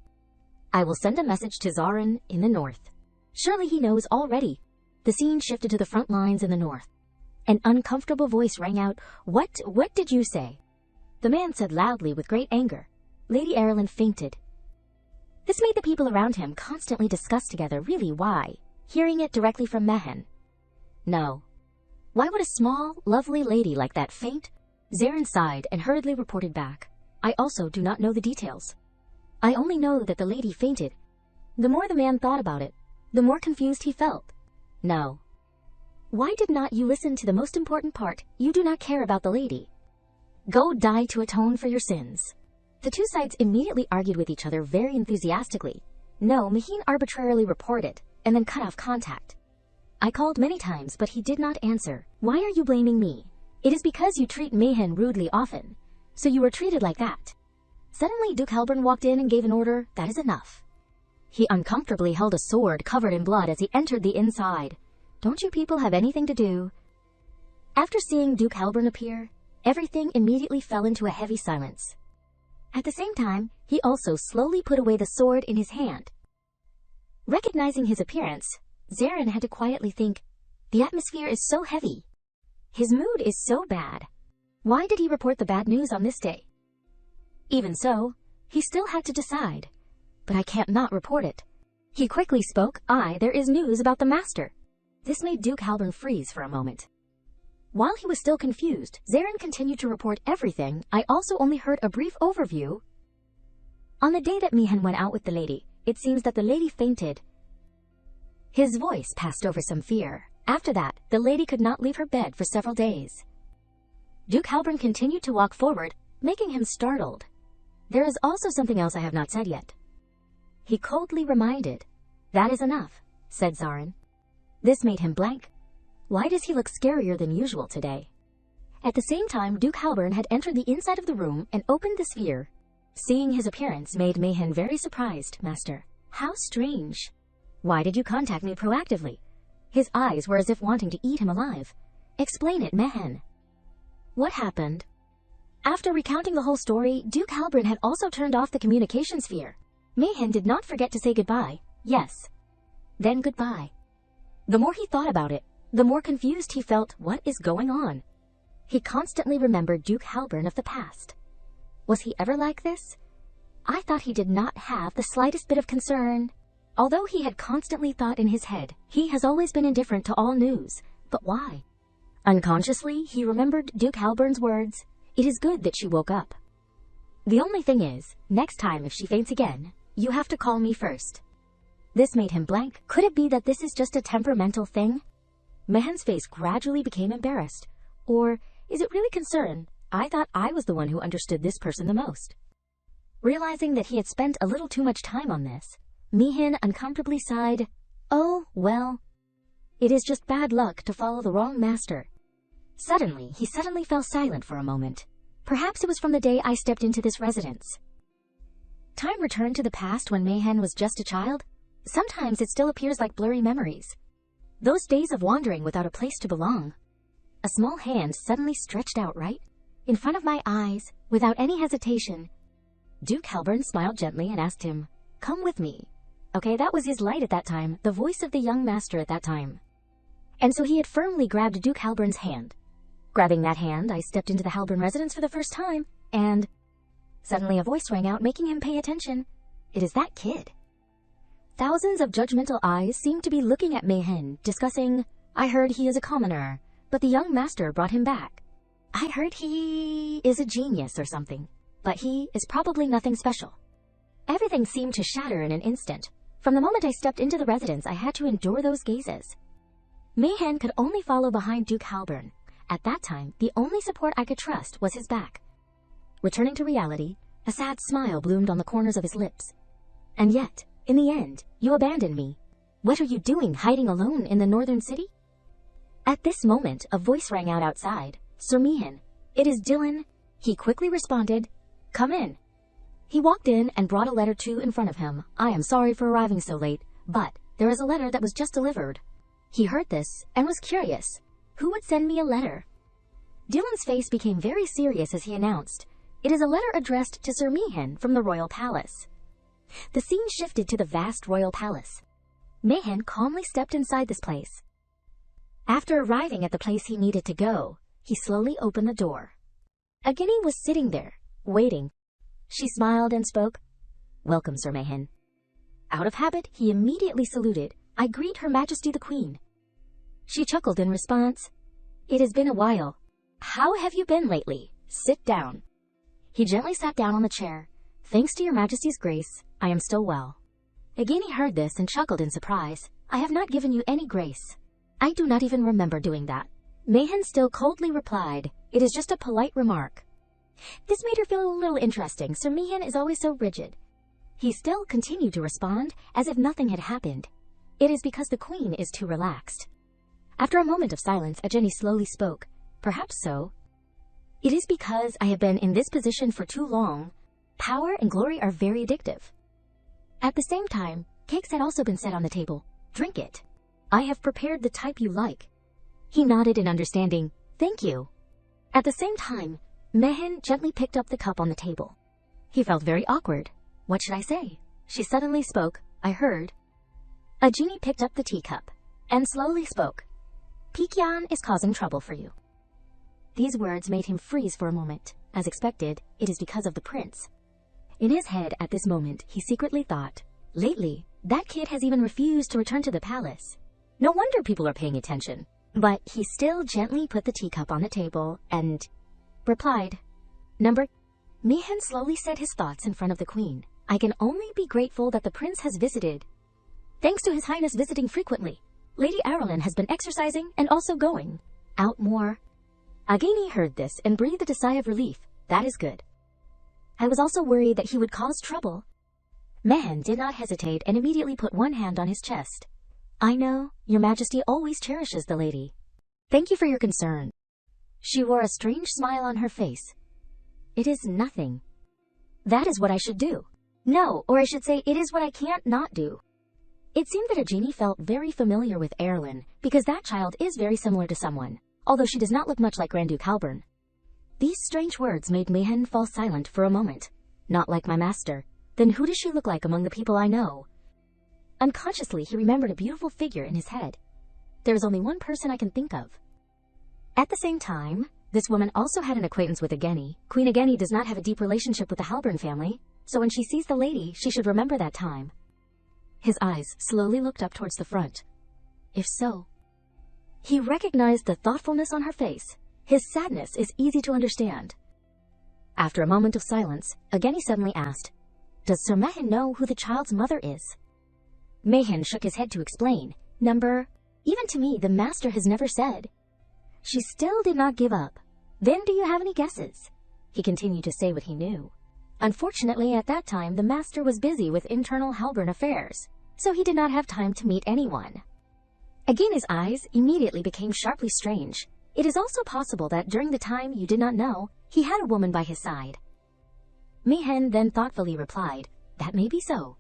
"I will send a message to Zarin in the north. Surely he knows already." The scene shifted to the front lines in the north. An uncomfortable voice rang out. What did you say?" The man said loudly with great anger. Lady Aerilyn fainted. This made the people around him constantly discuss together really why, hearing it directly from Mayan. "No. Why would a small, lovely lady like that faint?" Zarin sighed and hurriedly reported back. "I also do not know the details. I only know that the lady fainted." The more the man thought about it, the more confused he felt. "No. Why did not you listen to the most important part? You do not care about the lady. Go die to atone for your sins." The two sides immediately argued with each other very enthusiastically. No, Mayan arbitrarily reported and then cut off contact. "I called many times, but he did not answer. Why are you blaming me? It is because you treat Mayan rudely often, so you were treated like that." Suddenly, Duke Halburn walked in and gave an order. "That is enough." He uncomfortably held a sword covered in blood as he entered the inside. "Don't you people have anything to do?" After seeing Duke Halburn appear, everything immediately fell into a heavy silence. At the same time, he also slowly put away the sword in his hand. Recognizing his appearance, Zarin had to quietly think, the atmosphere is so heavy. His mood is so bad. Why did he report the bad news on this day? Even so, he still had to decide. But I can't not report it. He quickly spoke. There is news about the master." This made Duke Halburn freeze for a moment. While he was still confused, Zarin continued to report everything. "I also only heard a brief overview. On the day that Mayan went out with the lady, it seems that the lady fainted." His voice passed over some fear. After that, the lady could not leave her bed for several days. Duke Halburn continued to walk forward, making him startled. "There is also something else I have not said yet." He coldly reminded. "That is enough," said Zarin. This made him blank. Why does he look scarier than usual today? At the same time, Duke Halburn had entered the inside of the room and opened the sphere. Seeing his appearance made Mayan very surprised. "Master, how strange. Why did you contact me proactively?" His eyes were as if wanting to eat him alive. "Explain it, Mayan." What happened? After recounting the whole story, Duke Halburn had also turned off the communication sphere. Mayan did not forget to say goodbye. Yes. Then goodbye. The more he thought about it, the more confused he felt. What is going on? He constantly remembered Duke Halburn of the past. Was he ever like this? I thought he did not have the slightest bit of concern. Although he had constantly thought in his head, he has always been indifferent to all news. But why? Unconsciously, he remembered Duke Halburn's words. "It is good that she woke up. The only thing is, next time if she faints again, you have to call me first." This made him blank. Could it be that this is just a temperamental thing? Mayan's face gradually became embarrassed. Or is it really concern? I thought I was the one who understood this person the most. Realizing that he had spent a little too much time on this, Mayan uncomfortably sighed. "Oh, well. It is just bad luck to follow the wrong master." Suddenly, he fell silent for a moment. Perhaps it was from the day I stepped into this residence. Time returned to the past when Mayan was just a child. Sometimes it still appears like blurry memories. Those days of wandering without a place to belong. A small hand suddenly stretched out right. in front of my eyes, without any hesitation. Duke Halburn smiled gently and asked him, "Come with me." Okay, that was his light at that time, the voice of the young master at that time. And so he had firmly grabbed Duke Halburn's hand. Grabbing that hand, I stepped into the Halburn residence for the first time, and suddenly a voice rang out, making him pay attention. It is that kid. Thousands of judgmental eyes seemed to be looking at Mayan, discussing, "I heard he is a commoner, but the young master brought him back. I heard he is a genius or something, but he is probably nothing special." Everything seemed to shatter in an instant. From the moment I stepped into the residence, I had to endure those gazes. Mayan could only follow behind Duke Halburn. At that time, the only support I could trust was his back. Returning to reality, a sad smile bloomed on the corners of his lips. "And yet, in the end, you abandoned me. What are you doing hiding alone in the northern city?" At this moment, a voice rang out outside. "Sir Mayan, it is Dylan." He quickly responded, "Come in." He walked in and brought a letter in front of him. "I am sorry for arriving so late, but there is a letter that was just delivered." He heard this and was curious. Who would send me a letter? Dylan's face became very serious as he announced, "It is a letter addressed to Sir Mayan from the royal palace." The scene shifted to the vast royal palace. Mayan calmly stepped inside this place. After arriving at the place he needed to go, he slowly opened the door. Agini was sitting there, waiting. She smiled and spoke, "Welcome, Sir Mayan." Out of habit, he immediately saluted. "I greet Her Majesty the Queen." She chuckled in response. "It has been a while. How have you been lately? Sit down." He gently sat down on the chair. "Thanks to Your Majesty's grace, I am still well." Agini heard this and chuckled in surprise. "I have not given you any grace. I do not even remember doing that." Mayan still coldly replied, "It is just a polite remark." This made her feel a little interesting. Sir Mayan is always so rigid. He still continued to respond as if nothing had happened. "It is because the Queen is too relaxed." After a moment of silence, Agini slowly spoke, "Perhaps so. It is because I have been in this position for too long. Power and glory are very addictive." At the same time, cakes had also been set on the table. "Drink it. I have prepared the type you like." He nodded in understanding. "Thank you." At the same time, Mayan gently picked up the cup on the table. He felt very awkward. What should I say? She suddenly spoke, "I heard." Agini picked up the teacup and slowly spoke, "Pikyan is causing trouble for you." These words made him freeze for a moment. As expected, it is because of the prince. In his head at this moment, he secretly thought, lately, that kid has even refused to return to the palace. No wonder people are paying attention. But he still gently put the teacup on the table and replied, "Number." Mayan slowly said his thoughts in front of the Queen. "I can only be grateful that the prince has visited. Thanks to His Highness visiting frequently, Lady Aerilyn has been exercising and also going out more." Agini heard this and breathed a sigh of relief. "That is good. I was also worried that he would cause trouble." Mayan did not hesitate and immediately put one hand on his chest. "I know, Your Majesty always cherishes the lady. Thank you for your concern." She wore a strange smile on her face. "It is nothing. That is what I should do. No, or I should say it is what I can't not do." It seemed that Agini felt very familiar with Aerilyn, because that child is very similar to someone, although she does not look much like Grand Duke Halburn. These strange words made Mayan fall silent for a moment. "Not like my master. Then who does she look like among the people I know?" Unconsciously, he remembered a beautiful figure in his head. "There is only one person I can think of." At the same time, this woman also had an acquaintance with Agini. Queen Agini does not have a deep relationship with the Halburn family, so when she sees the lady, she should remember that time. His eyes slowly looked up towards the front. If so, he recognized the thoughtfulness on her face. His sadness is easy to understand. After a moment of silence, Agini suddenly asked, "Does Sir Mayan know who the child's mother is?" Mayan shook his head to explain. Even to me, the master has never said." She still did not give up. "Then do you have any guesses?" He continued to say what he knew. Unfortunately, at that time, the master was busy with internal Halburn affairs, so he did not have time to meet anyone. Agini's eyes immediately became sharply strange. "It is also possible that during the time you did not know, he had a woman by his side." Mayan then thoughtfully replied, "That may be so."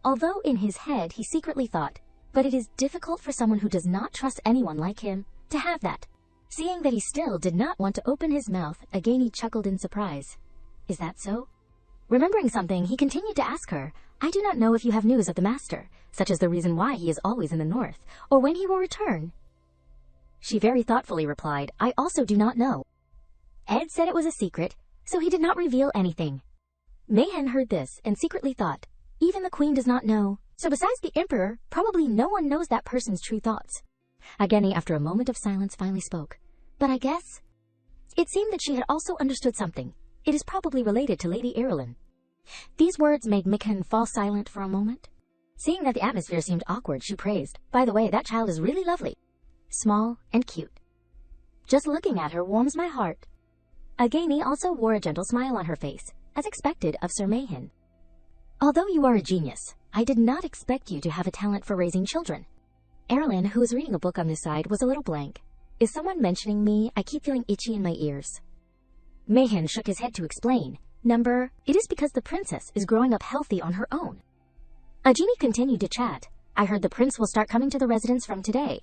Although in his head he secretly thought, "But it is difficult for someone who does not trust anyone like him to have that." Seeing that he still did not want to open his mouth, Agani chuckled in surprise. Is that so? Remembering something, he continued to ask her, I do not know if you have news of the master, such as the reason why he is always in the north, or when he will return. She very thoughtfully replied, I also do not know. Ed said it was a secret, so he did not reveal anything. Mayan heard this and secretly thought, even the queen does not know, so besides the emperor, probably no one knows that person's true thoughts. Agani, after a moment of silence, finally spoke. But I guess... It seemed that she had also understood something. It is probably related to Lady Aerilyn. These words made Mikan fall silent for a moment. Seeing that the atmosphere seemed awkward, she praised, by the way, that child is really lovely. Small and cute. Just looking at her warms my heart. Agani also wore a gentle smile on her face, as expected of Sir Mayan. Although you are a genius, I did not expect you to have a talent for raising children. Aerilyn, who was reading a book on this side, was a little blank. Is someone mentioning me? I keep feeling itchy in my ears. Mayan shook his head to explain. It is because the princess is growing up healthy on her own. Agani continued to chat. I heard the prince will start coming to the residence from today.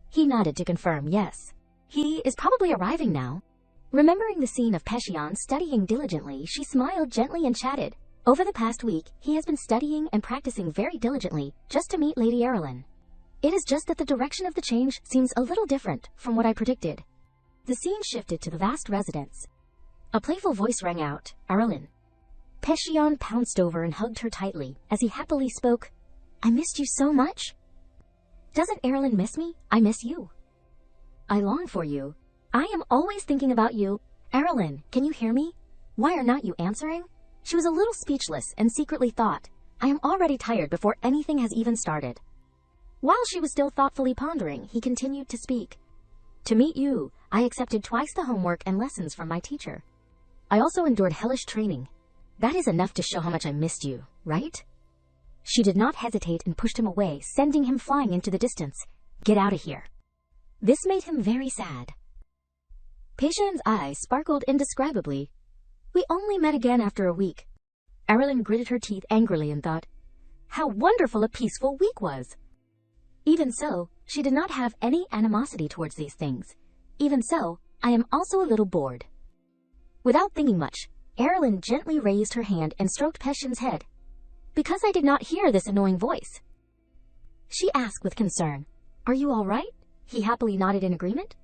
He nodded to confirm, yes. He is probably arriving now. Remembering the scene of Pishon studying diligently, she smiled gently and chatted. Over the past week, he has been studying and practicing very diligently just to meet Lady Aerilyn. It is just that the direction of the change seems a little different from what I predicted. The scene shifted to the vast residence. A playful voice rang out, Aerilyn. Pishon pounced over and hugged her tightly as he happily spoke, I missed you so much. Doesn't Aerilyn miss me? I miss you. I long for you. I am always thinking about you. Aerilyn, can you hear me? Why are not you answering? She was a little speechless and secretly thought, I am already tired before anything has even started. While she was still thoughtfully pondering, he continued to speak. To meet you, I accepted twice the homework and lessons from my teacher. I also endured hellish training. That is enough to show how much I missed you, right? She did not hesitate and pushed him away, sending him flying into the distance. Get out of here. This made him very sad. Pishon's eyes sparkled indescribably. We only met again after a week. Aerilyn gritted her teeth angrily and thought, how wonderful a peaceful week was. Even so, she did not have any animosity towards these things. Even so, I am also a little bored. Without thinking much, Aerilyn gently raised her hand and stroked Pishon's head. Because I did not hear this annoying voice. She asked with concern, are you all right? He happily nodded in agreement.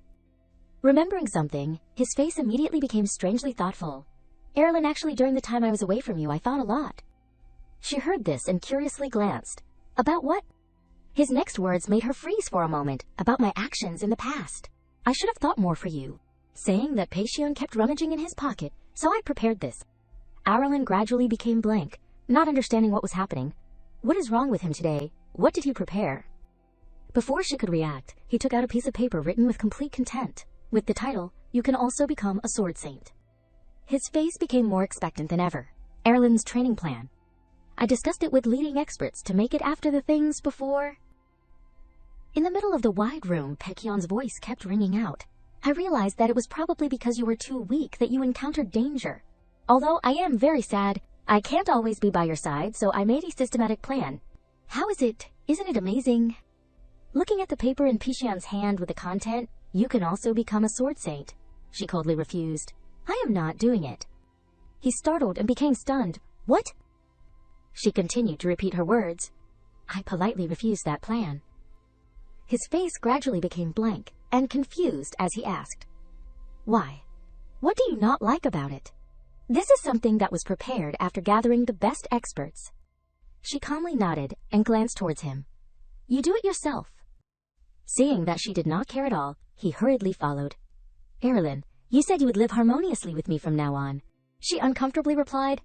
Remembering something, his face immediately became strangely thoughtful. Aerilyn, actually during the time I was away from you, I thought a lot. She heard this and curiously glanced. About what? His next words made her freeze for a moment, about my actions in the past. I should have thought more for you. Saying that Pishon kept rummaging in his pocket, so I prepared this. Aerilyn gradually became blank, not understanding what was happening. What is wrong with him today? What did he prepare? Before she could react, he took out a piece of paper written with complete content, with the title, You Can Also Become a Sword Saint. His face became more expectant than ever. Aerilyn's training plan. I discussed it with leading experts to make it after the things before. In the middle of the wide room, Pishon's voice kept ringing out. I realized that it was probably because you were too weak that you encountered danger. Although I am very sad, I can't always be by your side, so I made a systematic plan. How is it? Isn't it amazing? Looking at the paper in Pishon's hand with the content, you can also become a sword saint. She coldly refused. I am not doing it. He startled and became stunned. What? She continued to repeat her words. I politely refused that plan. His face gradually became blank and confused as he asked, why? What do you not like about it? This is something that was prepared after gathering the best experts. She calmly nodded and glanced towards him. You do it yourself. Seeing that she did not care at all, he hurriedly followed. Aerilyn, you said you would live harmoniously with me from now on. She uncomfortably replied,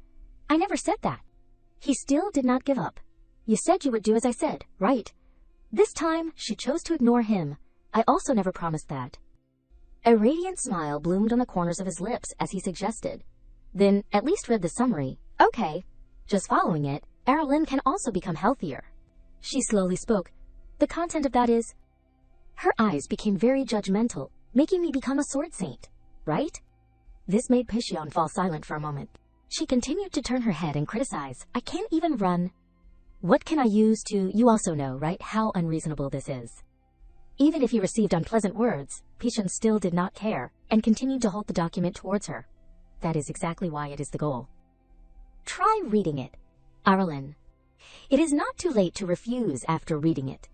I never said that. He still did not give up. You said you would do as I said, right? This time, she chose to ignore him. I also never promised that. A radiant smile bloomed on the corners of his lips as he suggested. Then, at least read the summary. Okay. Just following it, Aerilyn can also become healthier. She slowly spoke. The content of that is... Her eyes became very judgmental, making me become a sword saint, right? This made Pishon fall silent for a moment. She continued to turn her head and criticize. I can't even run. What can I use to... You also know, right, how unreasonable this is. Even if he received unpleasant words, Pishon still did not care and continued to hold the document towards her. That is exactly why it is the goal. Try reading it. Aerilyn. It is not too late to refuse after reading it.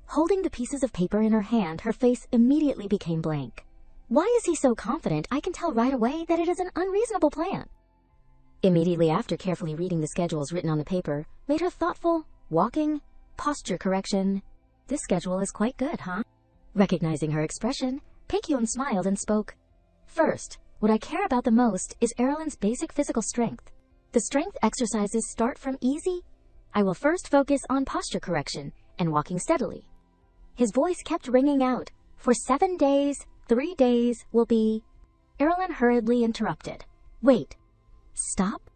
Holding the pieces of paper in her hand, her face immediately became blank. Why is he so confident? I can tell right away that it is an unreasonable plan. Immediately after carefully reading the schedules written on the paper, made her thoughtful, walking, posture correction. This schedule is quite good, huh? Recognizing her expression, Pishon smiled and spoke. First, what I care about the most is Aerilyn's basic physical strength. The strength exercises start from easy. I will first focus on posture correction and walking steadily. His voice kept ringing out. For 7 days, 3 days will be... Aerilyn hurriedly interrupted. Wait. Stop?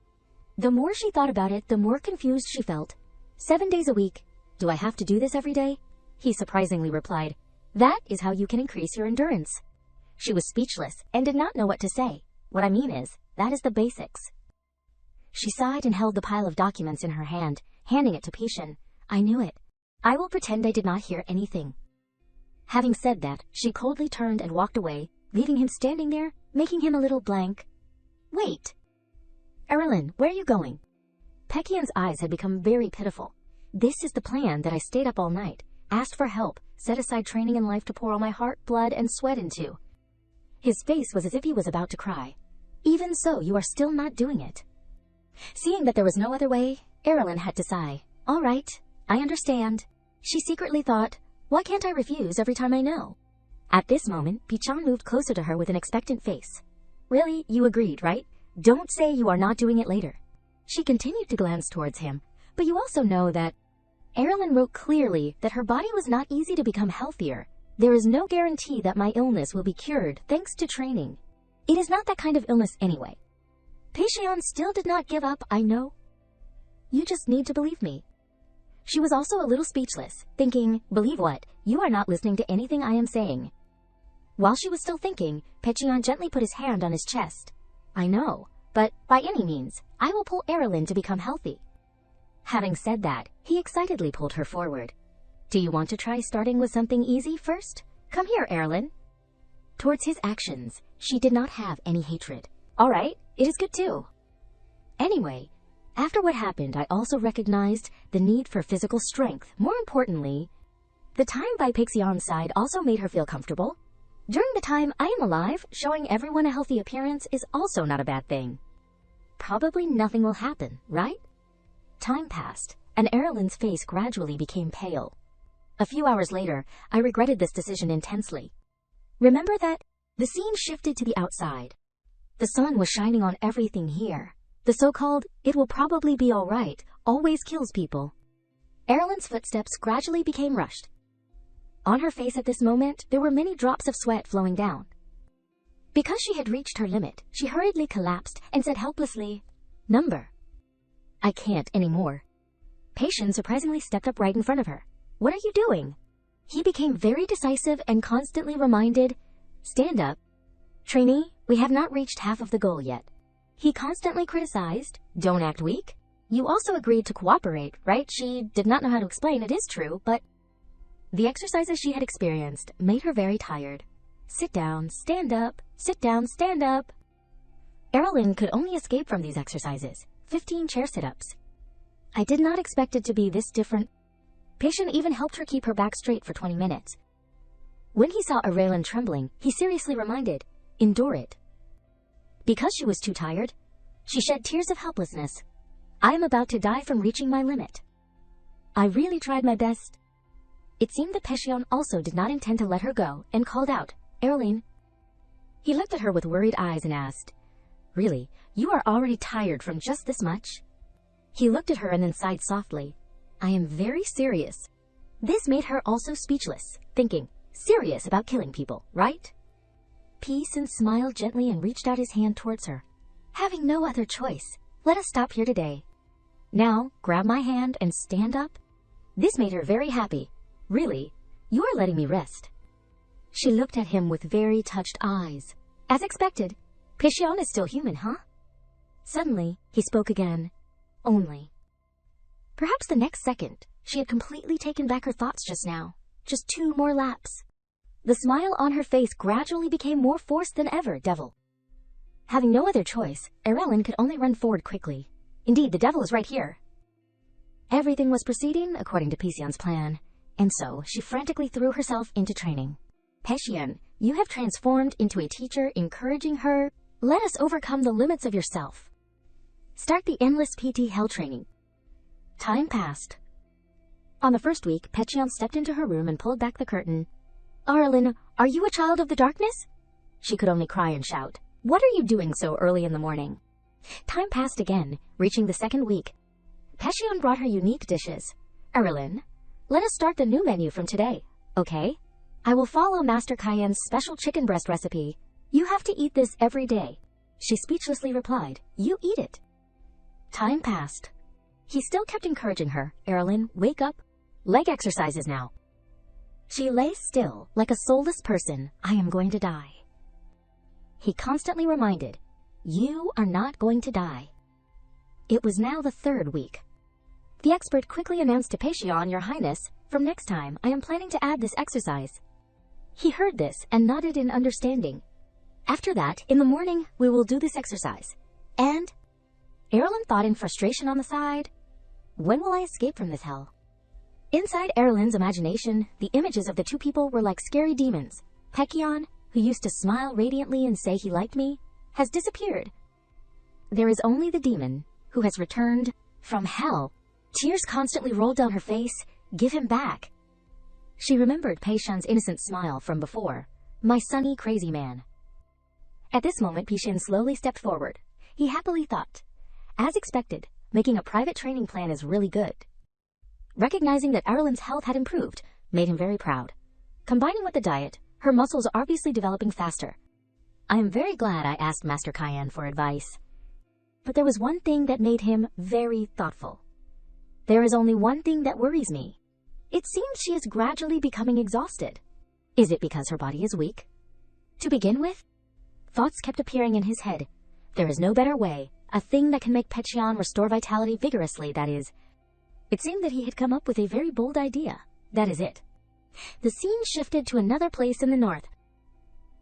The more she thought about it, the more confused she felt. 7 days a week. Do I have to do this every day? He surprisingly replied. That is how you can increase your endurance. She was speechless and did not know what to say. What I mean is, that is the basics. She sighed and held the pile of documents in her hand, handing it to Pishon. I knew it. I will pretend I did not hear anything. Having said that, she coldly turned and walked away, leaving him standing there, making him a little blank. Wait. Aerilyn, where are you going? Pishon's eyes had become very pitiful. This is the plan that I stayed up all night, asked for help, set aside training and life to pour all my heart, blood, and sweat into. His face was as if he was about to cry. Even so, you are still not doing it. Seeing that there was no other way, Aerilyn had to sigh. All right, I understand. She secretly thought, why can't I refuse every time I know? At this moment, Pishon moved closer to her with an expectant face. Really, you agreed, right? Don't say you are not doing it later. She continued to glance towards him, but you also know that... Aerilyn wrote clearly that her body was not easy to become healthier. There is no guarantee that my illness will be cured thanks to training. It is not that kind of illness anyway. Pishon still did not give up, I know. You just need to believe me. She was also a little speechless, thinking, believe what? You are not listening to anything I am saying. While she was still thinking, Pishon gently put his hand on his chest. I know, but by any means, I will pull Aerilyn to become healthy. Having said that, he excitedly pulled her forward. Do you want to try starting with something easy first? Come here, Aerilyn. Towards his actions, she did not have any hatred. All right, it is good too. Anyway, after what happened, I also recognized the need for physical strength. More importantly, the time by Pishon's side also made her feel comfortable. During the time I am alive, showing everyone a healthy appearance is also not a bad thing. Probably nothing will happen, right? Time passed, and Aerilyn's face gradually became pale. A few hours later, I regretted this decision intensely. Remember that the scene shifted to the outside. The sun was shining on everything here. The so-called, it will probably be all right, always kills people. Aerilyn's footsteps gradually became rushed. On her face at this moment, there were many drops of sweat flowing down. Because she had reached her limit, she hurriedly collapsed and said helplessly, Number. I can't anymore. Pishon surprisingly stepped up right in front of her. What are you doing? He became very decisive and constantly reminded, Stand up. Trainee, we have not reached half of the goal yet. He constantly criticized, Don't act weak. You also agreed to cooperate, right? She did not know how to explain, it is true, but... The exercises she had experienced made her very tired. Sit down, stand up, sit down, stand up. Aerilyn could only escape from these exercises, 15 chair sit-ups. I did not expect it to be this different. Pishon even helped her keep her back straight for 20 minutes. When he saw Aerilyn trembling, he seriously reminded, Endure it. Because she was too tired, she shed tears of helplessness. I am about to die from reaching my limit. I really tried my best. It seemed that Pishon also did not intend to let her go and called out, Aerilyn. He looked at her with worried eyes and asked, Really, you are already tired from just this much? He looked at her and then sighed softly. I am very serious. This made her also speechless, thinking, serious about killing people, right? Pishon smiled gently and reached out his hand towards her. Having no other choice, let us stop here today. Now, grab my hand and stand up. This made her very happy. Really, you are letting me rest. She looked at him with very touched eyes. As expected, Pishon is still human, huh? Suddenly, he spoke again. Only. Perhaps the next second, she had completely taken back her thoughts just now. Just 2 more laps. The smile on her face gradually became more forced than ever. Devil. Having no other choice, Aerilyn could only run forward quickly. Indeed, the devil is right here. Everything was proceeding according to Pishon's plan, and so she frantically threw herself into training. Pishon, you have transformed into a teacher, encouraging her. Let us overcome the limits of yourself. Start the endless PT hell training. Time passed. On the first week, Pishon stepped into her room and pulled back the curtain. Aerilyn, are you a child of the darkness? She could only cry and shout. What are you doing so early in the morning? Time passed again, reaching the second week. Pishon brought her unique dishes. Aerilyn, let us start the new menu from today, okay? I will follow Master Cayenne's special chicken breast recipe. You have to eat this every day. She speechlessly replied, you eat it. Time passed. He still kept encouraging her. Aerilyn, wake up. Leg exercises now. She lay still, like a soulless person. I am going to die. He constantly reminded, you are not going to die. It was now the third week. The expert quickly announced to Pishon, Your Highness, from next time I am planning to add this exercise. He heard this and nodded in understanding. After that, in the morning, we will do this exercise. And Aerilyn thought in frustration on the side, when will I escape from this hell? Inside Aerilyn's imagination, the images of the two people were like scary demons. Pishon, who used to smile radiantly and say he liked me, has disappeared. There is only the demon, who has returned from hell. Tears constantly rolled down her face. Give him back. She remembered Pishon's innocent smile from before. My sunny, crazy man. At this moment, Pishon slowly stepped forward. He happily thought, as expected, making a private training plan is really good. Recognizing that Aerilyn's health had improved made him very proud. Combining with the diet, her muscles are obviously developing faster. I am very glad I asked Master Cayenne for advice. But there was one thing that made him very thoughtful. There is only one thing that worries me. It seems she is gradually becoming exhausted. Is it because her body is weak? To begin with, thoughts kept appearing in his head. There is no better way, a thing that can make Pishon restore vitality vigorously, that is. It seemed that he had come up with a very bold idea. That is it. The scene shifted to another place in the north.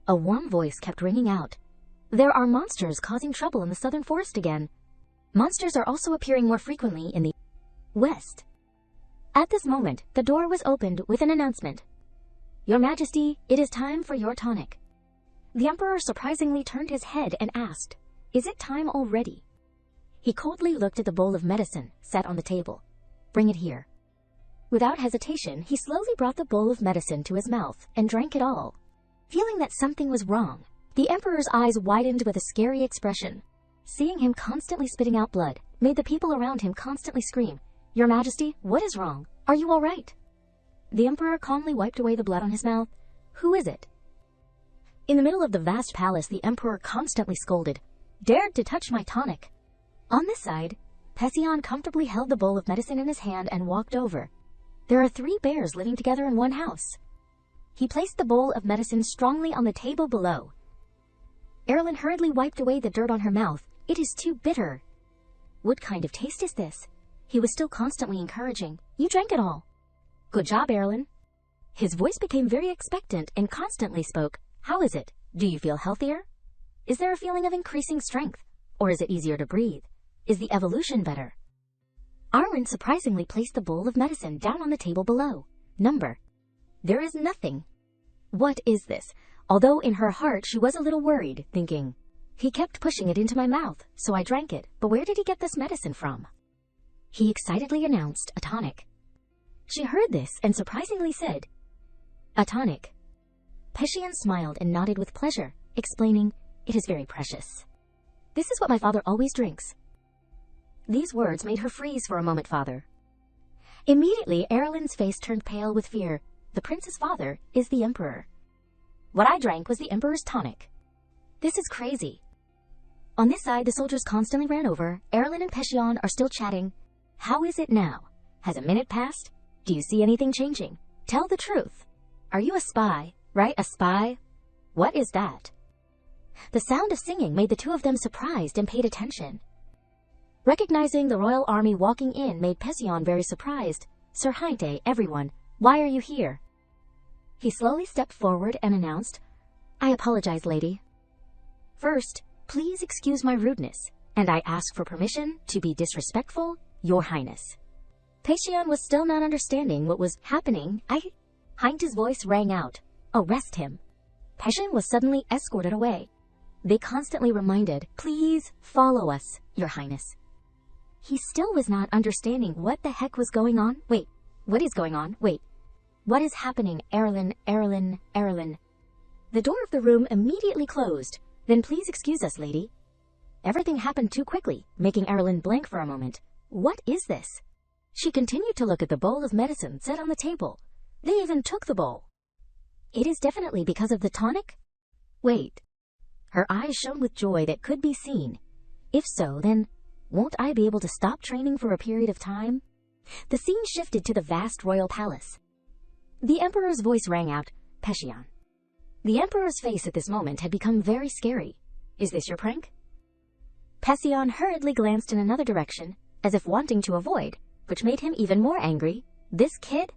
A warm voice kept ringing out. There are monsters causing trouble in the southern forest again. Monsters are also appearing more frequently in the west. At this moment, the door was opened with an announcement. Your Majesty, it is time for your tonic. The Emperor surprisingly turned his head and asked, Is it time already? He coldly looked at the bowl of medicine set on the table. Bring it here. Without hesitation, he slowly brought the bowl of medicine to his mouth and drank it all. Feeling that something was wrong, the Emperor's eyes widened with a scary expression. Seeing him constantly spitting out blood made the people around him constantly scream, Your Majesty, what is wrong? Are you all right? The Emperor calmly wiped away the blood on his mouth. Who is it? In the middle of the vast palace, the Emperor constantly scolded, Dared to touch my tonic. On this side, Pishon comfortably held the bowl of medicine in his hand and walked over. There are 3 bears living together in one house. He placed the bowl of medicine strongly on the table below. Aerilyn hurriedly wiped away the dirt on her mouth. It is too bitter. What kind of taste is this? He was still constantly encouraging. You drank it all. Good job, Aerilyn. His voice became very expectant and constantly spoke. How is it? Do you feel healthier? Is there a feeling of increasing strength? Or is it easier to breathe? Is the evolution better? Aerilyn surprisingly placed the bowl of medicine down on the table below. Number. There is nothing. What is this? Although in her heart she was a little worried, thinking, He kept pushing it into my mouth, so I drank it, but where did he get this medicine from? He excitedly announced, a tonic. She heard this and surprisingly said, A tonic. Pishon smiled and nodded with pleasure, explaining, It is very precious. This is what my father always drinks. These words made her freeze for a moment, Father. Immediately, Aerilyn's face turned pale with fear. The prince's father is the Emperor. What I drank was the Emperor's tonic. This is crazy. On this side, the soldiers constantly ran over. Aerilyn and Pishon are still chatting. How is it now? Has a minute passed? Do you see anything changing? Tell the truth. Are you a spy? Right, a spy? What is that? The sound of singing made the two of them surprised and paid attention. Recognizing the royal army walking in made Pishon very surprised. Sir Hainte, everyone, why are you here? He slowly stepped forward and announced, "I apologize, lady. First, please excuse my rudeness, and I ask for permission to be disrespectful, Your Highness." Pishon was still not understanding what was happening. His voice rang out, "Arrest him." Pishon was suddenly escorted away. They constantly reminded, "Please follow us, Your Highness." He still was not understanding what the heck was going on. Wait, what is going on? Wait, what is happening? Aerilyn, Aerilyn, Aerilyn. The door of the room immediately closed. "Then please excuse us, lady." Everything happened too quickly, making Aerilyn blank for a moment. What is this? She continued to look at the bowl of medicine set on the table. They even took the bowl. It is definitely because of the tonic? Wait. Her eyes shone with joy that could be seen. If so, then won't I be able to stop training for a period of time? The scene shifted to the vast royal palace. The Emperor's voice rang out, "Pishon." The Emperor's face at this moment had become very scary. "Is this your prank?" Pishon hurriedly glanced in another direction, as if wanting to avoid, which made him even more angry. This kid?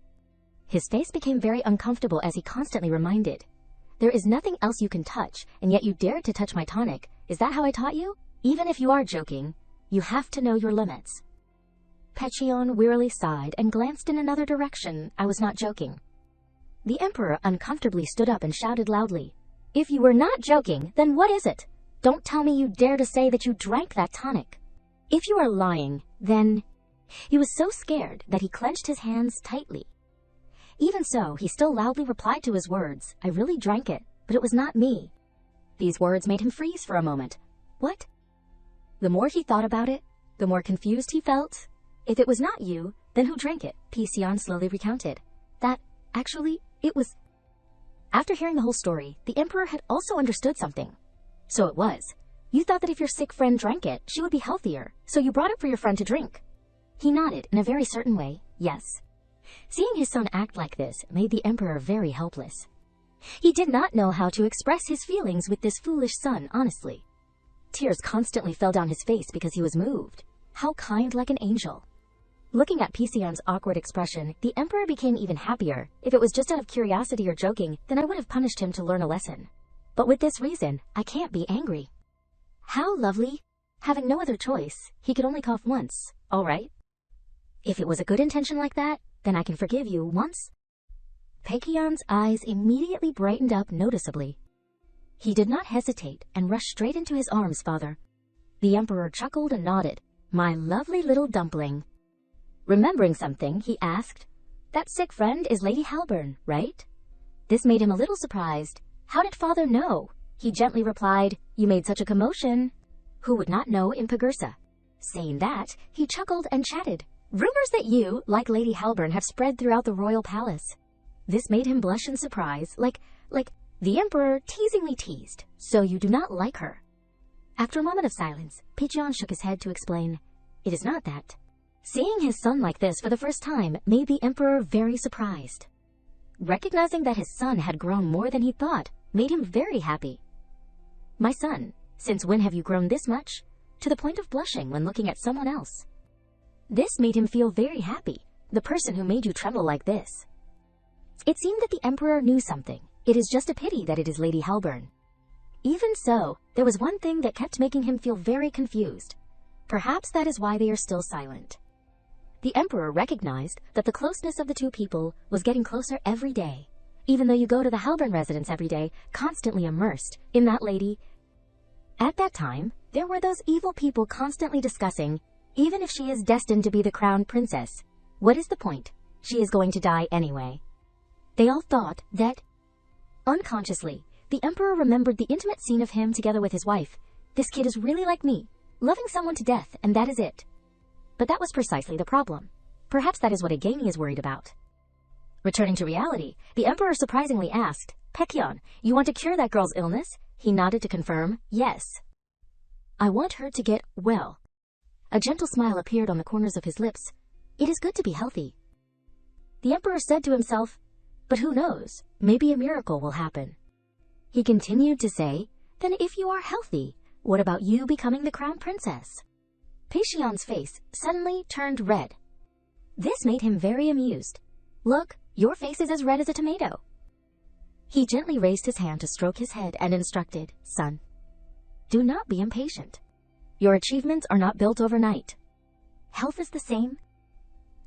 His face became very uncomfortable as he constantly reminded, "There is nothing else you can touch, and yet you dared to touch my tonic. Is that how I taught you? Even if you are joking, you have to know your limits." Pishon wearily sighed and glanced in another direction. "I was not joking." The Emperor uncomfortably stood up and shouted loudly, "If you were not joking, then what is it? Don't tell me you dare to say that you drank that tonic. If you are lying, then..." He was so scared that he clenched his hands tightly. Even so, he still loudly replied to his words, "I really drank it, but it was not me." These words made him freeze for a moment. What? The more he thought about it, the more confused he felt. "If it was not you, then who drank it?" Pishon slowly recounted. Actually, it was... After hearing the whole story, the Emperor had also understood something. So it was. You thought that if your sick friend drank it, she would be healthier, so you brought it for your friend to drink. He nodded in a very certain way, yes. Seeing his son act like this made the Emperor very helpless. He did not know how to express his feelings with this foolish son, honestly. Tears constantly fell down his face because he was moved. How kind, like an angel. Looking at Pishon's awkward expression, the Emperor became even happier. If it was just out of curiosity or joking, then I would have punished him to learn a lesson. But with this reason, I can't be angry. How lovely. Having no other choice, he could only cough once, all right? If it was a good intention like that, then I can forgive you once. Pishon's eyes immediately brightened up noticeably. He did not hesitate and rushed straight into his arms, father. The Emperor chuckled and nodded. "My lovely little dumpling." Remembering something, he asked, "That sick friend is Lady Halburn, right?" This made him a little surprised. "How did father know?" He gently replied, "You made such a commotion. Who would not know in Pagursa?" Saying that, he chuckled and chatted. "Rumors that you, like Lady Halburn, have spread throughout the royal palace." This made him blush in surprise, like the Emperor teasingly teased. "So you do not like her?" After a moment of silence, Pishon shook his head to explain, "It is not that." Seeing his son like this for the first time made the Emperor very surprised. Recognizing that his son had grown more than he thought made him very happy. "My son, since when have you grown this much?" To the point of blushing when looking at someone else. This made him feel very happy, the person who made you tremble like this. It seemed that the Emperor knew something. It is just a pity that it is Lady Halburn. Even so, there was one thing that kept making him feel very confused. Perhaps that is why they are still silent. The Emperor recognized that the closeness of the two people was getting closer every day, even though you go to the Halburn residence every day, constantly immersed in that lady. At that time, there were those evil people constantly discussing, even if she is destined to be the crown princess, what is the point? She is going to die anyway. They all thought that... Unconsciously, the Emperor remembered the intimate scene of him together with his wife. This kid is really like me, loving someone to death, and that is it. But that was precisely the problem. Perhaps that is what Agani is worried about. Returning to reality, the Emperor surprisingly asked, "Pishon, you want to cure that girl's illness?" He nodded to confirm, "Yes. I want her to get well." A gentle smile appeared on the corners of his lips. "It is good to be healthy." The Emperor said to himself, "But who knows, maybe a miracle will happen." He continued to say, "Then if you are healthy, what about you becoming the crown princess?" Pishon's face suddenly turned red. This made him very amused. "Look, your face is as red as a tomato." He gently raised his hand to stroke his head and instructed, "Son, do not be impatient. Your achievements are not built overnight. Health is the same.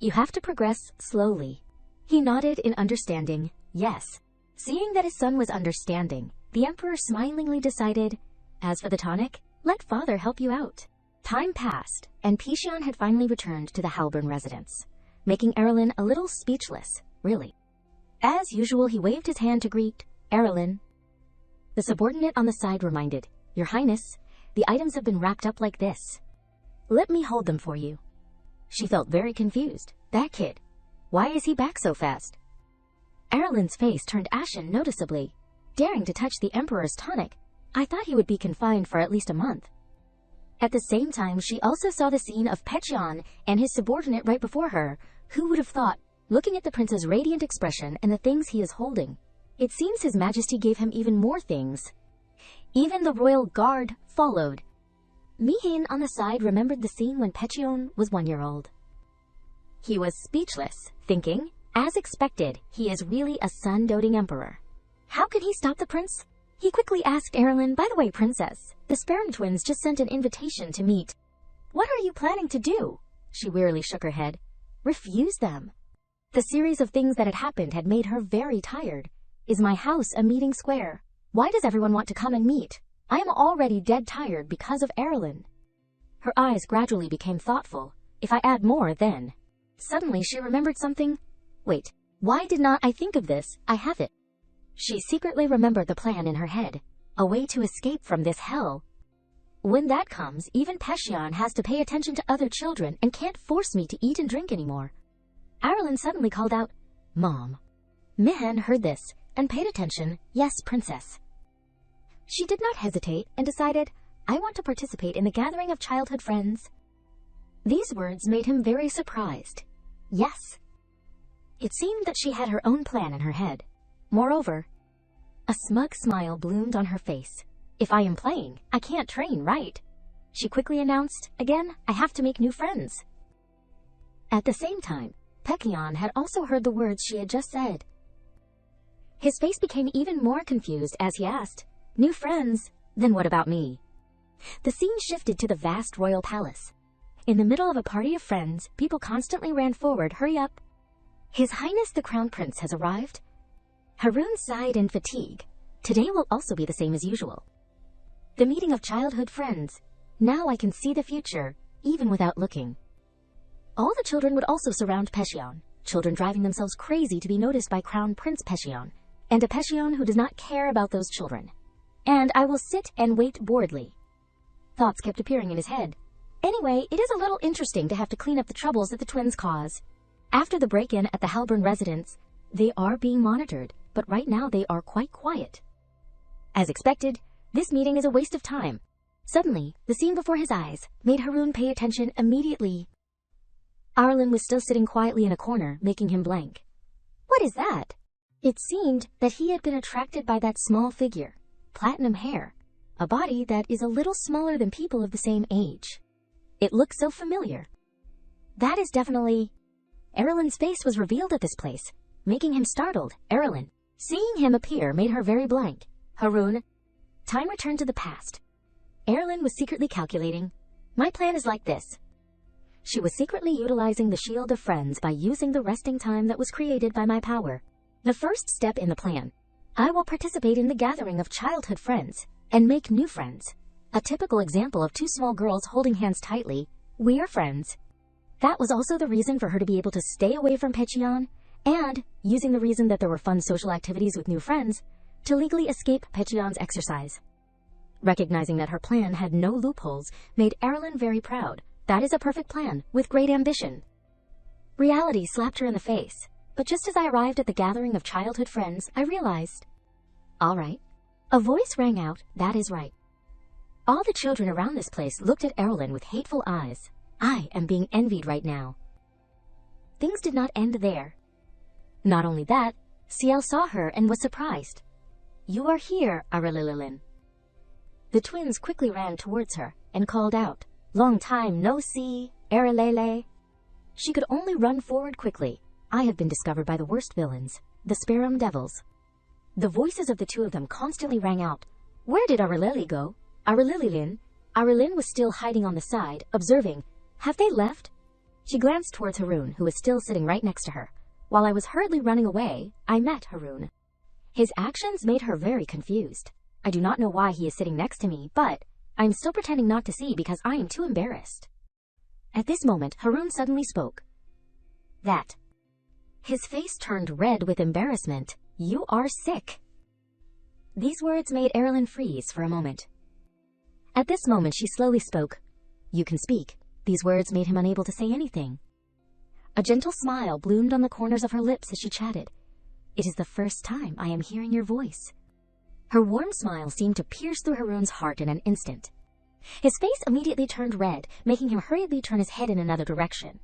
You have to progress slowly." He nodded in understanding, yes. Seeing that his son was understanding, the emperor smilingly decided, "As for the tonic, let father help you out." Time passed, and Pishon had finally returned to the Halburn residence, making Aerilyn a little speechless, really. As usual, he waved his hand to greet Aerilyn. The subordinate on the side reminded, "Your Highness, the items have been wrapped up like this. Let me hold them for you." She felt very confused. That kid, why is he back so fast? Aerilyn's face turned ashen noticeably. Daring to touch the Emperor's tonic, I thought he would be confined for at least a month. At the same time, she also saw the scene of Pishon and his subordinate right before her. Who would have thought, looking at the prince's radiant expression and the things he is holding? It seems His Majesty gave him even more things. Even the royal guard followed. Mihin on the side remembered the scene when Pishon was 1 year old. He was speechless, thinking, as expected, he is really a sun-doting emperor. How could he stop the prince? He quickly asked Aerilyn, "By the way, princess, the Sparrow twins just sent an invitation to meet. What are you planning to do?" She wearily shook her head. Refuse them. The series of things that had happened had made her very tired. Is my house a meeting square? Why does everyone want to come and meet? I am already dead tired because of Aerilyn. Her eyes gradually became thoughtful. If I add more, then... Suddenly she remembered something. Wait, why did not I think of this? I have it. She secretly remembered the plan in her head. A way to escape from this hell. When that comes, even Pishon has to pay attention to other children and can't force me to eat and drink anymore. Aerilyn suddenly called out, "Mom." Mihin heard this and paid attention. "Yes, princess." She did not hesitate and decided, "I want to participate in the gathering of childhood friends." These words made him very surprised. Yes. It seemed that she had her own plan in her head. Moreover, a smug smile bloomed on her face. "If I am playing, I can't train, right?" She quickly announced, "Again, I have to make new friends." At the same time, Pishon had also heard the words she had just said. His face became even more confused as he asked, "New friends? Then what about me?" The scene shifted to the vast royal palace. In the middle of a party of friends, people constantly ran forward, "Hurry up! His Highness the Crown Prince has arrived." Haroun sighed in fatigue. Today will also be the same as usual. The meeting of childhood friends. Now I can see the future, even without looking. All the children would also surround Pishon, children driving themselves crazy to be noticed by Crown Prince Pishon, and a Pishon who does not care about those children. And I will sit and wait boredly. Thoughts kept appearing in his head. Anyway, it is a little interesting to have to clean up the troubles that the twins cause. After the break-in at the Halburn residence, they are being monitored, but right now they are quite quiet. As expected, this meeting is a waste of time. Suddenly, the scene before his eyes made Haroun pay attention immediately. Aerilyn was still sitting quietly in a corner, making him blank. What is that? It seemed that he had been attracted by that small figure, platinum hair, a body that is a little smaller than people of the same age. It looked so familiar. That is definitely... Aerilyn's face was revealed at this place, making him startled. Aerilyn, seeing him appear, made her very blank. Haroun. Time returned to the past. Aerilyn was secretly calculating. My plan is like this. She was secretly utilizing the Shield of Friends by using the resting time that was created by my power. The first step in the plan. I will participate in the gathering of childhood friends and make new friends. A typical example of two small girls holding hands tightly. We are friends. That was also the reason for her to be able to stay away from Pishon, and, using the reason that there were fun social activities with new friends, to legally escape Pishon's exercise. Recognizing that her plan had no loopholes made Aerilyn very proud. That is a perfect plan, with great ambition. Reality slapped her in the face, but just as I arrived at the gathering of childhood friends, I realized. All right. A voice rang out, that is right. All the children around this place looked at Aerilyn with hateful eyes. I am being envied right now. Things did not end there. Not only that, Ciel saw her and was surprised. You are here, Aerilyn. The twins quickly ran towards her and called out, Long time no see, Aerilyn. She could only run forward quickly. I have been discovered by the worst villains, the Sparrow Devils. The voices of the two of them constantly rang out. Where did Aerilyn go? Aerilyn? Aerilyn was still hiding on the side, observing. Have they left? She glanced towards Haroon, who was still sitting right next to her. While I was hurriedly running away, I met Haroon. His actions made her very confused. I do not know why he is sitting next to me, but I am still pretending not to see because I am too embarrassed. At this moment, Haroon suddenly spoke. That. His face turned red with embarrassment. You are sick. These words made Aerilyn freeze for a moment. At this moment, she slowly spoke. You can speak. These words made him unable to say anything. A gentle smile bloomed on the corners of her lips as she chatted. It is the first time I am hearing your voice. Her warm smile seemed to pierce through Haroon's heart in an instant. His face immediately turned red, making him hurriedly turn his head in another direction.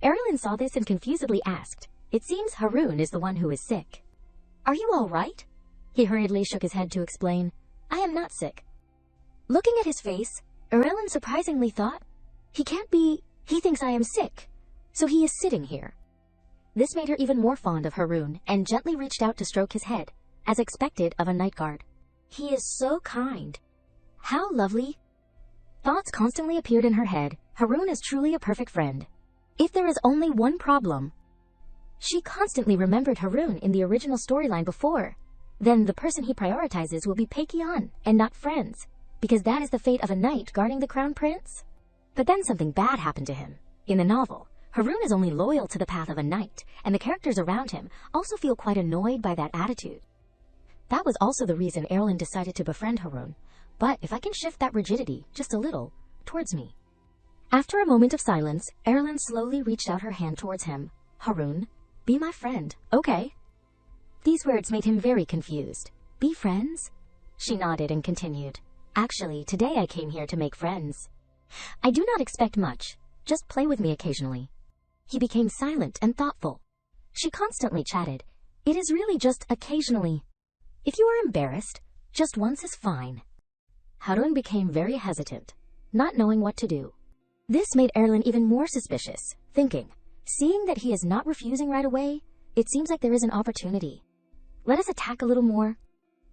Aerilyn saw this and confusedly asked, It seems Haroon is the one who is sick. Are you all right? He hurriedly shook his head to explain, I am not sick. Looking at his face, Aerilyn surprisingly thought, He can't be, he thinks I am sick, so he is sitting here. This made her even more fond of Haroon and gently reached out to stroke his head, as expected of a night guard. He is so kind. How lovely. Thoughts constantly appeared in her head. Haroon is truly a perfect friend. If there is only one problem. She constantly remembered Haroon in the original storyline before. Then the person he prioritizes will be Pishon and not friends, because that is the fate of a knight guarding the crown prince. But then something bad happened to him. In the novel, Haroon is only loyal to the path of a knight, and the characters around him also feel quite annoyed by that attitude. That was also the reason Aerilyn decided to befriend Haroon, but if I can shift that rigidity just a little towards me. After a moment of silence, Aerilyn slowly reached out her hand towards him. Haroon, be my friend, okay? These words made him very confused. Be friends? She nodded and continued. Actually, today I came here to make friends. I do not expect much. Just play with me occasionally. He became silent and thoughtful. She constantly chatted. It is really just occasionally. If you are embarrassed, just once is fine. Haroon became very hesitant, not knowing what to do. This made Aerilyn even more suspicious, thinking, seeing that he is not refusing right away, it seems like there is an opportunity. Let us attack a little more.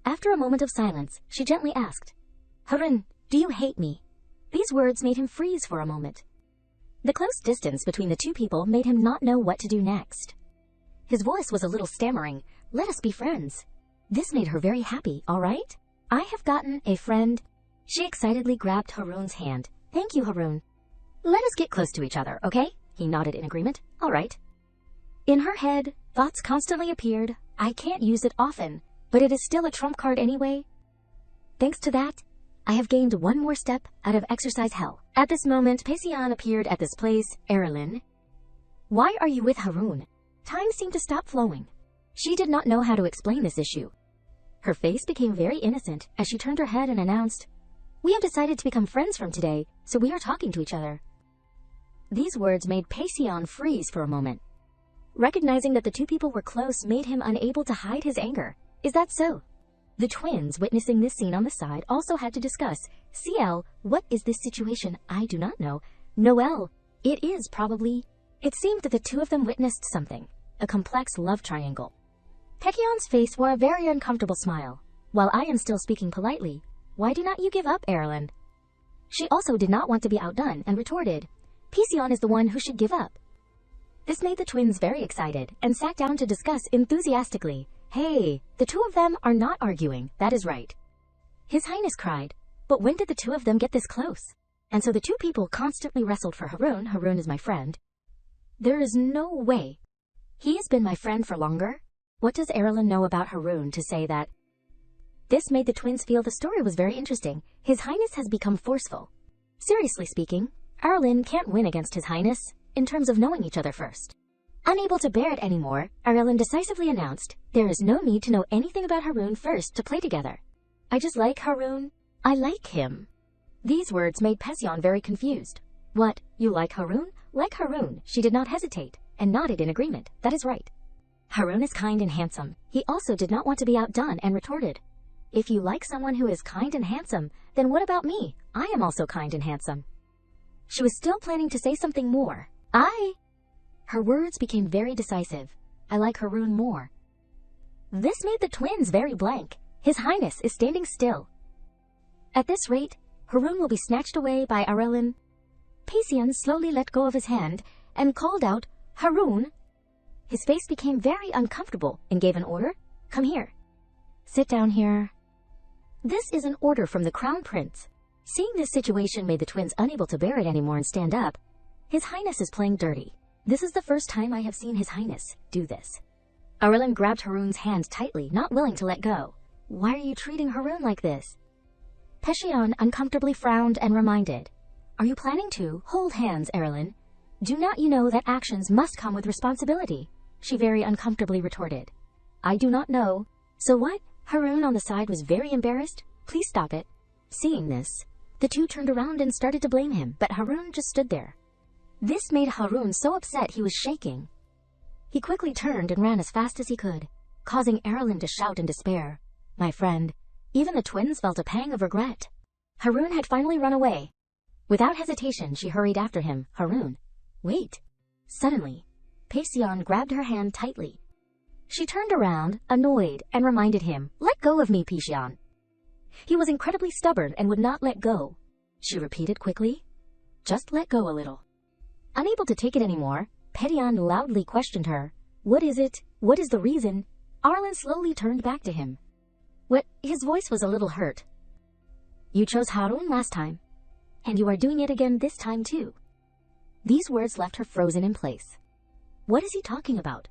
After a moment of silence, she gently asked, Haroon, do you hate me? These words made him freeze for a moment. The close distance between the two people made him not know what to do next. His voice was a little stammering. Let us be friends. This made her very happy, all right? I have gotten a friend. She excitedly grabbed Haroon's hand. Thank you, Haroon. Let us get close to each other, okay? He nodded in agreement. All right. In her head, thoughts constantly appeared. I can't use it often, but it is still a trump card anyway. Thanks to that, I have gained one more step out of exercise hell. At this moment, Pishon appeared at this place. Aerilyn, why are you with Haroon? Time seemed to stop flowing. She did not know how to explain this issue. Her face became very innocent as she turned her head and announced, We have decided to become friends from today, so we are talking to each other. These words made Pishon freeze for a moment. Recognizing that the two people were close made him unable to hide his anger. Is that so? The twins, witnessing this scene on the side, also had to discuss, CL, what is this situation? I do not know. Noelle, it is probably. It seemed that the two of them witnessed something, a complex love triangle. Pishon's face wore a very uncomfortable smile. While I am still speaking politely, why do not you give up, Aerilyn? She also did not want to be outdone and retorted, Pishon is the one who should give up. This made the twins very excited and sat down to discuss enthusiastically. Hey, the two of them are not arguing, that is right. His Highness cried, but when did the two of them get this close? And so the two people constantly wrestled for Haroon. Haroon is my friend. There is no way. He has been my friend for longer. What does Aerilyn know about Haroon to say that? This made the twins feel the story was very interesting. His Highness has become forceful. Seriously speaking, Aerilyn can't win against His Highness in terms of knowing each other first. Unable to bear it anymore, Aerilyn decisively announced, there is no need to know anything about Haroon first to play together. I just like Haroon. I like him. These words made Pishon very confused. What, you like Haroon? Like Haroon, she did not hesitate, and nodded in agreement. That is right. Haroon is kind and handsome. He also did not want to be outdone and retorted, if you like someone who is kind and handsome, then what about me? I am also kind and handsome. She was still planning to say something more. Her words became very decisive. I like Haroon more. This made the twins very blank. His Highness is standing still. At this rate, Haroun will be snatched away by Aerilyn. Pishon slowly let go of his hand and called out, "Haroun!" His face became very uncomfortable and gave an order. "Come here. Sit down here." This is an order from the Crown Prince. Seeing this situation made the twins unable to bear it anymore and stand up. His Highness is playing dirty. This is the first time I have seen His Highness do this. Aerilyn grabbed Haroun's hand tightly, not willing to let go. "Why are you treating Haroun like this?" Pishon uncomfortably frowned and reminded, "Are you planning to hold hands, Aerilyn? Do not you know that actions must come with responsibility?" She very uncomfortably retorted. "I do not know. So what?" Haroun on the side was very embarrassed. "Please stop it." Seeing this, the two turned around and started to blame him, but Haroun just stood there. This made Haroun so upset he was shaking. He quickly turned and ran as fast as he could, causing Aerilyn to shout in despair. My friend, even the twins felt a pang of regret. Haroun had finally run away. Without hesitation, she hurried after him. "Haroun, wait." Suddenly, Pishon grabbed her hand tightly. She turned around, annoyed, and reminded him, "Let go of me, Pishon." He was incredibly stubborn and would not let go. She repeated quickly, "Just let go a little." Unable to take it anymore, Pishon loudly questioned her. "What is it? What is the reason?" Aerilyn slowly turned back to him. What? His voice was a little hurt. "You chose Haroun last time, and you are doing it again this time too." These words left her frozen in place. What is he talking about?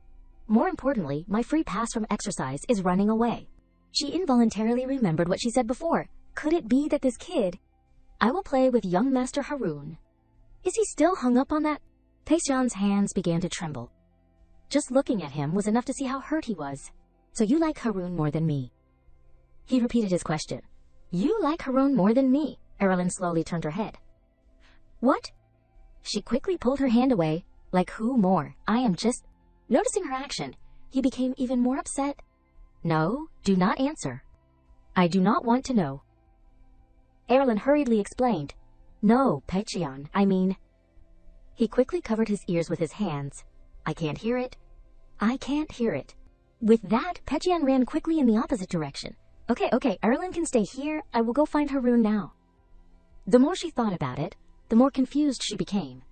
More importantly, my free pass from exercise is running away. She involuntarily remembered what she said before. Could it be that this kid... I will play with young Master Haroun. Is he still hung up on that? Pishon's hands began to tremble. Just looking at him was enough to see how hurt he was. "So you like Haroun more than me?" He repeated his question. "You like Haroun more than me?" Aerilyn slowly turned her head. "What?" She quickly pulled her hand away. "Like who more? I am just..." Noticing her action, he became even more upset. "No, do not answer. I do not want to know." Aerilyn hurriedly explained. "No, Pishon, I mean..." He quickly covered his ears with his hands. "I can't hear it. I can't hear it." With that, Pishon ran quickly in the opposite direction. Okay, Aerilyn can stay here. I will go find Haroun now." The more she thought about it, the more confused she became.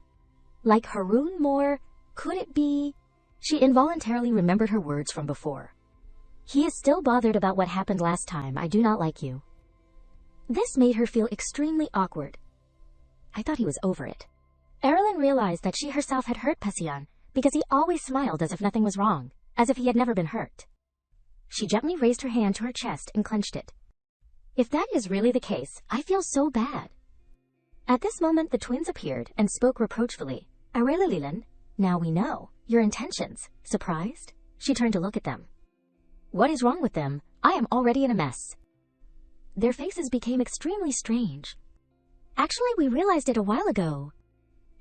Like Haroun more? Could it be? She involuntarily remembered her words from before. "He is still bothered about what happened last time. I do not like you." This made her feel extremely awkward. I thought he was over it. Aerilyn realized that she herself had hurt Pishon because he always smiled as if nothing was wrong, as if he had never been hurt. She gently raised her hand to her chest and clenched it. If that is really the case, I feel so bad. At this moment, the twins appeared and spoke reproachfully. "Aerilyn, now we know your intentions." Surprised, she turned to look at them. What is wrong with them? I am already in a mess. Their faces became extremely strange. Actually, we realized it a while ago.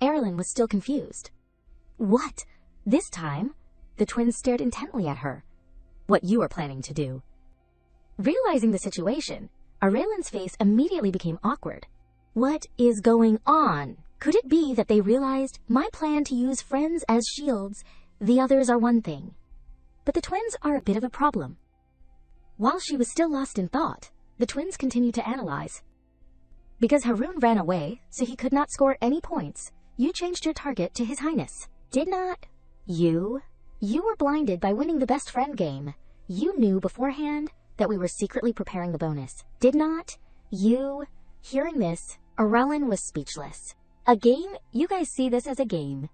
Aerilyn was still confused. What? This time? The twins stared intently at her. What you are planning to do. Realizing the situation, Aerilyn's face immediately became awkward. What is going on? Could it be that they realized my plan to use friends as shields, the others are one thing? But the twins are a bit of a problem. While she was still lost in thought, the twins continued to analyze. Because Haroun ran away, so he could not score any points, you changed your target to His Highness. Did not you? You were blinded by winning the best friend game. You knew beforehand that we were secretly preparing the bonus. Did not you? Hearing this, Aerilyn was speechless. A game? You guys see this as a game.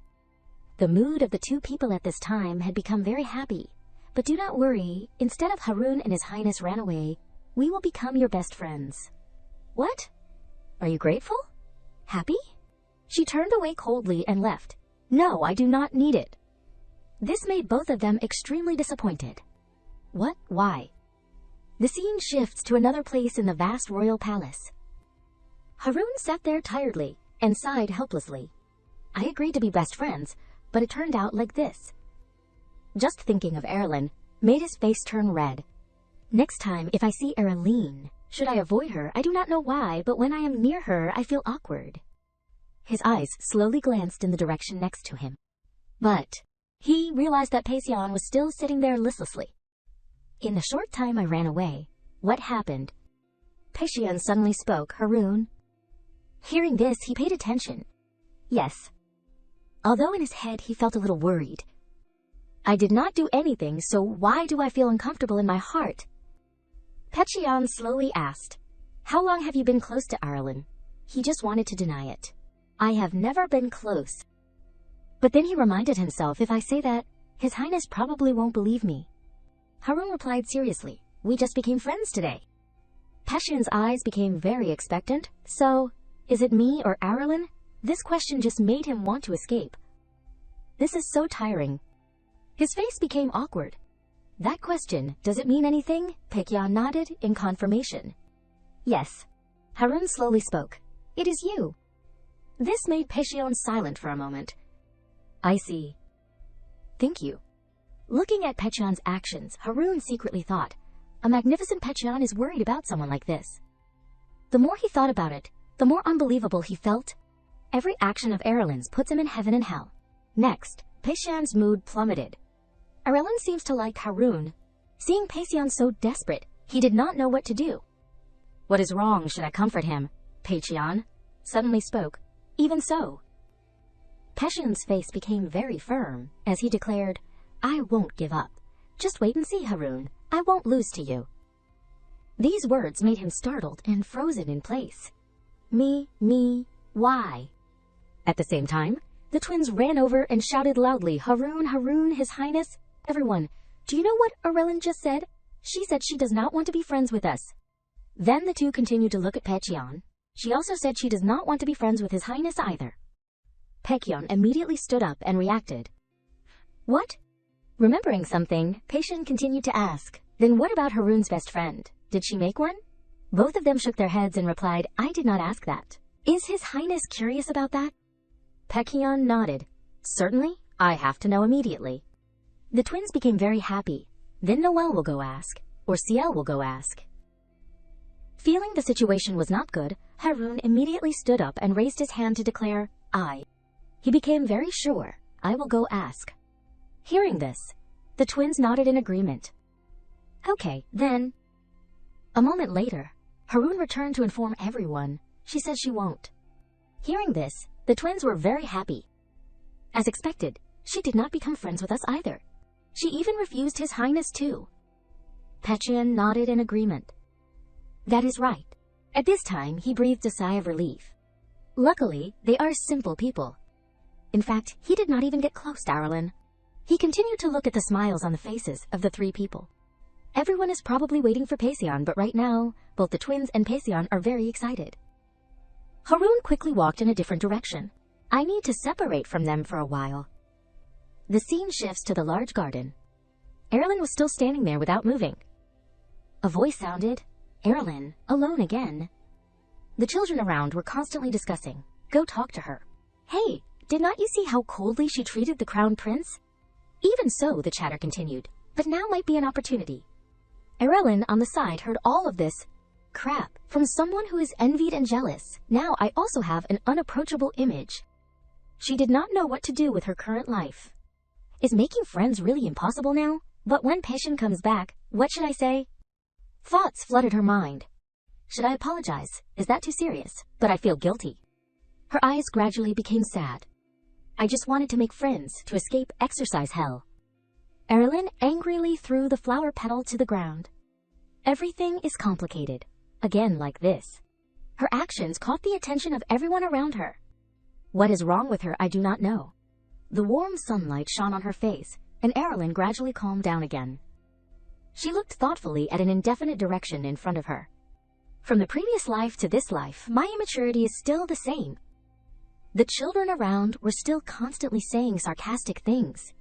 The mood of the two people at this time had become very happy. But do not worry, instead of Haroun and His Highness ran away, we will become your best friends. What? Are you grateful? Happy? She turned away coldly and left. No, I do not need it. This made both of them extremely disappointed. What? Why? The scene shifts to another place in the vast royal palace. Haroun sat there tiredly and sighed helplessly. I agreed to be best friends, but it turned out like this. Just thinking of Aerilyn made his face turn red. Next time, if I see Aerilyn, should I avoid her? I do not know why, but when I am near her, I feel awkward. His eyes slowly glanced in the direction next to him. But he realized that Pishon was still sitting there listlessly. In the short time I ran away, what happened? Pishon suddenly spoke. Harun. Hearing this, he paid attention. Yes. Although in his head he felt a little worried. I did not do anything, so why do I feel uncomfortable in my heart? Pishon slowly asked, how long have you been close to Aerilyn? He just wanted to deny it. I have never been close. But then he reminded himself, if I say that, His Highness probably won't believe me. Harun replied seriously, we just became friends today. Pishon's eyes became very expectant. So, is it me or Aerilyn? This question just made him want to escape. This is so tiring. His face became awkward. That question, does it mean anything? Pishon nodded in confirmation. Yes. Harun slowly spoke. It is you. This made Pishon silent for a moment. I see. Thank you. Looking at Pishon's actions, Harun secretly thought, a magnificent Pishon is worried about someone like this. The more he thought about it, the more unbelievable he felt. Every action of Aerilyn's puts him in heaven and hell. Next, Pishon's mood plummeted. Aerilyn seems to like Harun. Seeing Pishon so desperate, he did not know what to do. What is wrong? Should I comfort him? Pishon suddenly spoke. Even so. Pishon's face became very firm as he declared, I won't give up. Just wait and see, Harun. I won't lose to you. These words made him startled and frozen in place. Me, why? At the same time, the twins ran over and shouted loudly, Harun, Harun, His Highness. Everyone, do you know what Aerilyn just said? She said she does not want to be friends with us. Then the two continued to look at Pishon. She also said she does not want to be friends with His Highness either. Pishon immediately stood up and reacted. What? Remembering something, Pishon continued to ask, then what about Harun's best friend? Did she make one? Both of them shook their heads and replied, I did not ask that. Is His Highness curious about that? Pishon nodded. Certainly, I have to know immediately. The twins became very happy. Then Noel will go ask, or Ciel will go ask. Feeling the situation was not good, Harun immediately stood up and raised his hand to declare, I. He became very sure, I will go ask. Hearing this, the twins nodded in agreement. Okay, then. A moment later, Harun returned to inform everyone. She said she won't. Hearing this, the twins were very happy. As expected, she did not become friends with us either. She even refused His Highness too. Pishon nodded in agreement. That is right. At this time, he breathed a sigh of relief. Luckily, they are simple people. In fact, he did not even get close to Aerilyn. He continued to look at the smiles on the faces of the three people. Everyone is probably waiting for Pishon, but right now, both the twins and Pishon are very excited. Harun quickly walked in a different direction. I need to separate from them for a while. The scene shifts to the large garden. Aerilyn was still standing there without moving. A voice sounded, Aerilyn, alone again. The children around were constantly discussing. Go talk to her. Hey, did not you see how coldly she treated the crown prince? Even so, the chatter continued, but now might be an opportunity. Aerilyn on the side heard all of this. Crap, from someone who is envied and jealous. Now I also have an unapproachable image. She did not know what to do with her current life. Is making friends really impossible now? But when Pishon comes back, what should I say? Thoughts flooded her mind. Should I apologize? Is that too serious? But I feel guilty. Her eyes gradually became sad. I just wanted to make friends, to escape exercise hell. Aerilyn angrily threw the flower petal to the ground. Everything is complicated. Again like this. Her actions caught the attention of everyone around her. What is wrong with her, I do not know. The warm sunlight shone on her face, and Aerilyn gradually calmed down again. She looked thoughtfully at an indefinite direction in front of her. From the previous life to this life, my immaturity is still the same. The children around were still constantly saying sarcastic things.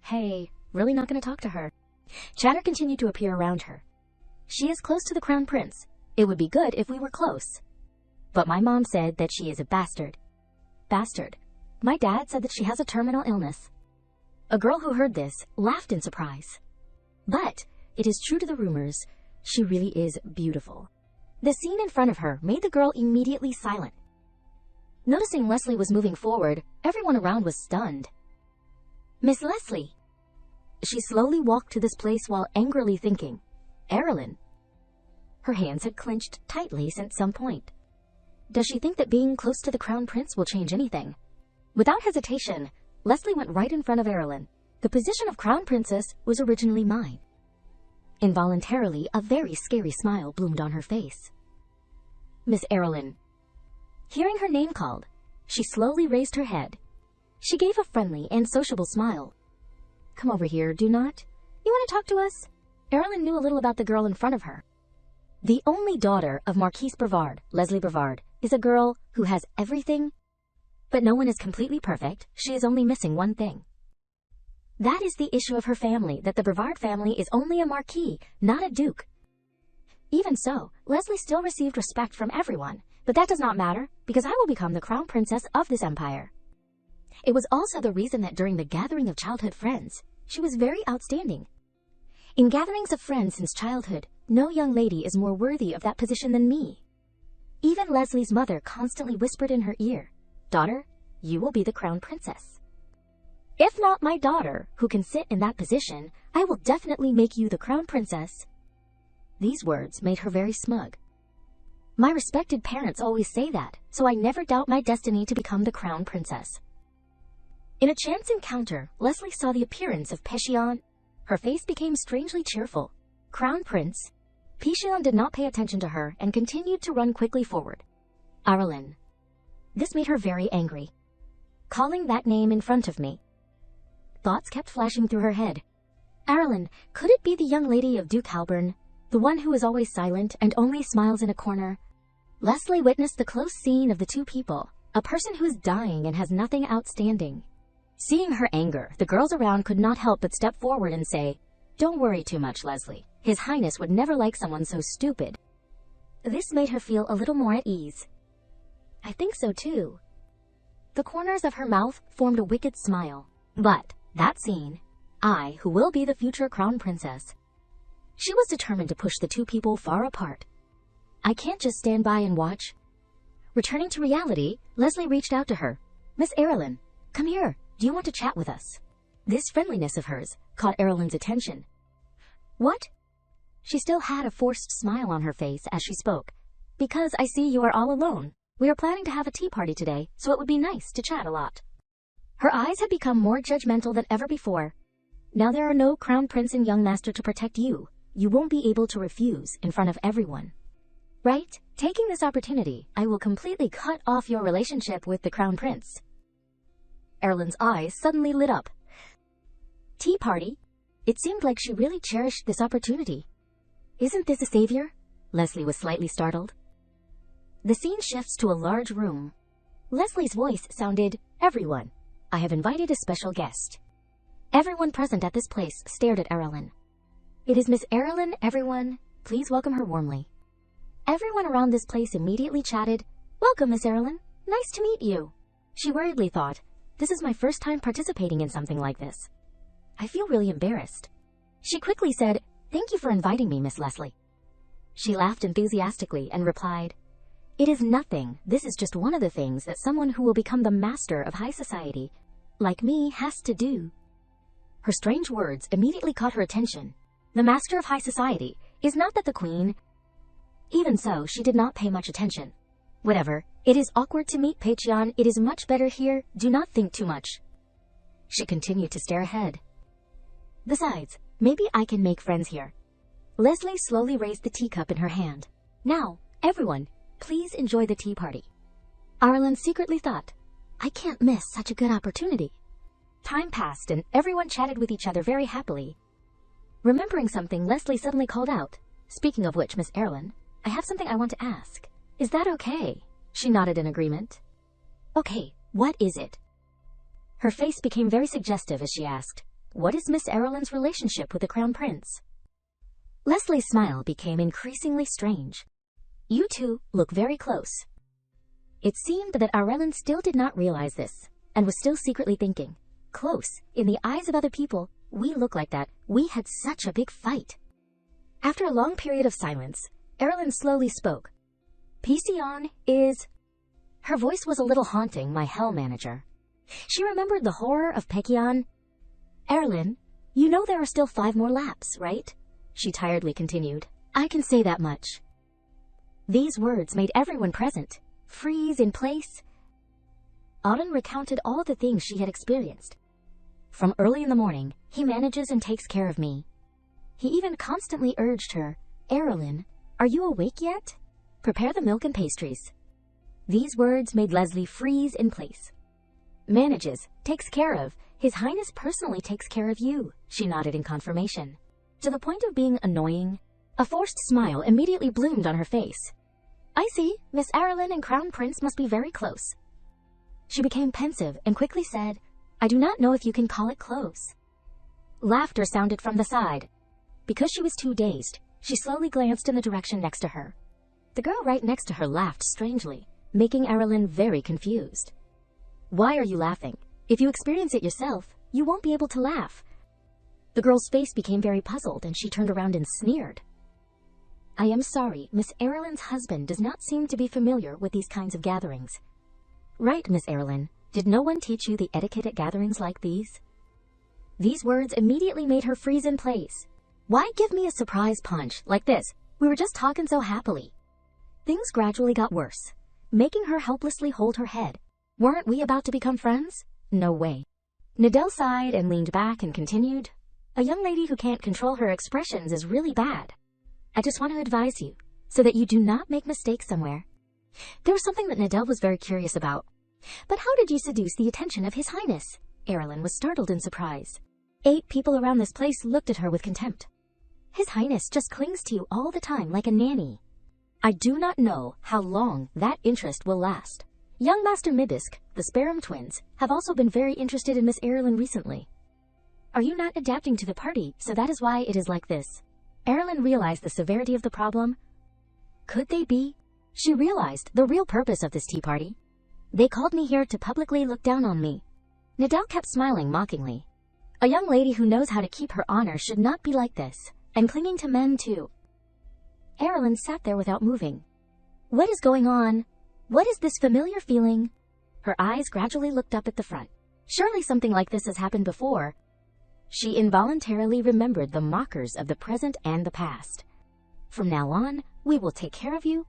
Hey, really not going to talk to her. Chatter continued to appear around her. She is close to the crown prince. It would be good if we were close. But my mom said that she is a bastard. Bastard. My dad said that she has a terminal illness. A girl who heard this laughed in surprise. But it is true to the rumors, she really is beautiful. The scene in front of her made the girl immediately silent. Noticing Leslie was moving forward, everyone around was stunned. Miss Leslie. she slowly walked to this place while angrily thinking, Aerilyn. Her hands had clenched tightly since some point. Does she think that being close to the crown prince will change anything? Without hesitation, Leslie went right in front of Aerilyn. The position of crown princess was originally mine. Involuntarily, a very scary smile bloomed on her face. Miss Aerilyn. Hearing her name called, she slowly raised her head. She gave a friendly and sociable smile. Come over here, do not. You want to talk to us? Aerilyn knew a little about the girl in front of her. The only daughter of Marquise Brevard, Leslie Brevard, is a girl who has everything, but no one is completely perfect. She is only missing one thing. That is the issue of her family, that the Brevard family is only a marquis, not a duke. Even so, Leslie still received respect from everyone, but that does not matter, because I will become the crown princess of this empire. It was also the reason that during the gathering of childhood friends, she was very outstanding. In gatherings of friends since childhood, no young lady is more worthy of that position than me. Even Leslie's mother constantly whispered in her ear, Daughter, you will be the crown princess. If not my daughter, who can sit in that position, I will definitely make you the crown princess. These words made her very smug. My respected parents always say that, so I never doubt my destiny to become the crown princess. In a chance encounter, Leslie saw the appearance of Pishon. Her face became strangely cheerful. Crown Prince. Pishon did not pay attention to her and continued to run quickly forward. Aerilyn. This made her very angry. Calling that name in front of me. Thoughts kept flashing through her head. Aerilyn, could it be the young lady of Duke Halburn, the one who is always silent and only smiles in a corner? Leslie witnessed the close scene of the two people, a person who is dying and has nothing outstanding. Seeing her anger, the girls around could not help but step forward and say, Don't worry too much, Leslie. His Highness would never like someone so stupid. This made her feel a little more at ease. I think so too. The corners of her mouth formed a wicked smile. But, that scene, I, who will be the future crown princess. She was determined to push the two people far apart. I can't just stand by and watch. Returning to reality, Leslie reached out to her. Miss Aerilyn, come here. Do you want to chat with us? This friendliness of hers caught Aerilyn's attention. What? She still had a forced smile on her face as she spoke. Because I see you are all alone. We are planning to have a tea party today, so it would be nice to chat a lot. Her eyes had become more judgmental than ever before. Now there are no crown prince and young master to protect you. You won't be able to refuse in front of everyone. Right? Taking this opportunity, I will completely cut off your relationship with the crown prince. Aerilyn's eyes suddenly lit up. Tea party? It seemed like she really cherished this opportunity. Isn't this a savior? Leslie was slightly startled. The scene shifts to a large room. Leslie's voice sounded, Everyone, I have invited a special guest. Everyone present at this place stared at Aerilyn. It is Miss Aerilyn, everyone. Please welcome her warmly. Everyone around this place immediately chatted, Welcome, Miss Aerilyn. Nice to meet you. She worriedly thought, This is my first time participating in something like this. I feel really embarrassed. She quickly said, Thank you for inviting me, Miss Leslie. She laughed enthusiastically and replied, It is nothing. This is just one of the things that someone who will become the master of high society, like me, has to do. Her strange words immediately caught her attention. The master of high society is not that the queen. Even so, she did not pay much attention. Whatever. It is awkward to meet Pishon. It is much better here. Do not think too much. She continued to stare ahead. Besides, maybe I can make friends here. Leslie slowly raised the teacup in her hand. Now, everyone, please enjoy the tea party. Aerilyn secretly thought, I can't miss such a good opportunity. Time passed and everyone chatted with each other very happily. Remembering something, Leslie suddenly called out, Speaking of which, Miss Aerilyn, I have something I want to ask. Is that okay? She nodded in agreement. Okay, what is it? Her face became very suggestive as she asked, What is Miss Aerilyn's relationship with the Crown Prince? Leslie's smile became increasingly strange. You two look very close. It seemed that Aerilyn still did not realize this, and was still secretly thinking, Close, in the eyes of other people, we look like that. We had such a big fight. After a long period of silence, Aerilyn slowly spoke. Pishon is... Her voice was a little haunting, my hell manager. She remembered the horror of Pishon. Aerilyn, You know there are still 5 more laps, right? She tiredly continued. I can say that much. These words made everyone present freeze in place. Auden recounted all the things she had experienced. From early in the morning, he manages and takes care of me. He even constantly urged her, Aerilyn, are you awake yet? Prepare the milk and pastries. These words made Leslie freeze in place. Manages, takes care of, His Highness personally takes care of you, she nodded in confirmation. To the point of being annoying, a forced smile immediately bloomed on her face. I see, Miss Aerilyn and Crown Prince must be very close. She became pensive and quickly said, I do not know if you can call it close. Laughter sounded from the side. Because she was too dazed, she slowly glanced in the direction next to her. The girl right next to her laughed strangely, making Aerilyn very confused. Why are you laughing? If you experience it yourself, you won't be able to laugh. The girl's face became very puzzled and she turned around and sneered. I am sorry, Miss Aerilyn's husband does not seem to be familiar with these kinds of gatherings. Right, Miss Aerilyn, did no one teach you the etiquette at gatherings like these? These words immediately made her freeze in place. Why give me a surprise punch like this? We were just talking so happily. Things gradually got worse, making her helplessly hold her head. Weren't we about to become friends? No way. Nadell sighed and leaned back and continued, a young lady who can't control her expressions is really bad. I just want to advise you, so that you do not make mistakes somewhere. There was something that Nadell was very curious about. But how did you seduce the attention of His Highness? Aerilyn was startled in surprise. 8 people around this place looked at her with contempt. His Highness just clings to you all the time like a nanny. I do not know how long that interest will last. Young Master Mibisk, the Sparum twins, have also been very interested in Miss Aerilyn recently. Are you not adapting to the party, so that is why it is like this? Aerilyn realized the severity of the problem. Could they be? She realized the real purpose of this tea party. They called me here to publicly look down on me. Nadell kept smiling mockingly. A young lady who knows how to keep her honor should not be like this, and clinging to men too. Aerilyn sat there without moving. What is going on? What is this familiar feeling? Her eyes gradually looked up at the front. Surely something like this has happened before. She involuntarily remembered the mockers of the present and the past. From now on, we will take care of you.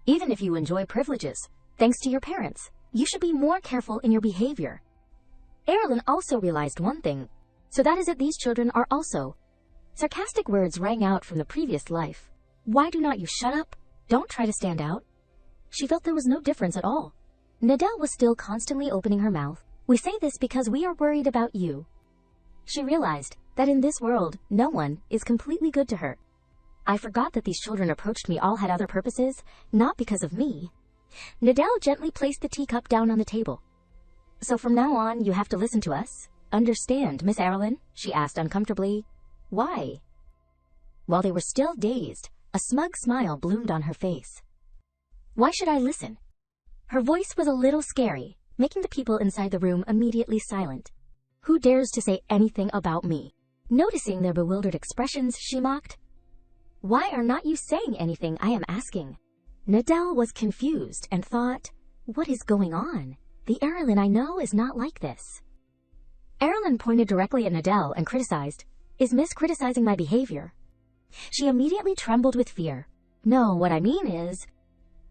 Even if you enjoy privileges, thanks to your parents, you should be more careful in your behavior. Aerilyn also realized one thing, so that is that these children are also. Sarcastic words rang out from the previous life. Why do not you shut up? Don't try to stand out. She felt there was no difference at all. Nadell was still constantly opening her mouth. We say this because we are worried about you. She realized that in this world, no one is completely good to her. I forgot that these children approached me all had other purposes, not because of me. Nadell gently placed the teacup down on the table. So from now on, you have to listen to us? Understand, Miss Aerilyn? She asked uncomfortably. Why? While they were still dazed, a smug smile bloomed on her face. Why should I listen? Her voice was a little scary, making the people inside the room immediately silent. Who dares to say anything about me? Noticing their bewildered expressions, she mocked. Why are not you saying anything, I am asking? Nadell was confused and thought, what is going on? The Aerilyn I know is not like this. Aerilyn pointed directly at Nadell and criticized, is Miss criticizing my behavior? She immediately trembled with fear. No, what I mean is...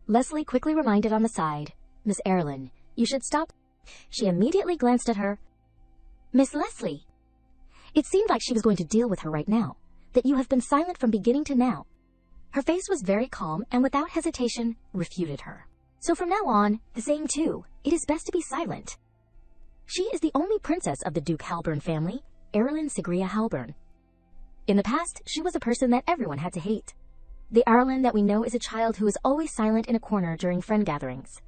Leslie quickly reminded on the side, Miss Aerilyn, you should stop. She immediately glanced at her. Miss Leslie. It seemed like she was going to deal with her right now, that you have been silent from beginning to now. Her face was very calm and without hesitation refuted her. So from now on, the same too, it is best to be silent. She is the only princess of the Duke Halburn family, Aerilyn Sigria Halburn. In the past, she was a person that everyone had to hate. The Aerilyn that we know is a child who is always silent in a corner during friend gatherings.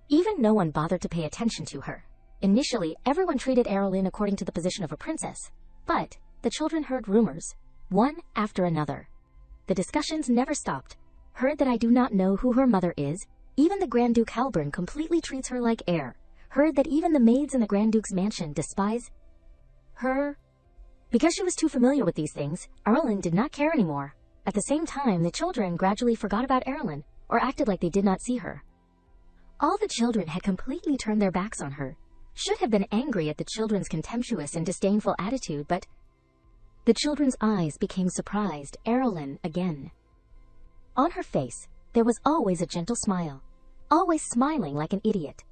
Even no one bothered to pay attention to her. Initially, everyone treated Aerilyn according to the position of a princess, but the children heard rumors, one after another. The discussions never stopped. Heard that I do not know who her mother is. Even the Grand Duke Halburn completely treats her like heir. Heard that even the maids in the Grand Duke's mansion despise her. Because she was too familiar with these things, Aerilyn did not care anymore. At the same time, the children gradually forgot about Aerilyn, or acted like they did not see her. All the children had completely turned their backs on her. Should have been angry at the children's contemptuous and disdainful attitude, but The children's eyes became surprised. Aerilyn again. On her face, there was always a gentle smile, always smiling like an idiot.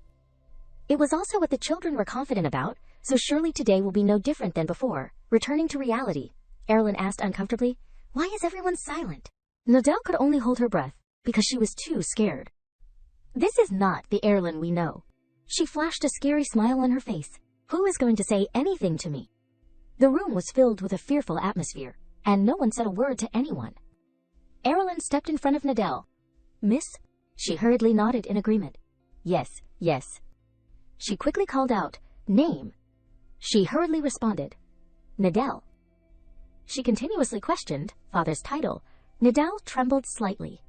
It was also what the children were confident about, so surely today will be no different than before. Returning to reality, Aerilyn asked uncomfortably, "Why is everyone silent?" Nadel could only hold her breath, because she was too scared. This is not the Aerilyn we know. She flashed a scary smile on her face. Who is going to say anything to me? The room was filled with a fearful atmosphere, and no one said a word to anyone. Aerilyn stepped in front of Nadel. "Miss?" She hurriedly nodded in agreement. "Yes, yes." She quickly called out, "Name?" She hurriedly responded, "Nadel." She continuously questioned, "Father's title?" Nadel trembled slightly.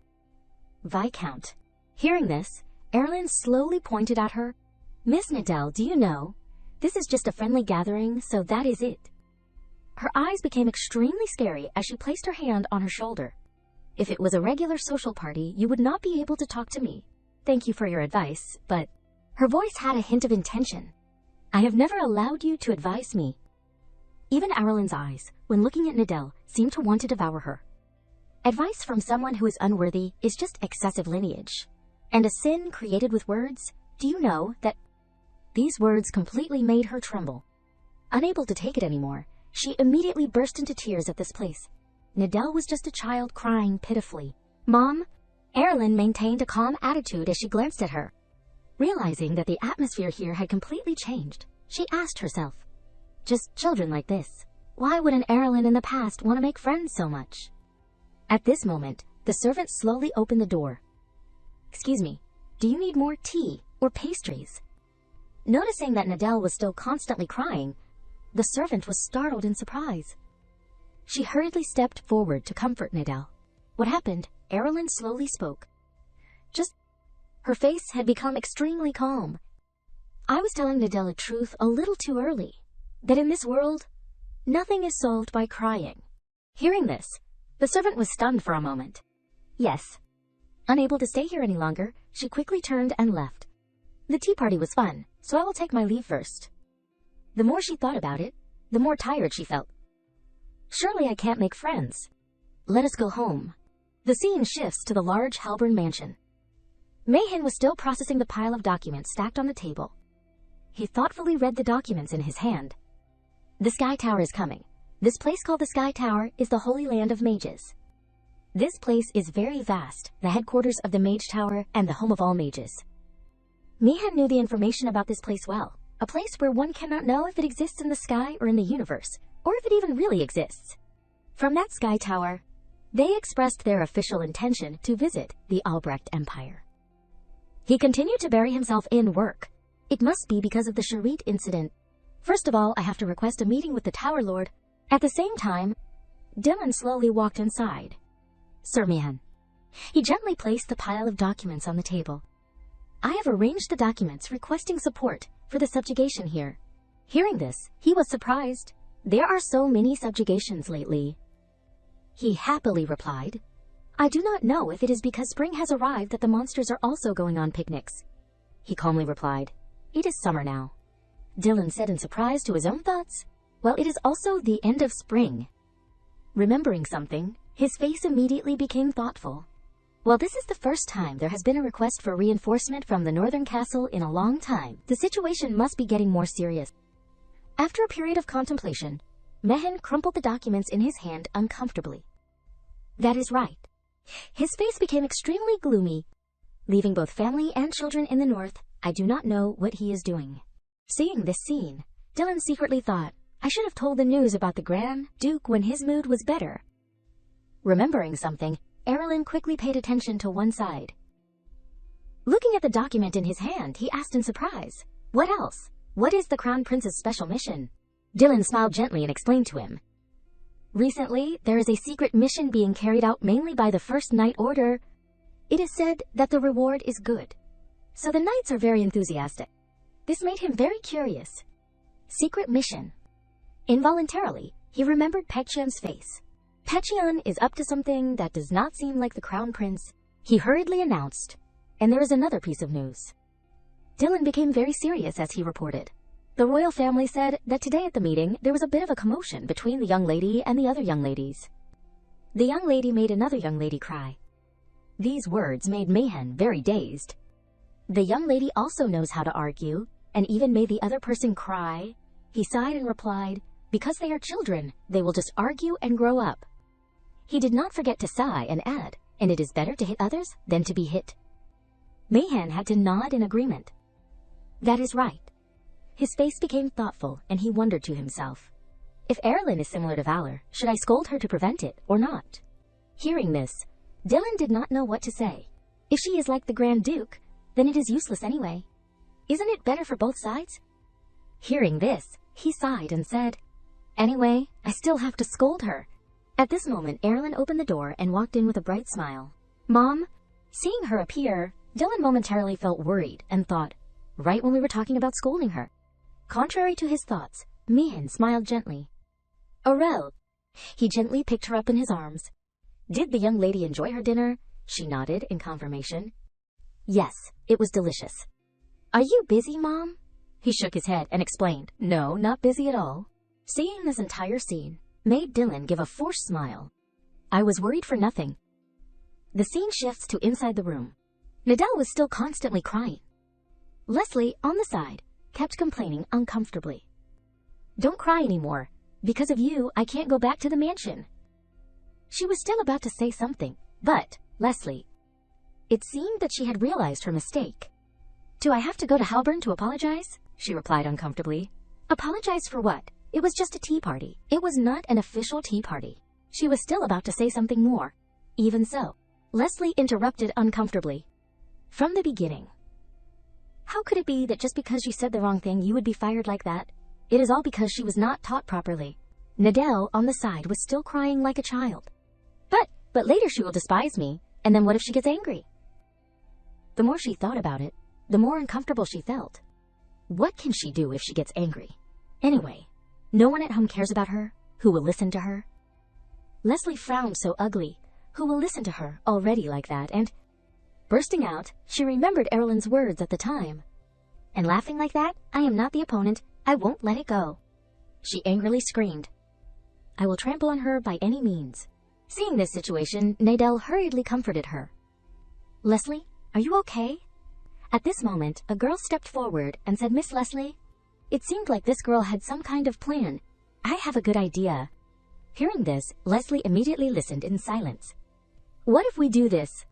"Viscount." Hearing this, Aerilyn slowly pointed at her. "Miss Nadel, do you know? This is just a friendly gathering, so that is it." Her eyes became extremely scary as she placed her hand on her shoulder. "If it was a regular social party, you would not be able to talk to me. Thank you for your advice, but..." Her voice had a hint of intention. "I have never allowed you to advise me." Even Aerilyn's eyes, when looking at Nadel, seemed to want to devour her. Advice from someone who is unworthy is just excessive lineage. And a sin created with words? Do you know that... These words completely made her tremble. Unable to take it anymore, she immediately burst into tears at this place. Nadel was just a child crying pitifully. "Mom?" Aerilyn maintained a calm attitude as she glanced at her. Realizing that the atmosphere here had completely changed, she asked herself, "Just children like this. Why would an Aerilyn in the past want to make friends so much?" At this moment, the servant slowly opened the door. "Excuse me, do you need more tea or pastries?" Noticing that Nadel was still constantly crying, the servant was startled in surprise. She hurriedly stepped forward to comfort Nadel. "What happened?" Aerilyn slowly spoke. "Just..." Her face had become extremely calm. "I was telling Nadel a truth a little too early, that in this world, nothing is solved by crying." Hearing this, the servant was stunned for a moment. "Yes." Unable to stay here any longer, she quickly turned and left. "The tea party was fun, so I will take my leave first." The more she thought about it, the more tired she felt. "Surely I can't make friends. Let us go home." The scene shifts to the large Halburn mansion. Mayan was still processing the pile of documents stacked on the table. He thoughtfully read the documents in his hand. "The Sky Tower is coming. This place called the Sky Tower is the Holy Land of Mages. This place is very vast, the headquarters of the Mage Tower and the home of all mages." Mayan knew the information about this place well, a place where one cannot know if it exists in the sky or in the universe, or if it even really exists. From that Sky Tower, they expressed their official intention to visit the Albrecht Empire. He continued to bury himself in work. It must be because of the Cherit incident. "First of all, I have to request a meeting with the Tower Lord." At the same time, Dylan slowly walked inside. "Sir Mayan." He gently placed the pile of documents on the table. "I have arranged the documents requesting support for the subjugation here." Hearing this, he was surprised. "There are so many subjugations lately." He happily replied, "I do not know if it is because spring has arrived that the monsters are also going on picnics." He calmly replied, "It is summer now." Dylan said in surprise to his own thoughts, "Well, it is also the end of spring." Remembering something, his face immediately became thoughtful. "Well, this is the first time there has been a request for reinforcement from the northern castle in a long time. The situation must be getting more serious." After a period of contemplation, Mayan crumpled the documents in his hand uncomfortably. "That is right." His face became extremely gloomy. "Leaving both family and children in the north, I do not know what he is doing." Seeing this scene, Dylan secretly thought, "I should have told the news about the Grand Duke when his mood was better." Remembering something, Aerilyn quickly paid attention to one side. Looking at the document in his hand, he asked in surprise, "What else? What is the Crown Prince's special mission?" Dylan smiled gently and explained to him. "Recently, there is a secret mission being carried out mainly by the First Knight Order. It is said that the reward is good, so the knights are very enthusiastic." This made him very curious. Secret mission. Involuntarily, he remembered Pechion's face. Pishon is up to something that does not seem like the Crown Prince, he hurriedly announced. "And there is another piece of news." Dylan became very serious as he reported. The royal family said that today at the meeting there was a bit of a commotion between the young lady and the other young ladies. The young lady made another young lady cry. These words made Mayan very dazed. The young lady also knows how to argue, and even made the other person cry. He sighed and replied, because they are children, they will just argue and grow up. He did not forget to sigh and add, and it is better to hit others than to be hit. Mayan had to nod in agreement. That is right. His face became thoughtful, and he wondered to himself, if Aerilyn is similar to Valor, should I scold her to prevent it or not? Hearing this, Dylan did not know what to say. If she is like the Grand Duke, then it is useless anyway. Isn't it better for both sides? Hearing this, he sighed and said, anyway, I still have to scold her. At this moment, Aerilyn opened the door and walked in with a bright smile. Mom? Seeing her appear, Dylan momentarily felt worried and thought, right when we were talking about scolding her. Contrary to his thoughts, Mayan smiled gently. Aurel. He gently picked her up in his arms. Did the young lady enjoy her dinner? She nodded in confirmation. Yes, it was delicious. Are you busy, Mom? He shook his head and explained, no, not busy at all. Seeing this entire scene made Dylan give a forced smile. I was worried for nothing. The scene shifts to inside the room. Nadal was still constantly crying. Leslie, on the side, kept complaining uncomfortably. Don't cry anymore. Because of you, I can't go back to the mansion. She was still about to say something, but, Leslie. It seemed that she had realized her mistake. Do I have to go to Halburn to apologize? She replied uncomfortably. Apologize for what? It was just a tea party. It was not an official tea party. She was still about to say something more. Even so, Leslie interrupted uncomfortably. From the beginning. How could it be that just because you said the wrong thing you would be fired like that? It is all because she was not taught properly. Nadal, on the side, was still crying like a child. But later she will despise me, and then what if she gets angry? The more she thought about it, the more uncomfortable she felt. What can she do if she gets angry? Anyway, no one at home cares about her. Who will listen to her? Leslie frowned so ugly. Who will listen to her already like that? And, bursting out, she remembered Aerilyn's words at the time. And laughing like that, I am not the opponent. I won't let it go. She angrily screamed. I will trample on her by any means. Seeing this situation, Nadal hurriedly comforted her. Leslie, are you okay? At this moment, a girl stepped forward and said, Miss Leslie? It seemed like this girl had some kind of plan. I have a good idea. Hearing this, Leslie immediately listened in silence. What if we do this?